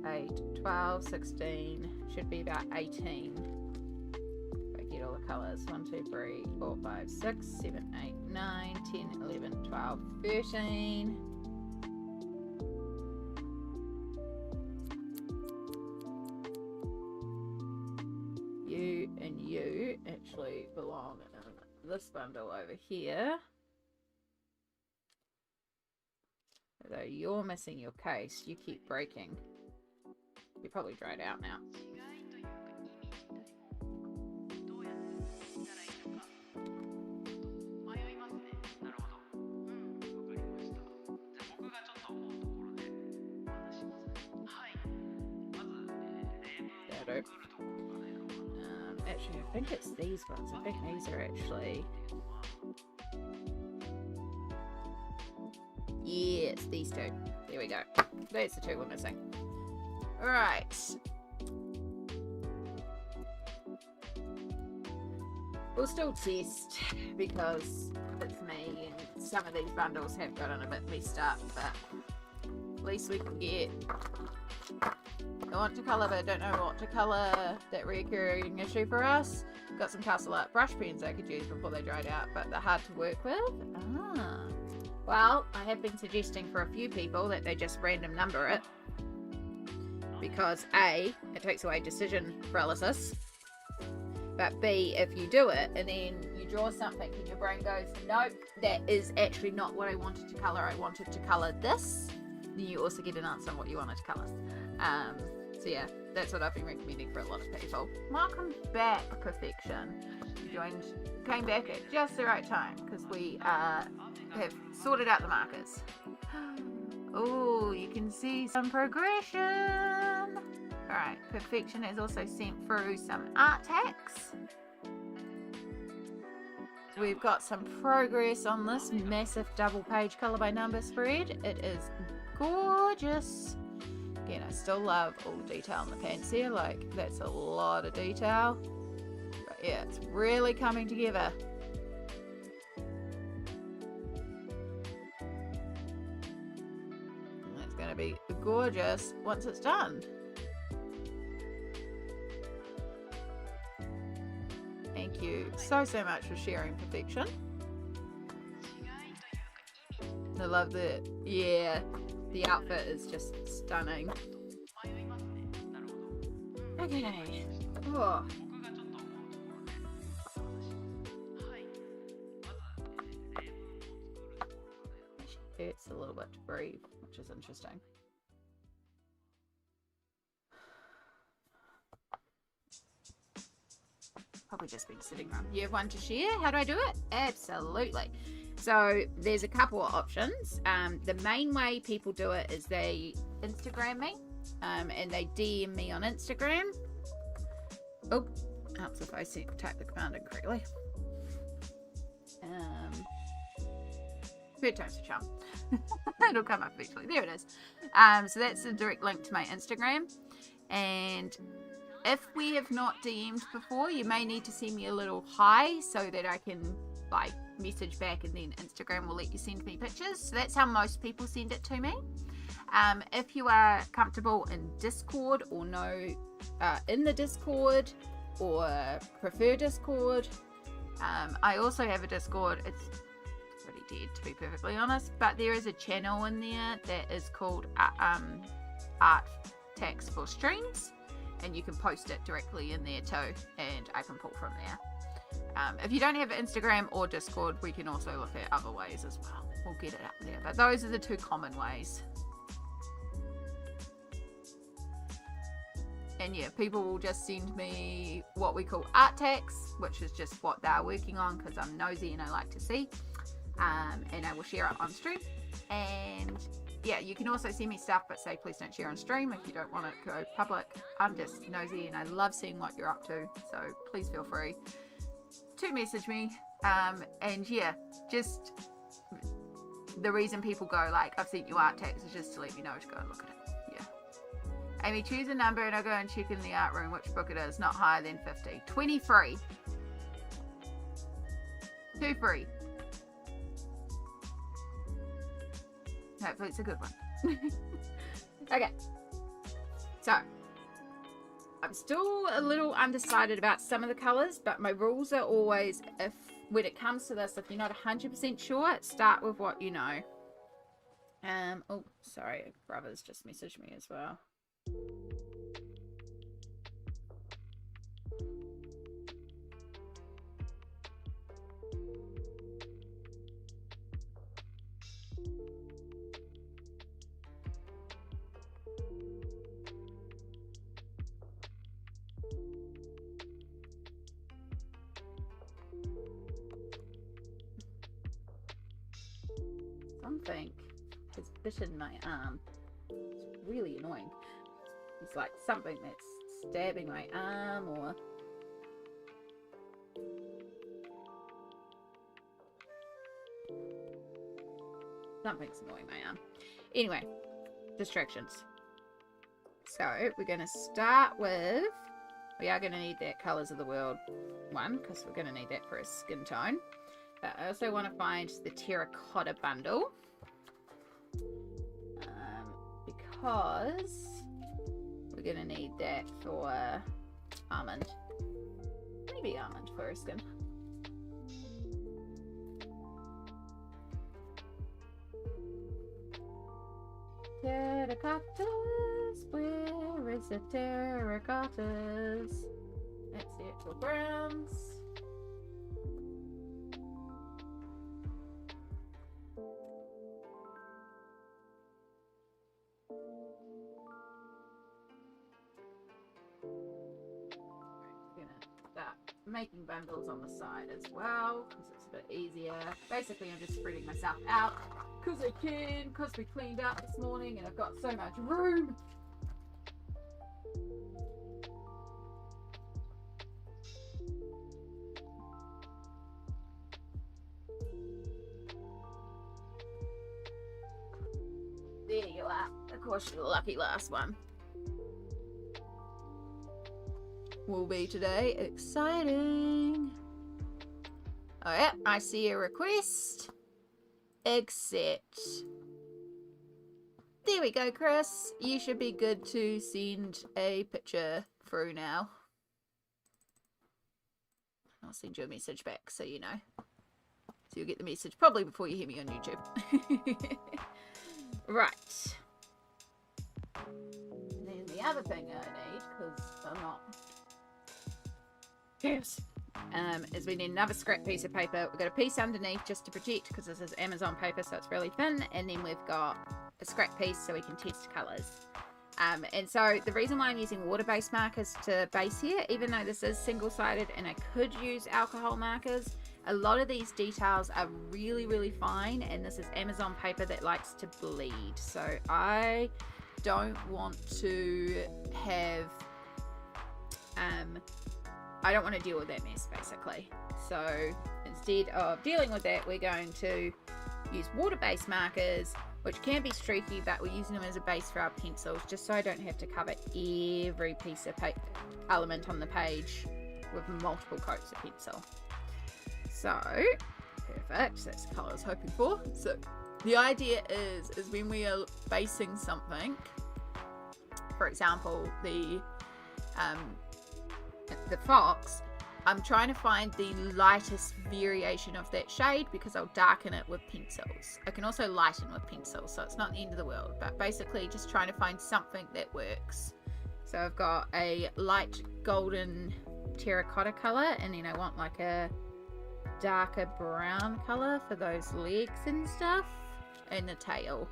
8, 12, 16. Should be about 18. If I get all the colours. 1, 2, 3, 4, 5, 6, 7, 8, 9, 10, 11, 12, 13. You and you actually belong in this bundle over here. Although you're missing your case, you keep breaking. You're probably dried out now. Actually, I think it's these ones. I think these are actually... yes, these two. There we go. That's the two we're missing. Alright. We'll still test because it's me and some of these bundles have gotten a bit messed up, but at least we can get... I want to colour, but I don't know what to colour. That reoccurring issue for us. Got some Castle Art brush pens I could use before they dried out, but they're hard to work with. Ah. Well, I have been suggesting for a few people that they just random number it. Because A, it takes away decision paralysis. But B, if you do it and then you draw something and your brain goes, nope, that is actually not what I wanted to colour. I wanted to colour this. Then you also get an answer on what you wanted to colour. So yeah, that's what I've been recommending for a lot of people. Welcome back, Perfection. You came back at just the right time because we have sorted out the markers. Oh, you can see some progression. Alright, Perfection has also sent through some art tacks. We've got some progress on this massive double page colour by number spread. It is gorgeous. Again, I still love all the detail in the pants here, like that's a lot of detail. But yeah, it's really coming together. And it's going to be gorgeous once it's done. Thank you so much for sharing perfection. 違いというか I love the, yeah, the outfit is just stunning. 迷いますね。なるほど。Okay. Oh, 僕がちょっと思うところで私はい。まず、例文を作るところで it's a little bit to breathe, which is interesting. Probably just been sitting around. You have one to share? How do I do it? Absolutely. So there's a couple of options. The main way people do it is they Instagram me, and they DM me on Instagram. Oh, helps if I type the command in correctly. Third time's a charm. It'll come up eventually. There it is. So that's a direct link to my Instagram. And if we have not DM'd before, you may need to send me a little hi so that I can like message back, and then Instagram will let you send me pictures. So that's how most people send it to me. If you are comfortable in Discord or know in the Discord or prefer Discord, I also have a Discord. It's pretty dead, to be perfectly honest, but there is a channel in there that is called Art Tax for Streams, and you can post it directly in there too, and I can pull from there. If you don't have Instagram or Discord, we can also look at other ways as well. We'll get it up there, but those are the two common ways. And yeah, people will just send me what we call art tax, which is just what they're working on, because I'm nosy and I like to see, and I will share it on stream. And yeah, you can also send me stuff, but say please don't share on stream if you don't want it to go public. I'm just nosy and I love seeing what you're up to, so please feel free to message me. And yeah, just the reason people go like, I've sent you art tax, is just to let me know to go and look at it. Yeah. Amy, choose a number and I'll go and check in the art room which book it is. Not higher than 50. 23. 2 free. Hopefully it's a good one. Okay. So, I'm still a little undecided about some of the colours, but my rules are always, when it comes to this, if you're not 100% sure, start with what you know. Oh, sorry, brother's just messaged me as well. Something has bitten my arm. It's really annoying. It's like something that's stabbing my arm, or something's annoying my arm. Anyway, distractions. So we're going to start with, we are going to need that Colours of the World one, because we're going to need that for a skin tone. But I also want to find the terracotta bundle, because we're going to need that for almond. Maybe almond for a skin. Terracottas, where is the terracottas? That's the actual browns. Making bundles on the side as well, because it's a bit easier. Basically, I'm just spreading myself out because I can, because we cleaned up this morning and I've got so much room. There you are. Of course, you're the lucky last one. Will be today. Exciting. Oh yeah, I see a request. Accept. There we go, Chris. You should be good to send a picture through now. I'll send you a message back so you know. So you'll get the message probably before you hear me on YouTube. Right. And then the other thing I need, because I'm not... Yes. Is we need another scrap piece of paper. We've got a piece underneath just to protect because this is Amazon paper, so it's really thin. And then we've got a scrap piece so we can test colours. And so the reason why I'm using water-based markers to base here, even though this is single-sided and I could use alcohol markers, a lot of these details are really, really fine, and this is Amazon paper that likes to bleed. So I don't want to have, I don't want to deal with that mess, basically. So instead of dealing with that, we're going to use water-based markers, which can be streaky, but we're using them as a base for our pencils, just so I don't have to cover every piece of element on the page with multiple coats of pencil. So, perfect, that's the colour I was hoping for. So, the idea is when we are basing something, for example, the fox, I'm trying to find the lightest variation of that shade because I'll darken it with pencils. I can also lighten with pencils, so it's not the end of the world, but basically just trying to find something that works. So I've got a light golden terracotta colour, and then I want like a darker brown colour for those legs and stuff, and the tail.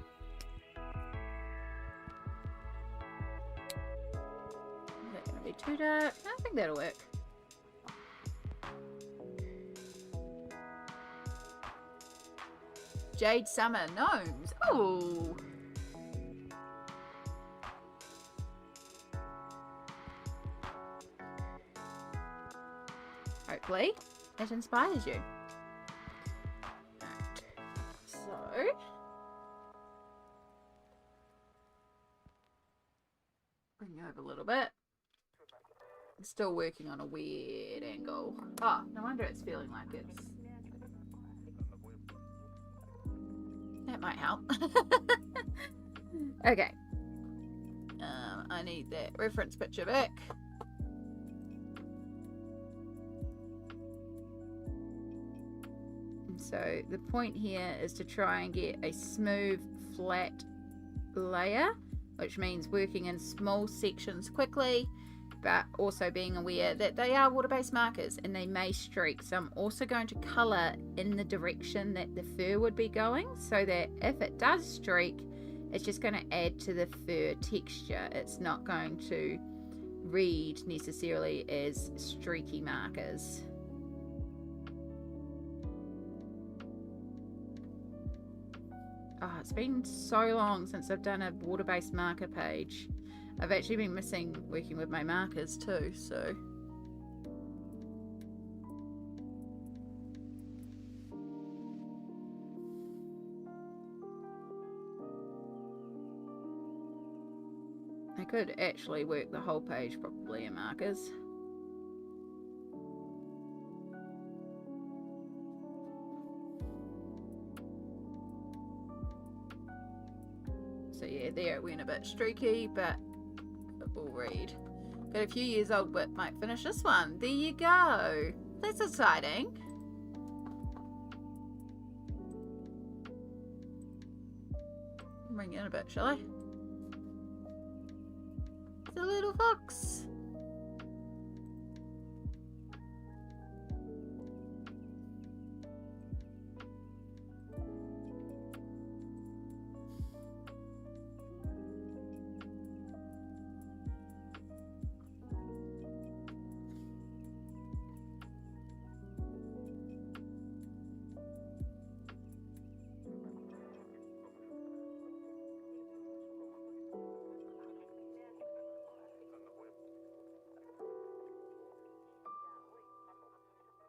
Is that going to be too dark? I think that'll work. Jade Summer Gnomes. Oh. Hopefully it inspires you. Right. So bring you over a little bit. I'm still working on a weird angle. Oh, no wonder it's feeling like it's... That might help. Okay. I need that reference picture back. And so the point here is to try and get a smooth, flat layer, which means working in small sections quickly, but also being aware that they are water-based markers and they may streak. So I'm also going to colour in the direction that the fur would be going, so that if it does streak, it's just going to add to the fur texture. It's not going to read necessarily as streaky markers. Oh, it's been so long since I've done a water-based marker page. I've actually been missing working with my markers too, so... I could actually work the whole page probably in markers. So yeah, there it went a bit streaky, but it will read. Got a few years old, but might finish this one. There you go. That's exciting. Bring it in a bit, shall I? It's a little fox.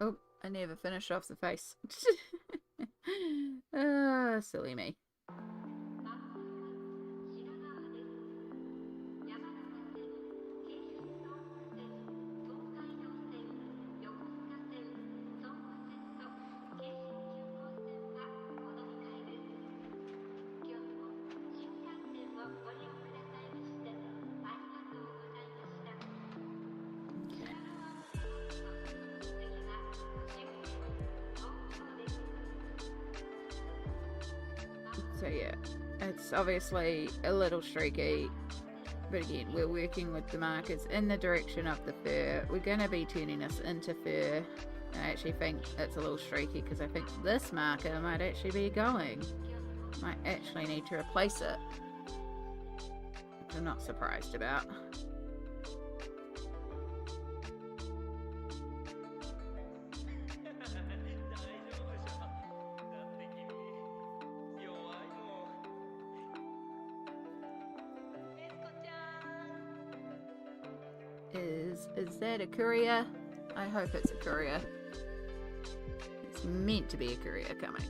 Oh, I never finished off the face. Ah, silly me. So yeah, it's obviously a little streaky, but again, we're working with the markers in the direction of the fur. We're going to be turning this into fur. I actually think it's a little streaky because I think this marker might actually be going. Might actually need to replace it, which I'm not surprised about. Is that a courier? I hope it's a courier. It's meant to be a courier coming.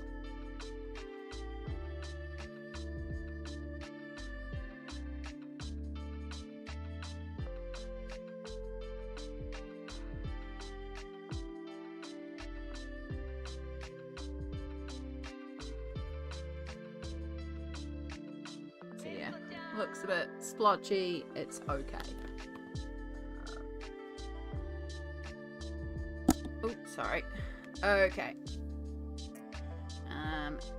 So yeah, looks a bit splotchy. It's okay. Oh, sorry. Okay.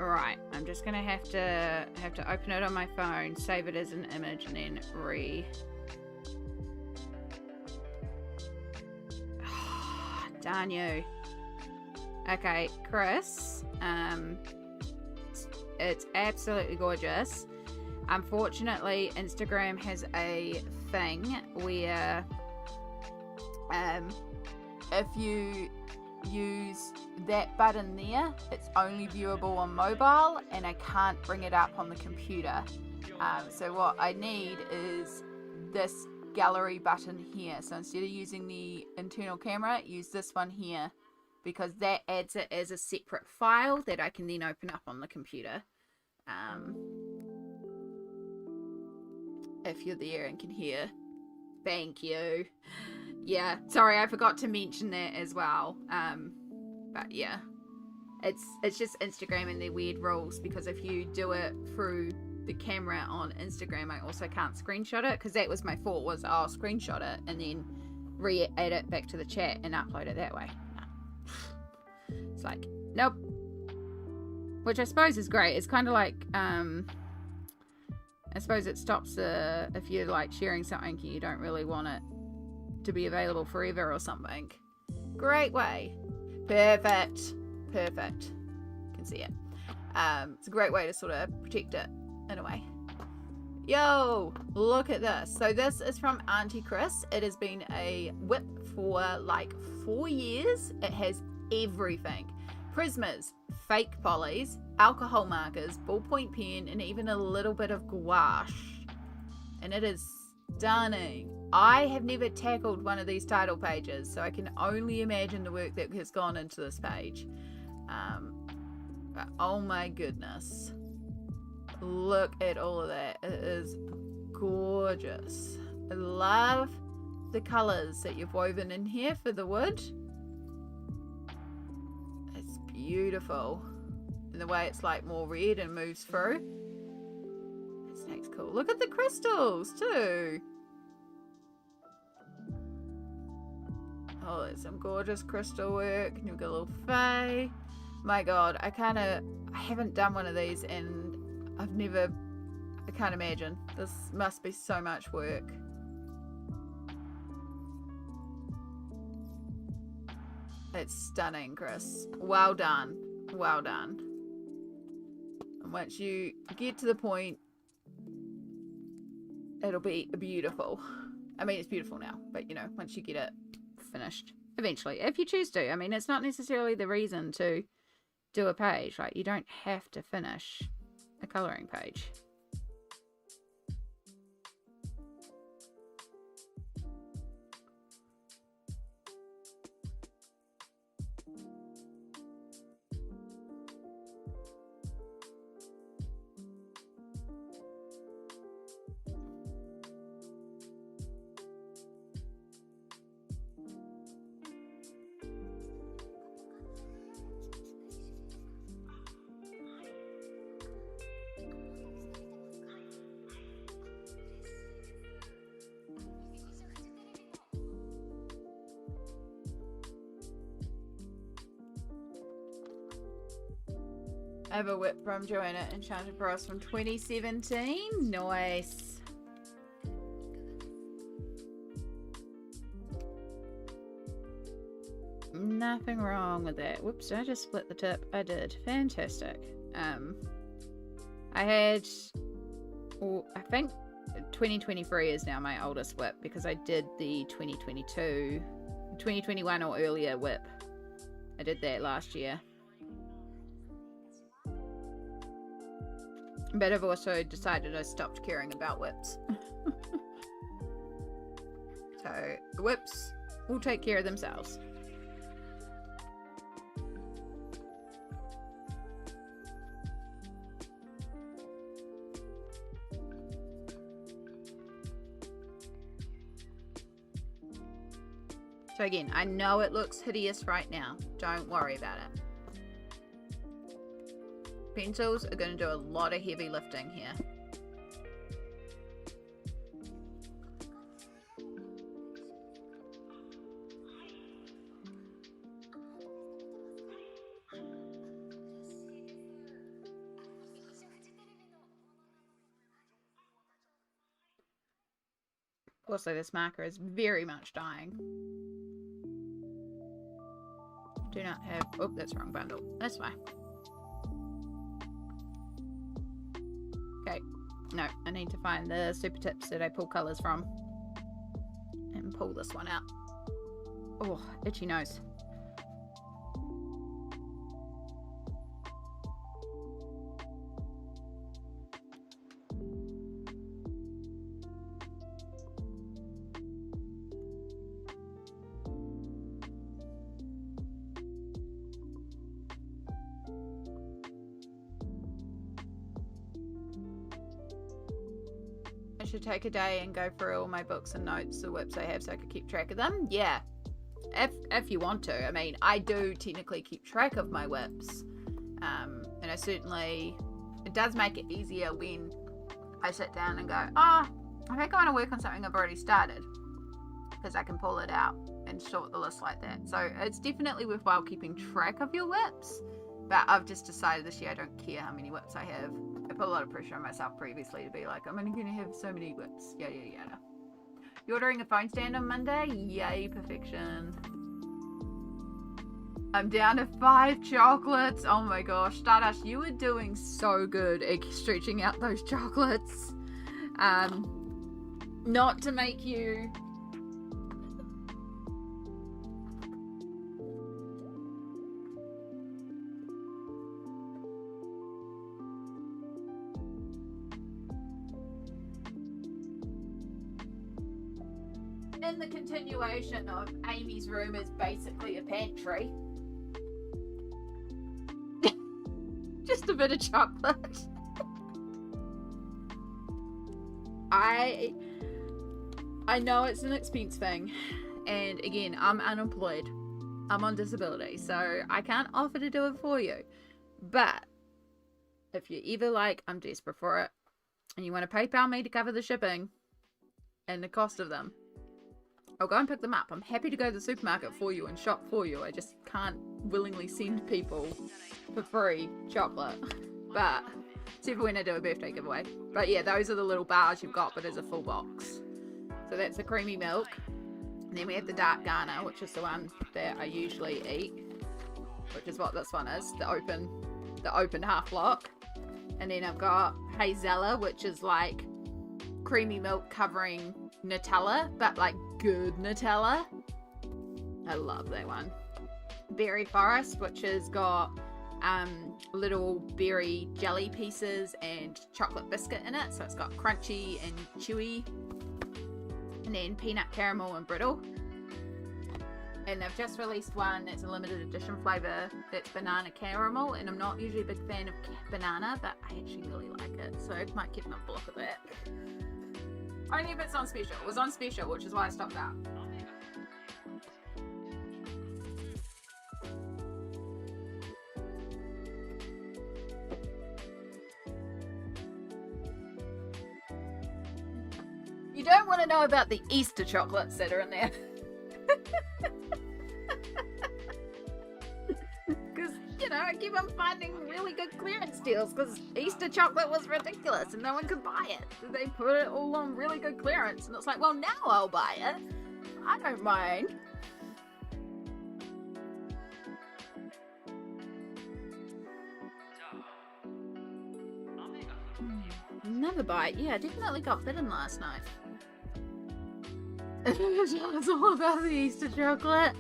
Right. I'm just gonna have to open it on my phone, save it as an image, and then darn you. Okay, Chris. It's absolutely gorgeous. Unfortunately, Instagram has a thing where if you use that button there, it's only viewable on mobile and I can't bring it up on the computer. So what I need is this gallery button here. So instead of using the internal camera, use this one here, because that adds it as a separate file that I can then open up on the computer. If you're there and can hear. Thank you. Yeah, sorry, I forgot to mention that as well. But yeah, it's just Instagram and their weird rules, because if you do it through the camera on Instagram, I also can't screenshot it, because that was my fault, was I'll screenshot it and then re-add it back to the chat and upload it that way. No. It's like, nope. Which I suppose is great. It's kind of like, I suppose it stops if you're like sharing something and you don't really want it to be available forever or something. Great way. Perfect. Can see it. It's a great way to sort of protect it in a way. Yo, look at this. So this is from Auntie Chris. It has been a whip for like 4 years. It has everything. Prismas, fake polys, alcohol markers, ballpoint pen, and even a little bit of gouache. And it is stunning. I have never tackled one of these title pages, so I can only imagine the work that has gone into this page. But oh my goodness. Look at all of that. It is gorgeous. I love the colours that you've woven in here for the wood. It's beautiful. And the way it's like more red and moves through. This snake's cool. Look at the crystals too. Oh, there's some gorgeous crystal work. And you've got a little fae. My god, I haven't done one of these and I can't imagine. This must be so much work. It's stunning, Chris. Well done. Well done. And once you get to the point, it'll be beautiful. I mean, it's beautiful now, but you know, once you get it finished, eventually, if you choose to. I mean, it's not necessarily the reason to do a page. Like, you don't have to finish a colouring page. I have a whip from Joanna Enchanted Bros from 2017. Nice. Nothing wrong with that. Whoops, did I just split the tip? I did. Fantastic. I had, well, I think 2023 is now my oldest whip because I did the 2021 or earlier whip. I did that last year. But I've also decided I stopped caring about whips. So the whips will take care of themselves. So again, I know it looks hideous right now. Don't worry about it. Pencils are going to do a lot of heavy lifting here. Also, this marker is very much dying. Do not have... Oh, that's the wrong bundle. That's fine. Okay. No, I need to find the super tips that I pull colours from. And pull this one out. Oh, itchy nose. Should take a day and go through all my books and notes, the whips I have, so I could keep track of them. Yeah, if you want to. I mean, I do technically keep track of my whips, and I certainly, it does make it easier when I sit down and go, oh, I think I want to work on something I've already started, because I can pull it out and sort the list like that. So it's definitely worthwhile keeping track of your whips, but I've just decided this year I don't care how many whips I have. I put a lot of pressure on myself previously to be like, I'm only going to have so many whips. Yada, yada, yada. You're ordering a phone stand on Monday? Yay, perfection. I'm down to 5 chocolates. Oh my gosh. Stardust, you were doing so good at stretching out those chocolates. Not to make you... In the continuation of Amy's room is basically a pantry. Just a bit of chocolate. I know it's an expense thing, and again, I'm unemployed. I'm on disability, so I can't offer to do it for you. But if you're ever like, I'm desperate for it, and you want to PayPal me to cover the shipping and the cost of them, I'll go and pick them up. I'm happy to go to the supermarket for you and shop for you. I just can't willingly send people for free chocolate. But, except for when I do a birthday giveaway. But yeah, those are the little bars you've got, but as a full box. So that's the creamy milk. And then we have the dark Ghana, which is the one that I usually eat. Which is what this one is, the open half block. And then I've got Hazella, which is like creamy milk covering Nutella, but like good Nutella. I love that one. Berry Forest, which has got little berry jelly pieces and chocolate biscuit in it, so it's got crunchy and chewy. And then peanut caramel and brittle. And they've just released one that's a limited edition flavour that's banana caramel, and I'm not usually a big fan of banana, but I actually really like it, so I might keep a block of that. Only if it's on special. It was on special, which is why I stopped out. You don't want to know about the Easter chocolates that are in there. Because, you know, know, I keep on finding really good clearance deals because Easter chocolate was ridiculous and no one could buy it. So they put it all on really good clearance, and it's like, well, now I'll buy it. I don't mind. Never buy it. Yeah, I definitely got bitten last night. It's all about the Easter chocolate.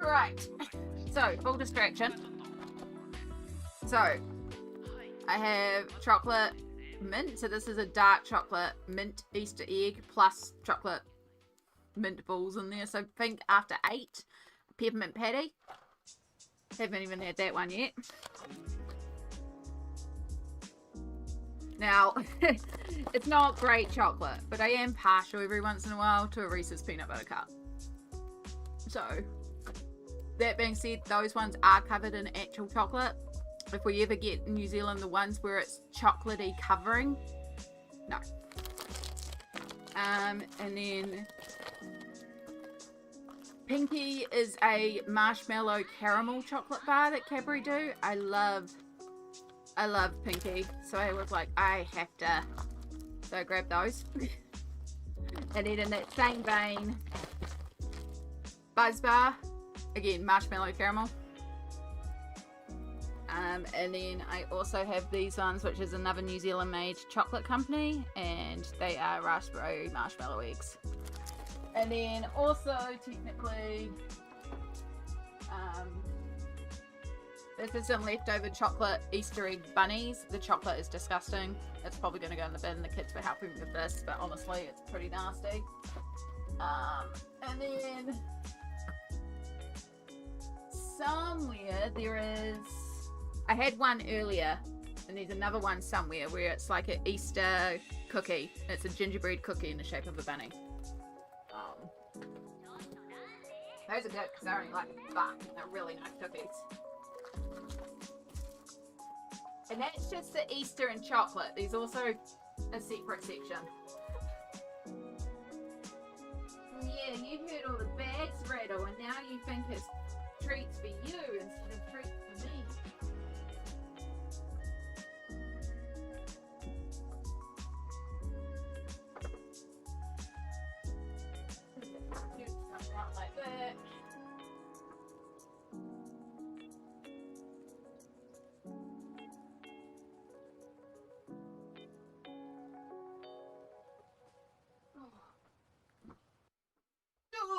Right, so full distraction. So I have chocolate mint. So this is a dark chocolate mint Easter egg plus chocolate mint balls in there. So think after 8. Peppermint patty. Haven't even had that one yet. Now, it's not great chocolate, but I am partial every once in a while to a Reese's peanut butter cup. So, that being said, those ones are covered in actual chocolate. If we ever get in New Zealand the ones where it's chocolatey covering, no. And then Pinky is a marshmallow caramel chocolate bar that Cadbury do. I love Pinky, so I was like, I have to, so I grabbed those. And then in that same vein, Buzz Bar, again marshmallow caramel. And then I also have these ones, which is another New Zealand made chocolate company, and they are raspberry marshmallow eggs. And then also technically this is some leftover chocolate Easter egg bunnies. The chocolate is disgusting. It's probably going to go in the bin. The kids were helping with this, but honestly it's pretty nasty. And then somewhere there is, I had one earlier, and there's another one somewhere where it's like an Easter cookie. It's a gingerbread cookie in the shape of a bunny. Those are good because they're only like $1. They're really nice cookies. And that's just the Easter and chocolate. There's also a separate section. Yeah, you heard all the bags rattle, and now you think it's treats for you instead of treats for me. Like that.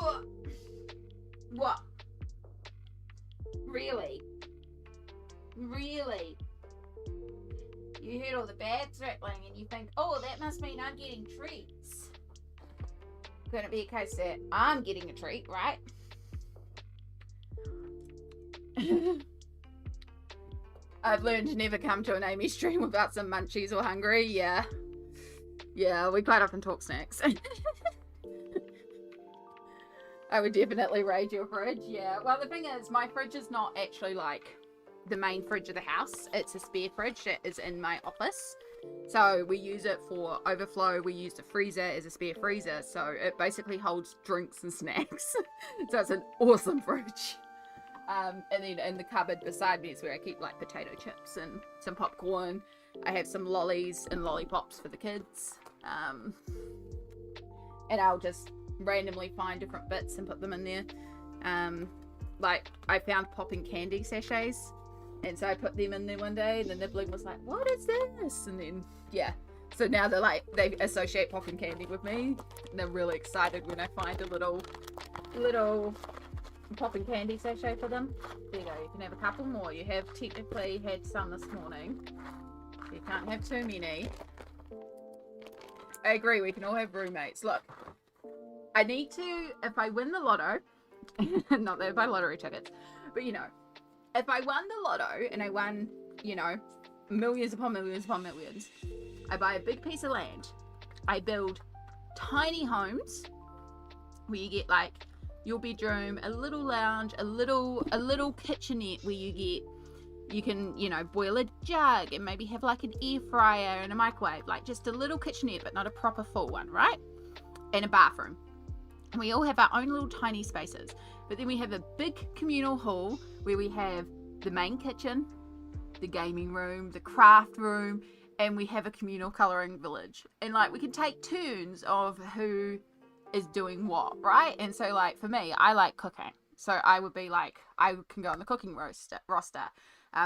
Oh. What? Really? Really? You heard all the bags rattling and you think, oh, that must mean I'm getting treats. Could it be a case that I'm getting a treat, right? I've learned to never come to an Amy stream without some munchies or hungry. Yeah, we quite often talk snacks. I would definitely raid your fridge. Yeah, well the thing is, my fridge is not actually like the main fridge of the house. It's a spare fridge that is in my office. So we use it for overflow. We use the freezer as a spare freezer. So it basically holds drinks and snacks. So it's an awesome fridge. And then in the cupboard beside me is where I keep like potato chips and some popcorn. I have some lollies and lollipops for the kids. And I'll just randomly find different bits and put them in there. Like I found popping candy sachets. And so I put them in there one day, and the nibbling was like, what is this? And then, yeah. So now they're like, they associate popping candy with me. And they're really excited when I find a little popping candy sachet for them. There you go, you can have a couple more. You have technically had some this morning. You can't have too many. I agree, we can all have roommates. Look, I need to, if I win the lotto, not that I buy lottery tickets, but you know, if I won the lotto and I won you know, millions upon millions upon millions. I buy a big piece of land. I build tiny homes where you get like your bedroom, a little lounge, a little kitchenette where you can, you know, boil a jug and maybe have like an air fryer and a microwave, like just a little kitchenette, but not a proper full one, right? And a bathroom. And we all have our own little tiny spaces. But then we have a big communal hall where we have the main kitchen, the gaming room, the craft room, and we have a communal colouring village. And like we can take turns of who is doing what, right? And so like for me, I like cooking. So I would be like, I can go on the cooking roster.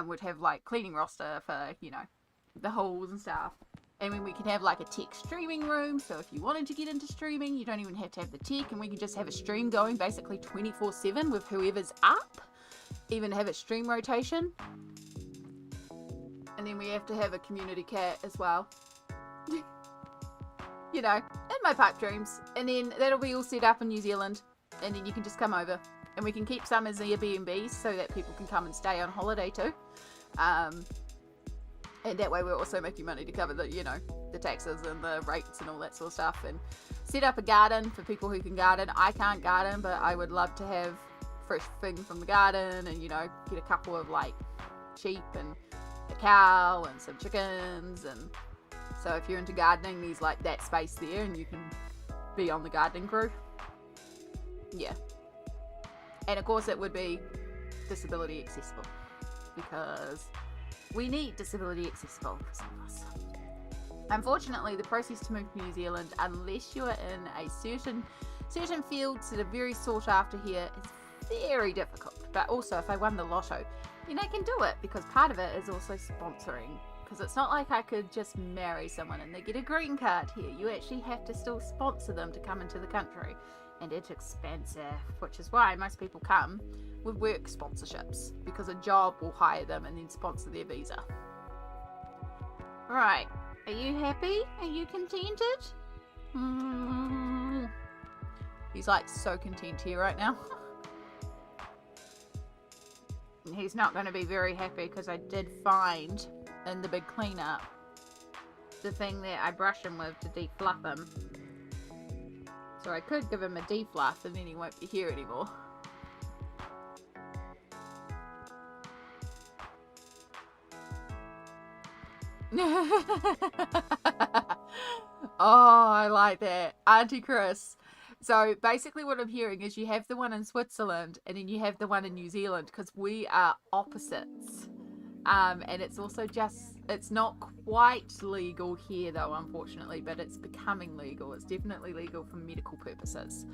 Would have like cleaning roster for, you know, the halls and stuff. And then we could have like a tech streaming room. So if you wanted to get into streaming, you don't even have to have the tech, and we can just have a stream going basically 24/7 with whoever's up. Even have a stream rotation. And then we have to have a community cat as well. You know, in my pipe dreams. And then that'll be all set up in New Zealand. And then you can just come over. And we can keep some as Airbnbs so that people can come and stay on holiday too. And that way we're also making money to cover the, you know, the taxes and the rates and all that sort of stuff. And set up a garden for people who can garden. I can't garden, but I would love to have fresh things from the garden and, you know, get a couple of like sheep and a cow and some chickens. And so if you're into gardening, there's like that space there and you can be on the gardening crew. Yeah. And of course it would be disability accessible, because we need disability accessible for some of us. Unfortunately, the process to move to New Zealand, unless you are in a certain fields that are very sought after here, is very difficult. But also, if I won the lotto, then I can do it, because part of it is also sponsoring. Because it's not like I could just marry someone and they get a green card here. You actually have to still sponsor them to come into the country. And it's expensive, which is why most people come with work sponsorships, because a job will hire them and then sponsor their visa. Right, are you happy? Are you contented? He's like so content here right now. And he's not going to be very happy because I did find in the big cleanup the thing that I brush him with to defluff him. So I could give him a defluff and then he won't be here anymore. Oh, I like that. Auntie Chris. So basically what I'm hearing is you have the one in Switzerland and then you have the one in New Zealand, because we are opposites. And it's also just, it's not quite legal here though, unfortunately, but it's becoming legal. It's definitely legal for medical purposes.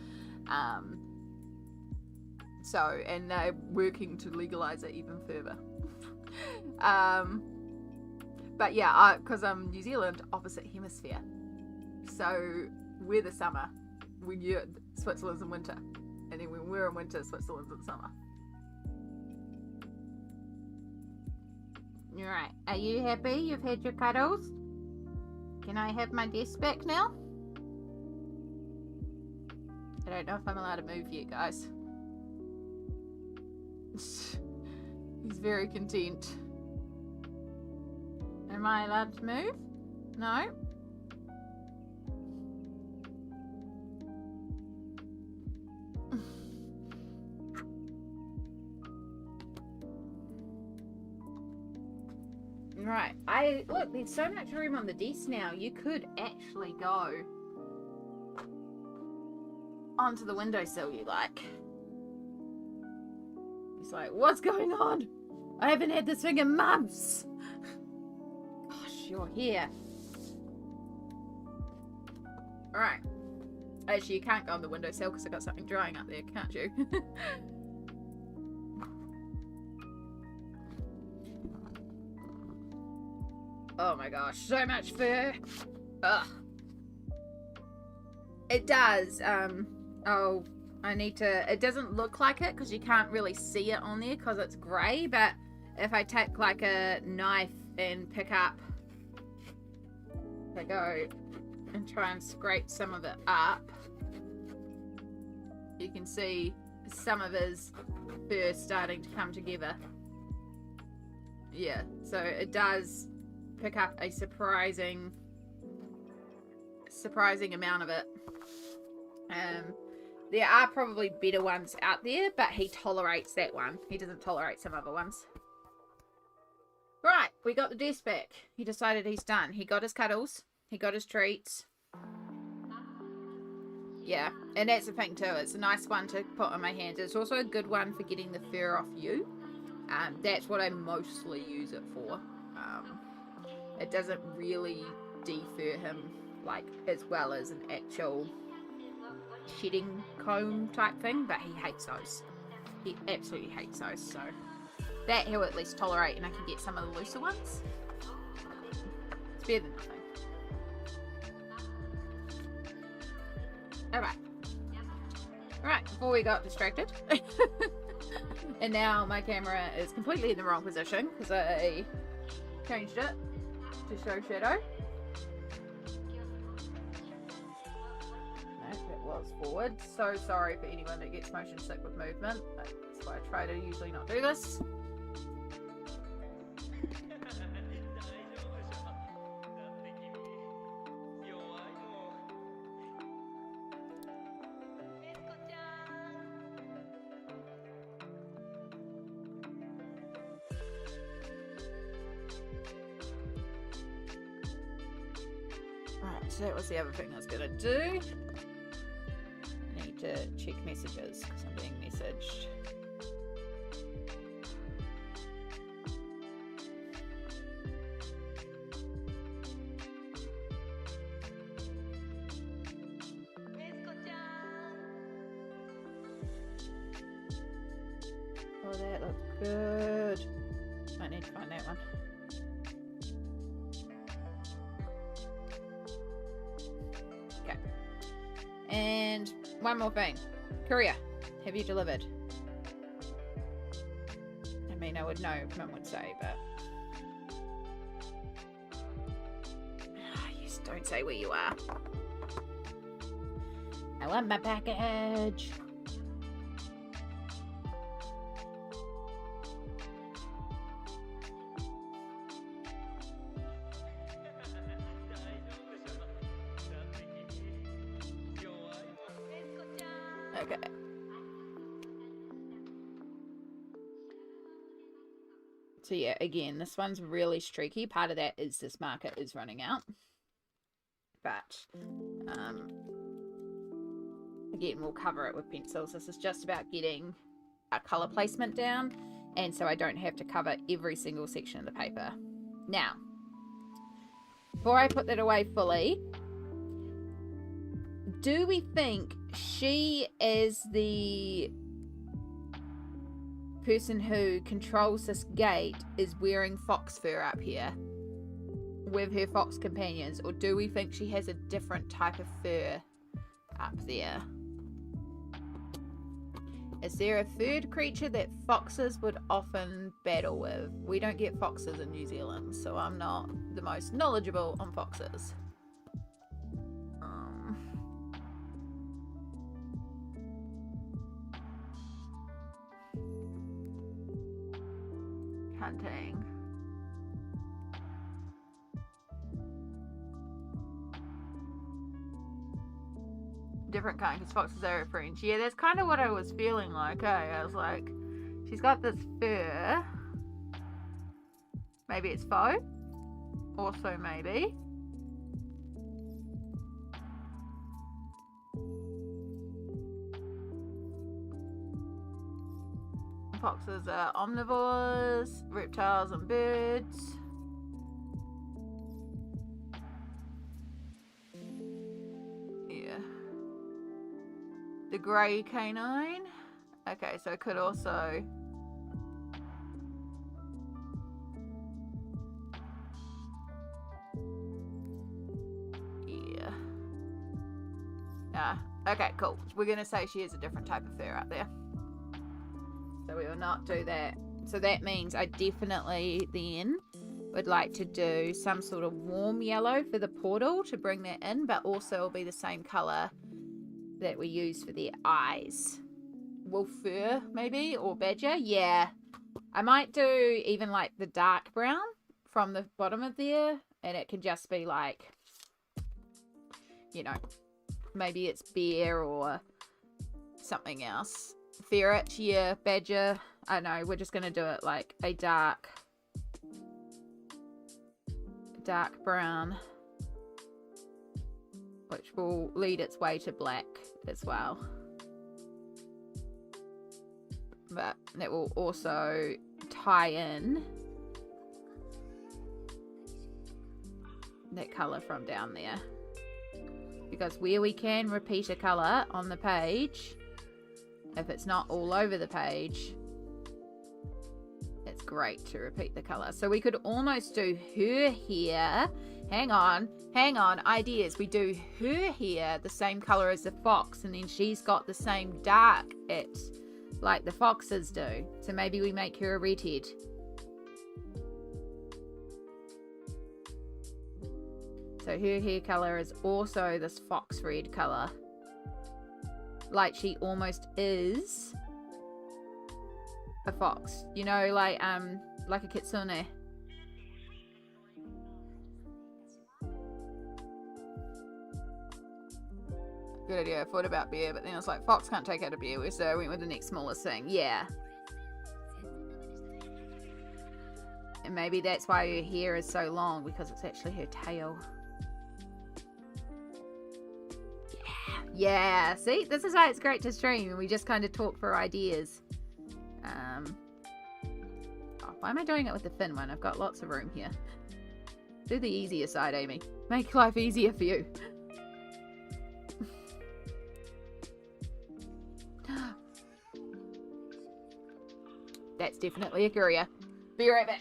So, and they're working to legalize it even further. But yeah, because I'm New Zealand, opposite hemisphere. So we're the summer when Switzerland's in winter. And then when we're in winter, Switzerland's in summer. Alright, are you happy you've had your cuddles? Can I have my desk back now? I don't know if I'm allowed to move yet, guys. He's very content. Am I allowed to move? No? Right, look, there's so much room on the desk now. You could actually go onto the windowsill, you like. He's like, what's going on? I haven't had this thing in months. Gosh, you're here. Alright. Actually, you can't go on the windowsill because I've got something drying up there, can't you? Oh my gosh, so much fur. Ugh. It does. Oh, I need to. It doesn't look like it because you can't really see it on there because it's grey. But if I take like a knife and pick up, if I go and try and scrape some of it up, you can see some of his fur starting to come together. Yeah, so it does pick up a surprising amount of it. There are probably better ones out there, but he tolerates that one. He doesn't tolerate some other ones. Right, we got the desk back. He decided he's done. He got his cuddles. He got his treats. Yeah, and that's the thing too. It's a nice one to put on my hands. It's also a good one for getting the fur off you. That's what I mostly use it for. It doesn't really defur him like as well as an actual shedding comb type thing, but he hates those. He absolutely hates those, so that he'll at least tolerate, and I can get some of the looser ones. It's better than nothing. Alright, before we got distracted. And now my camera is completely in the wrong position because I changed it to show shadow. No, it was forward. So sorry for anyone that gets motion sick with movement. That's why I try to usually not do this. So that was the other thing I was going to do. I need to check messages because I'm being messaged. Oh, that looks good. Might need to find that one. And one more thing. Courier, have you delivered? I mean, I would know, Mum would say, but... You just don't say where you are. I want my package. Okay. So yeah, again, this one's really streaky. Part of that is this marker is running out. But, again, we'll cover it with pencils. This is just about getting our colour placement down, and so I don't have to cover every single section of the paper. Now, before I put that away fully, do we think she, as the person who controls this gate, is wearing fox fur up here with her fox companions, or do we think she has a different type of fur up there? Is there a third creature that foxes would often battle with? We don't get foxes in New Zealand, so I'm not the most knowledgeable on foxes. Hunting. Different kind, because foxes are her friends. Yeah, that's kind of what I was feeling like. I was like, she's got this fur. Maybe it's faux. Also, maybe. Foxes are omnivores, reptiles and birds. Yeah. The grey canine. Okay, so it could also... Yeah. Okay, cool. We're going to say she has a different type of fur out there. So we will not do that. So that means I definitely then would like to do some sort of warm yellow for the portal to bring that in, but also it'll be the same colour that we use for their eyes. Wolf fur, maybe? Or badger? Yeah. I might do even like the dark brown from the bottom of there, and it can just be like, you know, maybe it's bear or something else. Ferret, yeah, badger. I don't know, we're just going to do it like a dark brown, which will lead its way to black as well. But it will also tie in that colour from down there. Because where we can repeat a colour on the page, if it's not all over the page, it's great to repeat the colour. So we could almost do her hair. Hang on, ideas. We do her hair the same colour as the fox, and then she's got the same dark like the foxes do. So maybe we make her a redhead. So her hair colour is also this fox red colour. Like she almost is a fox. You know, like a kitsune. Good idea. I thought about bear, but then I was like, fox can't take out a bear, so I went with the next smallest thing. Yeah. And maybe that's why her hair is so long, because it's actually her tail. Yeah, see? This is why it's great to stream, and we just kind of talk for ideas. Oh, why am I doing it with the thin one? I've got lots of room here. Do the easier side, Amy. Make life easier for you. That's definitely a courier. Be right back.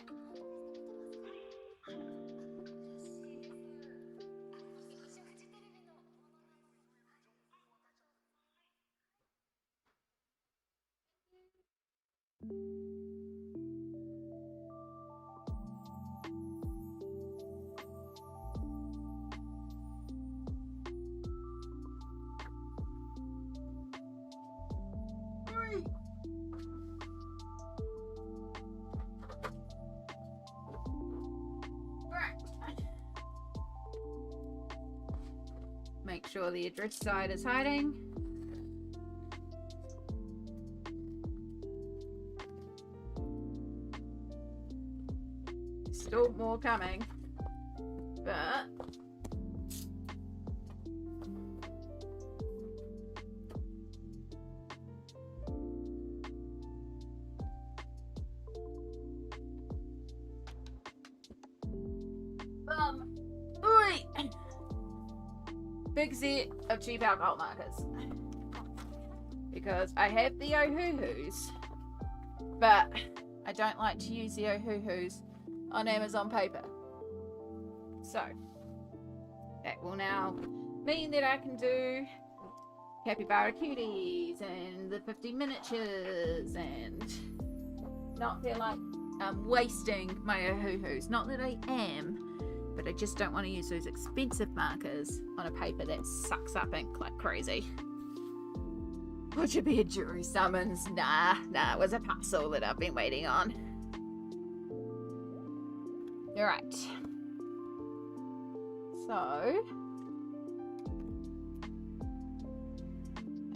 Make sure the address side is hiding. Still more coming, but big set of cheap alcohol markers, because I have the Ohuhus, but I don't like to use the Ohuhus on Amazon paper. So that will now mean that I can do capybara cuties and the 50 miniatures and not feel like I'm wasting my Ohuhus. Not that I am, but I just don't want to use those expensive markers on a paper that sucks up ink like crazy. Would you be a jury summons? Nah, it was a parcel that I've been waiting on. Alright. So,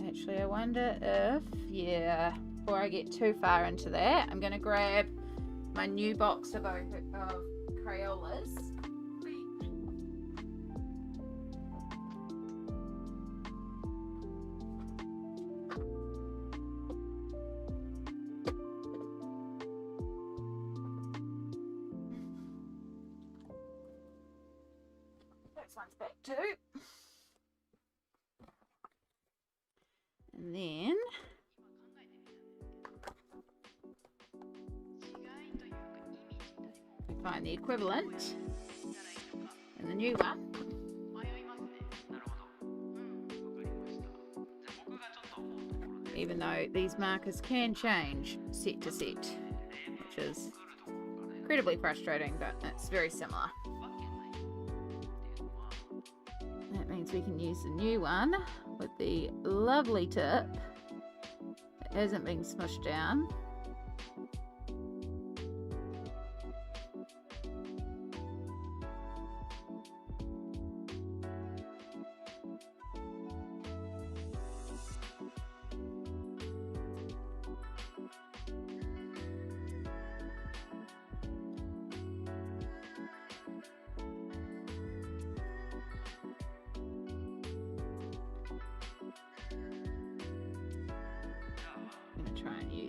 actually I wonder if, yeah, before I get too far into that, I'm going to grab my new box of Crayolas. This one's back too. And then we find the equivalent in the new one. Even though these markers can change set to set, which is incredibly frustrating, but it's very similar. That means we can use the new one with the lovely tip that hasn't been smushed down.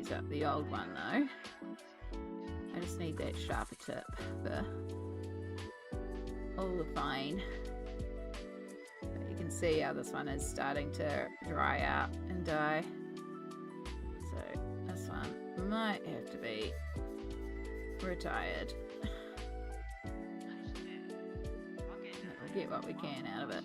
use up the old one though. I just need that sharper tip for all the fine. But you can see how this one is starting to dry out and die. So this one might have to be retired. We'll get what we can out of it.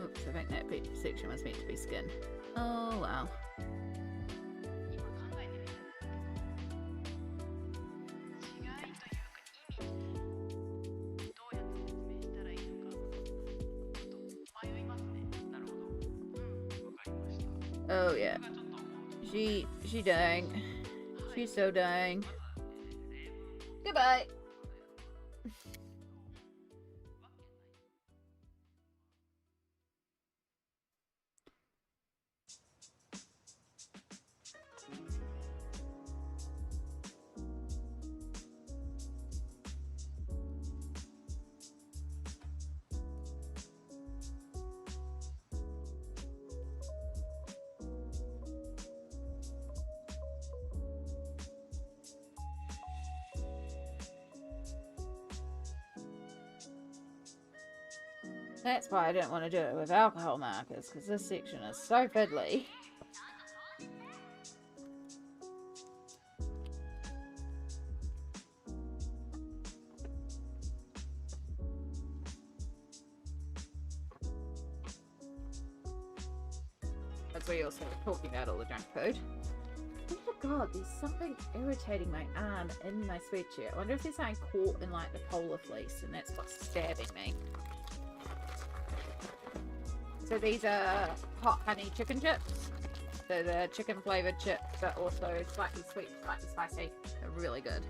Oops, I think that section was meant to be skin. Oh well. Oh yeah. She dying. She's so dying. Goodbye. That's why I didn't want to do it with alcohol markers, because this section is so fiddly. As we also were talking about all the junk food. Oh my god, there's something irritating my arm in my sweatshirt. I wonder if there's something caught in like the polar fleece and that's what's stabbing me. So these are hot honey chicken chips. So the chicken flavoured chips, but also slightly sweet, slightly spicy. They're really good.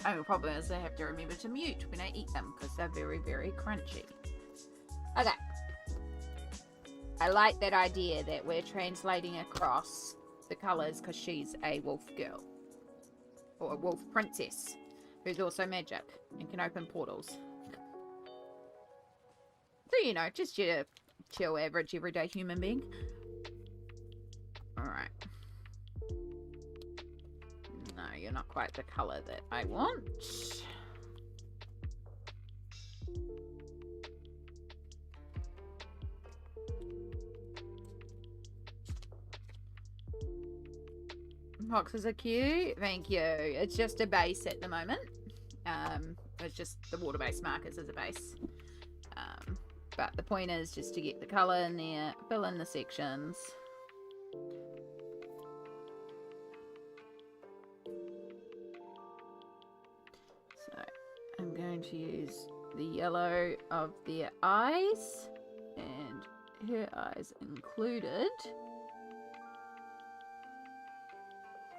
Only problem is I have to remember to mute when I eat them because they're very, very crunchy. Okay. I like that idea that we're translating across the colours because she's a wolf girl. Or a wolf princess who's also magic and can open portals. So, you know, just your chill, average, everyday human being. Alright. No, you're not quite the colour that I want. Boxes are cute. Thank you. It's just a base at the moment. It's just the water-based markers as a base. But the point is just to get the colour in there, fill in the sections. So I'm going to use the yellow of their eyes and her eyes included.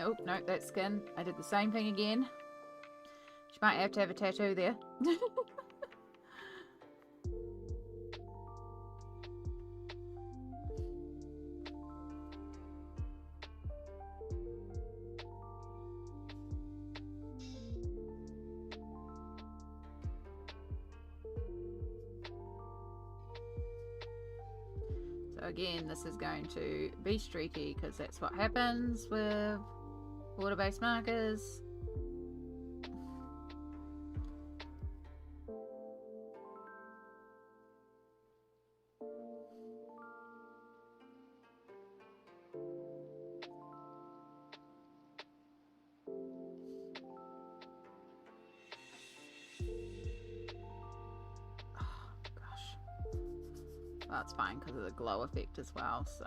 Oh, no, that's skin. I did the same thing again. She might have to have a tattoo there. So again, this is going to be streaky because that's what happens with water-based markers. Well, it's fine because of the glow effect as well, so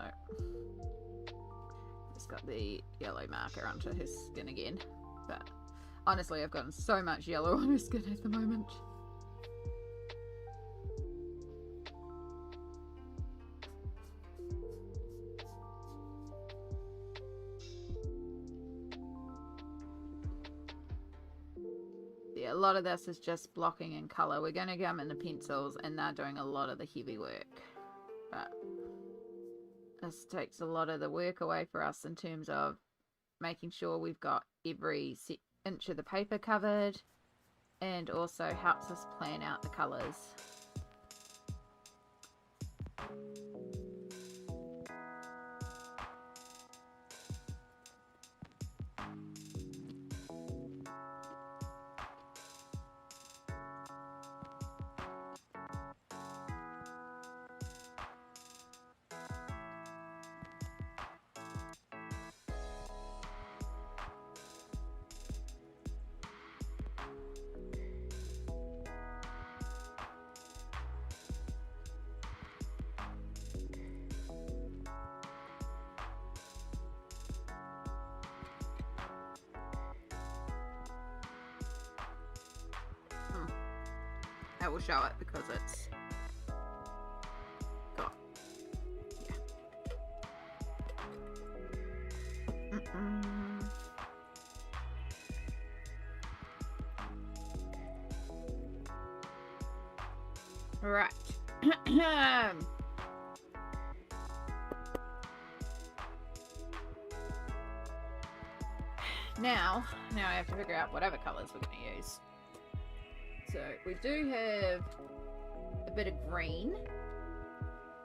just got the yellow marker onto his skin again. But honestly, I've gotten so much yellow on his skin at the moment. Yeah, a lot of this is just blocking in colour. We're going to come into pencils and they're doing a lot of the heavy work. But this takes a lot of the work away for us in terms of making sure we've got every inch of the paper covered, and also helps us plan out the colours. I will show it because it's got, Right. Now I have to figure out what other colours we're going to use. So we do have a bit of green,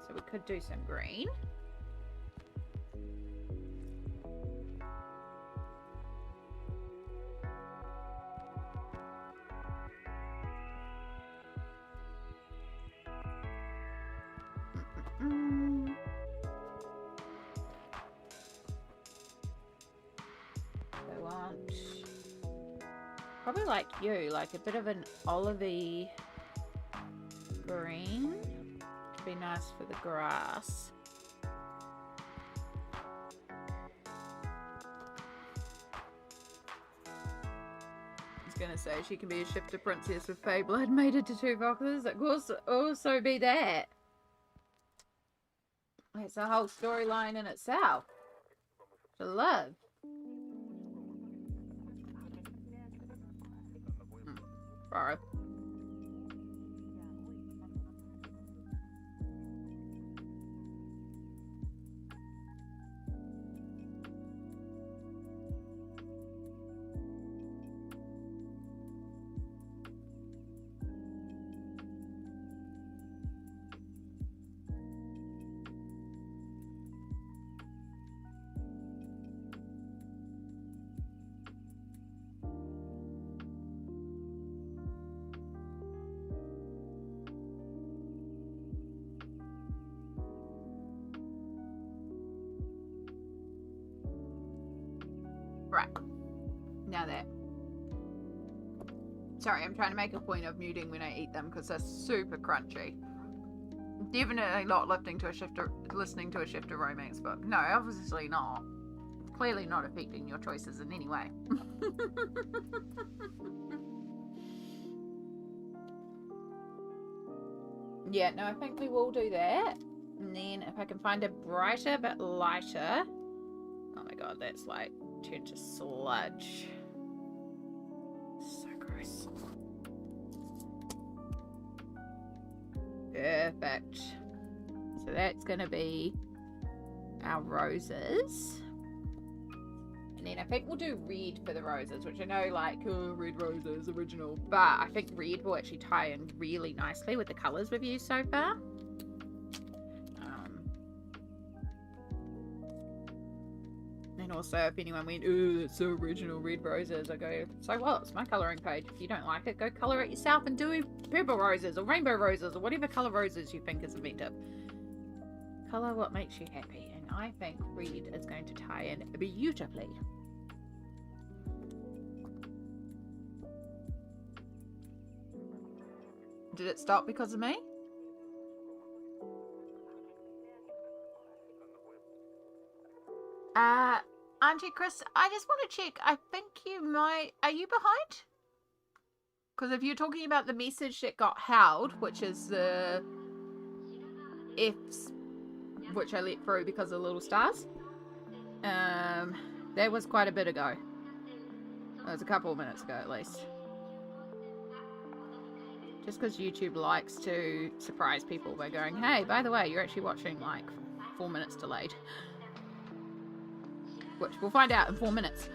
so we could do some green. I want probably like you, like a bit of an olivey green. Would be nice for the grass. I was gonna say she can be a shifter princess with fey blood mated to 2 foxes. Of course, also be that. It's a whole storyline in itself to love. Borrow. Right. Now that. Sorry, I'm trying to make a point of muting when I eat them because they're super crunchy. Definitely not listening to a shifter romance book. No, obviously not. Clearly not affecting your choices in any way. Yeah, no, I think we will do that. And then if I can find a brighter but lighter. Oh my god, that's like turned to sludge. So gross. Perfect. So that's going to be our roses. And then I think we'll do red for the roses, which I know, like, oh, red roses, original. But I think red will actually tie in really nicely with the colours we've used so far. And also, if anyone went, ooh, it's so original, red roses, I go, so what? It's my colouring page. If you don't like it, go colour it yourself and do purple roses or rainbow roses or whatever colour roses you think is effective. Colour what makes you happy. And I think red is going to tie in beautifully. Did it stop because of me? Auntie Chris, I just want to check. I think you might... Are you behind? Because if you're talking about the message that got held, which is the F's, which I let through because of the little stars, that was quite a bit ago. It was a couple of minutes ago at least. Just because YouTube likes to surprise people by going, hey, by the way, you're actually watching like 4 minutes delayed. Which we'll find out in 4 minutes.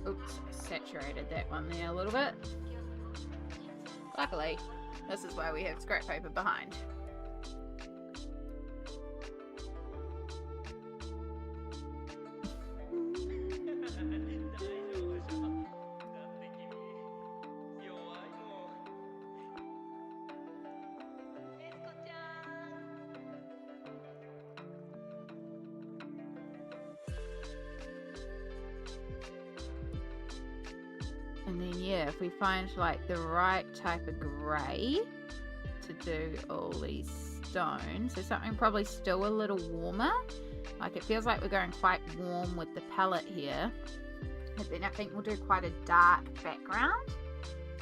Oops, saturated that one there a little bit. Luckily, this is why we have scrap paper behind. And then yeah, if we find like the right type of grey to do all these stones, so something probably still a little warmer. Like it feels like we're going quite warm with the palette here. But then I think we'll do quite a dark background.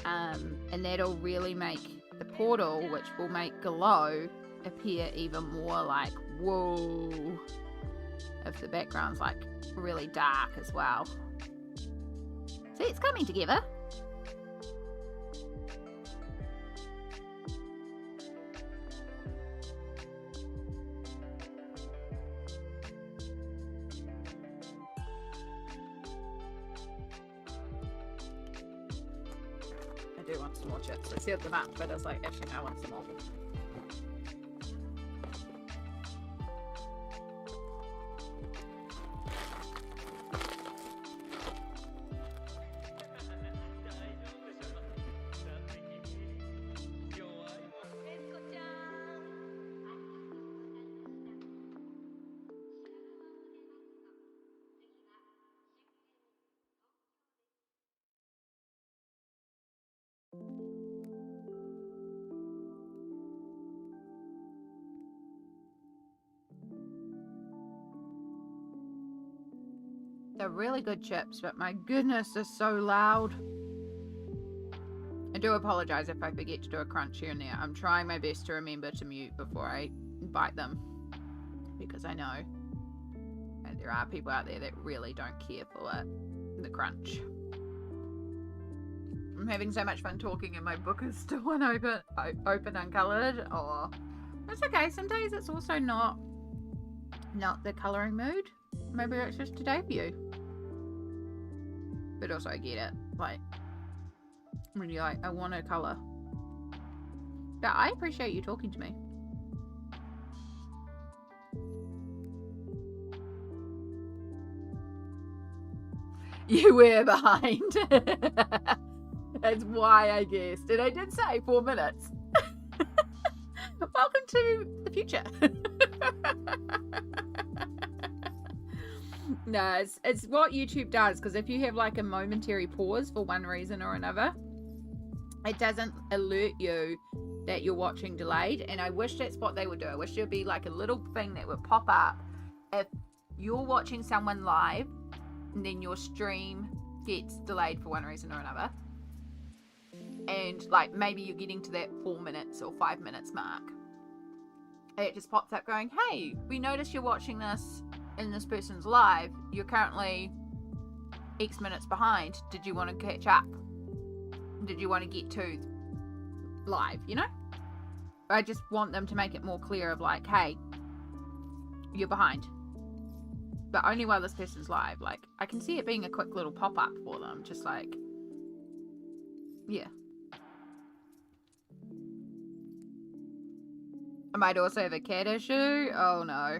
And that'll really make the portal, which will make glow, appear even more like, whoa, if the background's like really dark as well. See, it's coming together. I do want some more chips. I sealed them up, but I was like, actually, I want some more. They're really good chips, but my goodness, they're so loud. I do apologize if I forget to do a crunch here and there. I'm trying my best to remember to mute before I bite them, because I know that there are people out there that really don't care for the crunch. I'm having so much fun talking and my book is still unopened, uncolored. Oh, that's okay. Some days it's also not the colouring mood. Maybe it's just today for you. But also I get it. Like, when you're like, I want to colour. But I appreciate you talking to me. You were behind. That's why I guessed. And I did say 4 minutes. Welcome to the future. No, it's what YouTube does, because if you have like a momentary pause for one reason or another, it doesn't alert you that you're watching delayed. And I wish that's what they would do. I wish there'd be like a little thing that would pop up if you're watching someone live and then your stream gets delayed for one reason or another, and like maybe you're getting to that 4 minutes or 5 minutes mark, and it just pops up going, hey, we noticed you're watching this in this person's live, you're currently X minutes behind, did you want to catch up? Did you want to get to live, you know? I just want them to make it more clear of like, hey, you're behind. but only while this person's live. Like, I can see it being a quick little pop-up for them, just like, yeah. I might also have a cat issue. Oh no.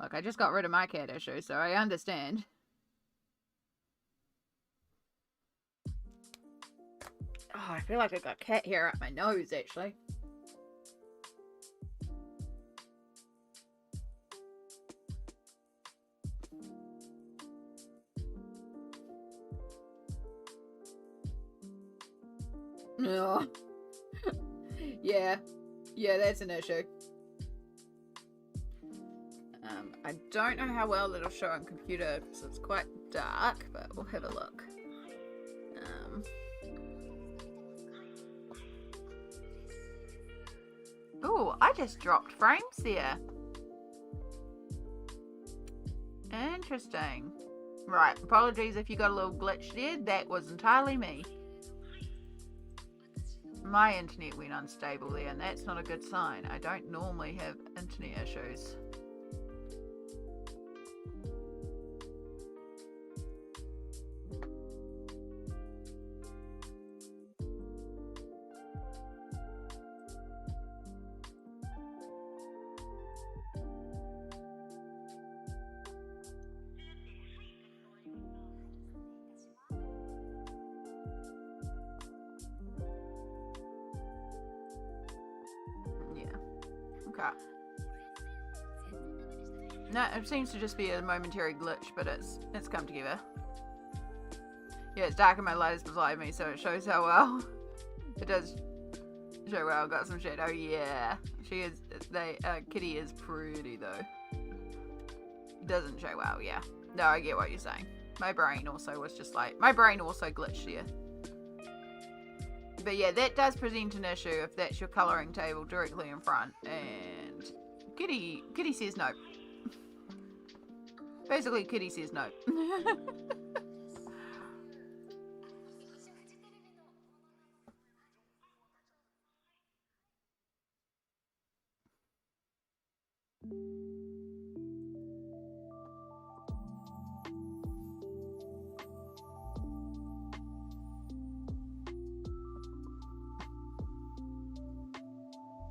Look, I just got rid of my cat issue, so I understand. Oh, I feel like I got cat hair up my nose, actually. No. Yeah, that's an issue. I don't know how well it'll show on computer because it's quite dark, but we'll have a look. Oh, I just dropped frames there. Interesting. Right, apologies if you got a little glitch there. That was entirely me. My internet went unstable there, and that's not a good sign. I don't normally have internet issues. Okay. No, it seems to just be a momentary glitch, but it's come together. Yeah, it's dark and my light is beside me, so it shows how well. It does show well. Got some shadow. Yeah, she is. Kitty is pretty though. Doesn't show well. Yeah. No, I get what you're saying. My brain also was just like glitched here. But yeah, that does present an issue if that's your colouring table directly in front. And Kitty says no. Basically, Kitty says no.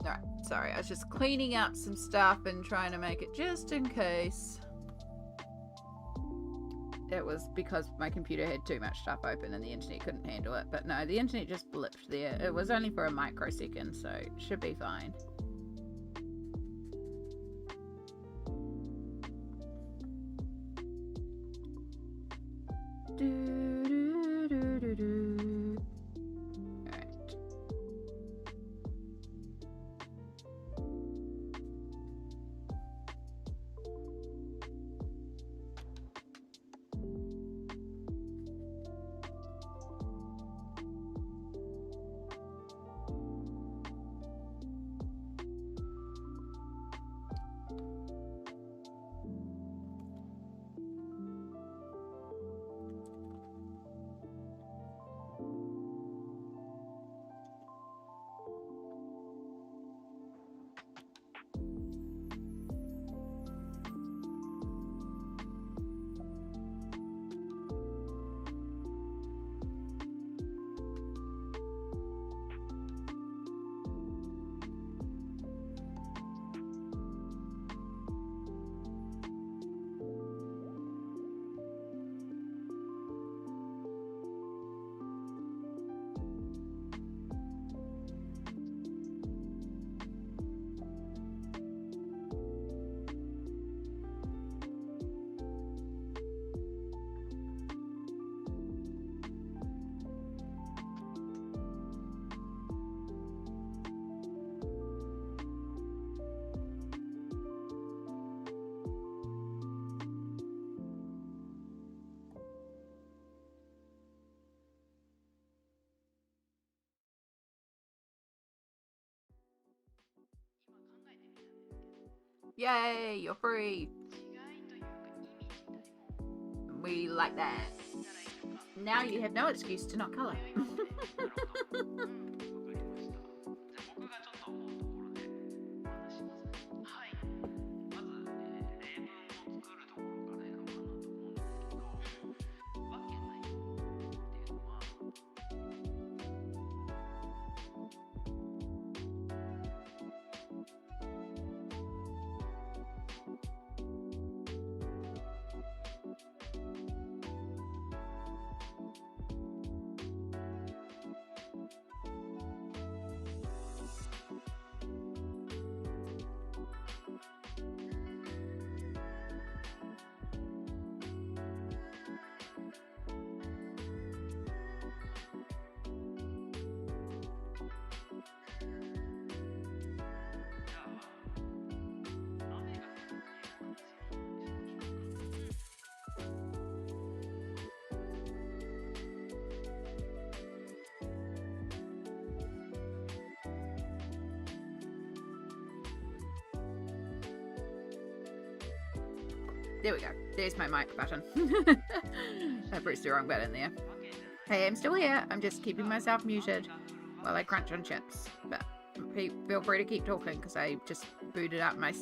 Alright, sorry, I was just cleaning up some stuff and trying to make it just in case. It was because my computer had too much stuff open and the internet couldn't handle it. But no, the internet just blipped there. It was only for a microsecond, so it should be fine. Yay, you're free. We like that. Now you have no excuse to not colour. There we go. There's my mic button. I pressed the wrong button there. Hey, I'm still here. I'm just keeping myself muted while I crunch on chips. But feel free to keep talking because I just booted up my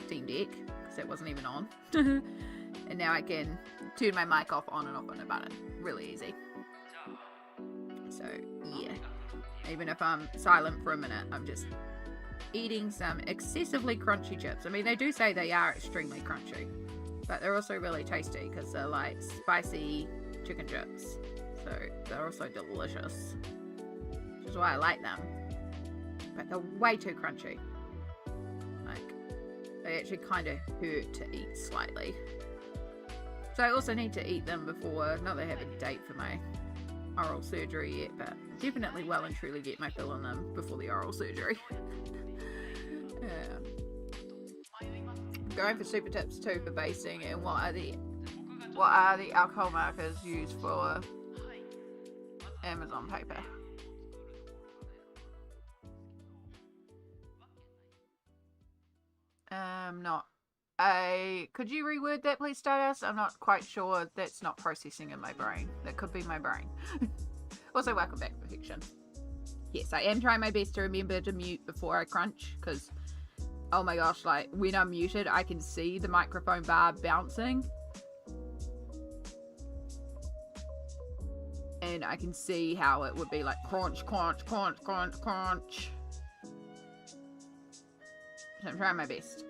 Steam Deck because it wasn't even on. And now I can turn my mic off, on and off on a button. Really easy. So, yeah. Even if I'm silent for a minute, I'm just eating some excessively crunchy chips. I mean, they do say they are extremely crunchy, but they're also really tasty because they're like spicy chicken chips. So they're also delicious, which is why I like them. But they're way too crunchy. Like, they actually kind of hurt to eat slightly. So I also need to eat them before, not that I have a date for my oral surgery yet, but definitely well and truly get my fill on them before the oral surgery. I'm going for super tips too for basting, and what are the alcohol markers used for Amazon paper? Not. Could you reword that, please, Stardust? I'm not quite sure. That's not processing in my brain. That could be my brain. Also, welcome back, Perfection. Yes, I am trying my best to remember to mute before I crunch, because, oh my gosh, like, when I'm muted, I can see the microphone bar bouncing. And I can see how it would be like crunch, crunch, crunch, crunch, crunch. So I'm trying my best.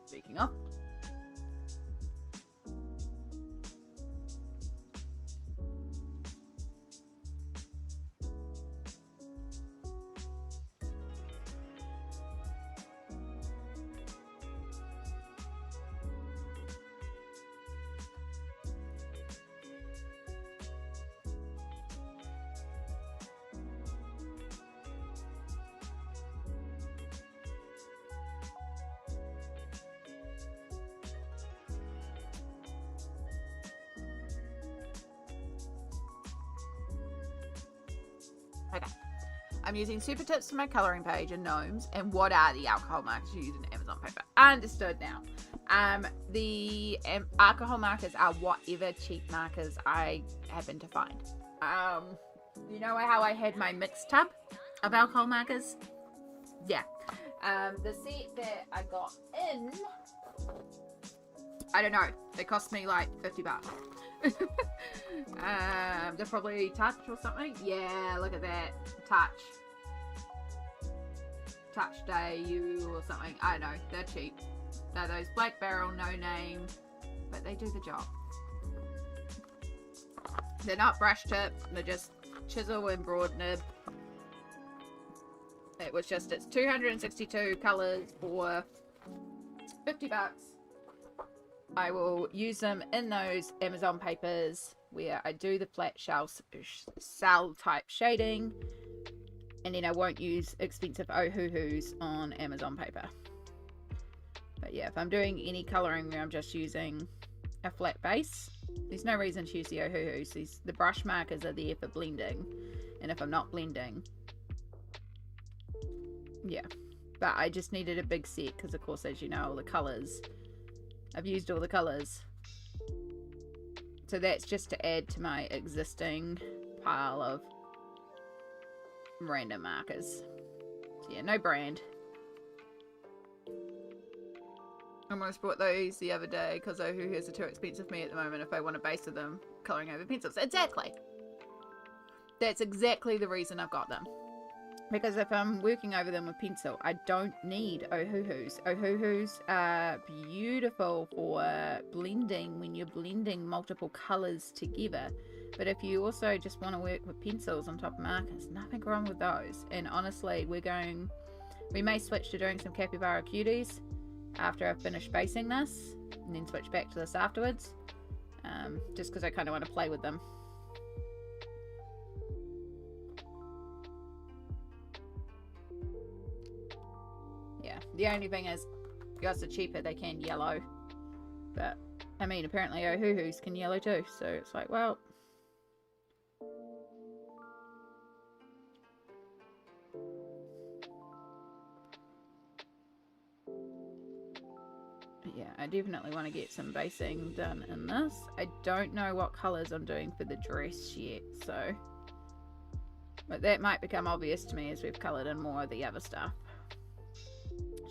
Speaking of. Okay. I'm using super tips for my colouring page and gnomes. And what are the alcohol markers you use in Amazon paper? Understood now. The alcohol markers are whatever cheap markers I happen to find. You know how I had my mixed tub of alcohol markers? Yeah. The set that I got in, I don't know. They cost me like $50. They're probably Touch or something. Yeah, look at that. Touch Day or something. I don't know. They're cheap. They're those black barrel, no name, but they do the job. They're not brush tip. They're just chisel and broad nib. It's 262 colours for $50. I will use them in those Amazon papers where I do the flat cell type shading, and then I won't use expensive Ohuhus on Amazon paper. But yeah, if I'm doing any colouring where I'm just using a flat base, there's no reason to use the Ohuhus. The brush markers are there for blending, and if I'm not blending, yeah. But I just needed a big set because, of course, as you know, all the colours. I've used all the colours. So that's just to add to my existing pile of random markers. So yeah, no brand. I almost bought those the other day because Ohuhus are too expensive for me at the moment if I want to base of them colouring over pencils. Exactly. That's exactly the reason I've got them. Because if I'm working over them with pencil, I don't need Ohuhus. Ohuhus are beautiful for blending when you're blending multiple colours together. But if you also just want to work with pencils on top of markers, nothing wrong with those. And honestly, we may switch to doing some Capybara Cuties after I've finished basing this, and then switch back to this afterwards. Just because I kind of want to play with them. Yeah, the only thing is, because they're cheaper, they can yellow. But, I mean, apparently Ohuhus can yellow too, so it's like, well... I definitely want to get some basing done in this. I don't know what colours I'm doing for the dress yet, so... But that might become obvious to me as we've coloured in more of the other stuff.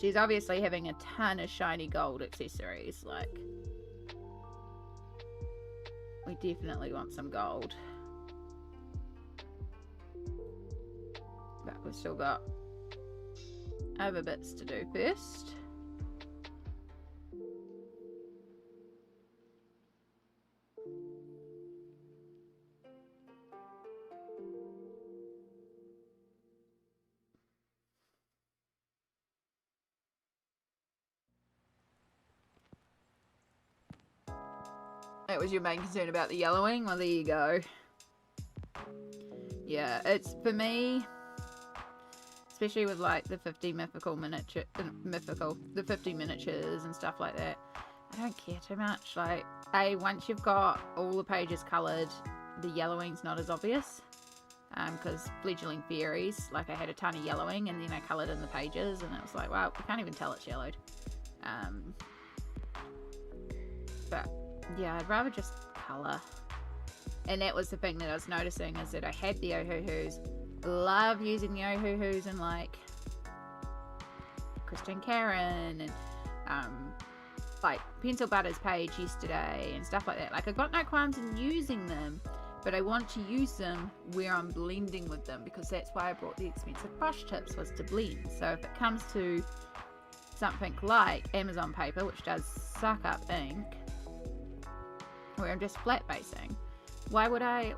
She's obviously having a ton of shiny gold accessories, like... We definitely want some gold. But we've still got other bits to do first. That was your main concern about the yellowing? Well, there you go. Yeah, it's for me, especially with like the 50 the 50 miniatures and stuff like that. I don't care too much. Like, once you've got all the pages coloured, the yellowing's not as obvious. Because fledgling fairies, like I had a ton of yellowing and then I coloured in the pages and it was like, wow, you can't even tell it's yellowed. But yeah, I'd rather just colour. And that was the thing that I was noticing, is that I had the Ohuhus, love using the Ohuhus in like Christian Karen and like Pencil Butter's page yesterday and stuff like that. Like, I've got no qualms in using them, but I want to use them where I'm blending with them, because that's why I brought the expensive brush tips, was to blend. So if it comes to something like Amazon paper, which does suck up ink, where I'm just flat basing, why would I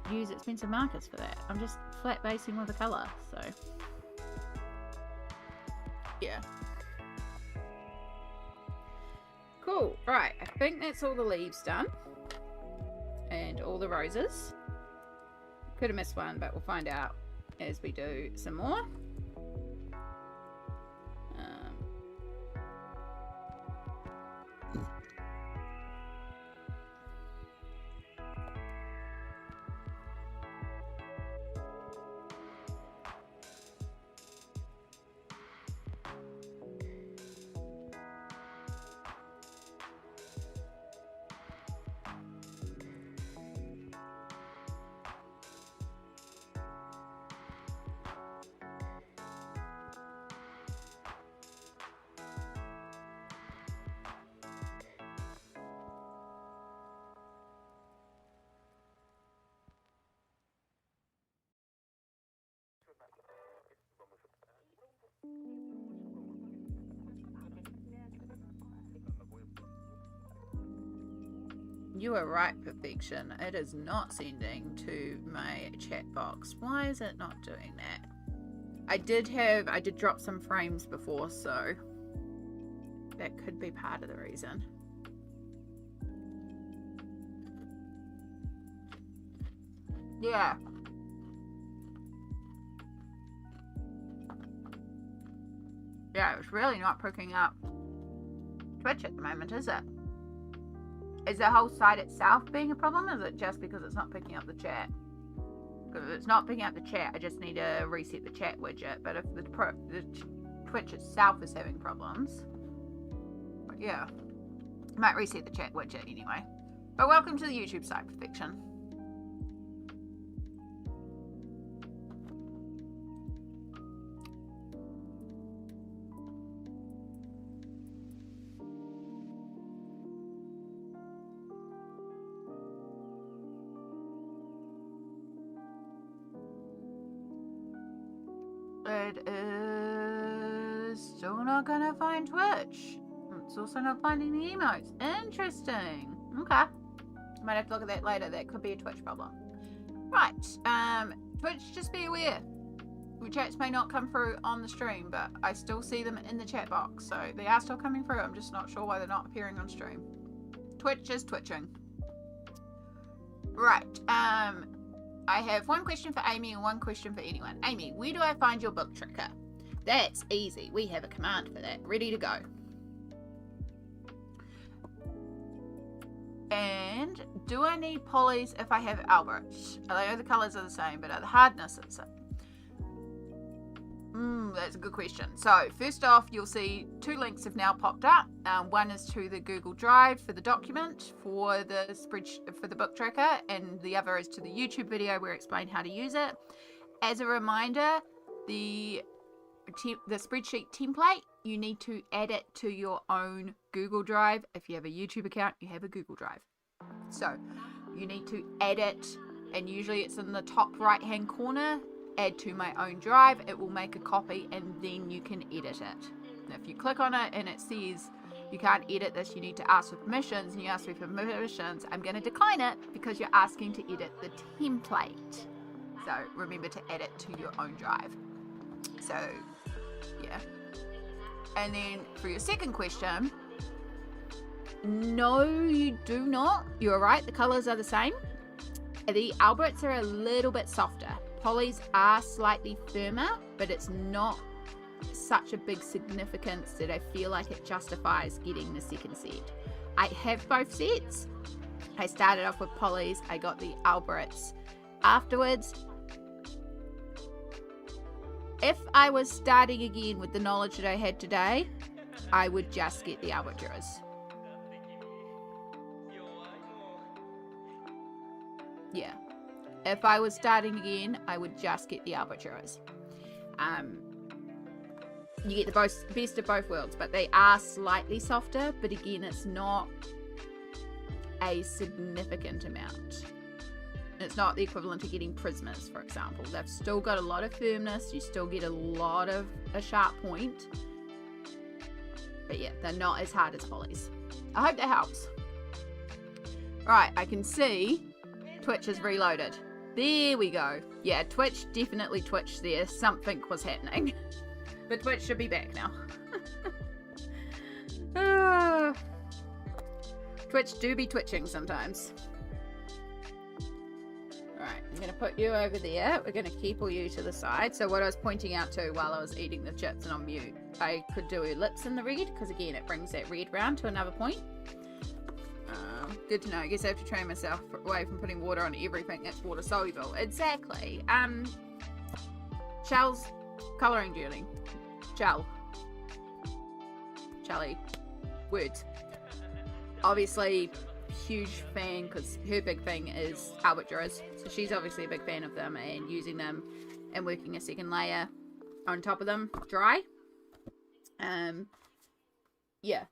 use expensive markers for that? I'm just flat basing with a colour. So yeah, cool. Right, I think that's all the leaves done and all the roses. Could have missed one, but we'll find out as we do some more. You are right, Perfection. It is not sending to my chat box. Why is it not doing that? I did drop some frames before, so that could be part of the reason. Yeah. Yeah, it's really not picking up Twitch at the moment, is it? Is the whole site itself being a problem? Or is it just because it's not picking up the chat? Because if it's not picking up the chat, I just need to reset the chat widget. But if the Twitch itself is having problems, but yeah, I might reset the chat widget anyway. But welcome to the YouTube site, Perfection. It is still not gonna find Twitch. It's also not finding the emotes. Interesting. Okay. Might have to look at that later. That could be a Twitch problem. Right. Twitch, just be aware. Your chats may not come through on the stream, but I still see them in the chat box. So they are still coming through. I'm just not sure why they're not appearing on stream. Twitch is twitching. Right. I have one question for Amy and one question for anyone. Amy, where do I find your book tracker? That's easy. We have a command for that. Ready to go. And do I need polys if I have Alberts? I know the colours are the same, but the hardness is the same. That's a good question. So first off, you'll see 2 links have now popped up. One is to the Google Drive for the document for the spreadsheet for the book tracker, and the other is to the YouTube video where I explain how to use it. As a reminder, the spreadsheet template, you need to add it to your own Google Drive. If you have a YouTube account, you have a Google Drive. So you need to add it, and usually it's in the top right hand corner. Add to my own drive. It will make a copy, and then you can edit it. And if you click on it and it says you can't edit this, you need to ask for permissions, and you ask me for permissions, I'm going to decline it because you're asking to edit the template. So remember to add it to your own drive. So yeah. And then for your second question, no, you do not. You're right, the colors are the same. The Alberts are a little bit softer. Polys are slightly firmer, but it's not such a big significance that I feel like it justifies getting the second set. I have both sets. I started off with Polys, I got the Alberts afterwards. If I was starting again with the knowledge that I had today, I would just get the Albertures. Yeah. If I was starting again, I would just get the Albertures. You get the best of both worlds, but they are slightly softer, but again, it's not a significant amount. It's not the equivalent to getting Prismas, for example. They've still got a lot of firmness, you still get a lot of a sharp point, but yeah, they're not as hard as Polys. I hope that helps. Right, I can see Twitch is reloaded. There we go. Yeah, Twitch definitely twitched there. Something was happening. But Twitch should be back now. Twitch do be twitching sometimes. Alright, I'm going to put you over there. We're going to keep all you to the side. So what I was pointing out to while I was eating the chips and on mute, I could do her lips in the red, because again, it brings that red round to another point. Good to know. I guess I have to train myself away from putting water on everything that's water soluble. Exactly. Shell's colouring journey. Shell. Shelly. Words. Obviously, huge fan, because her big thing is Albertures. So she's obviously a big fan of them and using them and working a second layer on top of them dry. Yeah.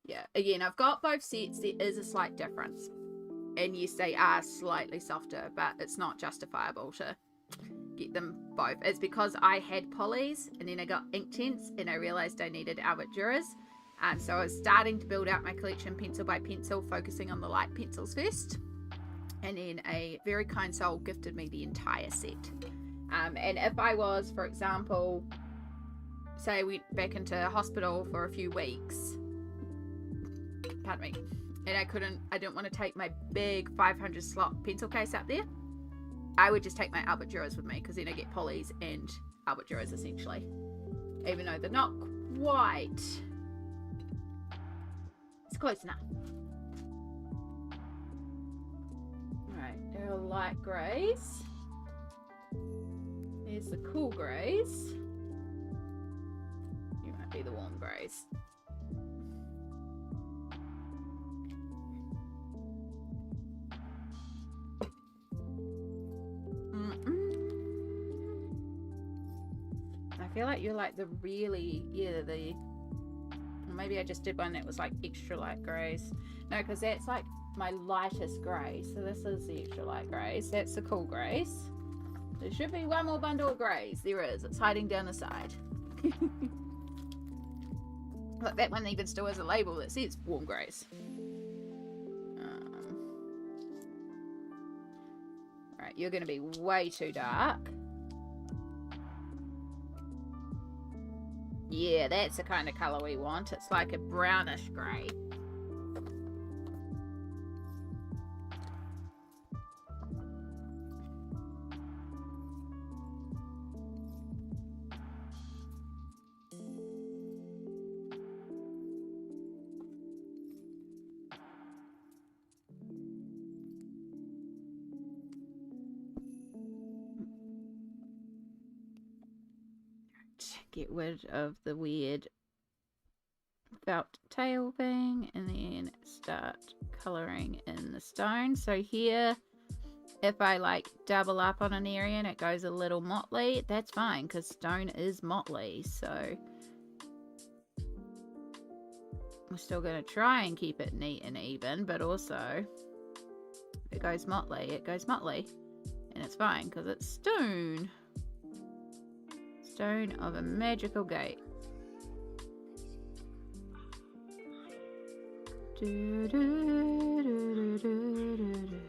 Yeah, again, I've got both sets. There is a slight difference. And yes, they are slightly softer, but it's not justifiable to get them both. It's because I had Polys, and then I got Inktense, and I realised I needed Albertures. So I was starting to build out my collection pencil by pencil, focusing on the light pencils first. And then a very kind soul gifted me the entire set. And if I was, for example, say I went back into hospital for a few weeks, pardon me, and I didn't want to take my big 500 slot pencil case up there, I would just take my Albertures with me, because then I get Polys and Albertures essentially, even though they're not quite, it's close enough. Alright, there are light greys, there's the cool greys, you might be the warm greys. I feel like you're like the really, maybe I just did one that was like extra light greys. No, because that's like my lightest grey. So this is the extra light greys. That's the cool greys. There should be one more bundle of greys. There is. It's hiding down the side. Look, that one even still has a label that says warm greys. Alright, you're going to be way too dark. Yeah, that's the kind of colour we want. It's like a brownish grey. get rid of the weird felt tail thing and then start colouring in the stone. So here, if I like double up on an area and it goes a little motley, that's fine because stone is motley. So we're still going to try and keep it neat and even, but also if it goes motley, it goes motley. And it's fine because it's stone. Stone of a magical gate. Do, do, do, do, do, do.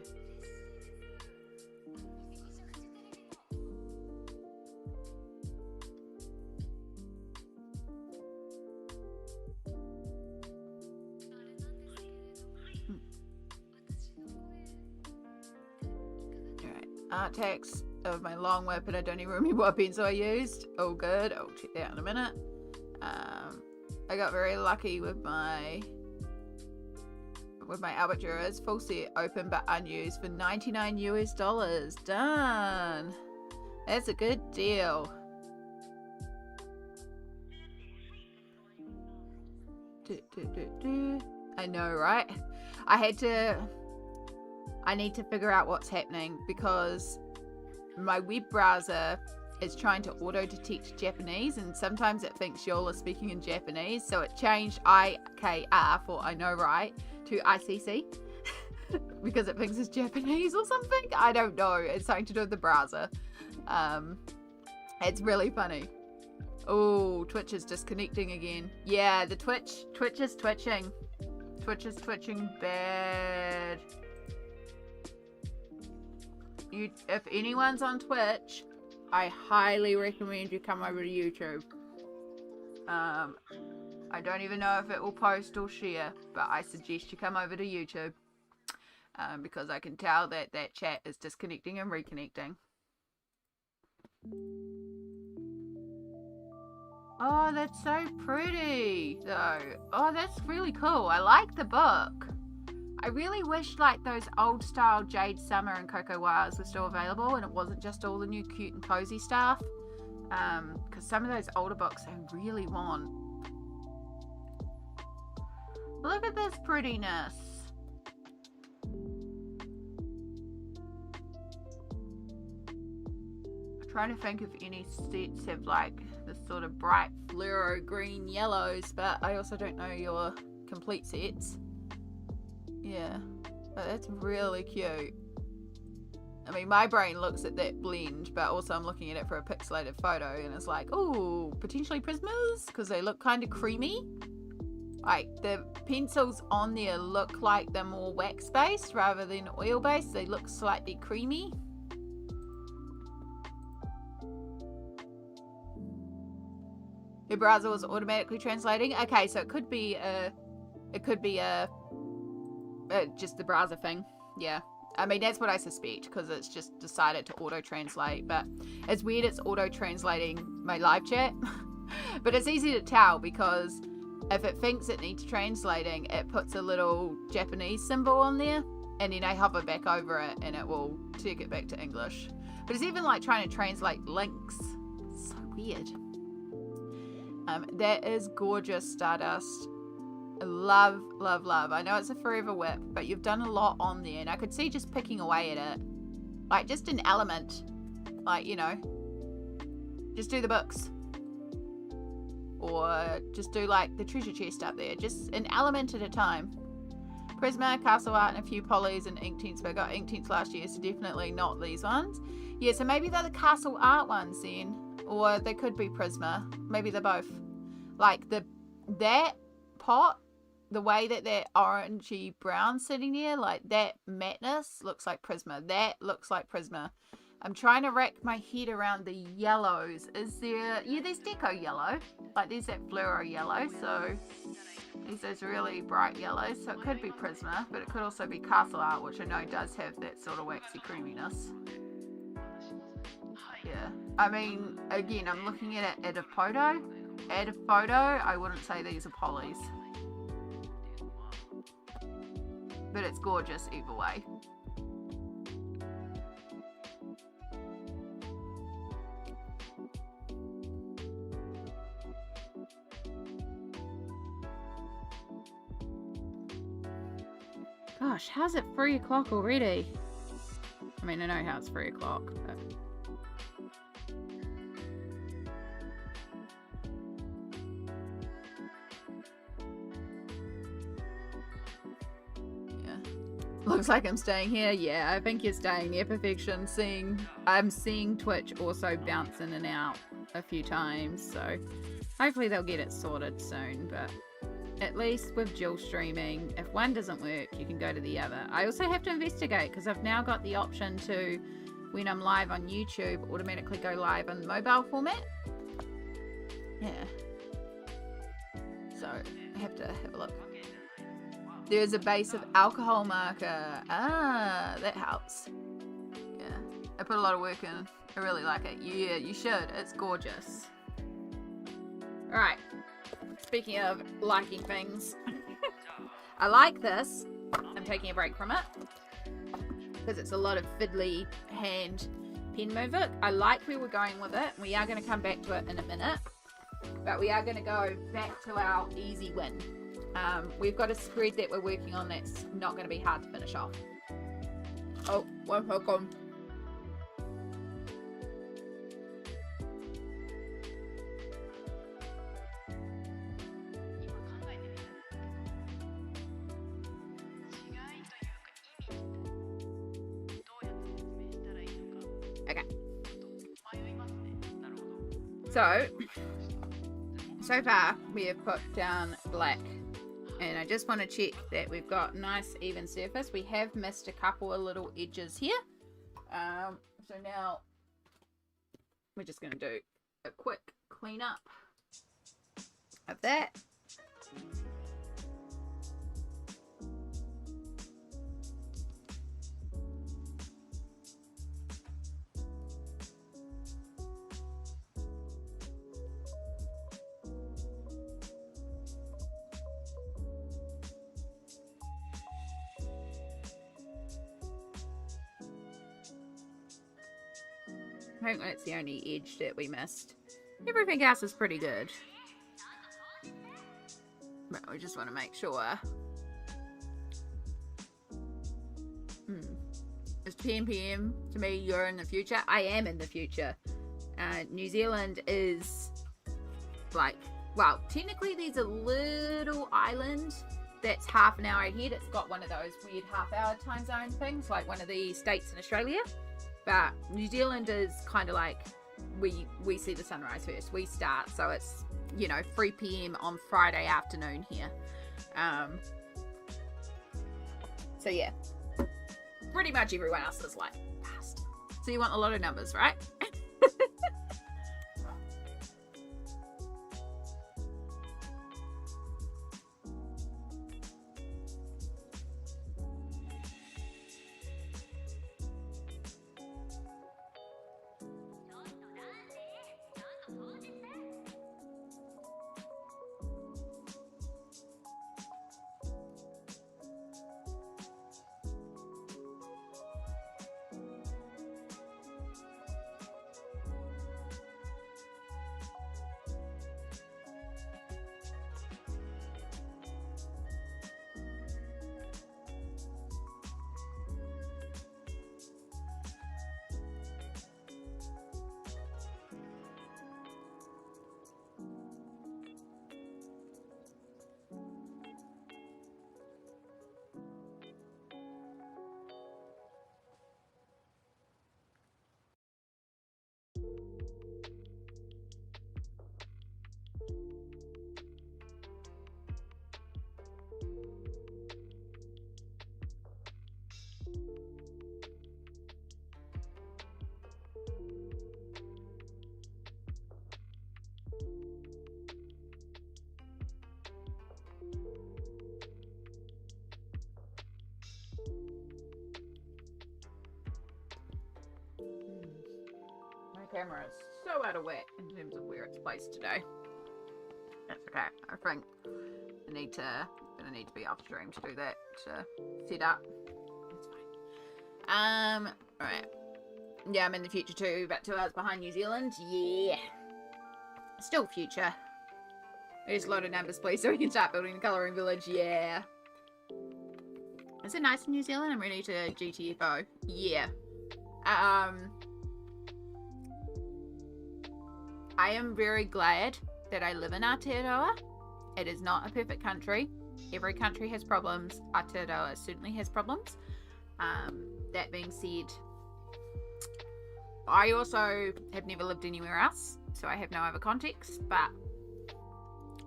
Art text of my long whip, and I don't even remember what pencil I used. All good. I'll check that out in a minute. I got very lucky with my Albert Duras full set, open but unused, for $99 US. Done. That's a good deal. I know, right? I need to figure out what's happening because my web browser is trying to auto-detect Japanese, and sometimes it thinks y'all are speaking in Japanese, so it changed IKR for I know, right, to ICC because it thinks it's Japanese or something. I don't know. It's something to do with the browser. It's really funny. Oh, Twitch is disconnecting again. Yeah, the Twitch is twitching. Twitch is twitching bad. If anyone's on Twitch, I highly recommend you come over to YouTube. I don't even know if it will post or share, but I suggest you come over to YouTube because I can tell that that chat is disconnecting and reconnecting. Oh, that's so pretty, though. Oh, that's really cool. I like the book. I really wish like those old style Jade Summer and Coco Wires were still available and it wasn't just all the new cute and cozy stuff. Because some of those older books I really want. Look at this prettiness. I'm trying to think if any sets have like this sort of bright fluoro green yellows, but I also don't know your complete sets. Yeah, but that's really cute. I mean, my brain looks at that blend, but also I'm looking at it for a pixelated photo and it's like, oh, potentially Prismas because they look kind of creamy. Like the pencils on there look like they're more wax based rather than oil based. They look slightly creamy. Your browser was automatically translating. Okay, so it could be just the browser thing. Yeah, I mean that's what I suspect because it's just decided to auto translate, but it's weird it's auto translating my live chat. But it's easy to tell because if it thinks it needs translating, it puts a little Japanese symbol on there and then I hover back over it and it will take it back to English. But it's even like trying to translate links. It's so weird. That is gorgeous, Stardust. Love, love, love. I know it's a forever whip, but you've done a lot on there, and I could see just picking away at it. Like, just an element. Like, you know, just do the books. Or just do, like, the treasure chest up there. Just an element at a time. Prisma, Castle Art, and a few polys and ink tints. But I got ink tints last year, so definitely not these ones. Yeah, so maybe they're the Castle Art ones then. Or they could be Prisma. Maybe they're both. Like, that pot, the way that orangey brown sitting there, like that matteness looks like Prisma. That looks like Prisma. I'm trying to rack my head around the yellows. Is there... Yeah, there's deco yellow. Like, there's that fluoro yellow. So, there's those really bright yellows. So, it could be Prisma. But it could also be Castle Art, which I know does have that sort of waxy creaminess. Yeah. I mean, again, I'm looking at it at a photo. At a photo, I wouldn't say these are polys. But it's gorgeous either way. Gosh, how's it 3 o'clock already? I mean, I know how it's 3 o'clock, but... yeah. Looks like I'm staying here. Yeah, I think you're staying near perfection. I'm seeing Twitch also bounce in and out a few times, so hopefully they'll get it sorted soon, but at least with dual streaming, if one doesn't work, you can go to the other. I also have to investigate because I've now got the option to, when I'm live on YouTube, automatically go live on mobile format. Yeah. So I have to have a look. There's a base of alcohol marker. Ah, that helps. Yeah. I put a lot of work in. I really like it. Yeah, you should. It's gorgeous. Alright. Speaking of liking things, I like this. I'm taking a break from it because it's a lot of fiddly hand pen movement. I like where we're going with it. We are going to come back to it in a minute, but we are going to go back to our easy win. We've got a spread that we're working on that's not going to be hard to finish off. Oh, one second. So far we have put down black, and I just want to check that we've got nice even surface. We have missed a couple of little edges here, so now we're just going to do a quick clean up of that. I think that's the only edge that we missed. Everything else is pretty good. But we just want to make sure. It's 10 PM. To me, you're in the future. I am in the future. New Zealand is like, well, technically there's a little island that's half an hour ahead. It's got one of those weird half-hour time zone things, like one of the states in Australia. But New Zealand is kind of like, we see the sunrise first. We start, so it's, 3 PM on Friday afternoon here. So yeah, pretty much everyone else is like fast. So you want a lot of numbers, right? Camera is so out of whack in terms of where it's placed today. That's okay. I think I need to be off stream to do that, to set up. It's fine. Alright. Yeah, I'm in the future too, about 2 hours behind New Zealand. Yeah. Still future. There's a lot of numbers, please, so we can start building the colouring village. Yeah. Is it nice in New Zealand? I'm ready to GTFO. Yeah. I am very glad that I live in Aotearoa. It is not a perfect country. Every country has problems. Aotearoa certainly has problems. That being said, I also have never lived anywhere else, so I have no other context, but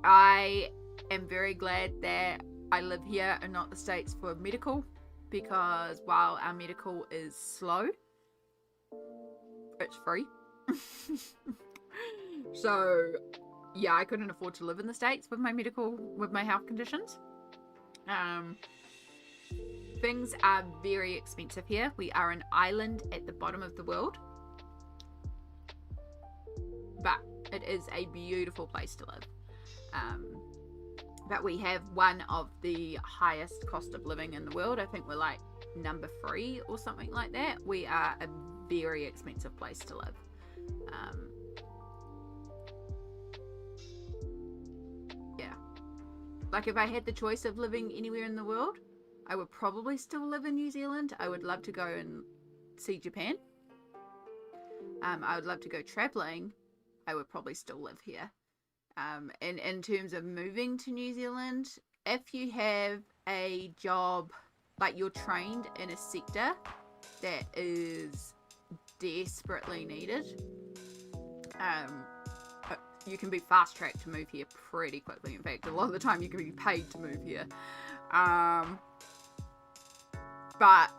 I am very glad that I live here and not the States for medical, because while our medical is slow, it's free. So yeah, I couldn't afford to live in the States with my health conditions. Things are very expensive here. We are an island at the bottom of the world, but it is a beautiful place to live. But we have one of the highest cost of living in the world. I think we're like number 3 or something like that. We are a very expensive place to live. Yeah. Like if I had the choice of living anywhere in the world, I would probably still live in New Zealand. I would love to go and see Japan. I would love to go traveling. I would probably still live here. And in terms of moving to New Zealand, if you have a job, like you're trained in a sector that is desperately needed, you can be fast tracked to move here pretty quickly. In fact, a lot of the time you can be paid to move here. But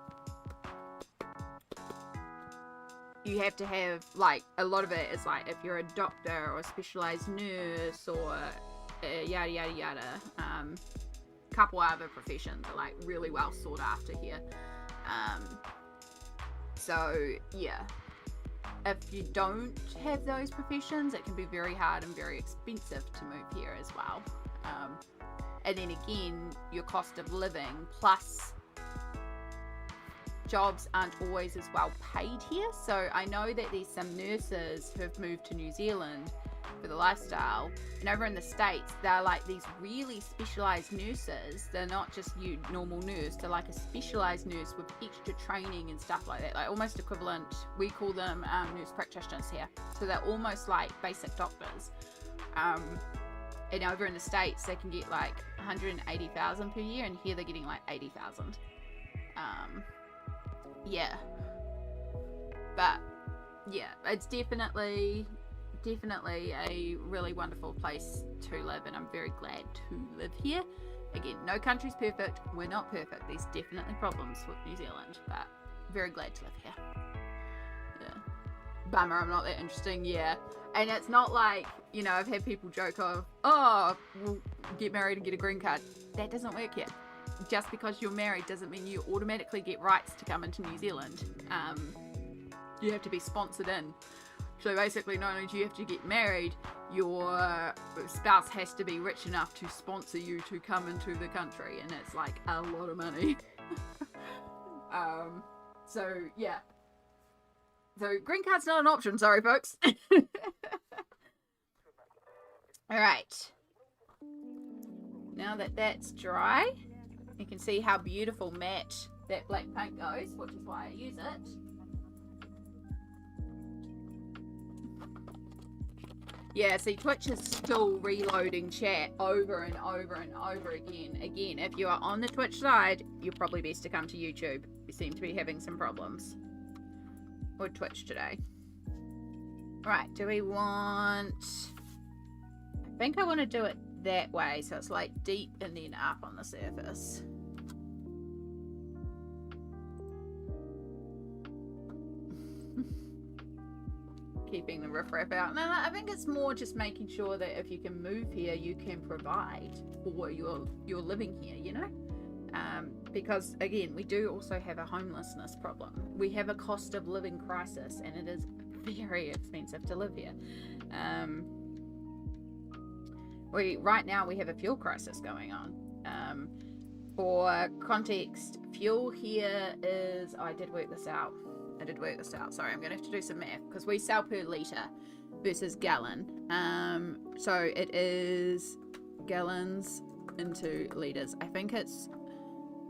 you have to have, like, a lot of it is like if you're a doctor or a specialized nurse or yada yada yada. Couple other professions are like really well sought after here. So yeah, if you don't have those professions, it can be very hard and very expensive to move here as well. And then again, your cost of living plus jobs aren't always as well paid here. So I know that there's some nurses who have moved to New Zealand for the lifestyle, and over in the States they're like these really specialized nurses. They're not just you normal nurse, they're like a specialized nurse with extra training and stuff like that, like almost equivalent, we call them nurse practitioners here, so they're almost like basic doctors. And over in the States they can get like 180,000 per year, and here they're getting like 80,000. Yeah, but yeah, it's definitely a really wonderful place to live, and I'm very glad to live here. Again, no country's perfect, we're not perfect, there's definitely problems with New Zealand, but very glad to live here. Yeah, bummer I'm not that interesting. Yeah, and it's not like, you know, I've had people joke of, oh, we'll get married and get a green card. That doesn't work here. Just because you're married doesn't mean you automatically get rights to come into New Zealand. You have to be sponsored in. So basically, not only do you have to get married, your spouse has to be rich enough to sponsor you to come into the country, and it's like a lot of money. So yeah. So green card's not an option, sorry folks. Alright. Now that that's dry, you can see how beautiful matte that black paint goes, which is why I use it. Yeah, see, Twitch is still reloading chat over and over and over again. Again, if you are on the Twitch side, you're probably best to come to YouTube. You seem to be having some problems with Twitch today. Right, do we want... I think I want to do it that way, so it's like deep and then up on the surface. Keeping the riffraff out. No, I think it's more just making sure that if you can move here, you can provide for your living here, you know? Because again, we do also have a homelessness problem. We have a cost of living crisis, and it is very expensive to live here. Right now we have a fuel crisis going on. For context, fuel here is, I did work this out. Sorry, I'm gonna have to do some math because we sell per litre versus gallon. So it is gallons into litres. I think it's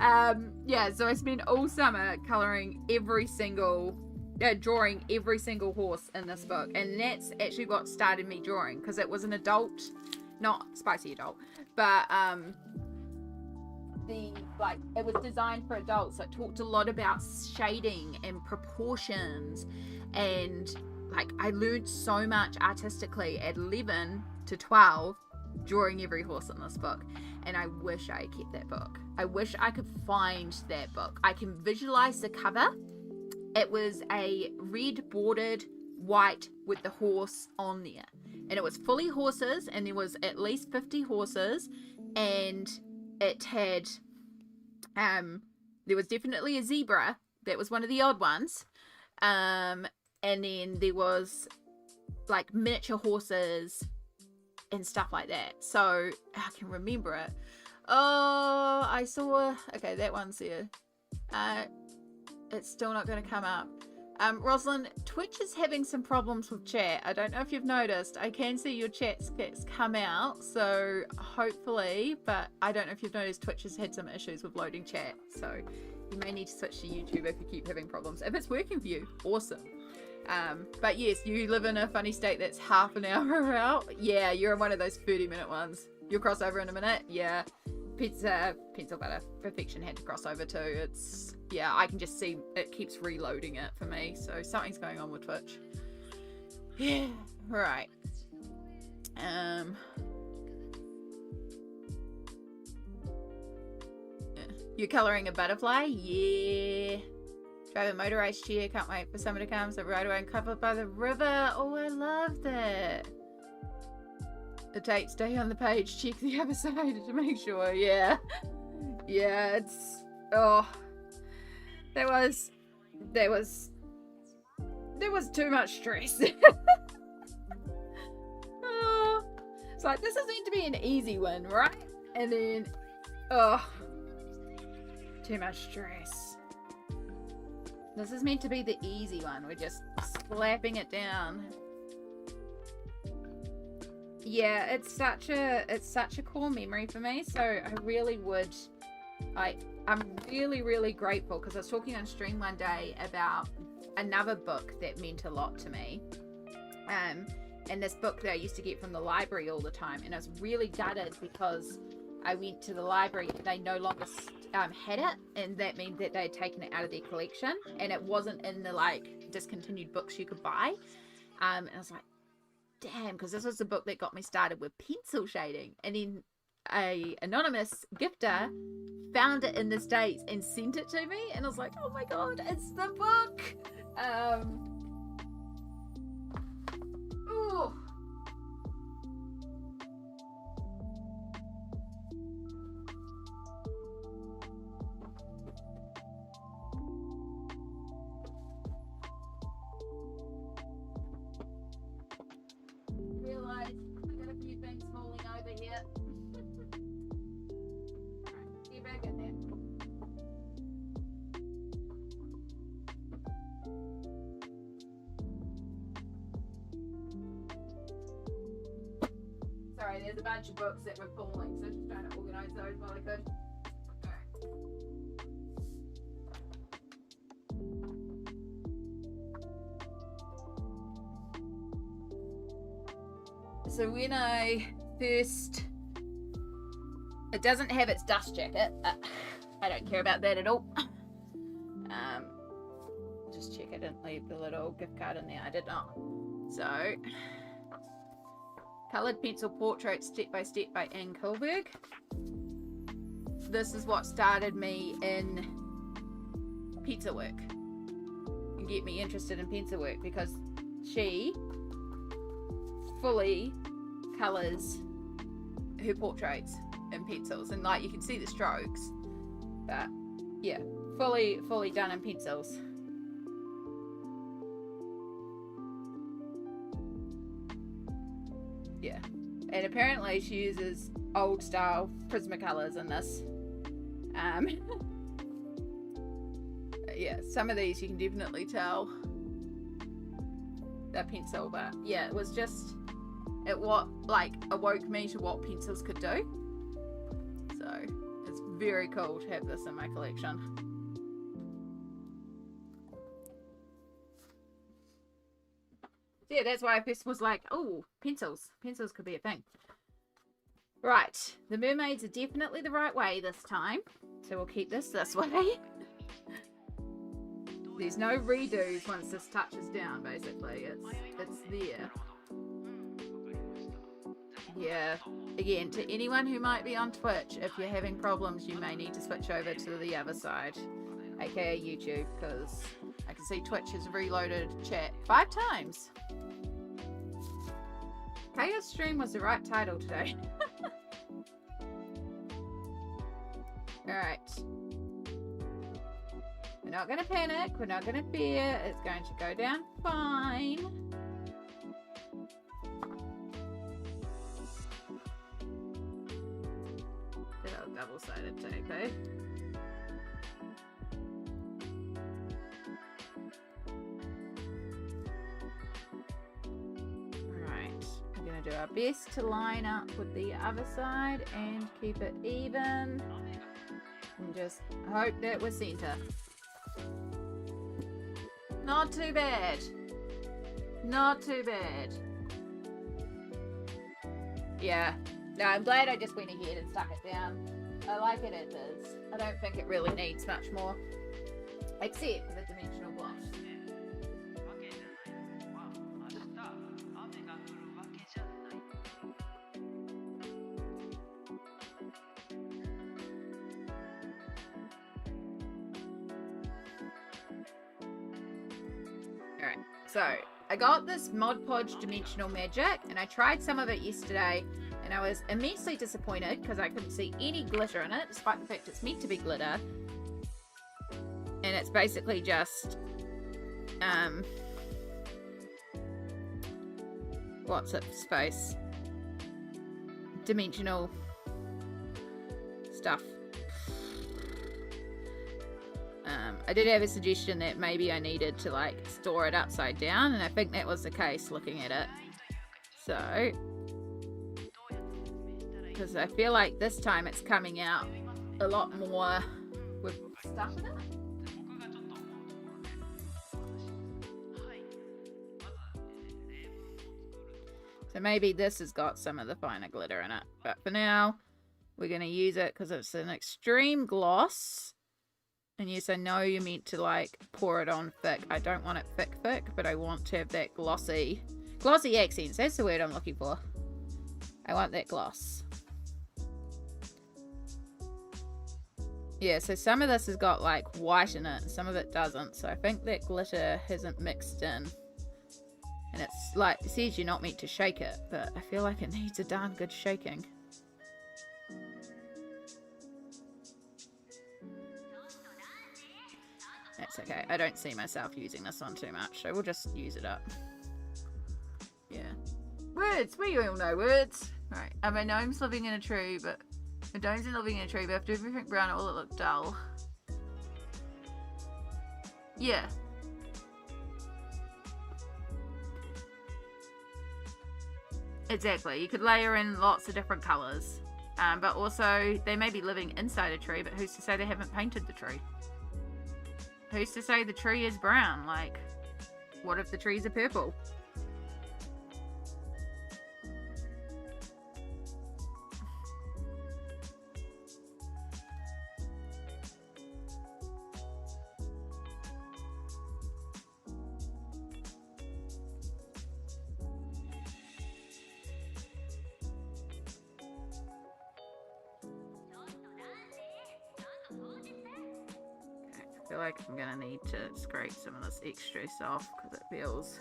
Yeah, so I spent all summer drawing every single horse in this book, and that's actually what started me drawing, because it was an adult, not spicy adult, but it was designed for adults. So it talked a lot about shading and proportions, and like I learned so much artistically at 11 to 12 drawing every horse in this book, and I wish I had kept that book. I wish I could find that book. I can visualize the cover. It was a red bordered white with the horse on there, and it was fully horses, and there was at least 50 horses, and it had there was definitely a zebra. That was one of the odd ones, and then there was like miniature horses and stuff like that. So I can remember it. Oh, I saw, okay, that one's there. It's still not going to come up. Rosalind, Twitch is having some problems with chat. I don't know if you've noticed. I can see your chats come out, so hopefully, but I don't know if you've noticed, Twitch has had some issues with loading chat, so you may need to switch to YouTube if you keep having problems. If it's working for you, awesome. But yes, you live in a funny state that's half an hour out. Yeah, you're in one of those 30-minute ones. You'll cross over in a minute. Yeah. Pencil Butter Perfection had to cross over too. It's, yeah, I can just see it keeps reloading it for me. So something's going on with Twitch. Yeah. Right. You're colouring a butterfly? Yeah. Drive a motorised chair. Can't wait for summer to come. So right away and covered by the river. Oh, I love that. The date, stay on the page, check the other side to make sure. Yeah. Yeah, it's, oh, there was too much stress. Oh, it's like, this is meant to be an easy one, right? And then, oh, too much stress. This is meant to be the easy one. We're just slapping it down. Yeah, it's such a core memory for me. So I really would, I'm really, really grateful, because I was talking on stream one day about another book that meant a lot to me. And this book that I used to get from the library all the time, and I was really gutted because I went to the library and they no longer had it, and that meant that they had taken it out of their collection, and it wasn't in the like discontinued books you could buy. And I was like, damn, because this was the book that got me started with pencil shading. And then a anonymous gifter found it in the States and sent it to me, and I was like, oh my god, it's the book. Ooh. Realize I got a few things falling over here. Alright, get back in there. Sorry, there's a bunch of books that were falling, so just trying to organise those while I could. So when I first, it doesn't have its dust jacket. I don't care about that at all. Just check I didn't leave the little gift card in there. I did not. So, coloured pencil portrait step by Anne Kilberg. This is what started me in pencil work and get me interested in pencil work, because she fully colours her portraits in pencils, and like you can see the strokes, but yeah, fully done in pencils. Yeah, and apparently she uses old style Prismacolors in this. Yeah, some of these you can definitely tell they're pencil, but yeah, it was just, it awoke me to what pencils could do. So It's very cool to have this in my collection. Yeah, that's why I first was like, oh, pencils. Pencils could be a thing. Right, the mermaids are definitely the right way this time. So we'll keep this way. There's no redos once this touches down, basically. It's there. Yeah. Again, to anyone who might be on Twitch, if you're having problems, you may need to switch over to the other side, aka YouTube, because I can see Twitch has reloaded chat 5 times. Chaos Stream was the right title today. Alright. We're not going to panic. We're not going to fear. It's going to go down fine. Good old double-sided tape, eh? Alright. We're going to do our best to line up with the other side and keep it even. And just hope that we're center. Not too bad. Not too bad. Yeah. No, I'm glad I just went ahead and stuck it down. I like it as is. I don't think it really needs much more. Except for the dimensional gloss. Alright, so I got this Mod Podge Dimensional Magic, and I tried some of it yesterday, and I was immensely disappointed because I couldn't see any glitter in it, despite the fact it's meant to be glitter. And it's basically just, what's it, space? Dimensional stuff. I did have a suggestion that maybe I needed to like store it upside down, and I think that was the case looking at it. So, because I feel like this time it's coming out a lot more with stuff in it. So maybe this has got some of the finer glitter in it, but for now we're going to use it because it's an extreme gloss. And yes, I know you're meant to like pour it on thick. I don't want it thick, but I want to have that glossy accents. That's the word I'm looking for. I want that gloss. Yeah, so some of this has got like white in it, and some of it doesn't. So I think that glitter hasn't mixed in. And it's like, it says you're not meant to shake it, but I feel like it needs a darn good shaking. That's okay. I don't see myself using this one too much, so we'll just use it up. Yeah. Words! We all know words! Right. Are my gnomes living in a tree, but... My gnomes are living in a tree, but after everything brown, it will look dull. Yeah. Exactly. You could layer in lots of different colours. But also, they may be living inside a tree, but who's to say they haven't painted the tree? Who's to say the tree is brown? Like, what if the trees are purple? I feel like I'm gonna need to scrape some of this extra off because it feels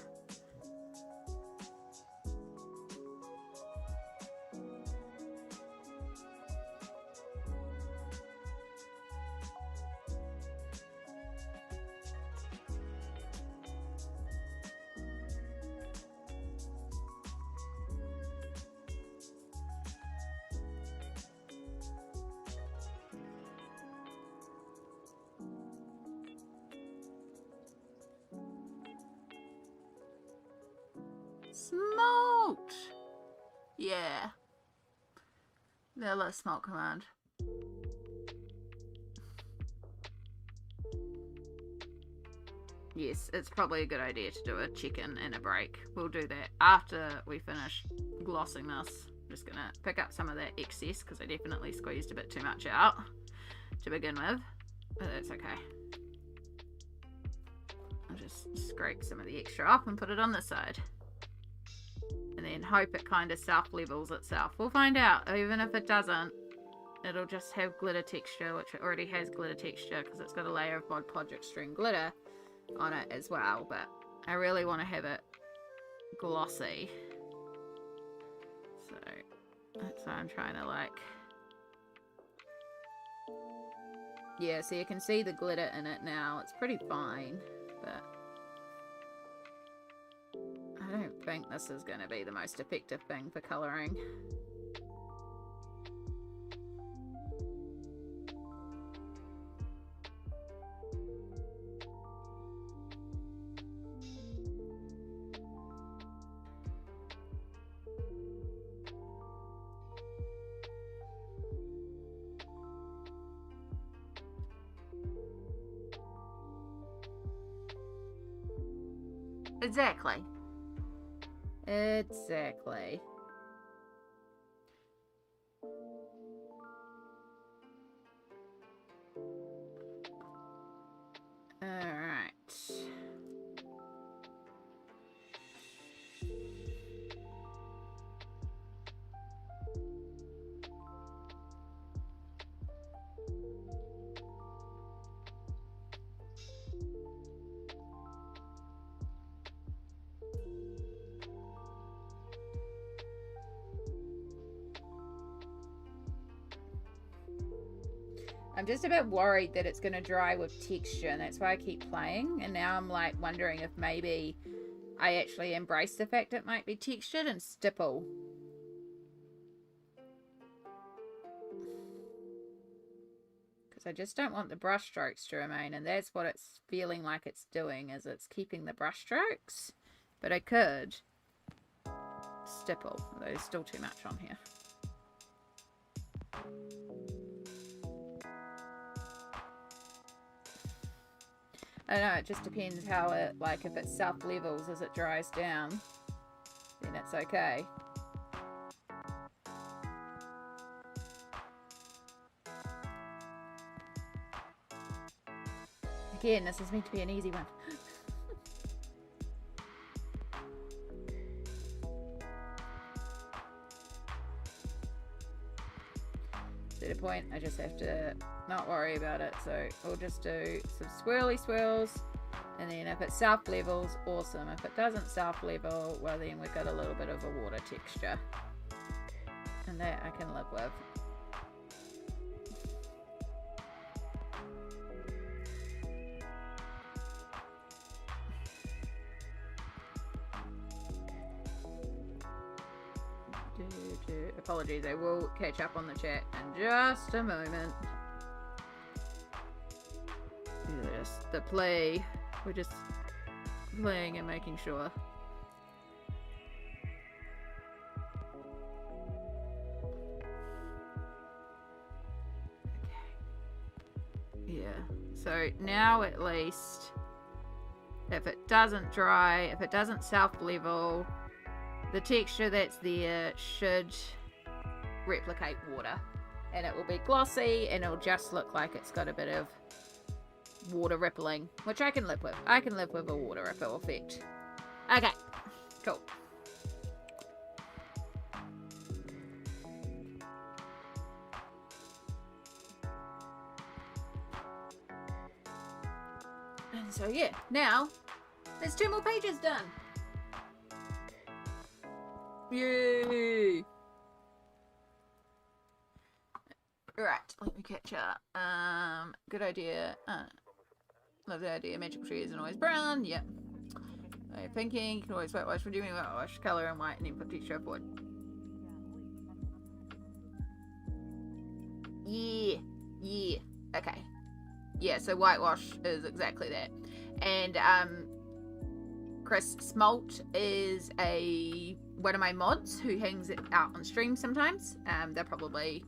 smoked. Yeah. They'll let smoke command. yes, it's probably a good idea to do a check-in and a break. We'll do that after we finish glossing this. I'm just gonna pick up some of that excess because I definitely squeezed a bit too much out to begin with, but that's okay. I'll just scrape some of the extra off and put it on this side, and then hope it kind of self-levels itself. We'll find out. Even if it doesn't, it'll just have glitter texture, which it already has glitter texture because it's got a layer of Mod Podrick string glitter on it as well, but I really want to have it glossy, so that's why I'm trying to like, yeah, so you can see the glitter in it now. It's pretty fine, but I don't think this is going to be the most effective thing for colouring. Exactly. Exactly. Alright. I'm just a bit worried that it's going to dry with texture, and that's why I keep playing. And now I'm like wondering if maybe I actually embrace the fact it might be textured and stipple. Because I just don't want the brush strokes to remain, and that's what it's feeling like it's doing, is it's keeping the brush strokes. But I could stipple, although there's still too much on here. I don't know, it just depends how it, like, if it self-levels as it dries down, then it's okay. Again, this is meant to be an easy one. At a point, I just have to not worry about it, so we'll just do some swirly swirls, and then if it self-levels, awesome. If it doesn't self-level, well then we've got a little bit of a water texture, and that I can live with. Apologies, I will catch up on the chat in just a moment. Just the play. We're just playing and making sure. Okay. Yeah. So now at least, if it doesn't dry, if it doesn't self-level, the texture that's there should replicate water, and it will be glossy, and it'll just look like it's got a bit of water rippling, which I can live with. I can live with a water ripple effect. Okay, cool. And so yeah, now there's 2 more pages done. Yay! Right, let me catch up. Good idea. Love the idea. Magical tree isn't always brown. Yep. Thinking you can always whitewash. We're doing whitewash, color and white, and then put texture forward. Yeah. Yeah. Okay. Yeah, so whitewash is exactly that. And Chris Smolt is one of my mods who hangs it out on stream sometimes. They're probably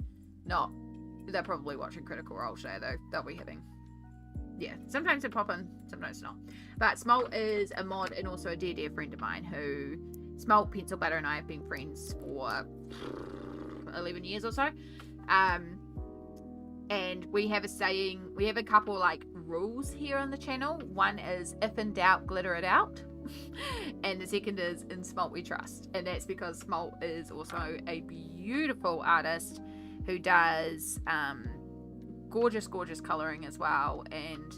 watching Critical Role today though. They'll be having yeah, sometimes they pop in, sometimes not. But Smalt is a mod and also a dear friend of mine who Smalt, Pencil Butter, and I have been friends for 11 years or so. And we have a saying, we have a couple like rules here on the channel. One is, if in doubt, glitter it out. And the second is, in Smalt we trust. And that's because Smalt is also a beautiful artist who does gorgeous coloring as well, and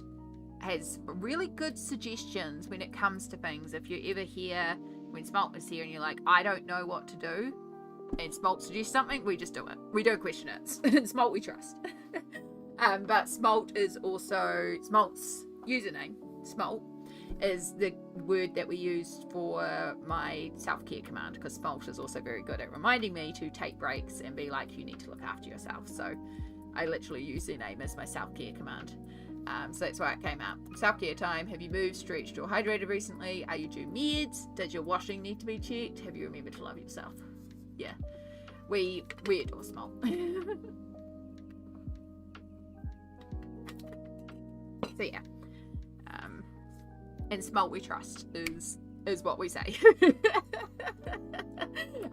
has really good suggestions when it comes to things. If you ever hear when Smalt is here and you're like, I don't know what to do, and Smalt suggests something, we just do it. We don't question it. Smalt we trust. But Smalt is also, Smalt's username, Smalt, is the word that we use for my self-care command, because Smalt is also very good at reminding me to take breaks and be like, you need to look after yourself. So I literally use their name as my self-care command. So that's why it came out. Self-care time. Have you moved, stretched, or hydrated recently? Are you due meds? Does your washing need to be checked? Have you remembered to love yourself? Yeah, we adore Smalt. So yeah, and Smalt we trust is what we say.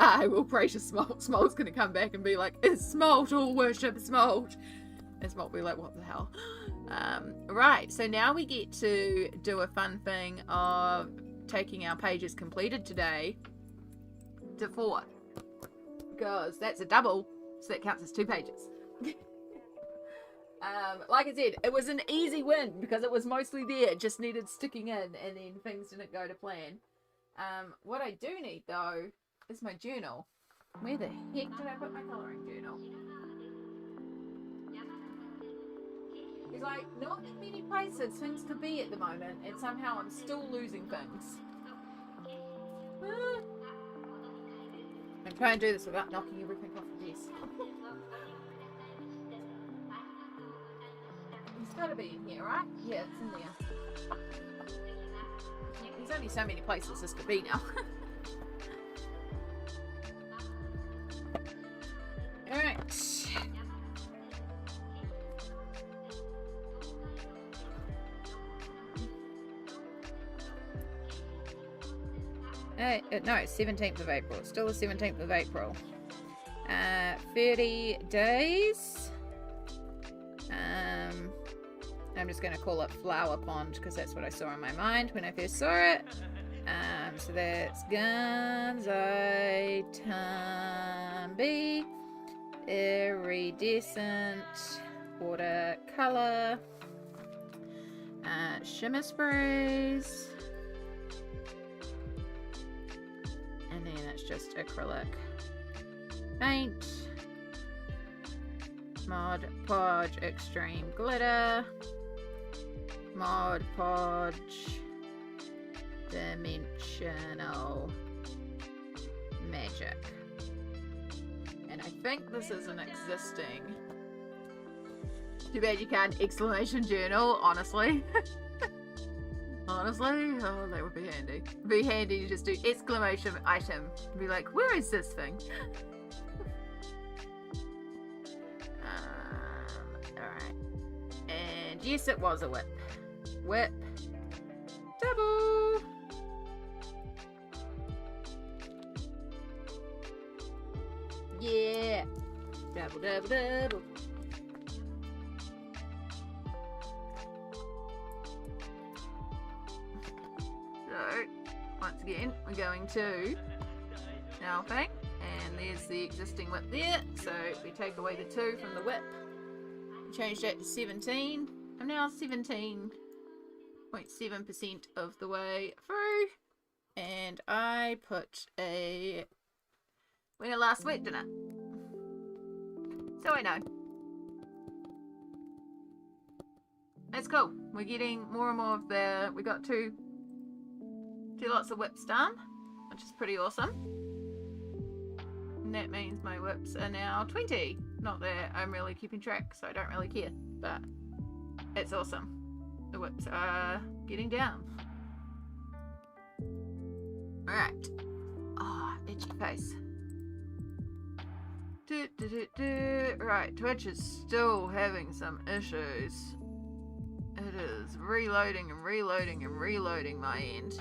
I will pray to Smalt. Smalt's gonna come back and be like, "Is Smalt all worship Smalt?" And Smalt will be like, "What the hell?" Right. So now we get to do a fun thing of taking our pages completed today to 4, because that's a double, so that counts as 2 pages. Like I said, it was an easy win because it was mostly there. It just needed sticking in, and then things didn't go to plan. What I do need though is my journal. Where the heck did I put my colouring journal? There's like not in many places things could be at the moment, and somehow I'm still losing things. I'm trying to do this without knocking everything off the desk. It's gotta be in here, right? Yeah, it's in there. There's only so many places this could be now. Alright. No, 17th of April. It's still the 17th of April. 30 days. I'm just going to call it Flower Pond because that's what I saw in my mind when I first saw it. So that's Ganzai Tambi, Iridescent, Watercolor, Shimmer Sprays, and then it's just acrylic paint, Mod Podge Extreme Glitter, Mod Podge Dimensional Magic. And I think this is an existing. Too bad you can't exclamation journal, honestly. Honestly, oh, that would be handy. It'd be handy to just do exclamation item. Be like, where is this thing? Alright. And yes, it was a whip. Whip. Double. Yeah. Double, double, double. So, once again, we're going to our thing, and there's the existing whip there. So we take away the 2 from the whip, change that to 17. I'm now 17.7% of the way through, and I put a when it last wet, didn't it? So I know. That's cool. We're getting more and more of the. We got two lots of whips done, which is pretty awesome. And that means my whips are now 20. Not that I'm really keeping track, so I don't really care. But it's awesome. The whips are getting down. Alright. Ah, oh, itchy face. Right, Twitch is still having some issues. It is reloading and reloading and reloading my end.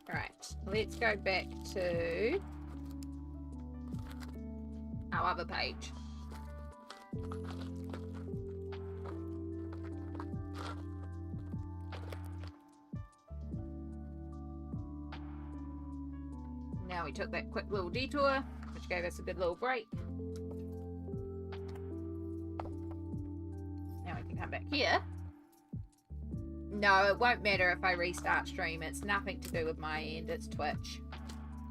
Alright, let's go back to our other page. Now we took that quick little detour, which gave us a good little break. Now we can come back here. No, it won't matter if I restart stream. It's nothing to do with my end. It's Twitch.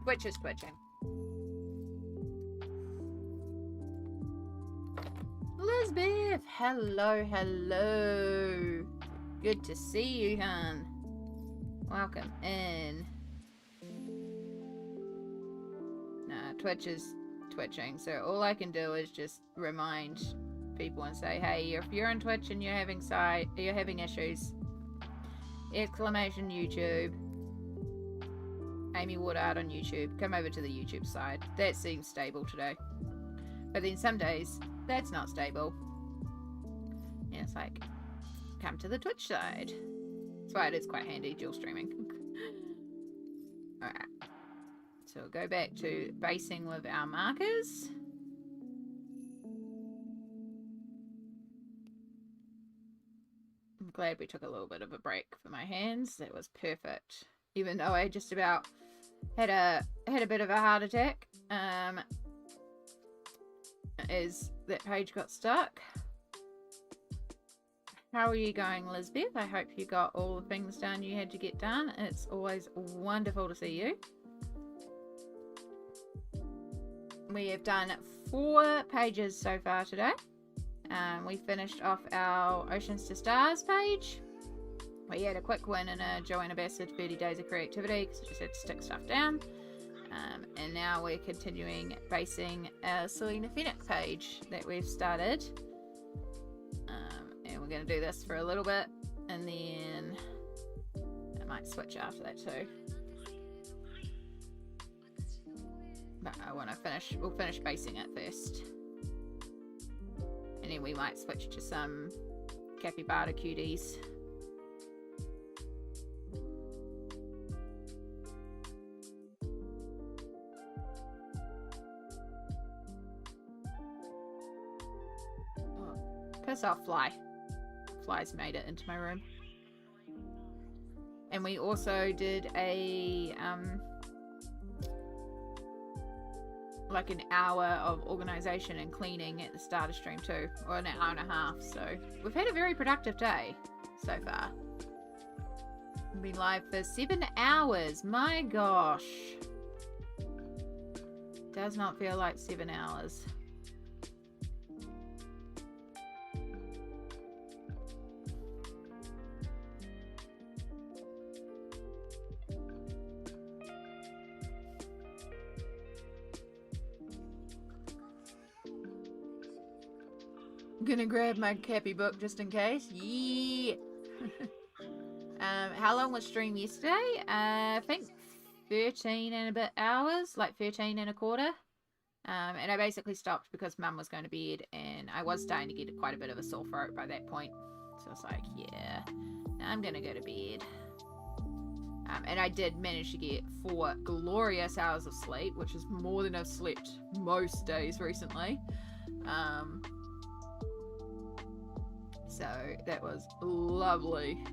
Twitch is twitching. Elizabeth! Hello, hello. Good to see you, hon. Welcome in. Nah, Twitch is twitching, so all I can do is just remind people and say, hey, if you're on Twitch and you're having issues, exclamation YouTube, Amy Woodard on YouTube, come over to the YouTube side. That seems stable today. But then some days, that's not stable. And it's like, come to the Twitch side. That's why it is quite handy dual streaming. Alright. So we'll go back to basing with our markers. I'm glad we took a little bit of a break for my hands. That was perfect. Even though I just about had a bit of a heart attack. As that page got stuck. How are you going, Lisbeth? I hope you got all the things done you had to get done. It's always wonderful to see you. We have done 4 pages so far today. We finished off our Oceans to Stars page. We had a quick win in a Joanna Bassett 30 Days of Creativity because I just had to stick stuff down. And now we're continuing basing our Selena Fenwick page that we've started. And we're going to do this for a little bit, and then I might switch after that too. But I want to finish, we'll finish basing it first. And then we might switch to some capybara cuties. Piss off, fly. Flies made it into my room. And we also did a like an hour of organization and cleaning at the start of stream too, or an hour and a half. So we've had a very productive day so far. We've been live for 7 hours. My gosh, does not feel like 7 hours. I'm gonna grab my Cappy book just in case. Yeah. How long was stream yesterday? I think 13 and a bit hours, like 13 and a quarter. And I basically stopped because Mum was going to bed, and I was starting to get quite a bit of a sore throat by that point. So I was like, yeah, I'm gonna go to bed. And I did manage to get 4 glorious hours of sleep, which is more than I've slept most days recently. So that was lovely.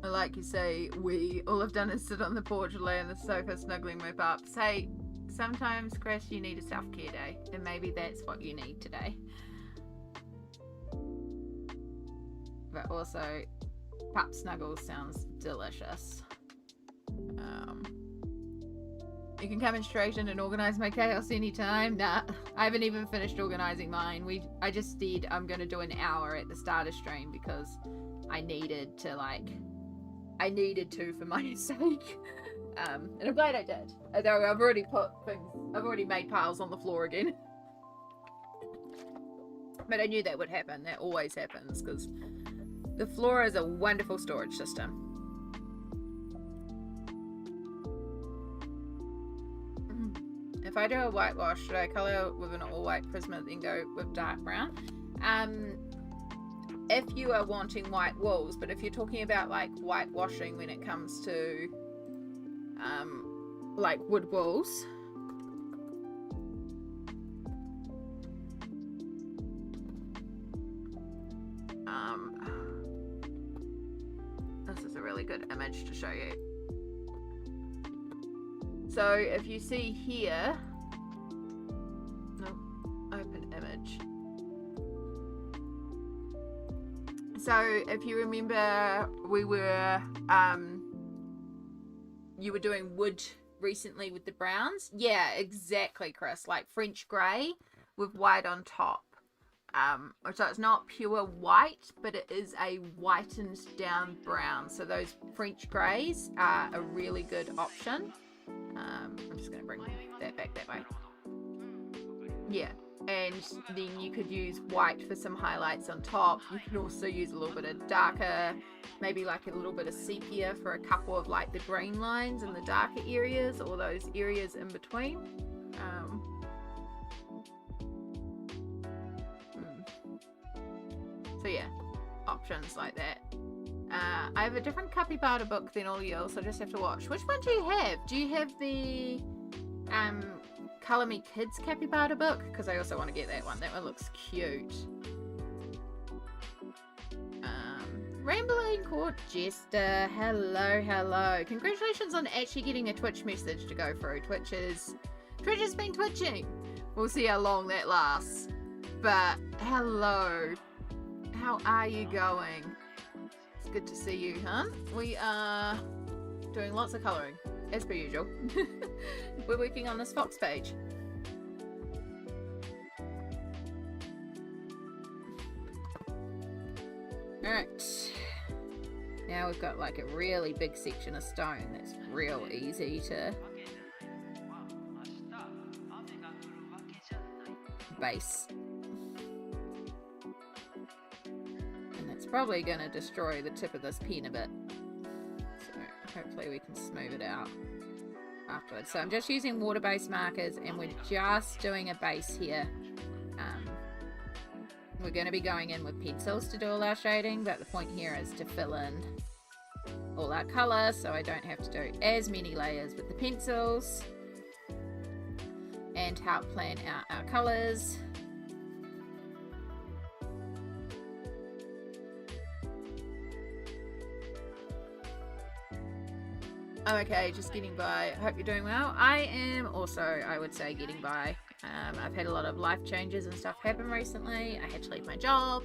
Like you say, we all I've done is sit on the porch or lay on the sofa snuggling my pups. Hey, sometimes, Chris, you need a self-care day, and maybe that's what you need today. But also, pup snuggles sounds delicious. You can come in straight in and organize my chaos anytime. Nah, I haven't even finished organizing mine. I just did, I'm going to do an hour at the start of stream because I needed to, for my sake. And I'm glad I did. Although I've already made piles on the floor again. But I knew that would happen. That always happens because The Flora is a wonderful storage system. If I do a whitewash, should I colour with an all-white Prisma then go with dark brown? If you are wanting white walls, but if you're talking about like whitewashing when it comes to like wood walls, this is a really good image to show you. So if you see here, no, open image. So if you remember, you were doing wood recently with the browns. Yeah, exactly, Chris. Like French grey with white on top. So it's not pure white, but it is a whitened down brown. So those French greys are a really good option. I'm just going to bring that back that way. Yeah, and then you could use white for some highlights on top. You can also use a little bit of darker, maybe like a little bit of sepia for a couple of like the green lines in the darker areas or those areas in between. So yeah, options like that. I have a different capybara book than all you, so I just have to watch. Which one do you have? Do you have the Colour Me Kids capybara book? Because I also want to get that one. That one looks cute. Rambling Court Jester. Hello. Congratulations on actually getting a Twitch message to go through. Twitch has been twitching. We'll see how long that lasts. But hello. How are you going? It's good to see you, huh? We are doing lots of colouring, as per usual. We're working on this Fox page. Alright. Now we've got like a really big section of stone that's real easy to base. Probably going to destroy the tip of this pen a bit, so hopefully we can smooth it out afterwards. So I'm just using water-based markers and we're just doing a base here. We're going to be going in with pencils to do all our shading, but the point here is to fill in all our colour so I don't have to do as many layers with the pencils and help plan out our colours. I'm okay, just getting by. Hope you're doing well. I am also, I would say, getting by. I've had a lot of life changes and stuff happen recently. I had to leave my job.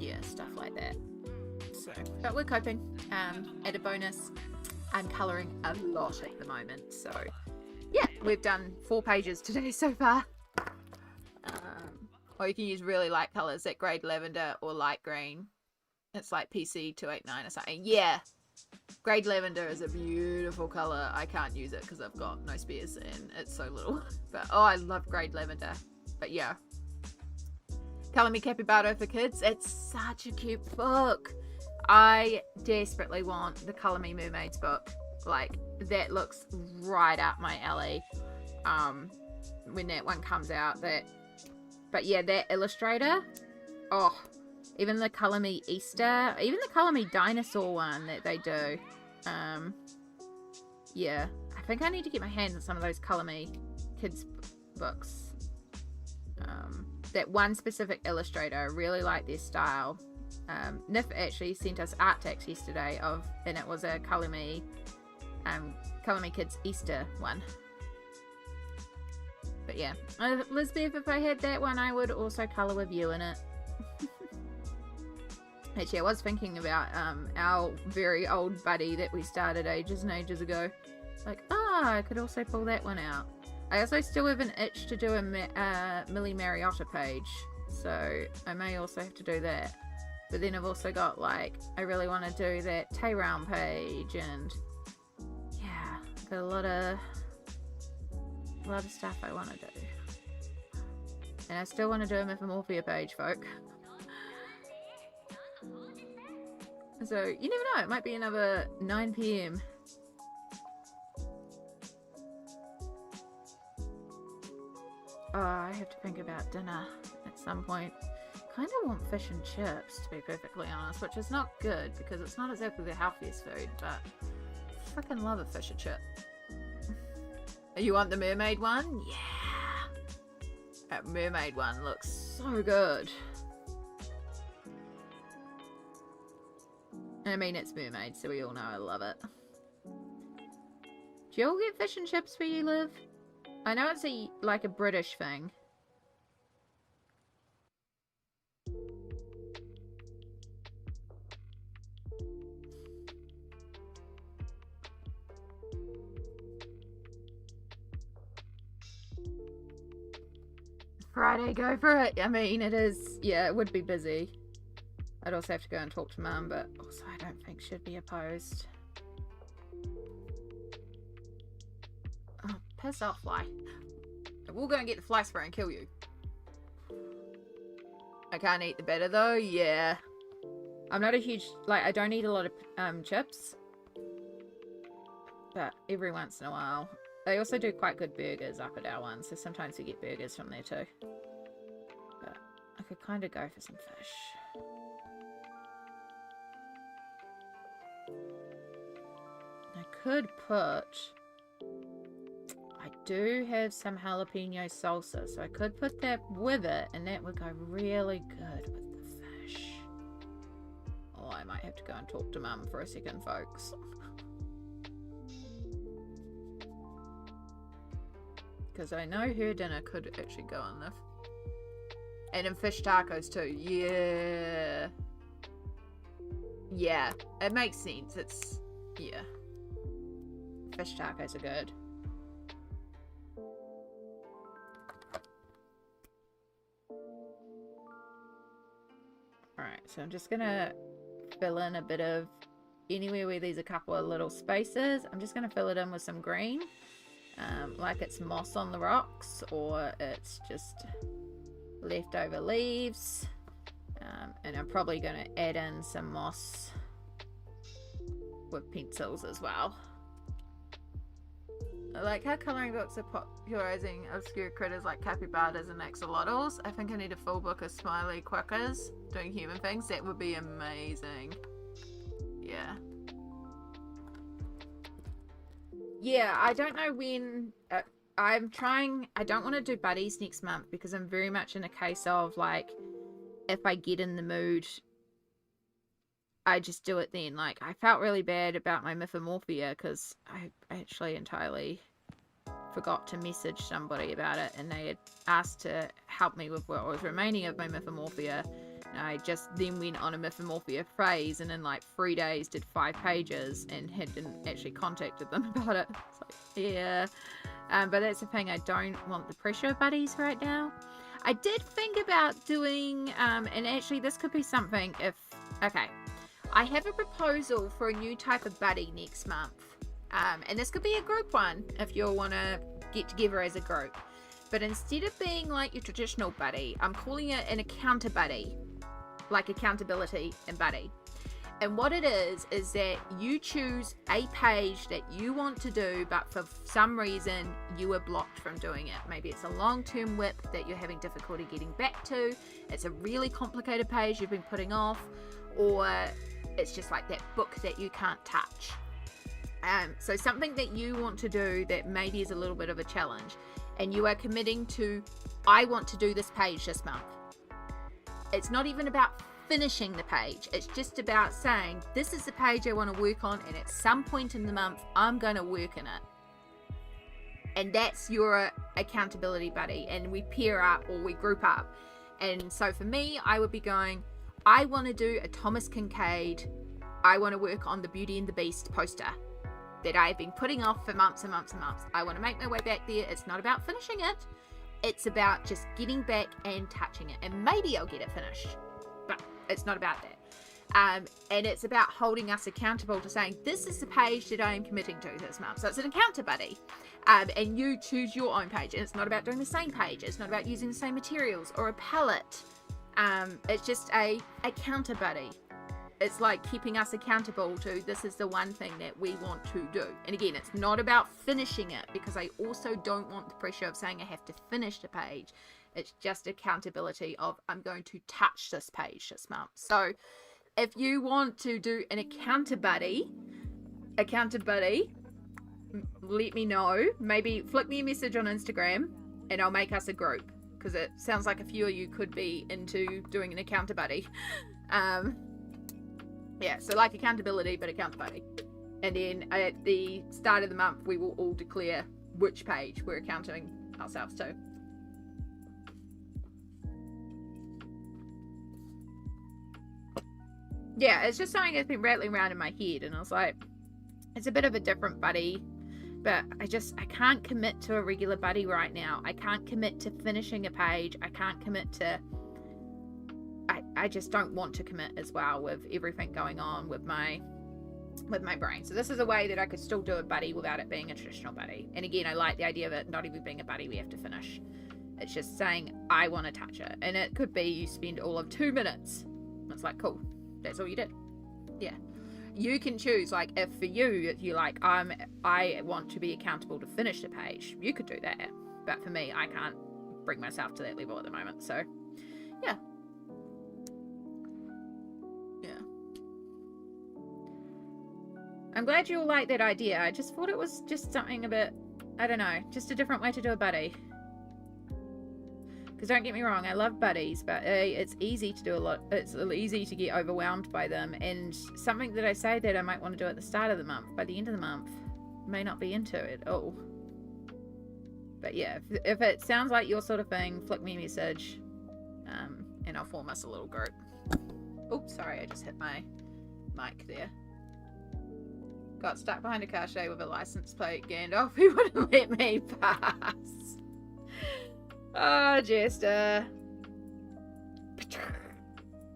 Yeah, stuff like that. So, but we're coping. At a bonus, I'm colouring a lot at the moment. So, yeah, we've done 4 pages today so far. Or you can use really light colours, that grade lavender or light green. It's like PC 289 or something. Yeah. Grade lavender is a beautiful colour. I can't use it because I've got no spares and it's so little. But oh, I love grade lavender. But yeah. Colour Me Capybara for kids. It's such a cute book. I desperately want the Colour Me Mermaids book. Like, that looks right up my alley. When that one comes out. But yeah, that illustrator. Oh. Even the Colour Me Easter, even the Colour Me Dinosaur one that they do. Yeah, I think I need to get my hands on some of those Colour Me kids books. That one specific illustrator, I really like their style. Nif actually sent us art text yesterday and it was a Colour Me Kids Easter one. But yeah, Lisbeth, if I had that one, I would also colour with you in it. Actually, I was thinking about our very old buddy that we started ages and ages ago. Like, I could also pull that one out. I also still have an itch to do a Millie Mariotta page, so I may also have to do that. But then I've also got, like, I really want to do that Tayround page, and yeah, I've got a lot of stuff I want to do. And I still want to do a Mythomorphia page, folk. So you never know, it might be another 9 p.m. Oh, I have to think about dinner at some point. Kind of want fish and chips, to be perfectly honest, which is not good because it's not exactly the healthiest food, but I freaking love a fish and chip. You want the mermaid one? Yeah! That mermaid one looks so good. I mean, it's mermaid, so we all know I love it. Do you all get fish and chips where you live? I know it's like a British thing. Friday, go for it. I mean, it is, yeah, it would be busy. I'd also have to go and talk to Mum, but also I don't think she'd be opposed. Oh, piss off, fly. We'll go and get the fly spray and kill you. I can't eat the batter though, yeah. I'm not a huge, like, I don't eat a lot of chips. But every once in a while. They also do quite good burgers up at our one, so sometimes we get burgers from there too. But I could kind of go for some fish. I could put... I do have some jalapeno salsa, so I could put that with it, and that would go really good with the fish. Oh, I might have to go and talk to Mum for a second, folks. Because I know her dinner could actually go on this. And in fish tacos too. Yeah. Yeah. It makes sense. It's... yeah. Fish tacos are good. Alright, so I'm just gonna fill in a bit of... anywhere where there's a couple of little spaces, I'm just gonna fill it in with some green. Like it's moss on the rocks, or it's just leftover leaves, and I'm probably going to add in some moss with pencils as well. I like how colouring books are popularising obscure critters like capybaras and axolotls. I think I need a full book of smiley quackers doing human things. That would be amazing. Yeah. Yeah, I don't know when... I'm trying... I don't want to do buddies next month because I'm very much in a case of, like, if I get in the mood, I just do it then. Like, I felt really bad about my mythomorphia because I actually entirely forgot to message somebody about it, and they had asked to help me with what was remaining of my mythomorphia. I just then went on a mythomorphia phase, and in like 3 days did 5 pages and hadn't actually contacted them about it. It's like, yeah. But that's the thing, I don't want the pressure of buddies right now. I did think about doing, and actually this could be something if, okay. I have a proposal for a new type of buddy next month. And this could be a group one if you'll want to get together as a group. But instead of being like your traditional buddy, I'm calling it an encounter buddy. Like accountability and buddy. And what it is that you choose a page that you want to do, but for some reason you were blocked from doing it. Maybe it's a long-term whip that you're having difficulty getting back to. It's a really complicated page you've been putting off, or it's just like that book that you can't touch. So something that you want to do that maybe is a little bit of a challenge, and you are committing to, I want to do this page this month. It's not even about finishing the page. It's just about saying, this is the page I want to work on, and at some point in the month, I'm going to work in it. And that's your accountability buddy. And we pair up or we group up. And so for me, I would be going, I want to do a Thomas Kincaid. I want to work on the Beauty and the Beast poster that I've been putting off for months and months and months. I want to make my way back there. It's not about finishing it. It's about just getting back and touching it. And maybe I'll get it finished. But it's not about that. And it's about holding us accountable to saying, this is the page that I am committing to this month. So it's an encounter buddy. And you choose your own page. And it's not about doing the same page. It's not about using the same materials or a palette. It's just a counter buddy. it's like keeping us accountable to this is the one thing that we want to do. And again, it's not about finishing it, because I also don't want the pressure of saying I have to finish the page. It's just accountability of I'm going to touch this page this month. So if you want to do an accountability, let me know. Maybe flick me a message on Instagram and I'll make us a group, because it sounds like a few of you could be into doing an accountability. Yeah, so like accountability, but accountability. And then at the start of the month, we will all declare which page we're accounting ourselves to. Yeah, it's just something that's been rattling around in my head, and I was like, it's a bit of a different buddy, but I can't commit to a regular buddy right now. I can't commit to finishing a page. I can't commit to, I just don't want to commit as well with everything going on with my brain. So this is a way that I could still do a buddy without it being a traditional buddy. And again, I like the idea of it not even being a buddy we have to finish. It's just saying, I want to touch it. And it could be you spend all of 2 minutes. It's like, cool. That's all you did. Yeah. You can choose, like, if for you, you're like, I want to be accountable to finish the page. You could do that. But for me, I can't bring myself to that level at the moment. So, yeah. Yeah. I'm glad you all like that idea. I just thought it was just something a bit, I don't know, just a different way to do a buddy. Because don't get me wrong, I love buddies, but it's easy to do a lot. It's easy to get overwhelmed by them. And something that I say that I might want to do at the start of the month, by the end of the month, may not be into it at all. But yeah, if it sounds like your sort of thing, flick me a message, and I'll form us a little group. Oops, sorry, I just hit my mic there. Got stuck behind a car today with a license plate. Gandalf, he wouldn't let me pass. Oh, Jester.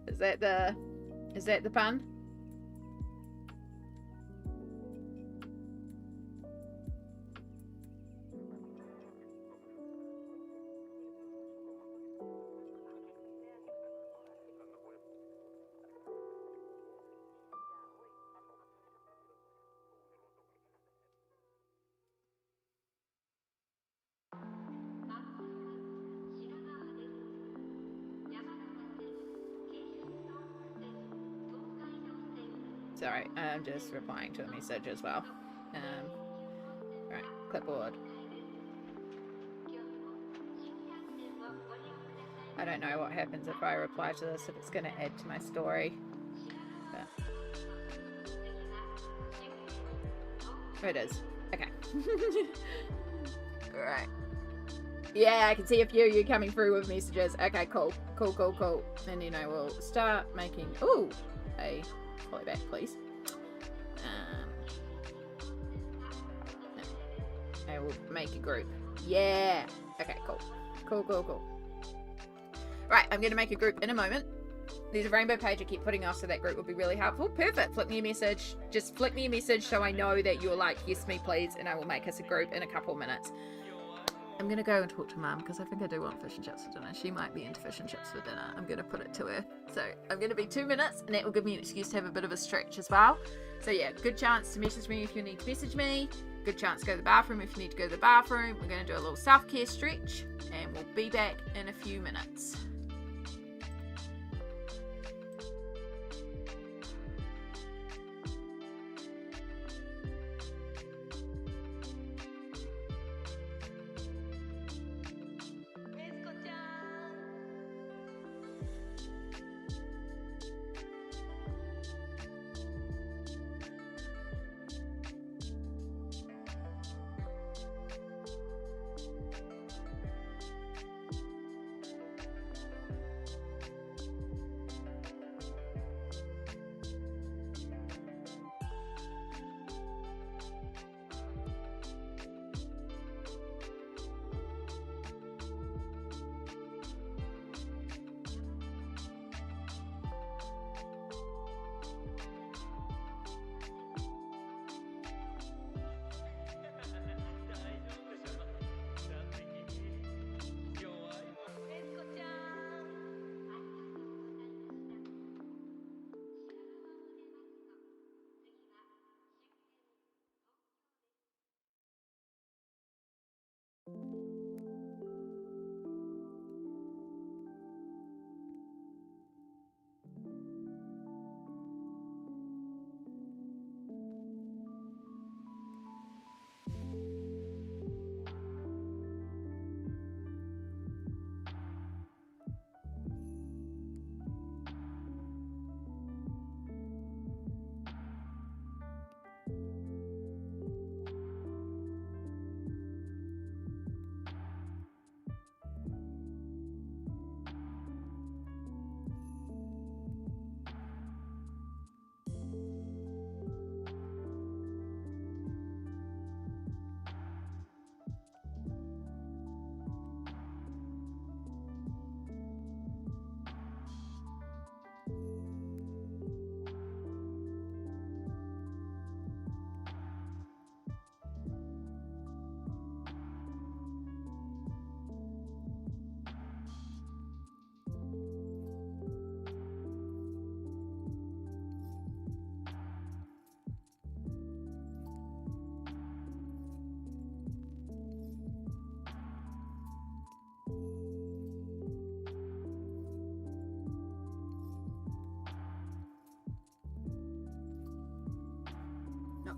Is that the pun? Sorry, I'm just replying to a message as well. Right, clipboard. I don't know what happens if I reply to this, if it's going to add to my story. But it is. Okay. Alright. Yeah, I can see a few of you coming through with messages. Okay, cool. Cool. And then I will start making... Ooh! A back, please. I will make a group. Yeah! Okay, cool. Cool. Right, I'm going to make a group in a moment. There's a rainbow page I keep putting off, so that group will be really helpful. Perfect. Flick me a message. Just flick me a message so I know that you're like, yes, me, please, and I will make us a group in a couple of minutes. I'm going to go and talk to Mum because I think I do want fish and chips for dinner. She might be into fish and chips for dinner. I'm going to put it to her. So I'm going to be 2 minutes, and that will give me an excuse to have a bit of a stretch as well. So yeah, good chance to message me if you need to message me. Good chance to go to the bathroom if you need to go to the bathroom. We're going to do a little self-care stretch, and we'll be back in a few minutes.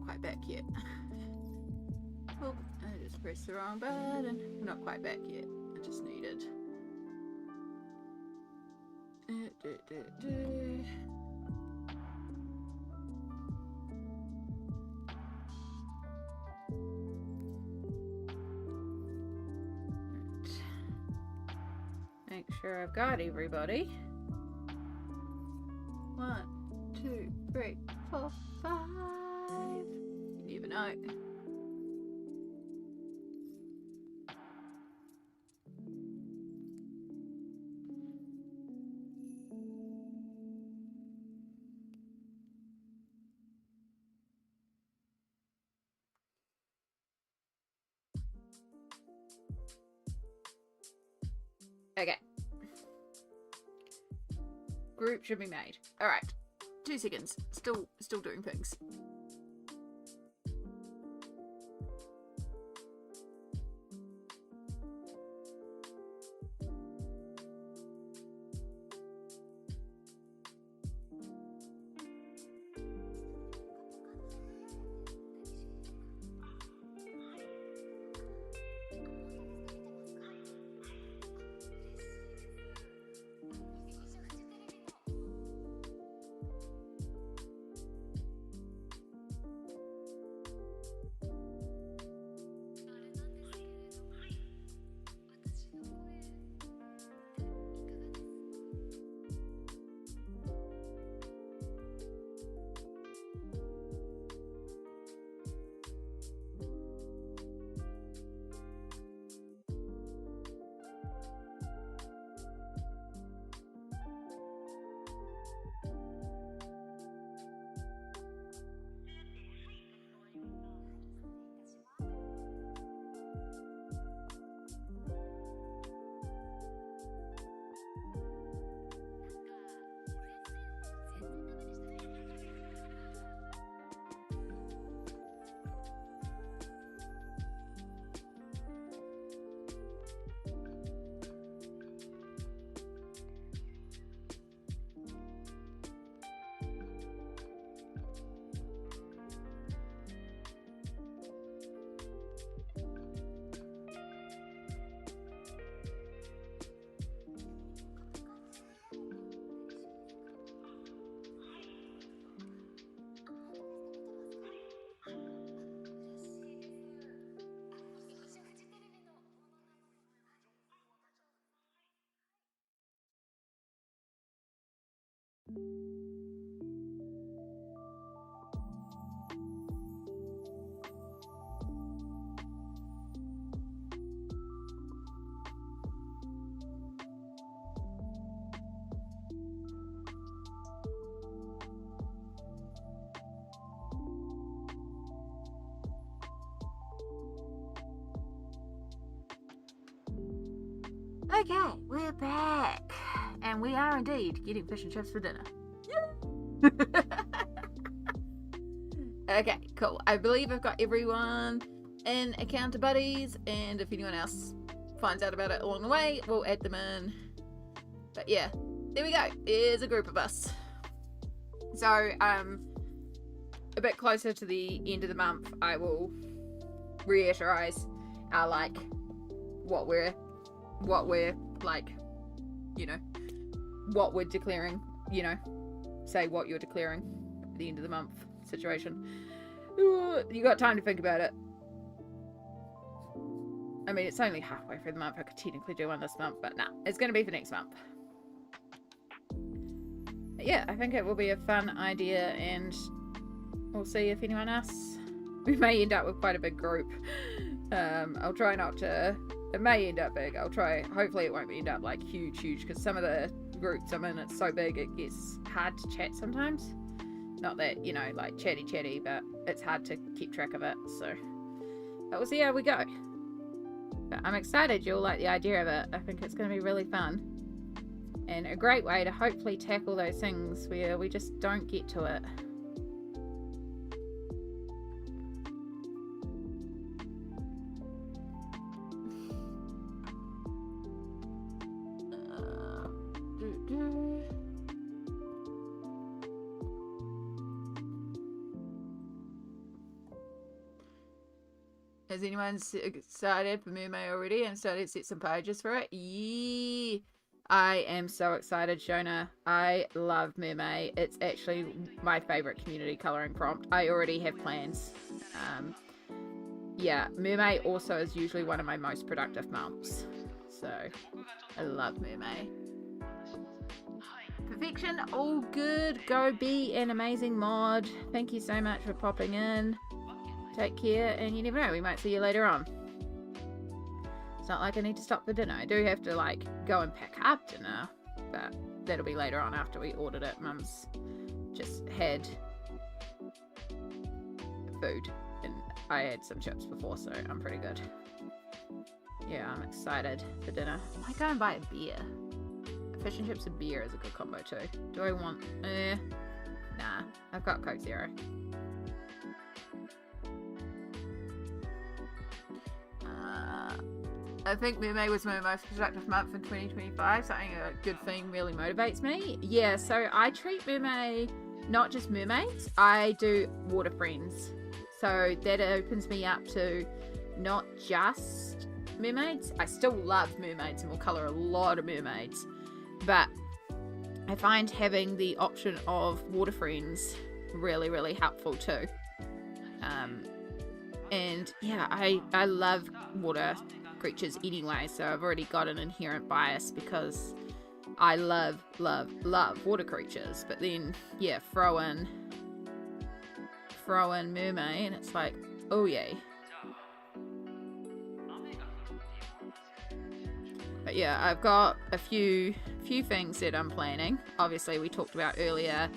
quite back yet. Oh, I just pressed the wrong button. We're not quite back yet. I just needed. Make sure I've got everybody. 1, 2, 3, 4, 5. You never know. Okay. Group should be made. Alright. 2 seconds. Still doing things. Okay, we're back. And we are indeed getting fish and chips for dinner. Okay, cool. I believe I've got everyone in Encounter Buddies, and if anyone else finds out about it along the way, we'll add them in. But yeah, there we go. Here's a group of us. So, a bit closer to the end of the month, I will reiterate our, like, what we're like, you know, what we're declaring, you know, say what you're declaring at the end of the month situation. Ooh, you got time to think about it. I mean, it's only halfway through the month. I could technically do one this month, but nah, it's going to be for next month. But yeah, I think it will be a fun idea, and we'll see if anyone else. We may end up with quite a big group. I'll try not to. It may end up big. I'll try. Hopefully, it won't end up like huge, because some of the groups I'm in, it's so big it gets hard to chat sometimes. Not that, you know, like chatty, but it's hard to keep track of it. So, but we'll see how we go. But I'm excited you'll like the idea of it. I think it's going to be really fun. And a great way to hopefully tackle those things where we just don't get to it. Has anyone excited for Mume already and started to set some pages for it? Yeah. I am so excited, Shona. I love Mume. It's actually my favorite community coloring prompt. I already have plans. Yeah, Mume also is usually one of my most productive months. So, I love Mume. Perfection, all good. Go be an amazing mod. Thank you so much for popping in. Take care, and you never know, we might see you later on. It's not like I need to stop for dinner. I do have to, like, go and pack up dinner, but that'll be later on after we ordered it. Mum's just had food, and I had some chips before, so I'm pretty good. Yeah, I'm excited for dinner. I might go and buy a beer. Fish and chips and beer is a good combo too. Do I want... nah, I've got Coke Zero. I think Mermaid was my most productive month in 2025. Something a good thing really motivates me. Yeah, so I treat Mermaid not just mermaids. I do water friends. So that opens me up to not just mermaids. I still love mermaids and will colour a lot of mermaids. But I find having the option of water friends really, really helpful too. And yeah, I love water creatures anyway, so I've already got an inherent bias because I love water creatures. But then, yeah, throw in mermaid and it's like, oh yay. But yeah, I've got a few things that I'm planning. Obviously, we talked about earlier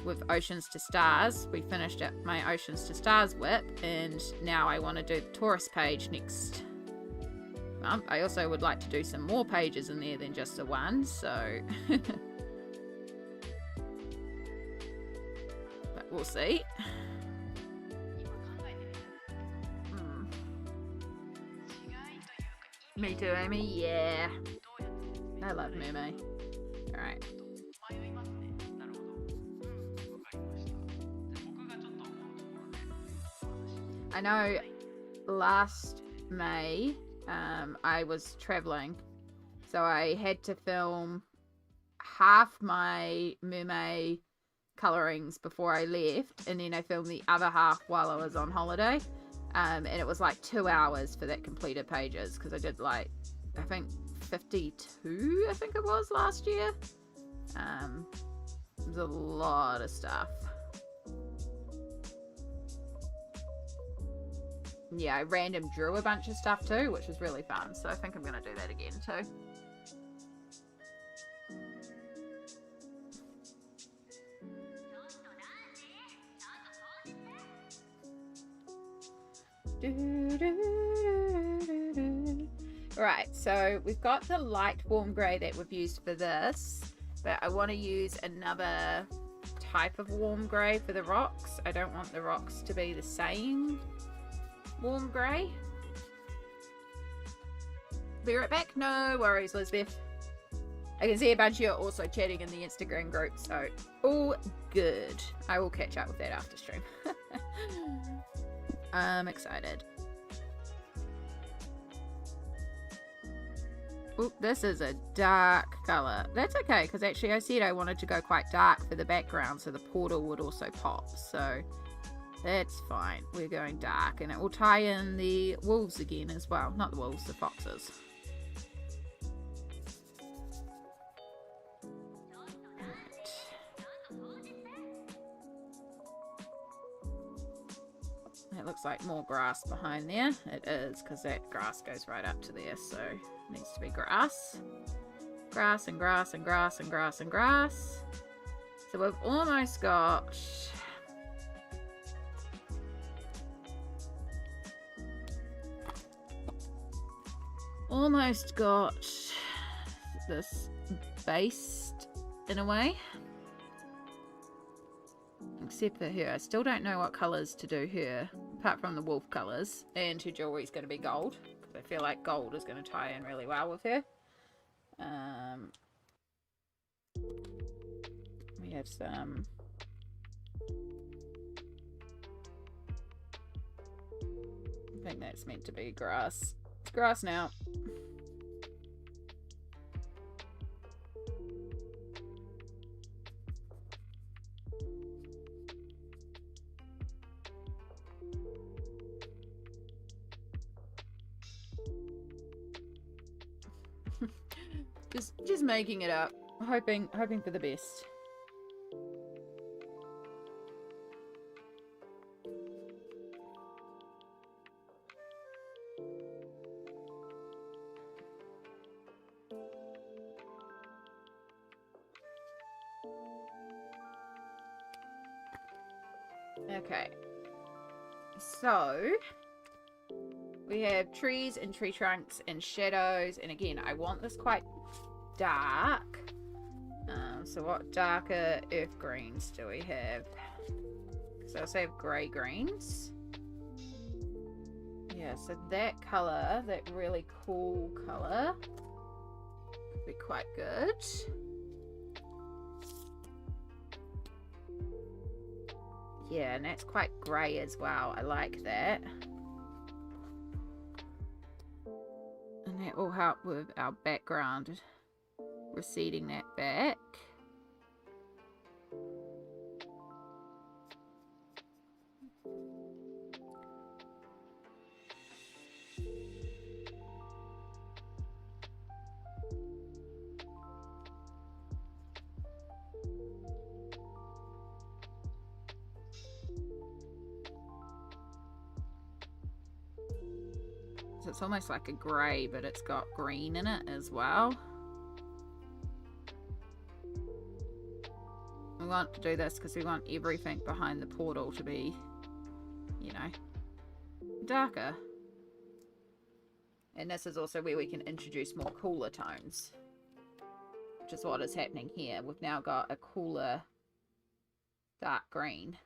with Oceans to Stars. We finished up my Oceans to Stars whip, and now I want to do the tourist page next month. I also would like to do some more pages in there than just the one, so but we'll see. Me too, Amy. Yeah, I love Mermaid. All right. I know last May I was traveling, so I had to film half my mermaid colorings before I left, and then I filmed the other half while I was on holiday, and it was like 2 hours for that completed pages because I did like I think 52 I think it was last year. It was a lot of stuff. Yeah, I random drew a bunch of stuff too, which was really fun. So I think I'm going to do that again too. Right, so we've got the light warm grey that we've used for this, but I want to use another type of warm grey for the rocks. I don't want the rocks to be the same warm grey. Be right back. No worries, Lisbeth. I can see a bunch of you are also chatting in the Instagram group, so all good. I will catch up with that after stream. I'm excited. Oop, this is a dark colour. That's okay, because actually I said I wanted to go quite dark for the background so the portal would also pop, so that's fine. We're going dark, and it will tie in the wolves again as well. Not the wolves, the foxes. It looks like more grass behind there. It is, because that grass goes right up to there, so it needs to be grass. Grass and grass and grass and grass and grass. So we've almost got... almost got this based in a way. Except for her. I still don't know what colours to do her, apart from the wolf colours. And her jewellery is going to be gold, because I feel like gold is going to tie in really well with her. We have some... I think that's meant to be grass. It's grass now. Just making it up. Hoping for the best. Okay. So we have trees and tree trunks and shadows, and again, I want this quite dark. So what darker earth greens do we have? So I also have grey greens. Yeah, so that colour, that really cool colour, could be quite good. Yeah, and that's quite grey as well. I like that. And that will help with our background, receding that back. So it's almost like a grey, but it's got green in it as well. We want to do this because we want everything behind the portal to be, you know, darker. And this is also where we can introduce more cooler tones, which is what is happening here. We've now got a cooler dark green.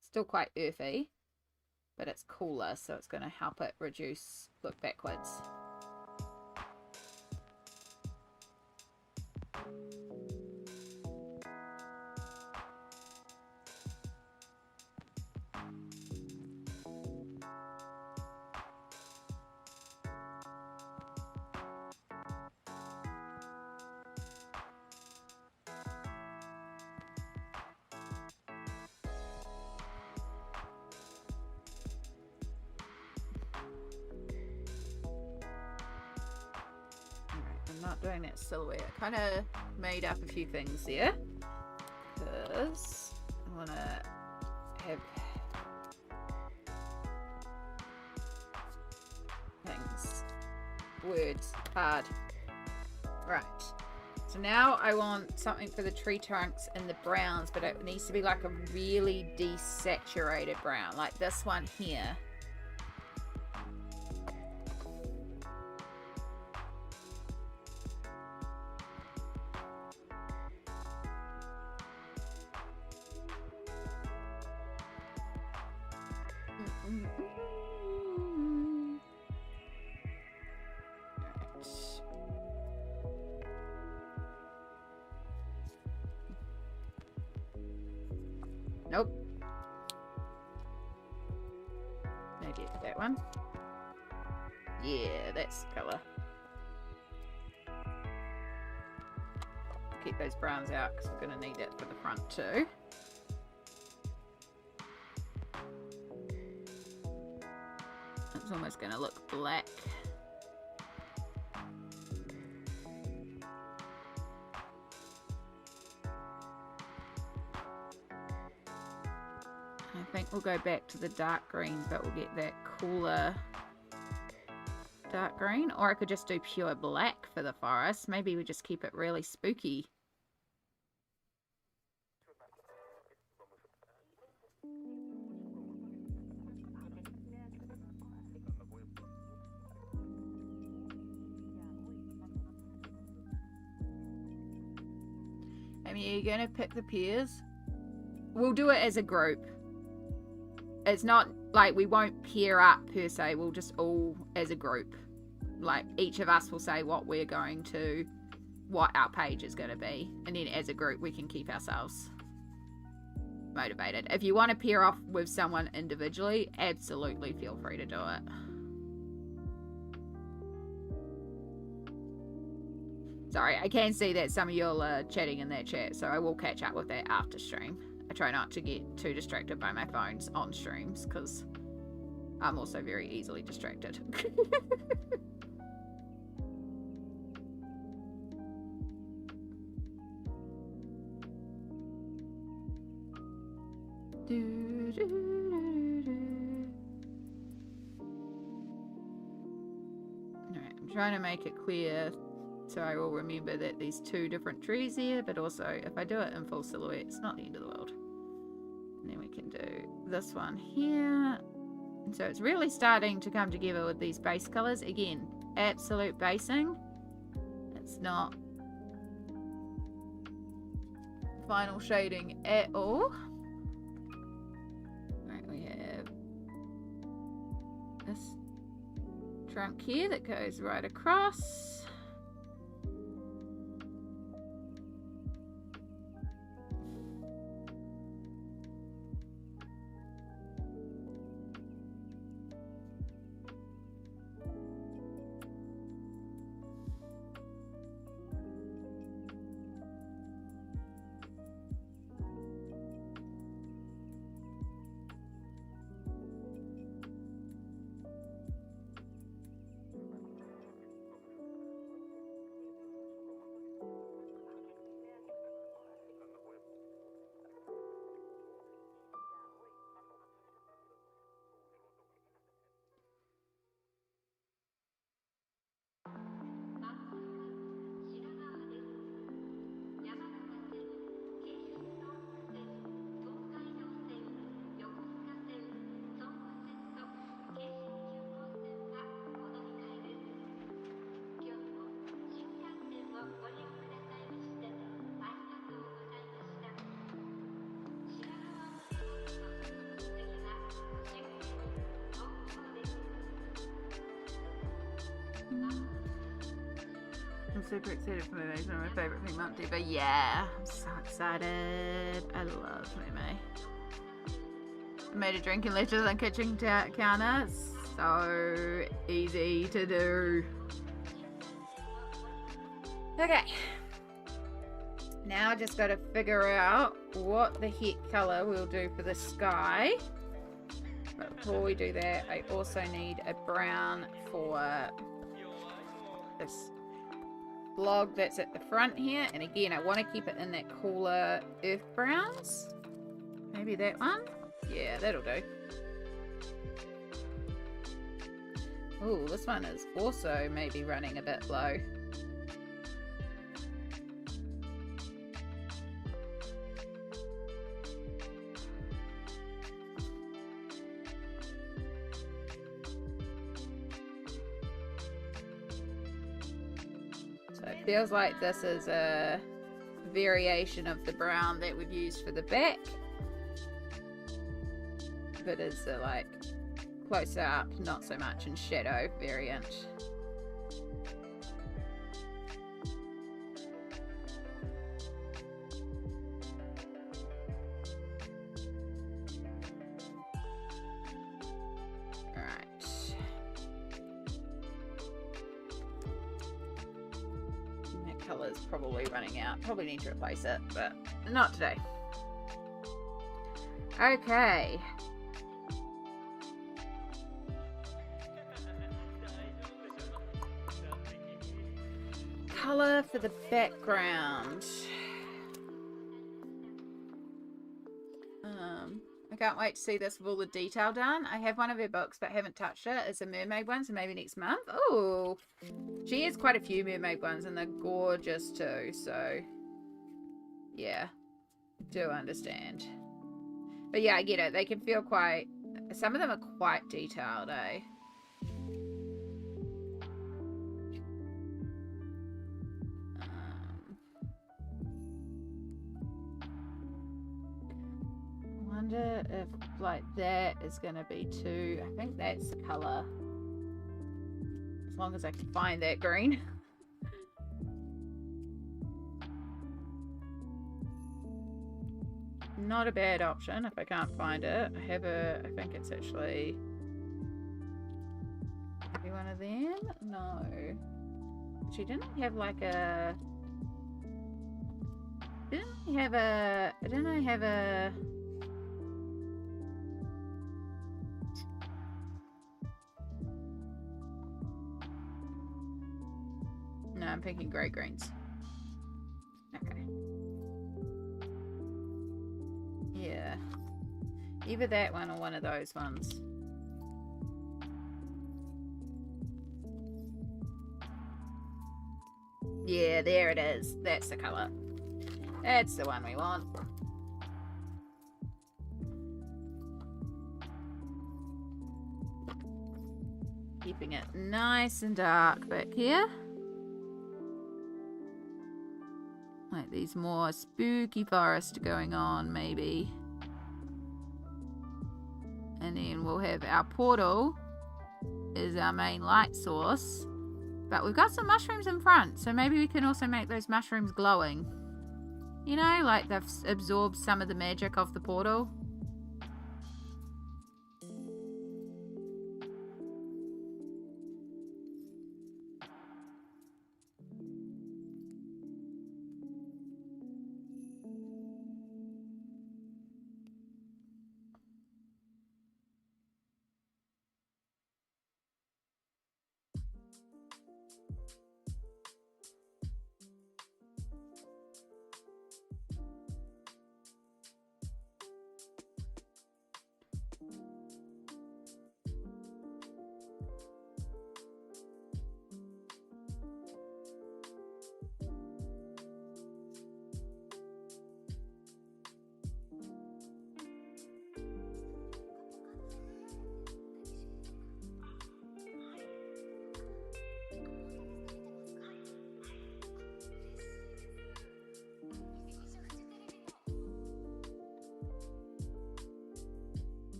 Still quite earthy, but it's cooler, so it's going to help it reduce look backwards. Not doing that silhouette. I kind of made up a few things there because I want to have things, words, hard. Right. So now I want something for the tree trunks and the browns, but it needs to be like a really desaturated brown, like this one here. Nope. Maybe it's that one. Yeah, that's the colour. Keep those browns out because we're going to need it for the front too. It's almost going to look black. I think we'll go back to the dark greens, but we'll get that cooler dark green. Or I could just do pure black for the forest. Maybe we just keep it really spooky. I mean, are you going to pick the pears? We'll do it as a group. It's not like we won't pair up per se. We'll just all as a group. Like each of us will say what we're going to, what our page is going to be. And then as a group we can keep ourselves motivated. If you want to pair off with someone individually, absolutely feel free to do it. Sorry, I can see that some of y'all are chatting in that chat, so I will catch up with that after stream. I try not to get too distracted by my phones on streams, because I'm also very easily distracted. Alright, I'm trying to make it clear so I will remember that there's two different trees here, but also if I do it in full silhouette, it's not the end of the world. And then we can do this one here. And so it's really starting to come together with these base colors. Again, absolute basing. It's not final shading at all. Right, we have this trunk here that goes right across. I'm super excited for Mume. It's one of my favourite thing monthly, but yeah, I'm so excited. I love Mume. I made a drink and left it on the kitchen counter. It's so easy to do. Okay. Now I just got to figure out what the heck colour we'll do for the sky. But before we do that, I also need a brown for this log that's at the front here. And again, I want to keep it in that cooler earth browns. Maybe that one? Yeah, that'll do. Ooh, this one is also maybe running a bit low. So it feels like this is a variation of the brown that we've used for the back. But it's a like close up, not so much in shadow variant. Colour's probably running out. Probably need to replace it, but not today. Okay. Colour for the background. I can't wait to see this with all the detail done. I have one of her books but haven't touched it. It's a mermaid one, so maybe next month. Oh, she has quite a few mermaid ones and they're gorgeous too, so yeah, do understand. But yeah, I get it. They can feel quite, some of them are quite detailed, eh? I wonder if like that is going to be too, I think that's the colour. As long as I can find that green. Not a bad option if I can't find it. I have a, I think it's actually maybe one of them? No. Actually, didn't I have like a... Didn't I have a... Didn't I have a... No, I'm thinking grey greens. Okay. Yeah. Either that one or one of those ones. Yeah, there it is. That's the colour. That's the one we want. Keeping it nice and dark back here. Like these more spooky forest going on, maybe. And then we'll have our portal is our main light source. But we've got some mushrooms in front, so maybe we can also make those mushrooms glowing. You know, like they've absorbed some of the magic of the portal.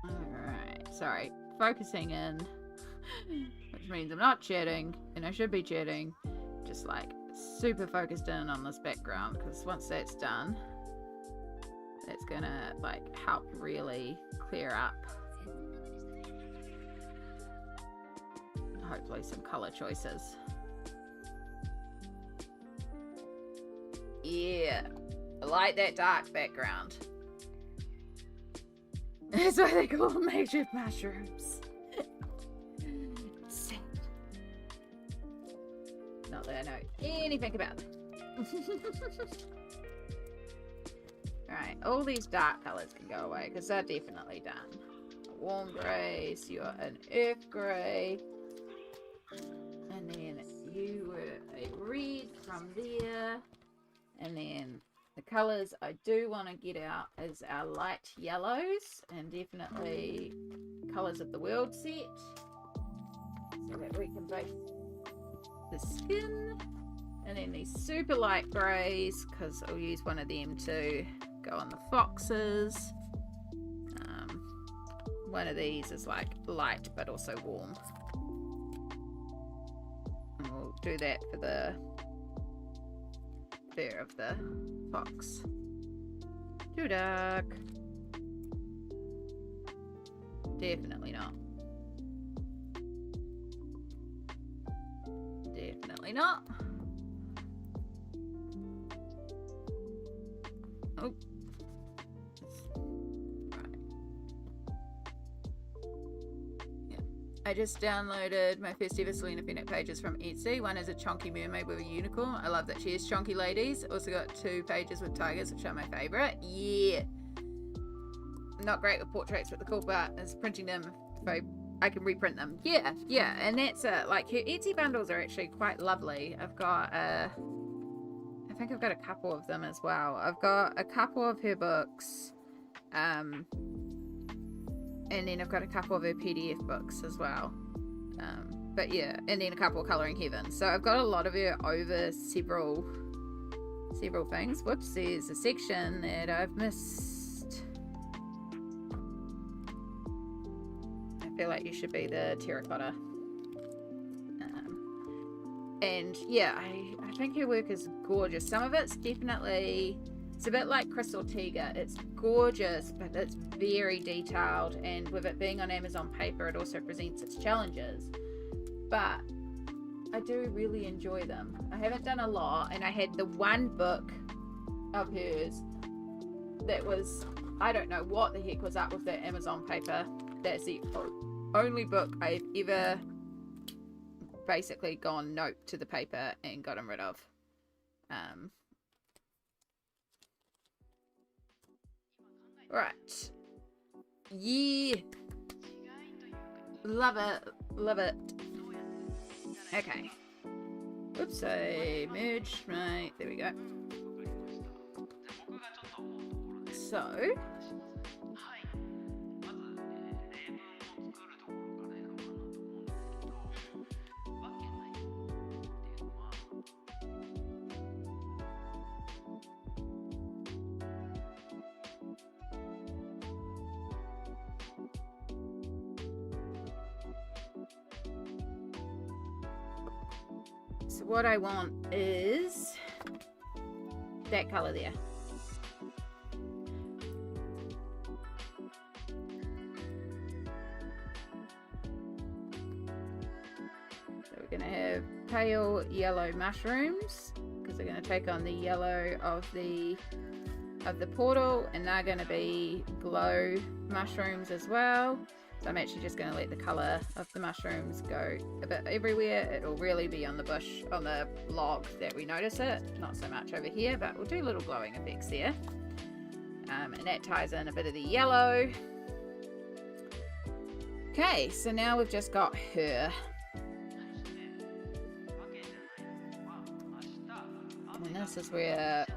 Alright, sorry. Focusing in. Which means I'm not chatting, and I should be chatting. Just like super focused in on this background, because once that's done, that's gonna like help really clear up hopefully some color choices. Yeah, I like that dark background. That's why they call them makeshift mushrooms. Sad. Not that I know anything about them. Alright, all these dark colours can go away because they're definitely done. A warm grey, so you're an earth grey. And then you were a red from there. And then the colours I do want to get out is our light yellows and definitely colours of the world set. So that we can bake the skin. And then these super light greys, because I'll use one of them to go on the foxes. One of these is like light but also warm. And we'll do that for the fur of the fox. Too dark. Definitely not. Definitely not. Oh. Right. Yeah. I just downloaded my first ever Selena Fennec pages from Etsy. One is a chonky mermaid with a unicorn. I love that she has chonky ladies. Also got 2 pages with tigers, which are my favourite. Yeah. I'm not great with portraits, but the cool part is printing them if I can reprint them. Yeah, yeah. And that's like her Etsy bundles are actually quite lovely. I've got I think I've got a couple of them as well. I've got a couple of her books, and then I've got a couple of her PDF books as well. But yeah, and then a couple of Colouring Heaven. So I've got a lot of her over several several things. Whoops, there's a section that I've missed. I feel like you should be the terracotta. And yeah, I think her work is gorgeous. Some of it's definitely, it's a bit like Crystal Tiga. It's gorgeous, but it's very detailed. And with it being on Amazon paper, it also presents its challenges. But I do really enjoy them. I haven't done a lot, and I had the one book of hers that was, I don't know what the heck was up with that Amazon paper. That's the only book I've ever basically gone note to the paper and gotten rid of. Right. Yeah. Love it. Love it. Okay. Oops, I merged my... There we go. So... So what I want is that color there. So we're going to have pale yellow mushrooms because they're going to take on the yellow of the portal, and they're going to be glow mushrooms as well. So I'm actually just going to let the colour of the mushrooms go a bit everywhere. It'll really be on the bush, on the log that we notice it. Not so much over here, but we'll do little glowing effects there. And that ties in a bit of the yellow. Okay, so now we've just got her. And this is where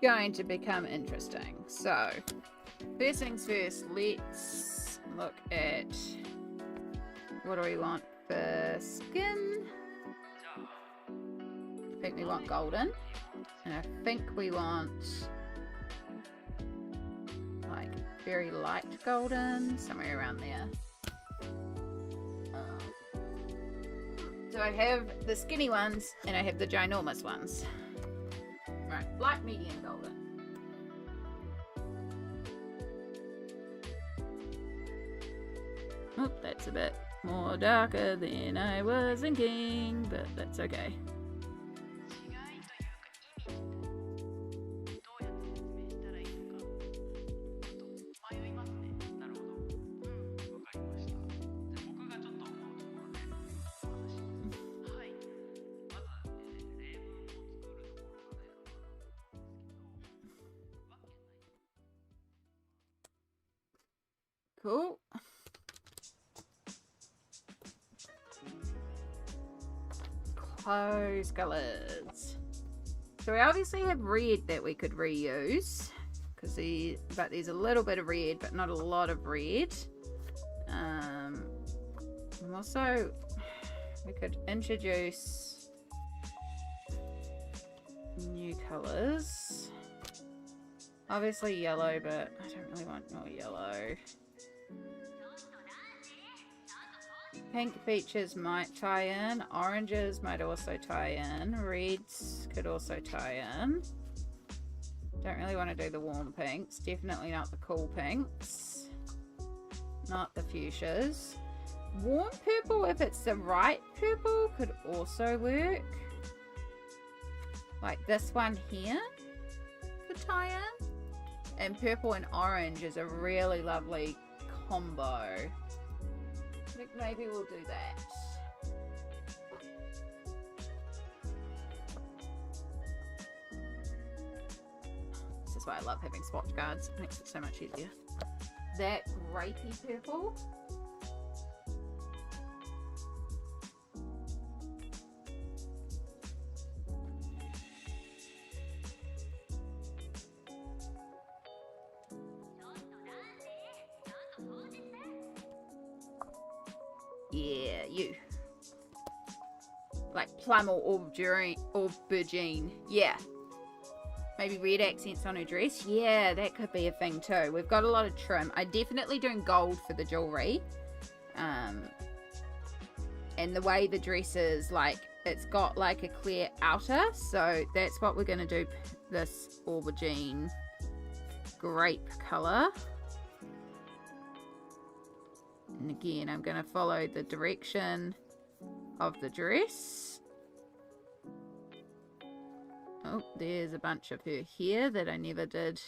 going to become interesting. So, first things first, let's look at what do we want for skin. I think we want golden, and I think we want like very light golden, somewhere around there. So I have the skinny ones and I have the ginormous ones. Right, light, medium, golden. Oh, that's a bit more darker than I was thinking, but that's okay. Cool. Close colors. So we obviously have red that we could reuse, but there's a little bit of red, but not a lot of red. And also, we could introduce new colors. Obviously yellow, but I don't really want more yellow. Pink features might tie in. Oranges might also tie in. Reds could also tie in. Don't really want to do the warm pinks. Definitely not the cool pinks. Not the fuchsias. Warm purple, if it's the right purple, could also work. Like this one here could tie in. And purple and orange is a really lovely combo. I think maybe we'll do that. This is why I love having swatch cards. It makes it so much easier. That grapey purple. Yeah, you. Like plum or aubergine. Yeah, Maybe red accents on her dress. Yeah, that could be a thing too. We've got a lot of trim. I'm definitely doing gold for the jewelry. And the way the dress is, like, it's got like a clear outer. So that's what we're going to do. This aubergine grape color. And again, I'm going to follow the direction of the dress. Oh, there's a bunch of her hair that I never did.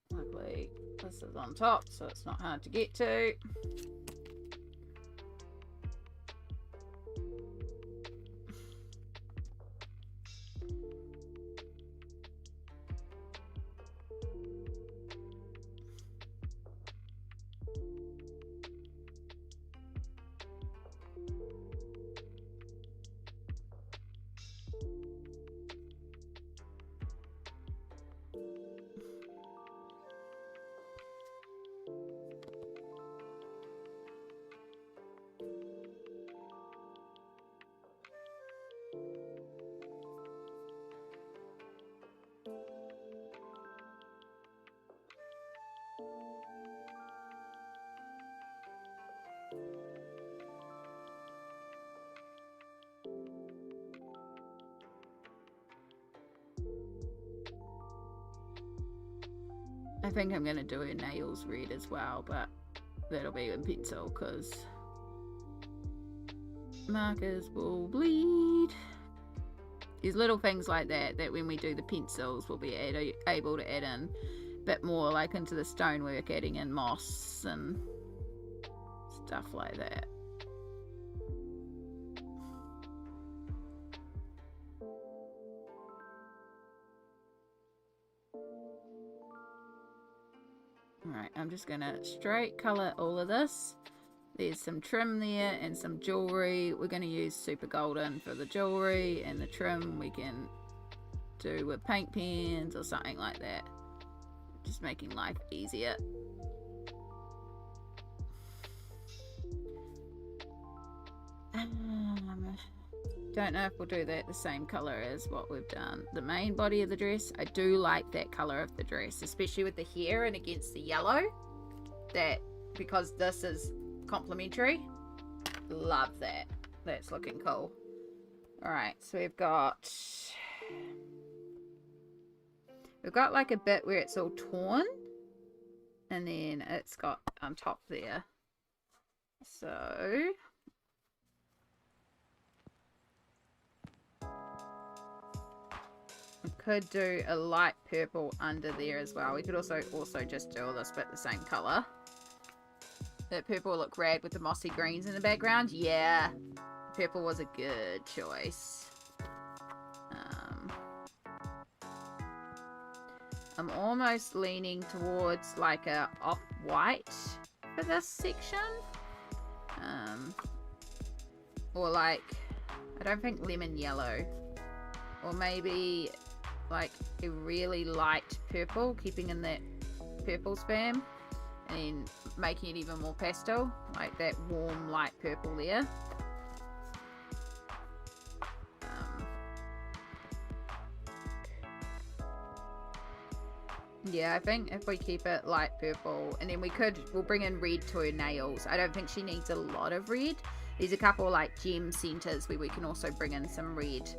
Luckily, this is on top, so it's not hard to get to. I think I'm going to do her nails red as well, but that'll be in pencil because markers will bleed. There's little things like that when we do the pencils we'll be able to add in a bit more, like into the stonework, adding in moss and stuff like that. Alright, I'm just going to straight colour all of this. There's some trim there and some jewellery. We're going to use super golden for the jewellery, and the trim we can do with paint pens or something like that. Just making life easier. Don't know if we'll do that the same colour as what we've done. The main body of the dress, I do like that colour of the dress, especially with the hair and against the yellow. That, because this is complementary. Love that. That's looking cool. Alright, so we've got like a bit where it's all torn. And then it's got on top there. So we could do a light purple under there as well. We could also just do all this bit the same colour. That purple will look rad with the mossy greens in the background. Yeah, purple was a good choice. I'm almost leaning towards like a off-white for this section. Or like, I don't think lemon yellow. Or maybe like a really light purple, keeping in that purple spam. And then making it even more pastel, like that warm light purple there. Yeah, I think if we keep it light purple, and then we'll bring in red to her nails. I don't think she needs a lot of red. There's a couple like gem centers where we can also bring in some red.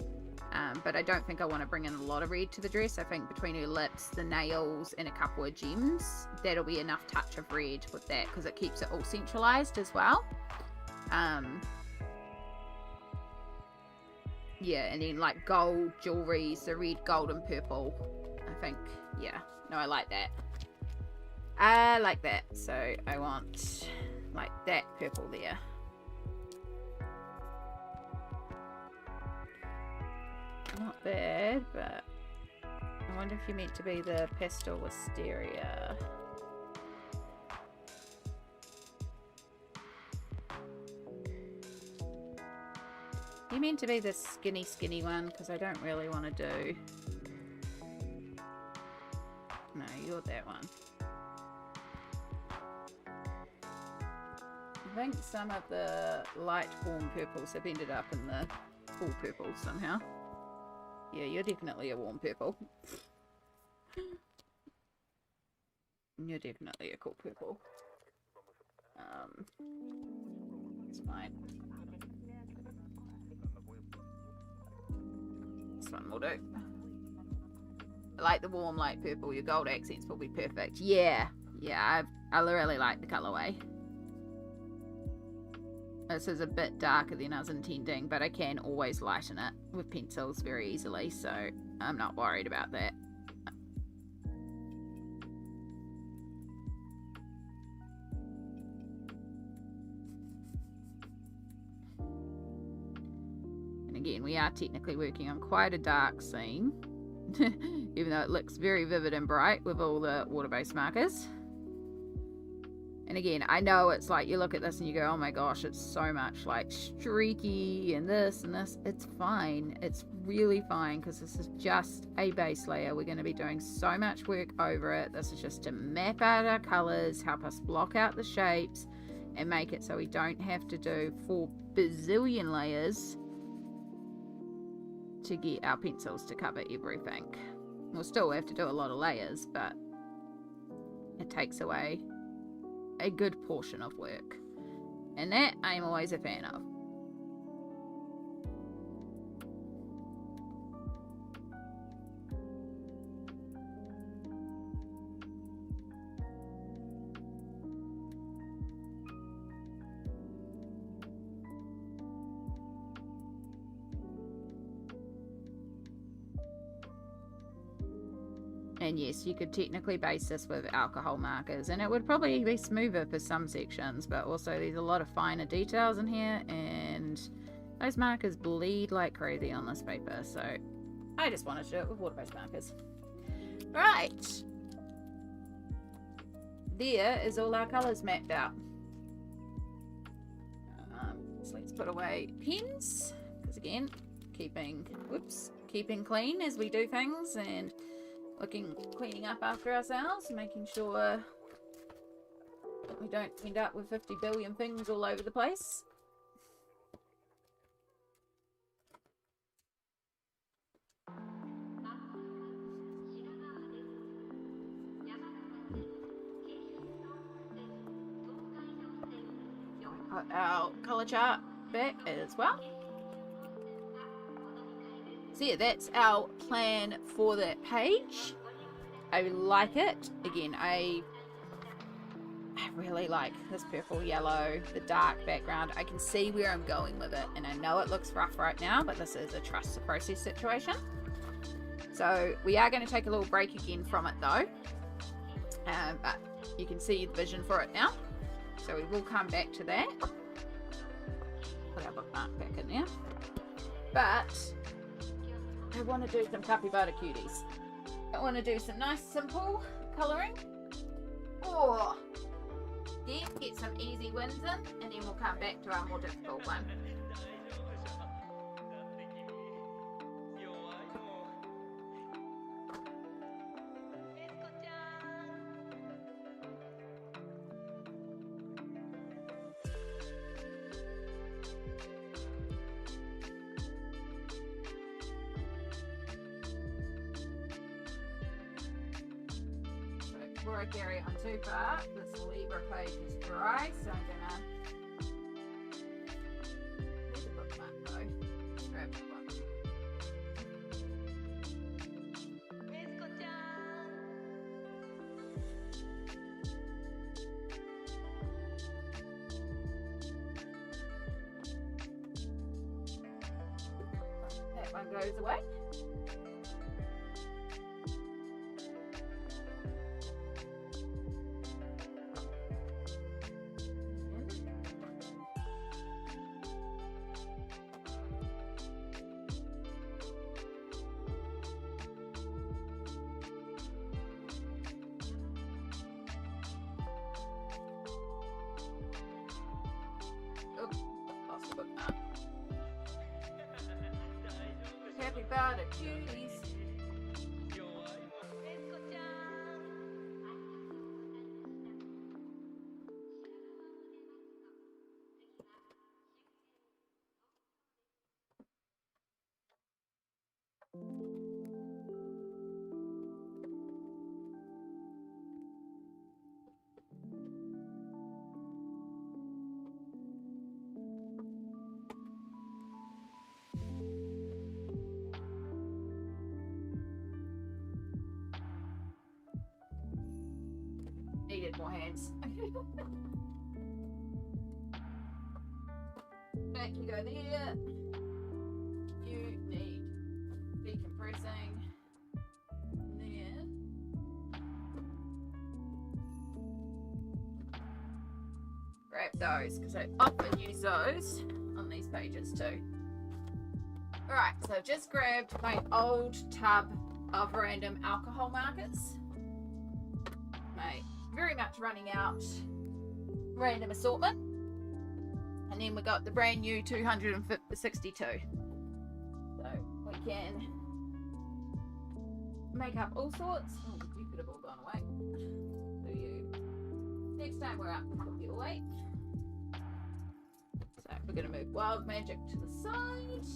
But I don't think I want to bring in a lot of red to the dress. I think between her lips, the nails, and a couple of gems, that'll be enough touch of red with that, because it keeps it all centralized as well. Yeah, and then like gold jewelry, so red, gold, and purple. I think, yeah. No, I like that. I like that. So I want like that purple there. Not bad, but I wonder if you're meant to be the pastel wisteria. You're meant to be the skinny one, because I don't really want to do... No, you're that one. I think some of the light warm purples have ended up in the full purples somehow. Yeah, you're definitely a warm purple. You're definitely a cool purple. It's fine. This one will do. I like the warm light purple. Your gold accents will be perfect. Yeah, I really like the colorway. This is a bit darker than I was intending, but I can always lighten it with pencils very easily, so I'm not worried about that. And again, we are technically working on quite a dark scene, even though it looks very vivid and bright with all the water-based markers. And again, I know it's like you look at this and you go, oh my gosh, it's so much like streaky and this and this. It's fine. It's really fine because this is just a base layer. We're going to be doing so much work over it. This is just to map out our colors, help us block out the shapes and make it so we don't have to do 4 bazillion layers to get our pencils to cover everything. We'll still have to do a lot of layers, but it takes away a good portion of work, and that I'm always a fan of. And yes, you could technically base this with alcohol markers, and it would probably be smoother for some sections, but also there's a lot of finer details in here, and those markers bleed like crazy on this paper, so I just wanted to do it with water-based markers. Right. There is all our colours mapped out. So let's put away pens, because again, keeping clean as we do things, and cleaning up after ourselves, making sure that we don't end up with 50 billion things all over the place. Put our colour chart back as well. So yeah, that's our plan for that page. I like it. Again, I really like this purple yellow, the dark background. I can see where I'm going with it, and I know it looks rough right now, but this is a trust the process situation. So we are going to take a little break again from it though, but you can see the vision for it now. So we will come back to that. Put our bookmark back in there. But I want to do some capybara cuties. I want to do some nice simple colouring. Or get some easy wins in, and then we'll come back to our more difficult one. Before I carry it on too far, this Libra page is dry, so I'm gonna use a bookmark though. Grab that one. That one goes away. Capybara cuties. need more hands. Back you go there. You need decompressing. Then grab those because I often use those on these pages too. Alright, so I've just grabbed my old tub of random alcohol markers. My very much running out random assortment. And then we got the brand new 262. So we can make up all sorts. Oh, you could have all gone away. So you. Next time we're up, put you away. So we're going to move Wild Magic to the side.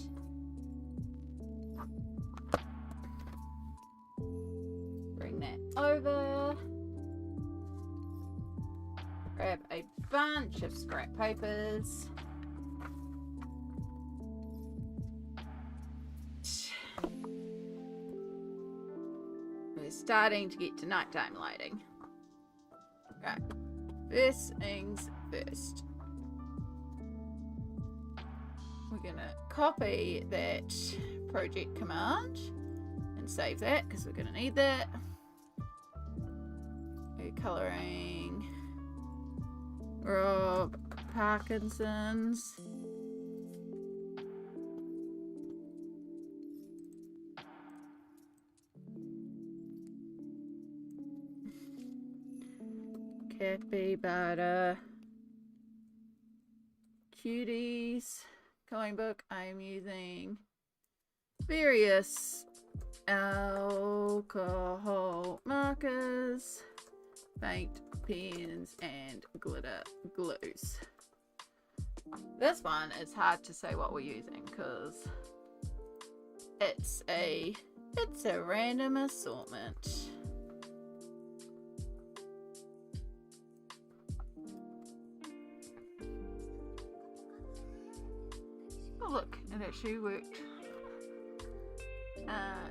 Bring that over. Grab a bunch of scrap papers. We're starting to get to nighttime lighting. Right. First things first. We're gonna copy that project command and save that because we're gonna need that. We're coloring Rob Parkinson's. Capybara Cuties coloring book. I'm using various alcohol markers, paint pens, and glitter glues. This one is hard to say what we're using because it's a random assortment. Oh look, it actually worked.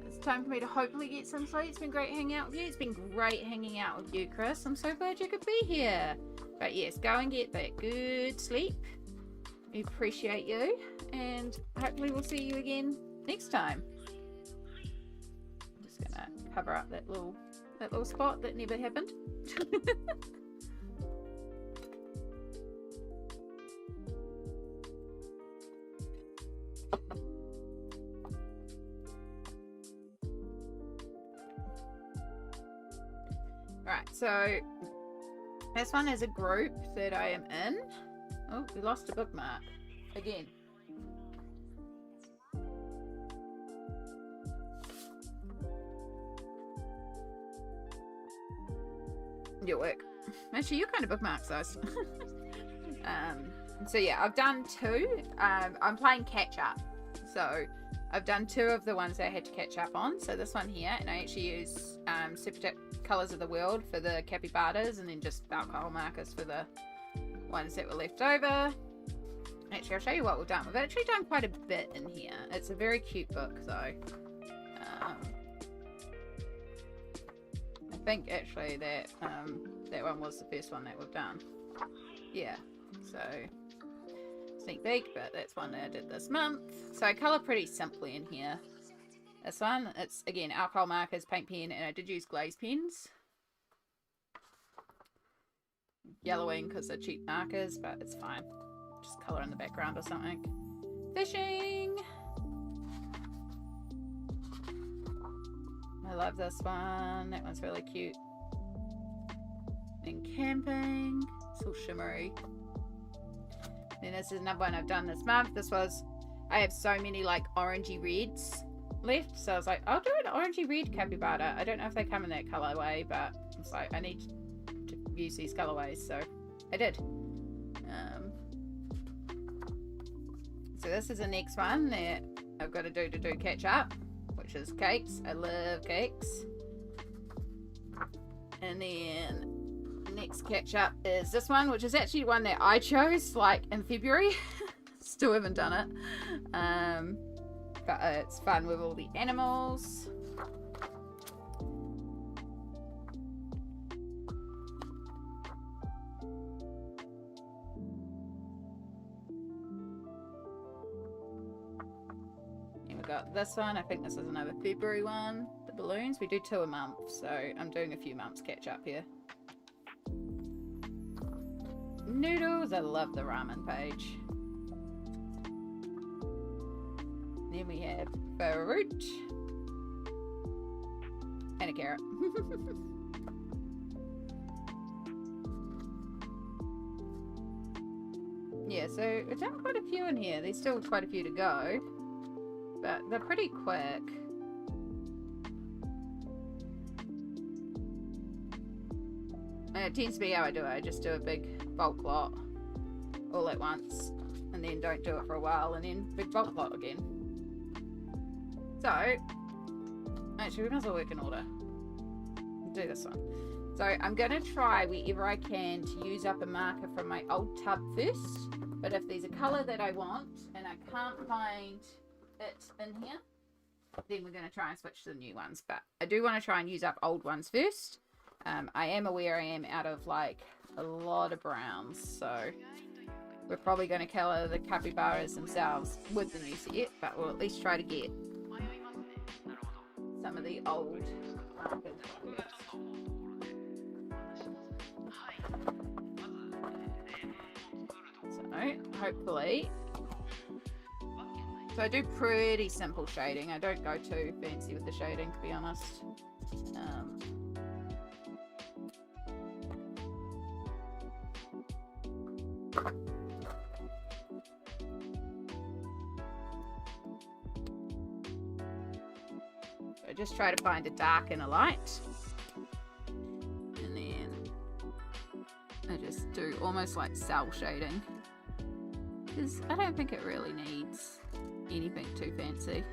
It's time for me to hopefully get some sleep. It's been great hanging out with you. It's been great hanging out with you, Chris. I'm so glad you could be here. But yes, go and get that good sleep. We appreciate you. And hopefully we'll see you again next time. I'm just gonna cover up that little spot that never happened. Right, so this one is a group that I am in. Oh, we lost a bookmark again. Your work. Actually, you kind of bookmarks those. So yeah, I've done two. I'm playing catch up. So I've done two of the ones that I had to catch up on. So this one here, and I actually use Super Colours of the World for the capybaras, and then just alcohol markers for the ones that were left over. Actually, I'll show you what we've done. We've actually done quite a bit in here. It's a very cute book, so I think actually that that one was the first one that we've done. Yeah, so sneak peek, but that's one that I did this month. So I colour pretty simply in here. This one, it's again alcohol markers, paint pen, and I did use glaze pens. Yellowing because they're cheap markers, but it's fine. Just colour in the background or something. Fishing! I love this one. That one's really cute. Then camping. It's all shimmery. Then this is another one I've done this month. I have so many like orangey reds left, so I was like, I'll do an orangey red capybara. I don't know if they come in that colorway, but it's like I need to use these colorways, so I did. So this is the next one that I've got to do catch up, which is cakes. I love cakes. And then the next catch up is this one, which is actually one that I chose like in February. Still haven't done it. But it's fun with all the animals. got this one. I think this is another February one. The balloons. We do 2 a month, so I'm doing a few months catch up here. Noodles. I love the ramen page. Then we have fruit. And a carrot. Yeah, so we've done quite a few in here. There's still quite a few to go. But they're pretty quick. And it tends to be how I do it. I just do a big bulk lot all at once. And then don't do it for a while. And then big bulk lot again. So, actually we might as well work in order. Do this one. So I'm going to try wherever I can to use up a marker from my old tub first. But if there's a colour that I want and I can't find it in here, then we're going to try and switch to the new ones. But I do want to try and use up old ones first. I am aware I am out of like a lot of browns. So we're probably going to colour the capybaras themselves with the new set. But we'll at least try to get some of the old markers. So hopefully, so I do pretty simple shading. I don't go too fancy with the shading, to be honest. So I just try to find a dark and a light. And then I just do almost like cell shading. Because I don't think it really needs anything too fancy.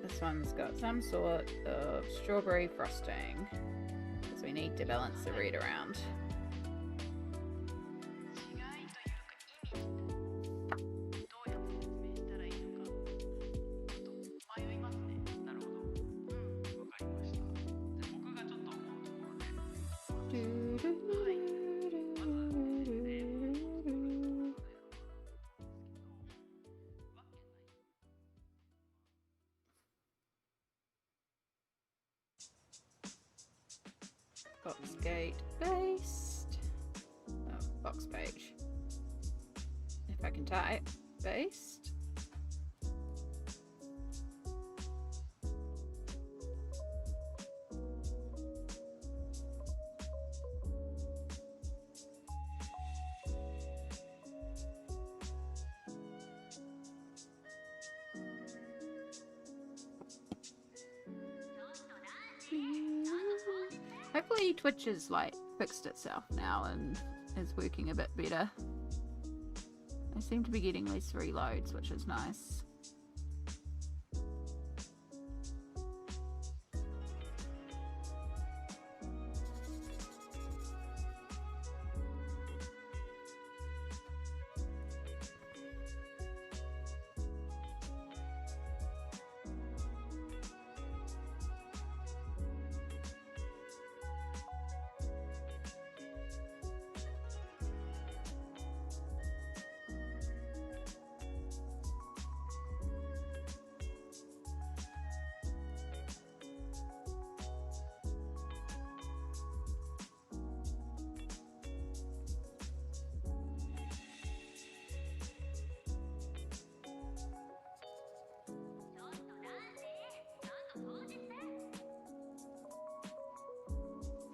This one's got some sort of strawberry frosting, because we need to balance the red around. Box gate based. Oh, box page. If I can type based. Hopefully Twitch has like fixed itself now and is working a bit better. I seem to be getting less reloads, which is nice.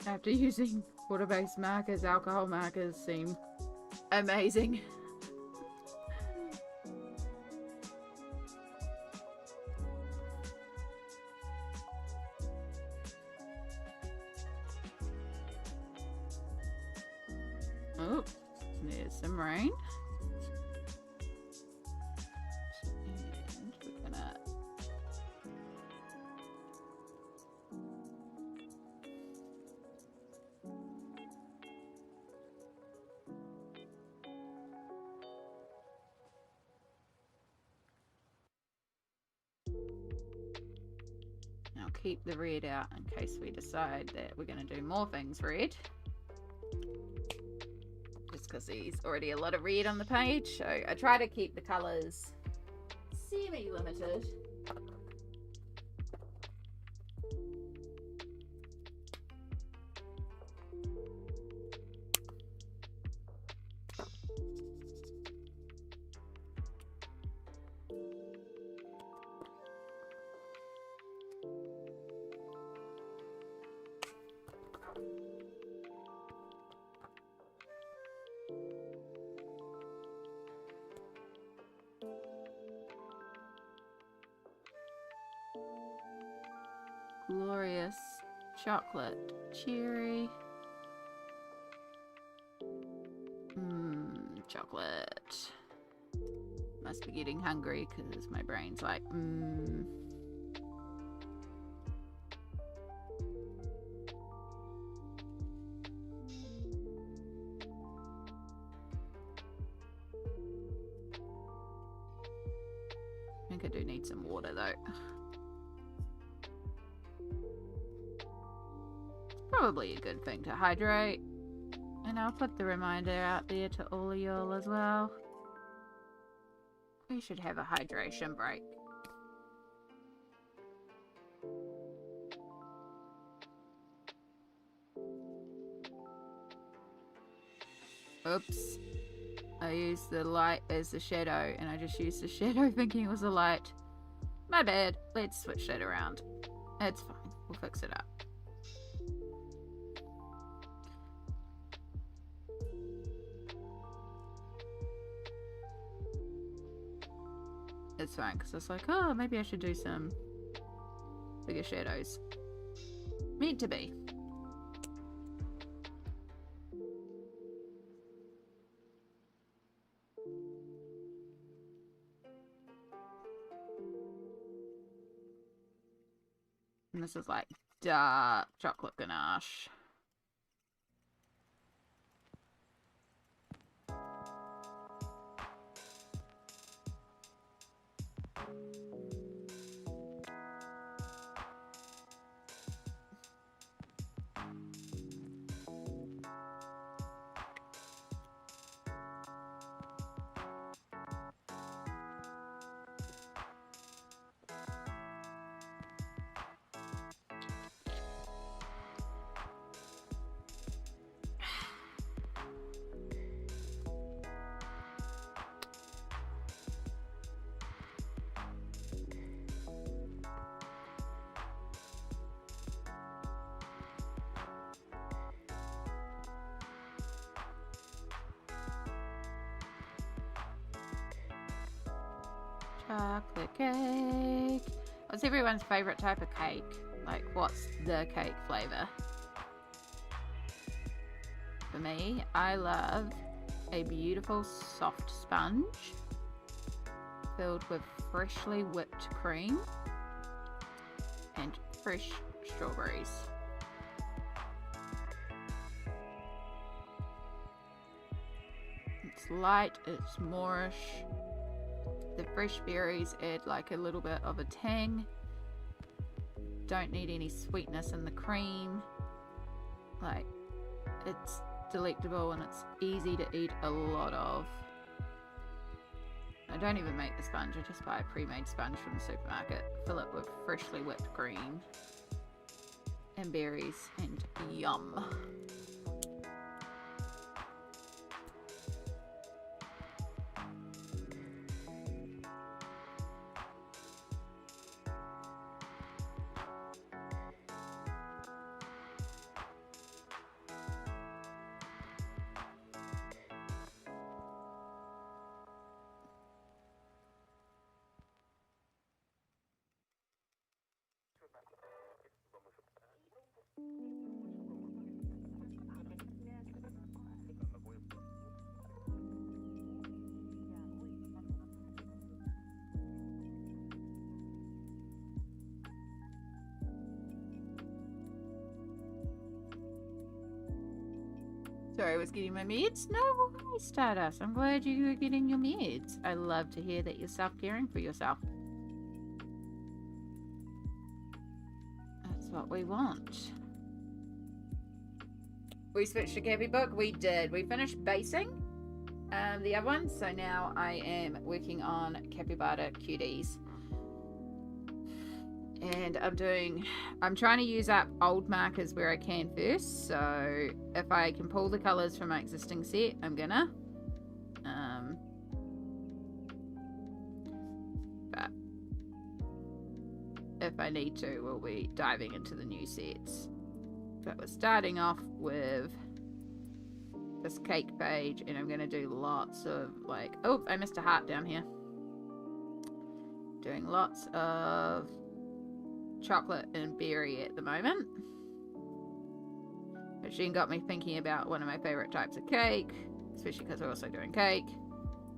After using water-based markers, alcohol markers seem amazing. Oh, there's some rain. And we're gonna... I'll keep the red out in case we decide that we're going to do more things red. Just because there's already a lot of red on the page. So I try to keep the colours semi-limited. Glorious chocolate cherry. Chocolate. Must be getting hungry because my brain's like, I think I do need some water though. Probably a good thing to hydrate. And I'll put the reminder out there to all of y'all as well. We should have a hydration break. Oops. I used the light as the shadow and I just used the shadow thinking it was a light. My bad. Let's switch that around. It's fine. We'll fix it up. It's fine, because it's like, oh, maybe I should do some bigger shadows. Meant to be. And this is like dark chocolate ganache. Chocolate cake. What's everyone's favorite type of cake? Like, what's the cake flavor? For me, I love a beautiful soft sponge filled with freshly whipped cream and fresh strawberries. It's light, it's moreish. The fresh berries add like a little bit of a tang. Don't need any sweetness in the cream. Like, it's delectable and it's easy to eat a lot of. I don't even make the sponge, I just buy a pre-made sponge from the supermarket. Fill it with freshly whipped cream and berries and yum. Sorry, I was getting my meds. No worries, Stardust. I'm glad you were getting your meds. I love to hear that you're self-caring for yourself. That's what we want. We switched to Cappy Book. We did. We finished basing the other one, so now I am working on Capybara Cuties. And I'm trying to use up old markers where I can first. So if I can pull the colours from my existing set, I'm gonna. But if I need to, we'll be diving into the new sets. But we're starting off with this cake page, and I'm gonna do lots of like, oh, I missed a heart down here. Doing lots of chocolate and berry at the moment, which then got me thinking about one of my favorite types of cake, especially because we're also doing cake,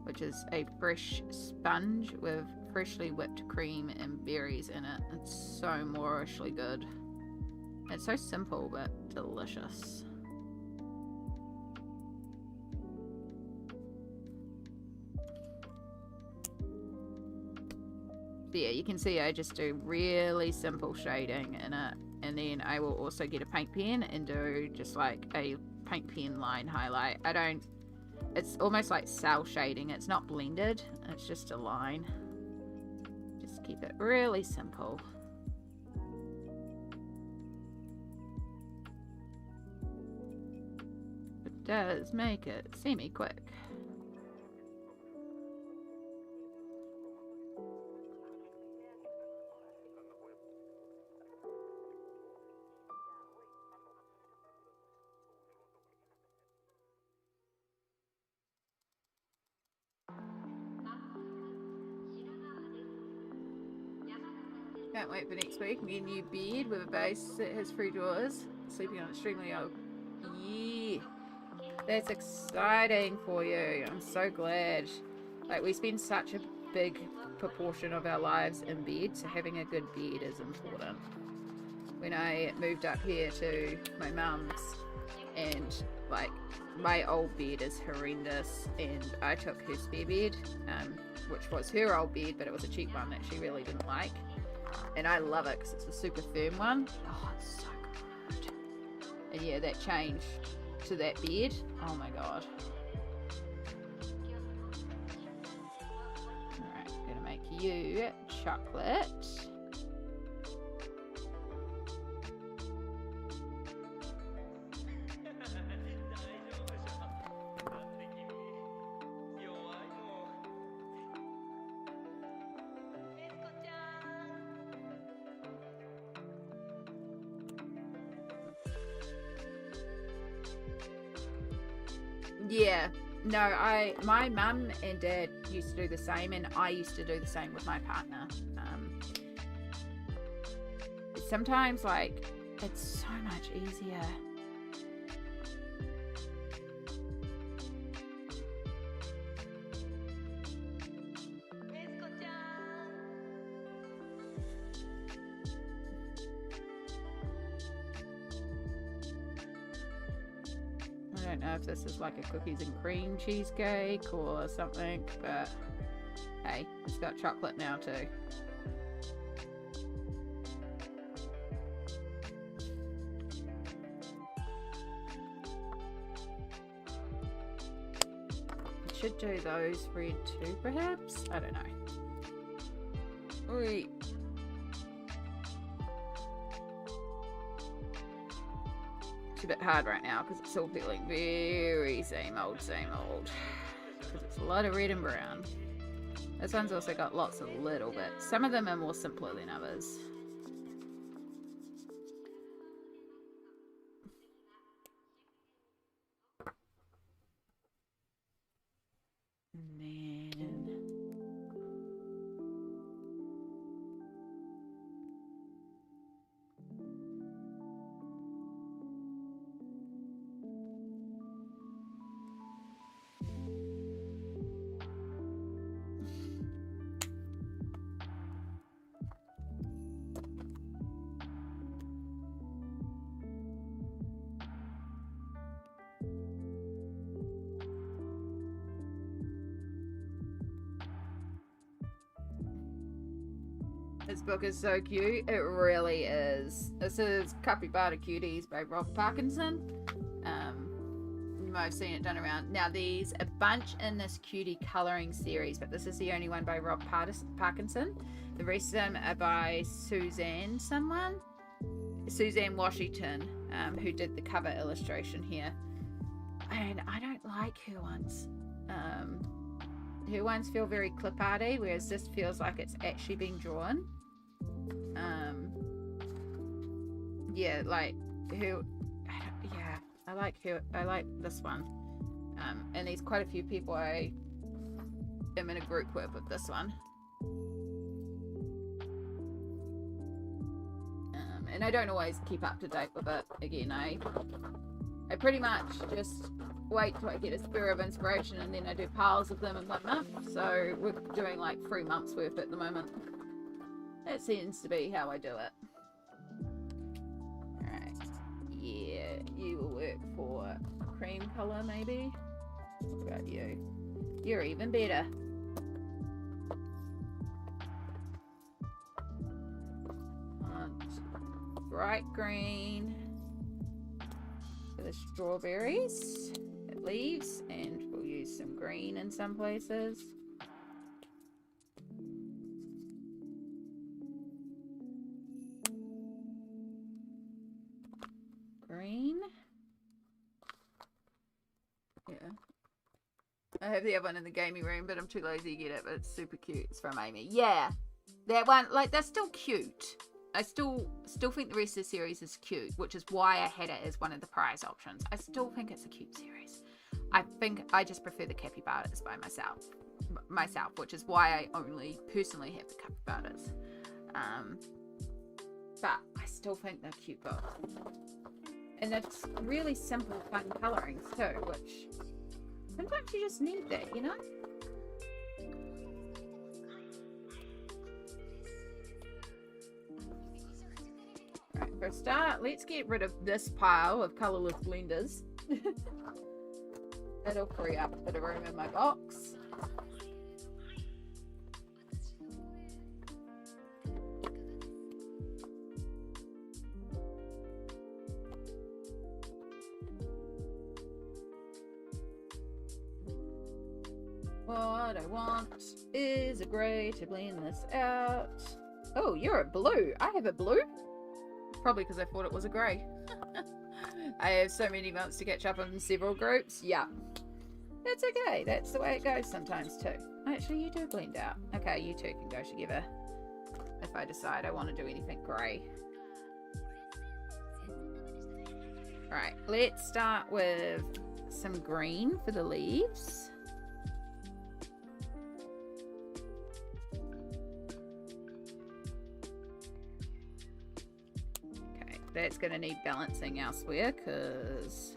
which is a fresh sponge with freshly whipped cream and berries in it. It's so moorishly good. It's so simple but delicious. But yeah, you can see I just do really simple shading in it, and then I will also get a paint pen and do just like a paint pen line highlight. It's almost like cell shading. It's not blended, it's just a line. Just keep it really simple. It does make it semi-quick. Can't wait for next week. Me a new bed with a base that has 3 drawers. Sleeping on extremely old. Yeah. That's exciting for you. I'm so glad. Like, we spend such a big proportion of our lives in bed, so having a good bed is important. When I moved up here to my mum's, and like my old bed is horrendous, and I took her spare bed, which was her old bed, but it was a cheap one that she really didn't like. And I love it because it's a super firm one. Oh, it's so good. And yeah, that change to that bed. Oh my god. Alright, I'm gonna make you chocolate. Yeah, no, my mum and dad used to do the same, and I used to do the same with my partner. Sometimes, like, it's so much easier. I don't know if this is like a cookies and cream cheesecake or something, but hey, it's got chocolate now too. It should do those red too, perhaps? I don't know. Oi. It's a bit hard right now because it's all feeling very same old, because it's a lot of red and brown. This one's also got lots of little bits. Some of them are more simpler than others. And then This book is so cute. It really is. This is Capybara Cuties by Rob Parkinson. You might have seen it done around. Now, there's a bunch in this cutie colouring series, but this is the only one by Rob Parkinson. The rest of them are by Suzanne Washington, who did the cover illustration here. And I don't like her ones. Her ones feel very clip-arty, whereas this feels like it's actually being drawn. Yeah, like who? Yeah, I like her. I like this one. And there's quite a few people I am in a group with this one. And I don't always keep up to date with it. Again, I pretty much just wait till I get a spur of inspiration, and then I do piles of them in 1 month. So we're doing like 3 months worth at the moment. That seems to be how I do it. Alright. Yeah, you will work for cream colour maybe. What about you? You're even better. Bright green for the strawberries, leaves, and we'll use some green in some places. Green. Yeah. I have the other one in the gaming room, but I'm too lazy to get it, but it's super cute. It's from Amy. Yeah. That one, like, they're still cute. I still think the rest of the series is cute, which is why I had it as one of the prize options. I still think it's a cute series. I think I just prefer the capybaras by myself, which is why I only personally have the capybaras. But I still think they're cute books. And it's really simple, fun colorings too, which sometimes you just need that, you know? Right, for a start, let's get rid of this pile of colourless blenders. That'll free up a bit of room in my box. What I want is a grey to blend this out. Oh, you're a blue. I have a blue? Probably because I thought it was a grey. I have so many months to catch up on several groups. Yeah. That's okay. That's the way it goes sometimes too. Actually, you do blend out. Okay, you two can go together if I decide I want to do anything grey. Alright, let's start with some green for the leaves. That's going to need balancing elsewhere because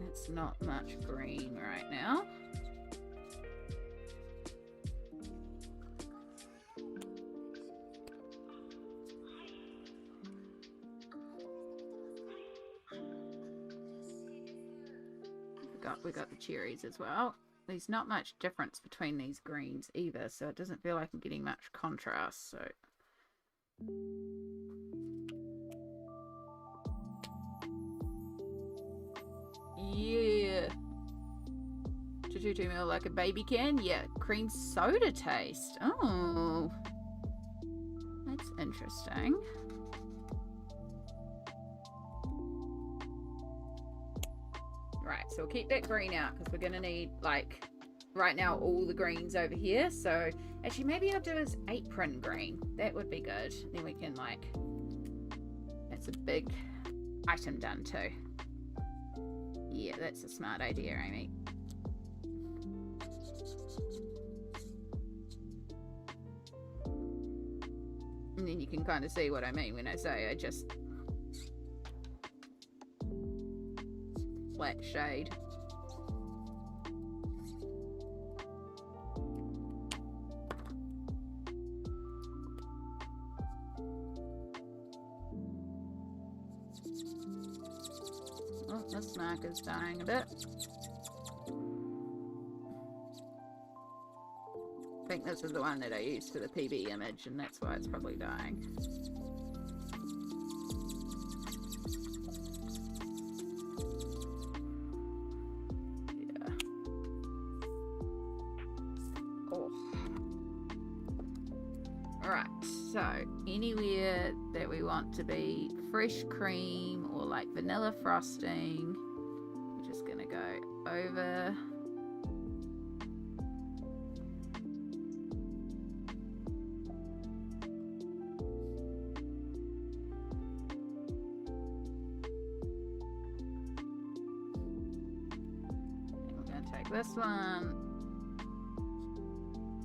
it's not much green right now. We got the cherries as well. There's not much difference between these greens either, so it doesn't feel like I'm getting much contrast. So yeah, 222 ml like a baby can. Yeah, cream soda taste. Oh, that's interesting. Right, so we'll keep that green out because we're gonna need, like, right now all the greens over here. So actually maybe I'll do his apron green. That would be good. Then we can, like, that's a big item done too. Yeah, that's a smart idea, Amy. And then you can kind of see what I mean when I say I just flat shade. Oh, this marker's dying a bit. think this is the one that I used for the PB image, and that's why it's probably dying. Yeah. Oh. Alright, so anywhere that we want to be fresh cream or like vanilla frosting, we're just gonna go over. This one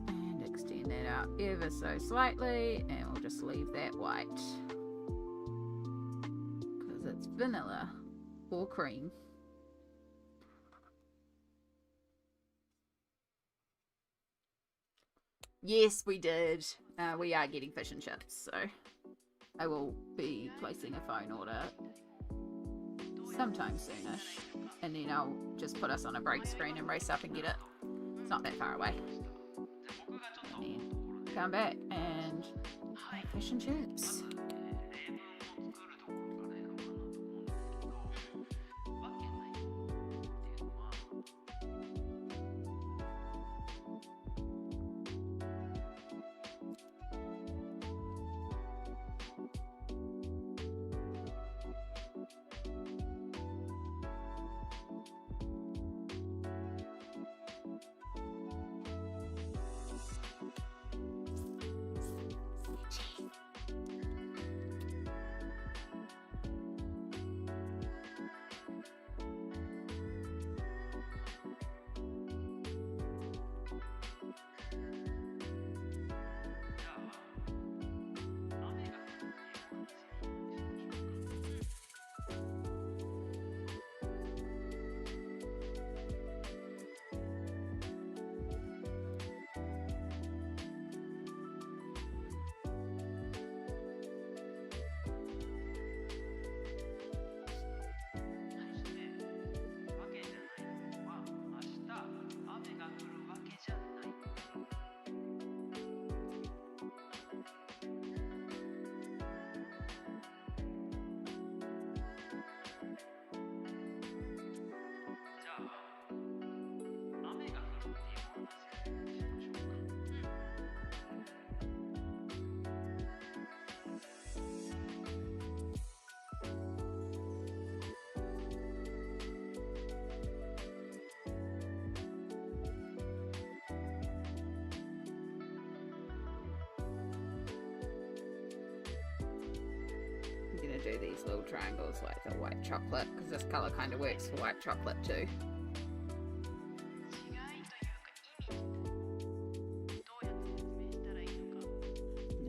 and extend that out ever so slightly, and we'll just leave that white because it's vanilla or cream. Yes, we did. We are getting fish and chips, so I will be placing a phone order sometime soonish, and then I'll just put us on a break screen and race up and get it. It's not that far away. And then come back and have fish and chips. Do these little triangles like the white chocolate, because this color kind of works for white chocolate too.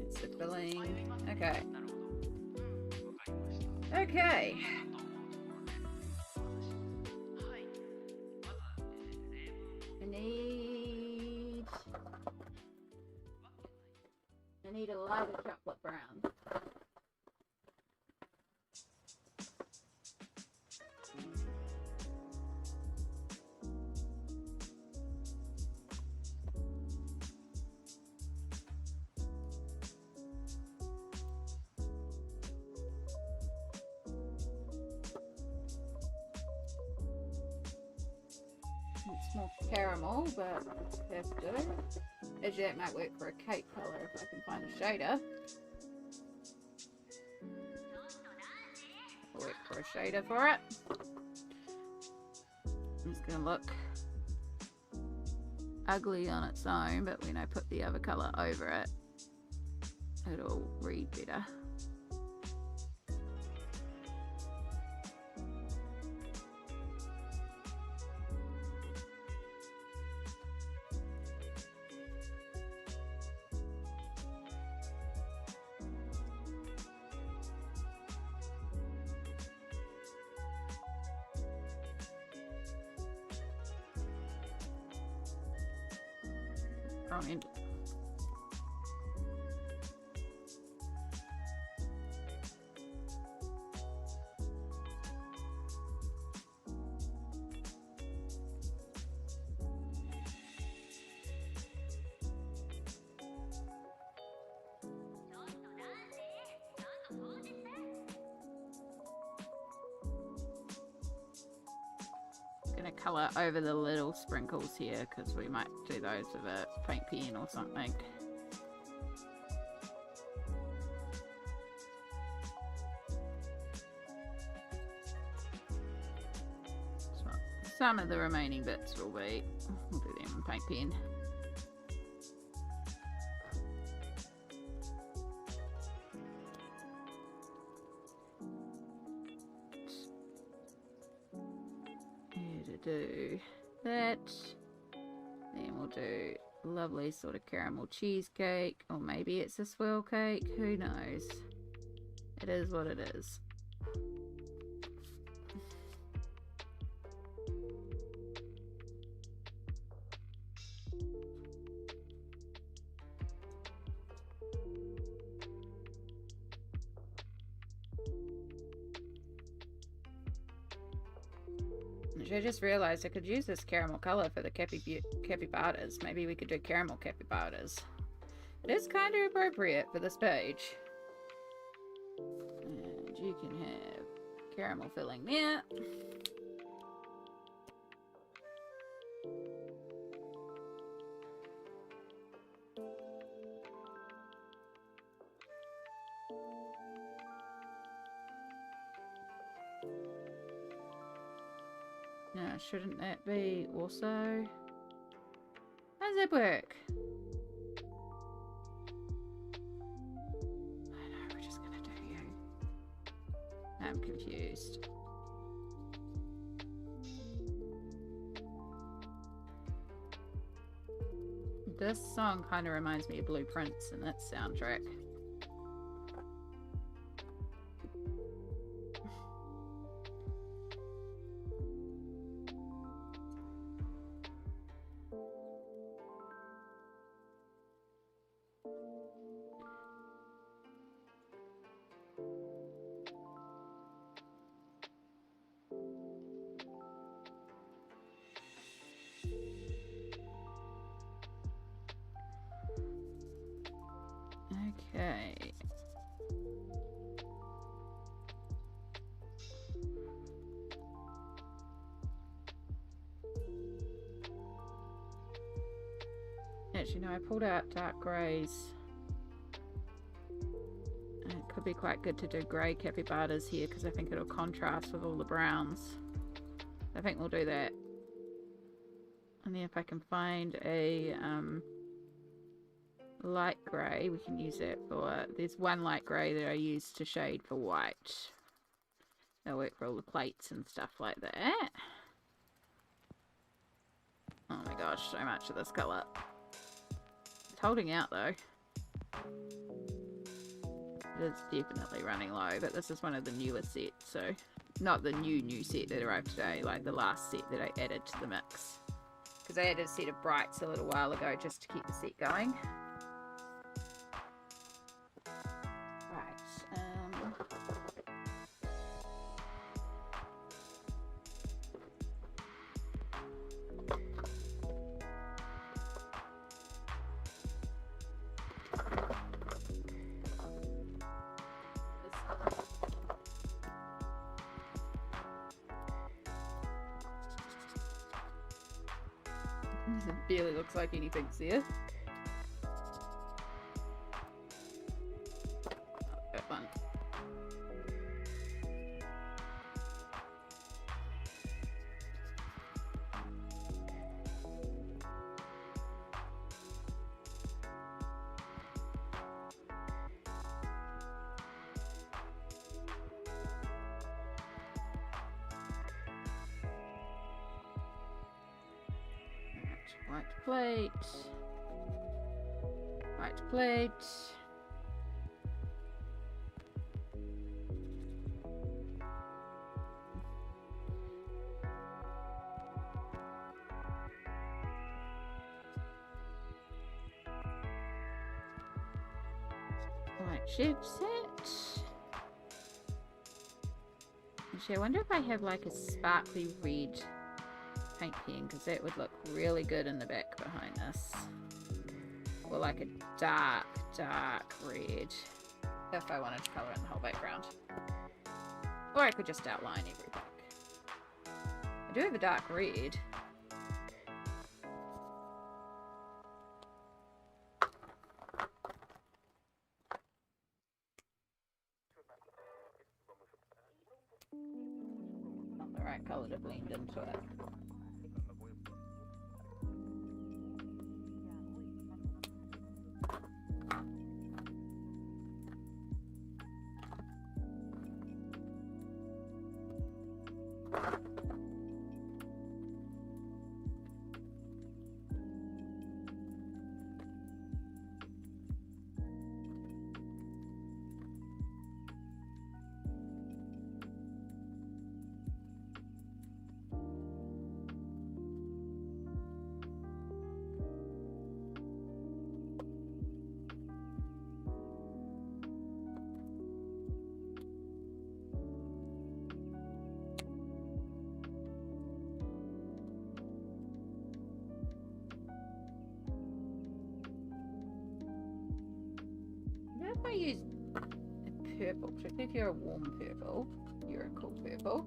That's the filling. Okay. Okay. I need a lighter chocolate brown. It's more caramel, but have to. Actually, that might work for a cake colour if I can find a shader. I'll work for a shader for it. It's going to look ugly on its own, but when I put the other colour over it, it'll read better. that colour over the little sprinkles here, because we might do those with a paint pen or something. So some of the remaining bits will be, we'll do them with paint pen. Do that, then we'll do lovely sort of caramel cheesecake, or maybe it's a swirl cake, who knows. It is what it is. I just realised I could use this caramel colour for the capybaras. Maybe we could do caramel capybaras. It is kind of appropriate for this page. And you can have caramel filling there. Now, shouldn't that be also? How does that work? I know, we're just gonna do you. I'm confused. This song kind of reminds me of Blueprints and that soundtrack. Okay. Actually, no, I pulled out dark greys. And it could be quite good to do grey capybaras here because I think it'll contrast with all the browns. I think we'll do that. And then if I can find a light grey, we can use that for, there's one light grey that I use to shade for white. That'll work for all the plates and stuff like that. Oh my gosh, so much of this colour. It's holding out though. It is definitely running low, but this is one of the newer sets, so not the new set that arrived today, like the last set that I added to the mix. Because I added a set of brights a little while ago just to keep the set going. It barely looks like anything's there. Oh, that one. White plate. White plate. White shed set. Actually, I wonder if I have like a sparkly red paint pen, because that would look really good in the back behind this, or like a dark red if I wanted to colour in the whole background, or I could just outline everything. I do have a dark red. Not the right colour to blend into it. If I use a purple, particularly if you're a warm purple, you're a cool purple.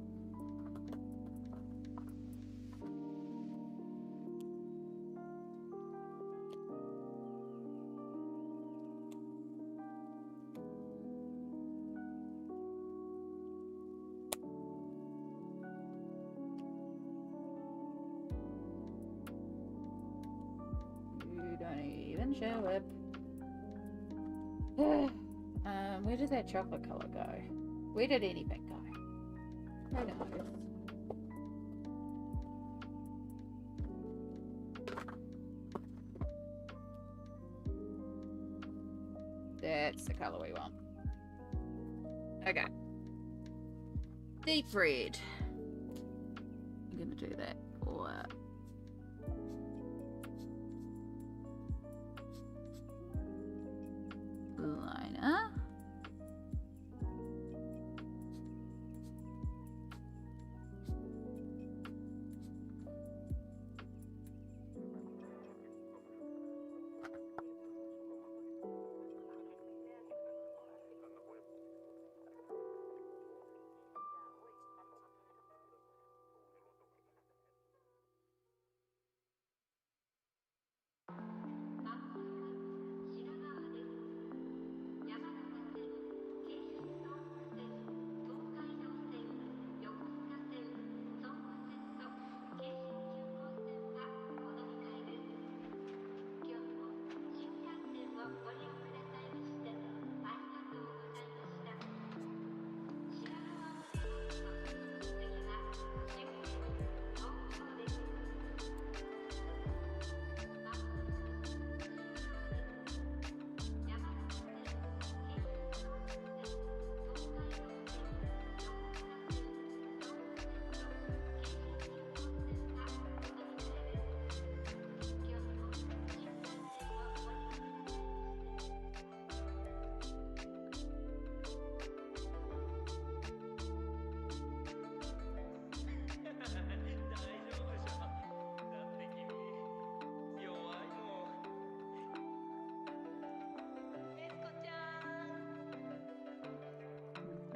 You don't even show up. Where did that chocolate colour go? Where did anything go? I don't know. That's the colour we want. Okay. Deep red. I'm gonna do that for liner.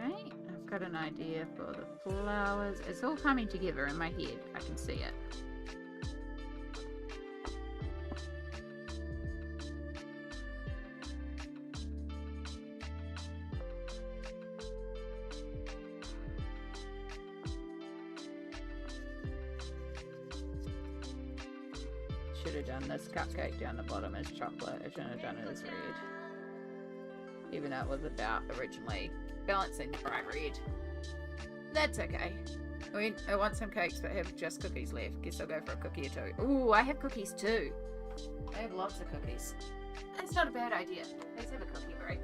Okay, I've got an idea for the flowers. It's all coming together in my head. I can see it. Should have done this cupcake down the bottom as chocolate. I shouldn't have done it as red. Even though it was about originally balancing the bright red. That's okay. I want some cakes but have just cookies left. Guess I'll go for a cookie or two. Ooh, I have cookies too. I have lots of cookies. That's not a bad idea. Let's have a cookie break.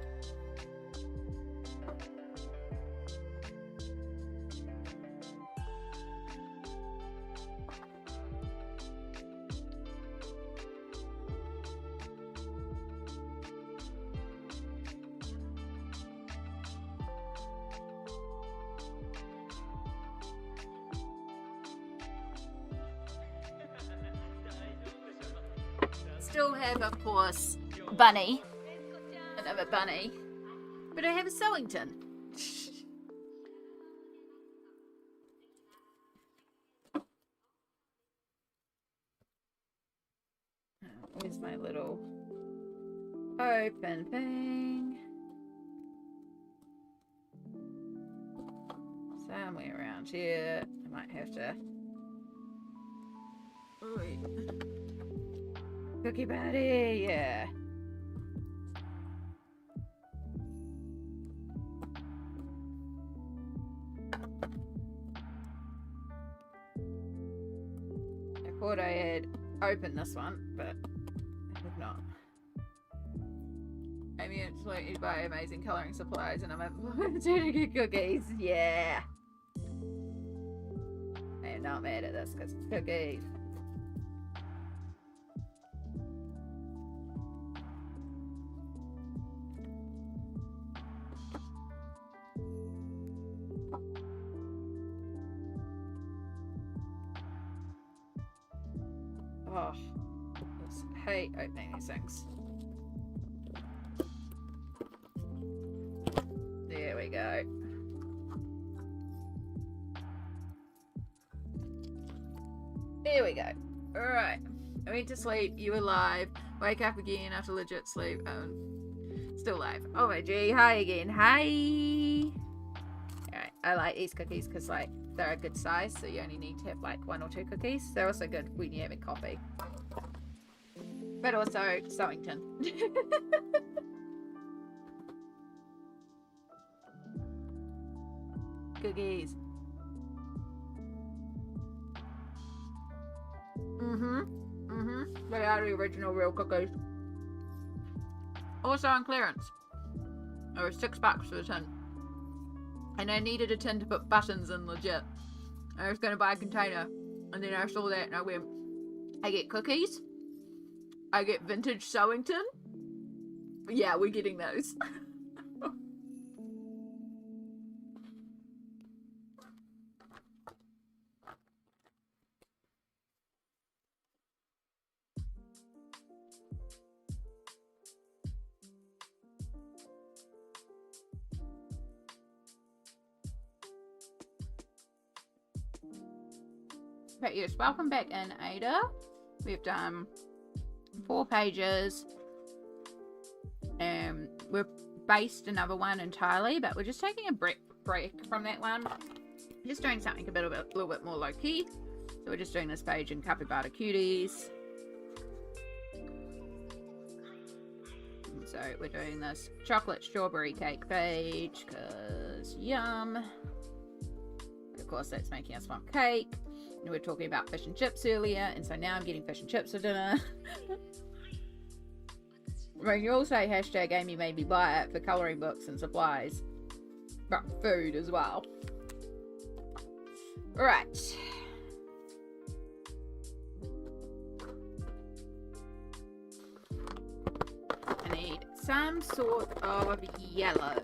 Still have, of course, Bunny. Another bunny. But I have a Sewington. Where's my little open thing? Somewhere around here. I might have to. Ooh. Cookie buddy, yeah. I thought I had opened this one, but I did not. I'm absolutely to buy amazing colouring supplies and I'm at to get cookies. Yeah. I am not mad at this because it's cookies. Oh, I hate opening these things. There we go. There we go. Alright. I went to sleep, you were live. Wake up again after legit sleep. Still live. Oh my gee, hi again. Hi! Alright, I like these cookies because like they're a good size, so you only need to have like 1 or 2 cookies. They're also good when you're having coffee. But also Sewington. Cookies. They are the original real cookies. Also on clearance. It was $6 for the tin. And I needed a tin to put buttons in legit. I was going to buy a container. And then I saw that and I went, I get cookies. I get vintage Sewington. Yeah, we're getting those. But yes, welcome back in, Ada. We've done 4 pages. We've based another one entirely, but we're just taking a break from that one. Just doing something a little bit more low-key. So we're just doing this page in Capybara Cuties. So we're doing this chocolate strawberry cake page, because yum. Of course, that's making us want cake. We were talking about fish and chips earlier, and so now I'm getting fish and chips for dinner. When you all say hashtag Amy made me buy it for colouring books and supplies, but food as well. Right. I need some sort of yellow.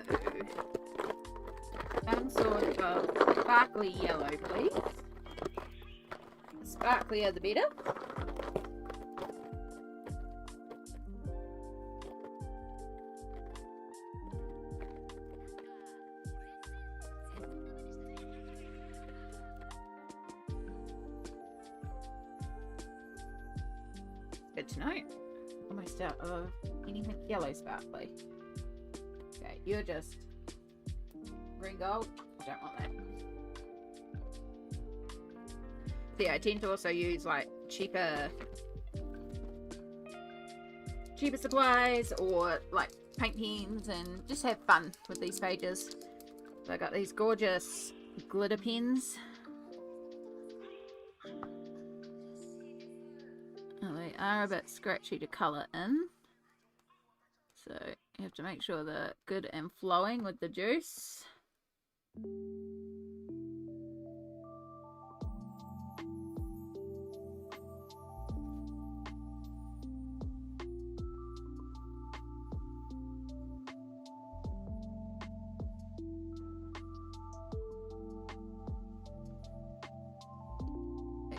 Some sort of sparkly yellow, please. The sparklier the better. Good to know. Almost out of anything yellow sparkly. Okay, you're just green gold. I don't want that. So yeah, I tend to also use like cheaper supplies or like paint pens and just have fun with these pages. So I got these gorgeous glitter pens. Oh, they are a bit scratchy to colour in. So you have to make sure they're good and flowing with the juice.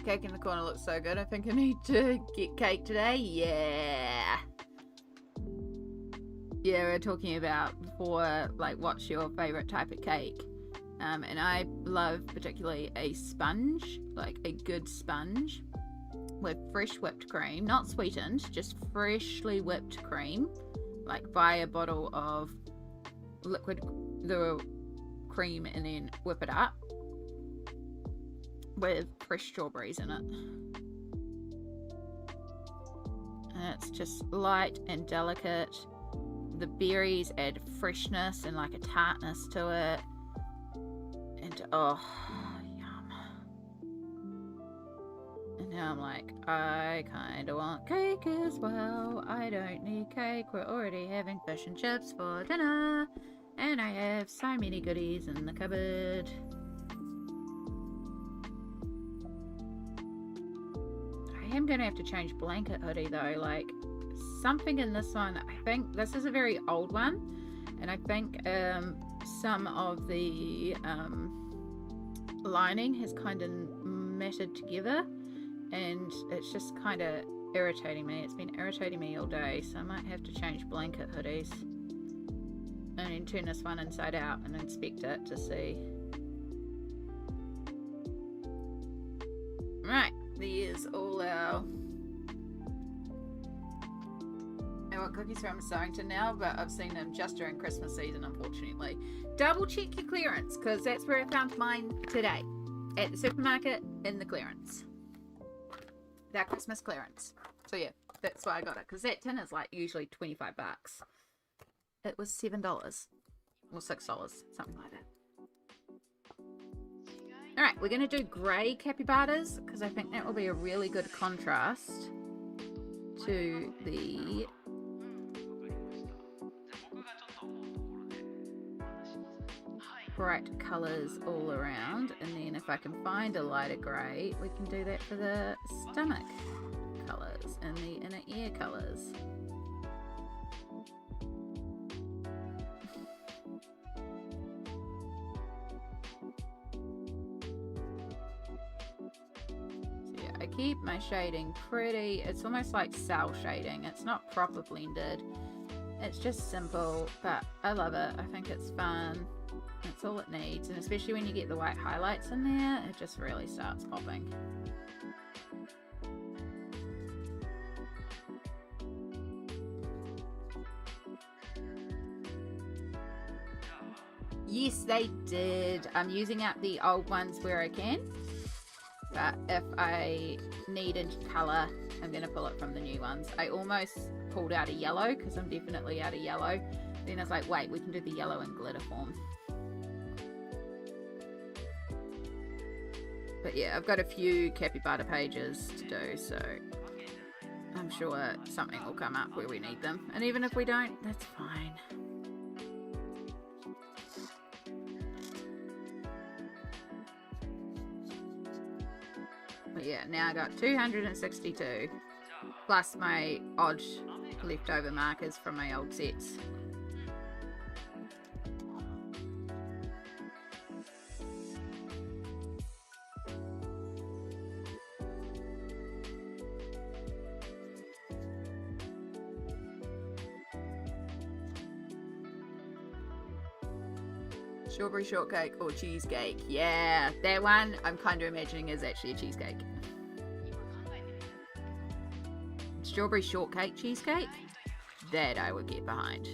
Cake in the corner looks so good. I think I need to get cake today. Yeah. Yeah, we're talking about before, like, what's your favorite type of cake? And I love particularly a sponge, like a good sponge. with fresh whipped cream, not sweetened, just freshly whipped cream. Like buy a bottle of liquid the cream and then whip it up with fresh strawberries in it. And it's just light and delicate. The berries add freshness and like a tartness to it. And oh, yum. And now I'm like, I kind of want cake as well. I don't need cake. We're already having fish and chips for dinner. And I have so many goodies in the cupboard. I am going to have to change blanket hoodie though. Like something in this one, I think this is a very old one. And I think some of the lining has kind of matted together. And it's just kind of irritating me. It's been irritating me all day. So I might have to change blanket hoodies. And then turn this one inside out and inspect it to see. Right, there's all our cookies from Sorington now, but I've seen them just during Christmas season, unfortunately. Double check your clearance, because that's where I found mine today. At the supermarket in the clearance. That Christmas clearance. So yeah, that's why I got it, because that tin is like usually 25 bucks. It was $7 or $6, something like that. Alright, we're going to do grey capybaras because I think that will be a really good contrast to the bright colours all around. And then if I can find a lighter grey, we can do that for the stomach colours and the inner ear colours. I keep my shading pretty, it's almost like cell shading. It's not proper blended. It's just simple, but I love it. I think it's fun. That's all it needs. And especially when you get the white highlights in there, it just really starts popping. Yes, they did. I'm using up the old ones where I can. But if I needed colour, I'm going to pull it from the new ones. I almost pulled out a yellow because I'm definitely out of yellow. Then I was like, wait, we can do the yellow in glitter form. But yeah, I've got a few capybara pages to do, so I'm sure something will come up where we need them. And even if we don't, that's fine. But yeah, now I got 262 plus my odd leftover markers from my old sets. Strawberry shortcake or cheesecake. Yeah, that one I'm kind of imagining is actually a cheesecake. Strawberry shortcake cheesecake? That I would get behind.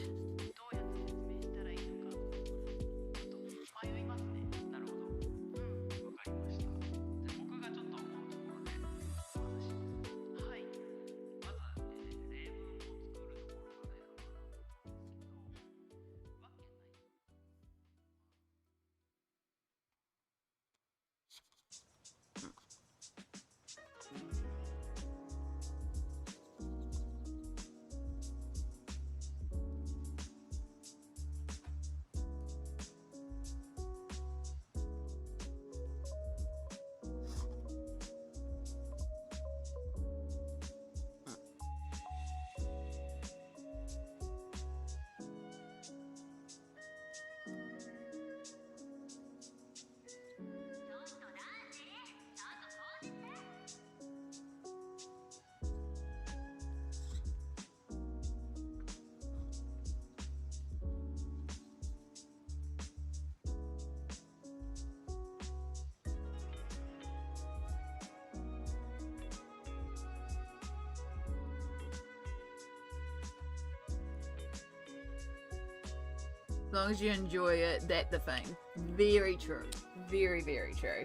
As long as you enjoy it, that's the thing. Very true. Very, very true.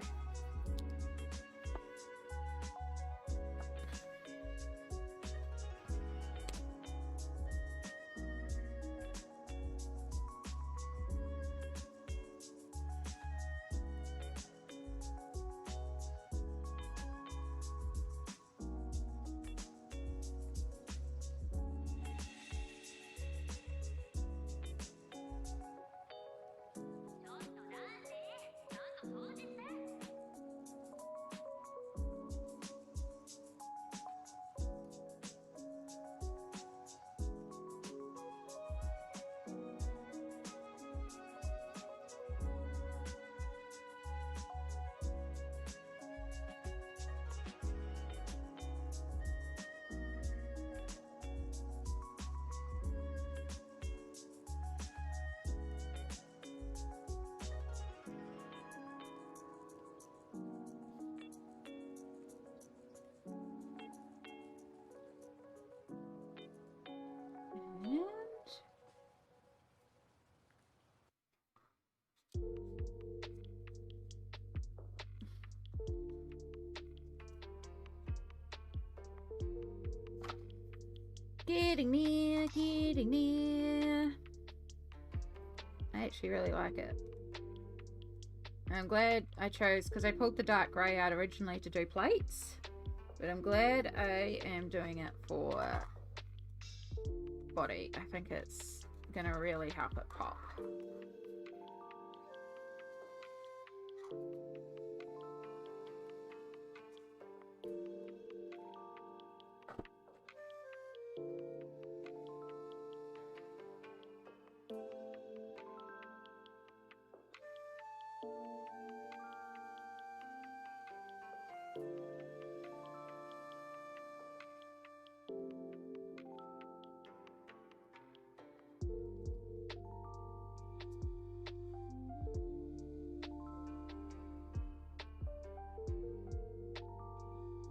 Getting near, getting near. I actually really like it. I'm glad I chose, because I pulled the dark grey out originally to do plates, but I'm glad I am doing it for body. I think it's gonna really help it pop.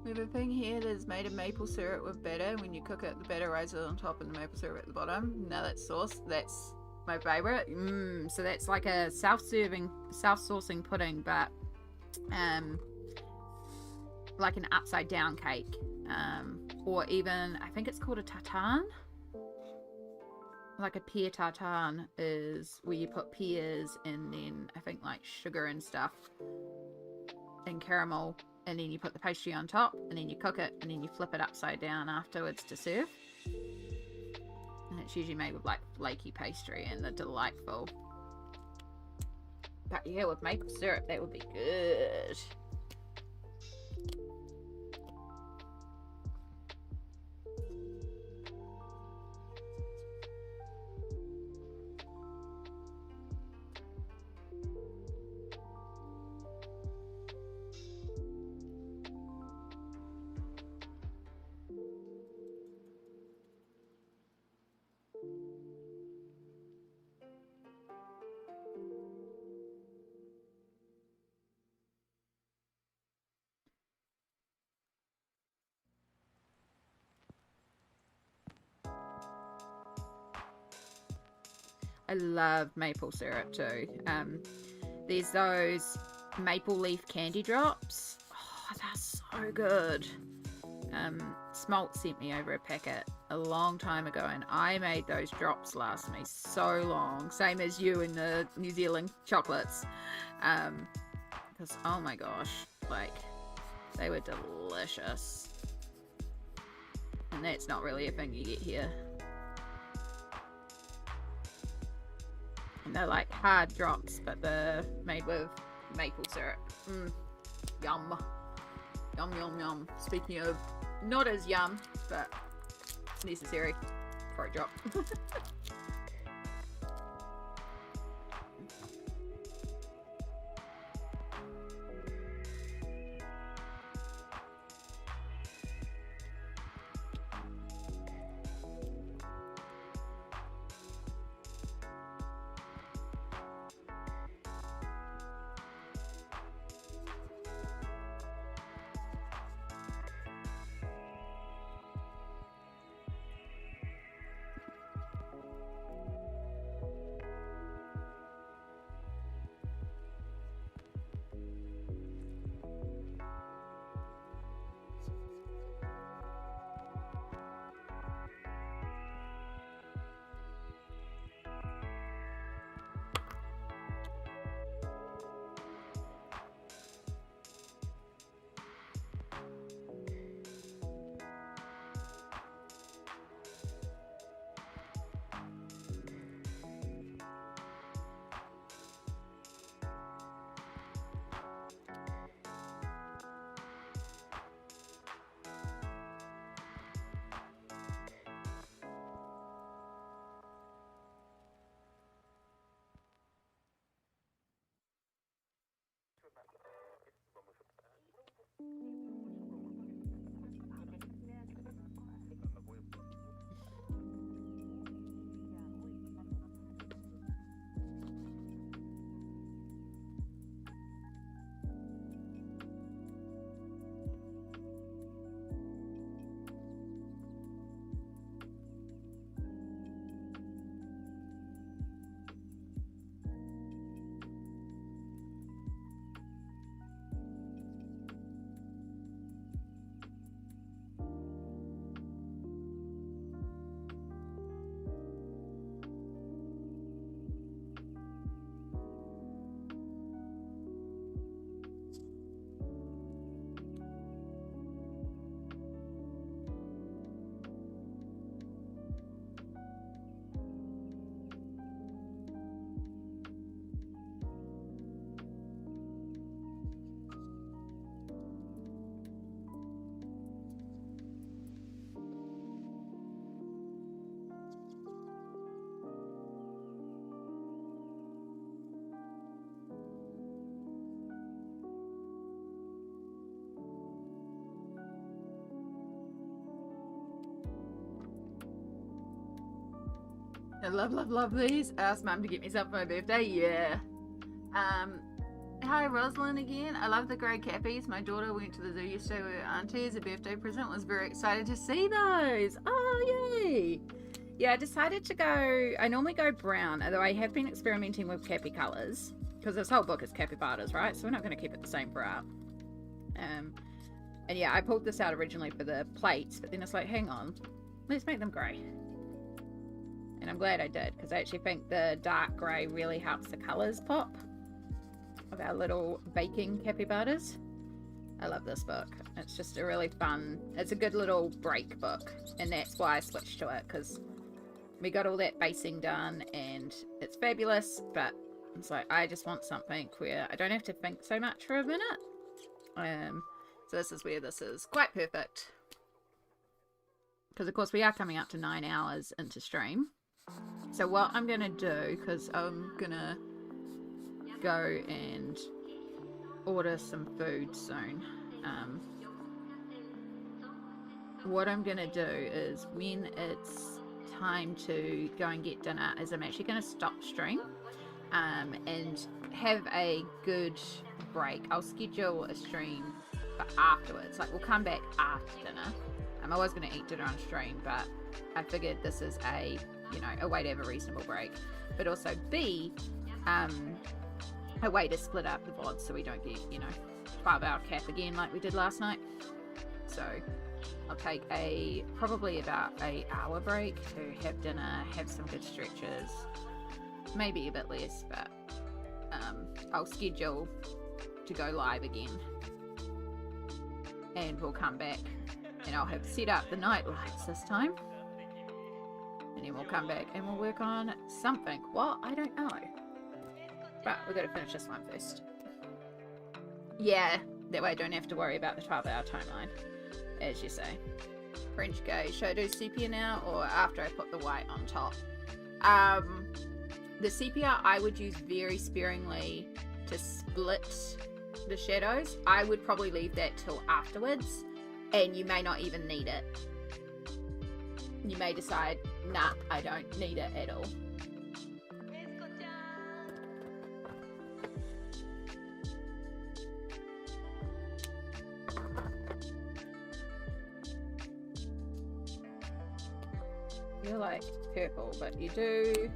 We have a thing here that's made of maple syrup with batter. When you cook it, the batter rises on top and the maple syrup at the bottom. Now that's sauce. That's my favorite. So that's like a self-sourcing pudding, but like an upside down cake. Or even, I think it's called a tartane. Like a pear tartane is where you put pears and then I think like sugar and stuff and caramel, and then you put the pastry on top and then you cook it and then you flip it upside down afterwards to serve. And it's usually made with like flaky pastry and they're delightful. But yeah, with maple syrup that would be good. I love maple syrup too. There's those maple leaf candy drops. Oh, they're so good. Smalt sent me over a packet a long time ago and I made those drops last me so long. Same as you in the New Zealand chocolates. Because oh my gosh, like they were delicious. And that's not really a thing you get here. And they're like hard drops, but they're made with maple syrup. Yum. Yum, yum, yum. Speaking of, not as yum, but necessary for a drop. I love these. I asked Mum to get me some for my birthday. Yeah. Hi, Rosalind again. I love the grey cappies. My daughter went to the zoo yesterday with her auntie as a birthday present. Was very excited to see those. Oh, yay. Yeah, I decided to go... I normally go brown, although I have been experimenting with cappy colours. Because this whole book is capybaras, right? So we're not going to keep it the same throughout. And yeah, I pulled this out originally for the plates, but then it's like, hang on. Let's make them grey. And I'm glad I did, because I actually think the dark grey really helps the colours pop of our little baking capybaras. I love this book. It's just a really fun, it's a good little break book, and that's why I switched to it, because we got all that basing done and it's fabulous, but it's like I just want something where I don't have to think so much for a minute. So this is where this is quite perfect, because of course we are coming up to 9 hours into stream. So what I'm gonna do, because I'm gonna go and order some food soon, what I'm gonna do is when it's time to go and get dinner is I'm actually gonna stop stream and have a good break. I'll schedule a stream for afterwards, like we'll come back after dinner. I was going to eat dinner on stream, but I figured this is a, you know, a way to have a reasonable break, but also B, a way to split up the VOD so we don't get, you know, 12-hour cap again like we did last night. So I'll take probably about an hour break to have dinner, have some good stretches, maybe a bit less, but I'll schedule to go live again, and we'll come back and I'll have set up the night lights this time, and then we'll come back and we'll work on something. Well, I don't know, but we've got to finish this one first. Yeah, that way I don't have to worry about the 12-hour timeline, as you say. French gay. Should I do sepia now or after I put the white on top? The sepia I would use very sparingly to split the shadows. I would probably leave that till afterwards, and you may not even need it. You may decide, nah, I don't need it at all. You're like purple, but you do...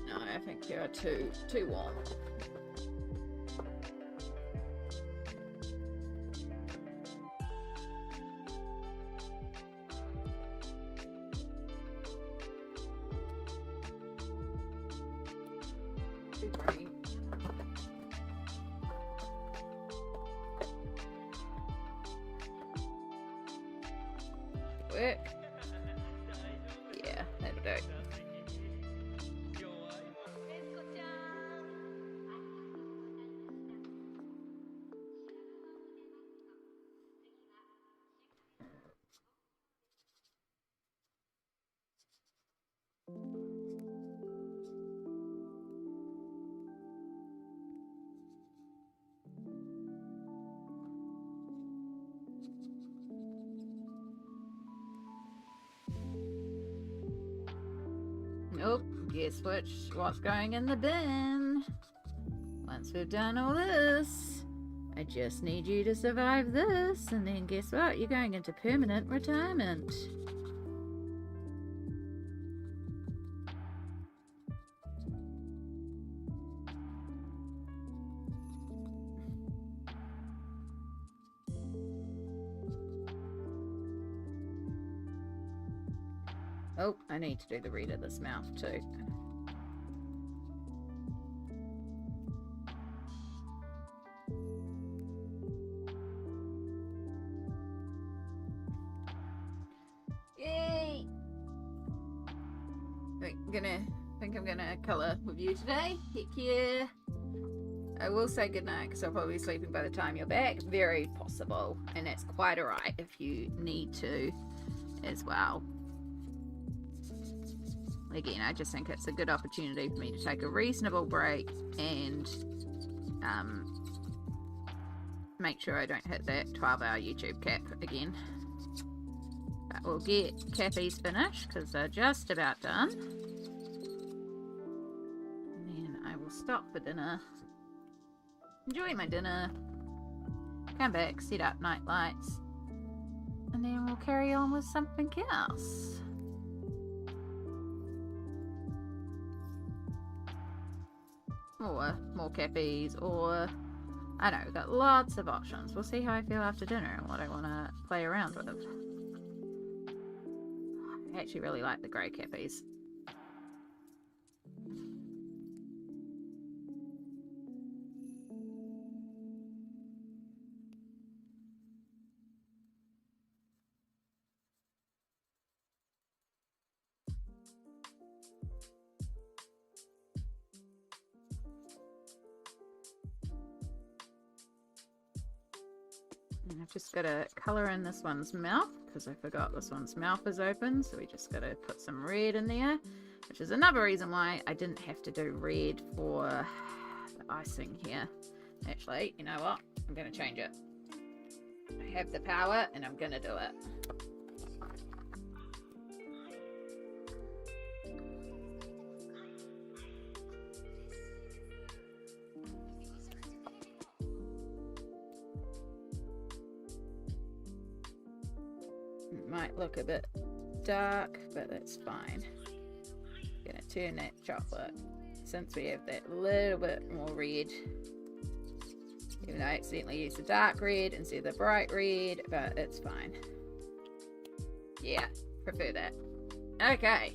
No, I think you're too warm. Too green. Work. Yeah, that'll do. Nope, guess what's going in the bin? Once we've done all this, I just need you to survive this, and then guess what? You're going into permanent retirement. Oh, I need to do the read of this mouth too. Yay! Think I'm gonna colour with you today. Heck yeah! I will say goodnight because I'll probably be sleeping by the time you're back. Very possible, and that's quite alright if you need to as well. Again, I just think it's a good opportunity for me to take a reasonable break and make sure I don't hit that 12-hour YouTube cap again. But we'll get Cappy's finished because they're just about done. stop for dinner. Enjoy my dinner. Come back, set up night lights. And then we'll carry on with something else. Or more cafes, or I don't know, we've got lots of options. We'll see how I feel after dinner and what I want to play around with. I actually really like the grey cappies. And I've just got to colour in this one's mouth because I forgot this one's mouth is open, so we just got to put some red in there, which is another reason why I didn't have to do red for the icing here. Actually, you know what? I'm going to change it. I have the power and I'm going to do it. It might look a bit dark, but that's fine. I'm gonna turn that chocolate, since we have that little bit more red, even though I accidentally used the dark red instead of the bright red, but it's fine. Yeah, prefer that. Okay.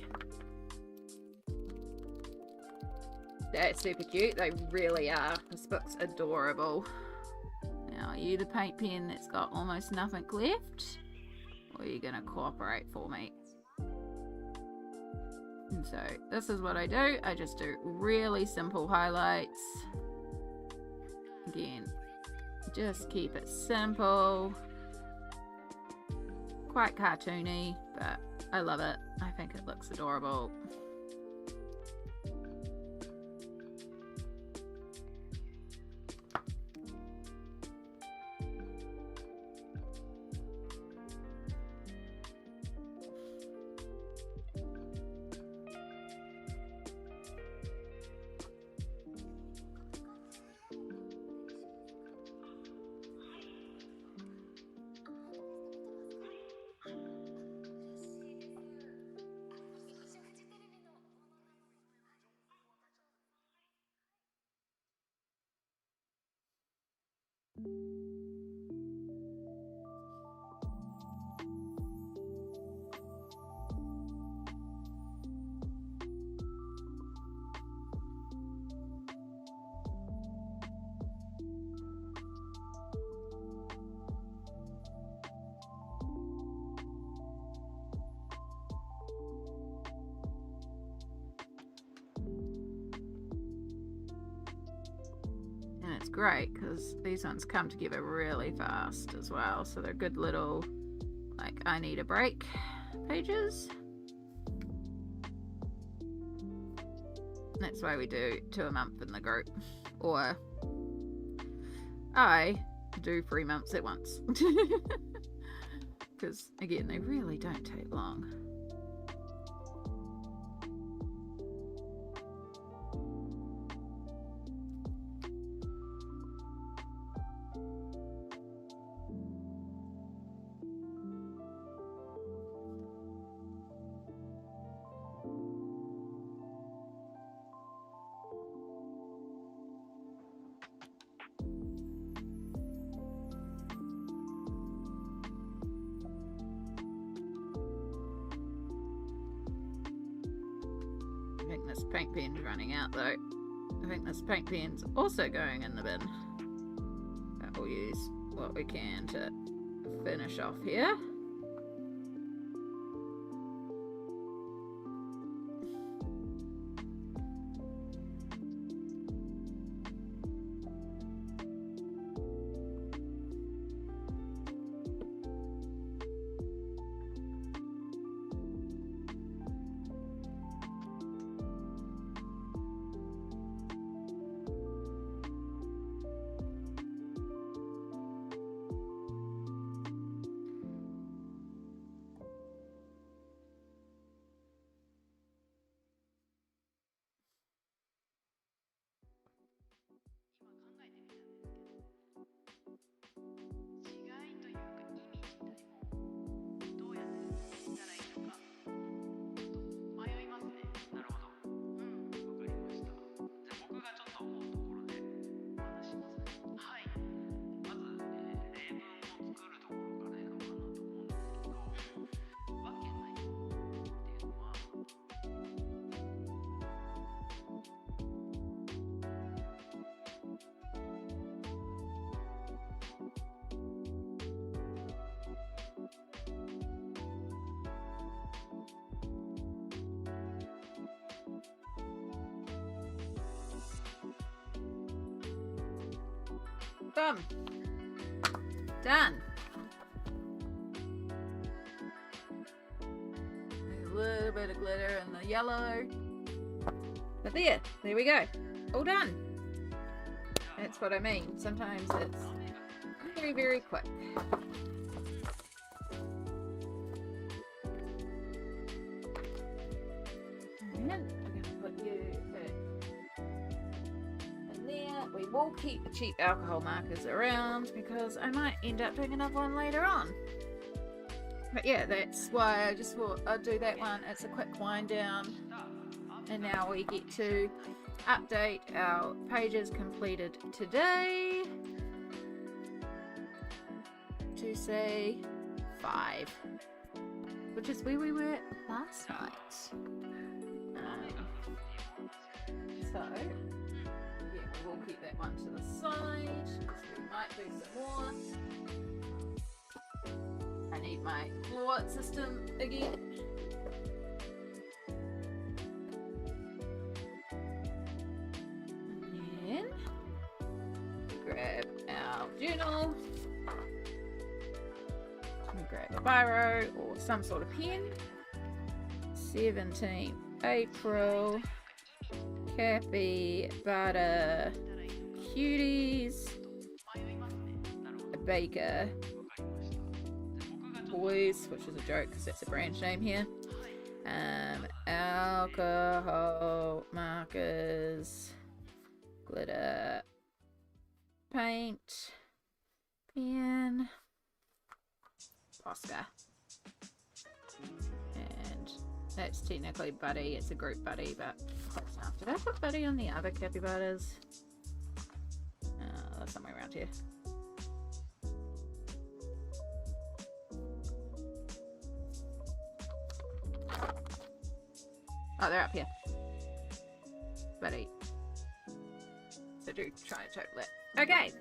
That's super cute, they really are. This book's adorable. Now, are you the paint pen that's got almost nothing left? Or are you going to cooperate for me? And so this is what I do. I just do really simple highlights. Again, just keep it simple. Quite cartoony, but I love it. I think it looks adorable. And it's great because these ones come together really fast as well, so they're good little, like, I need a break pages. That's why we do 2 a month in the group, or I do 3 months at once, because again, they really don't take long. I think this paint pen's running out though. I think this paint pen's also going in the bin. But we'll use what we can to finish off here. Welcome. Done. A little bit of glitter in the yellow. But there we go. All done. That's what I mean. Sometimes it's very, very quick. And we're going to put you in there. We will keep the cheap alcohol markers around because I might end up doing another one later on. But yeah, that's why I just thought I'd do that one. It's a quick wind down. And now we get to update our pages completed today to say 5, which is where we were last night. So yeah, we'll keep that one to the side. We might do some more. I need my floor system again. And grab our journal. Grab a biro or some sort of pen. 17th April. Capybara Cuties. Baker Boys, which is a joke because that's a branch name here. Alcohol markers, glitter, paint, pen, Oscar. And that's technically Buddy, it's a group Buddy, but close enough. Did I put Buddy on the other capybaras? Somewhere around here. Oh, they're up here. Buddy. So do try to total it. Okay.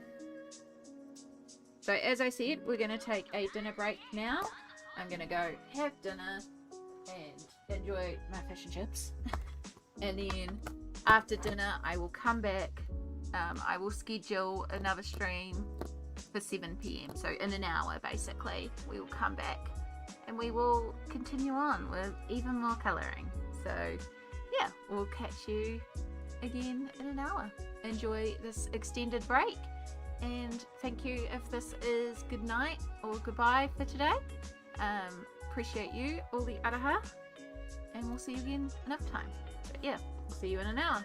So as I said, we're going to take a dinner break now. I'm going to go have dinner and enjoy my fish and chips. And then after dinner, I will come back. I will schedule another stream for 7 PM. So in an hour, basically, we will come back and we will continue on with even more colouring. So yeah, we'll catch you again in an hour. Enjoy this extended break, and thank you if this is good night or goodbye for today. Appreciate you, all the araha, and we'll see you again another time. But yeah, we'll see you in an hour.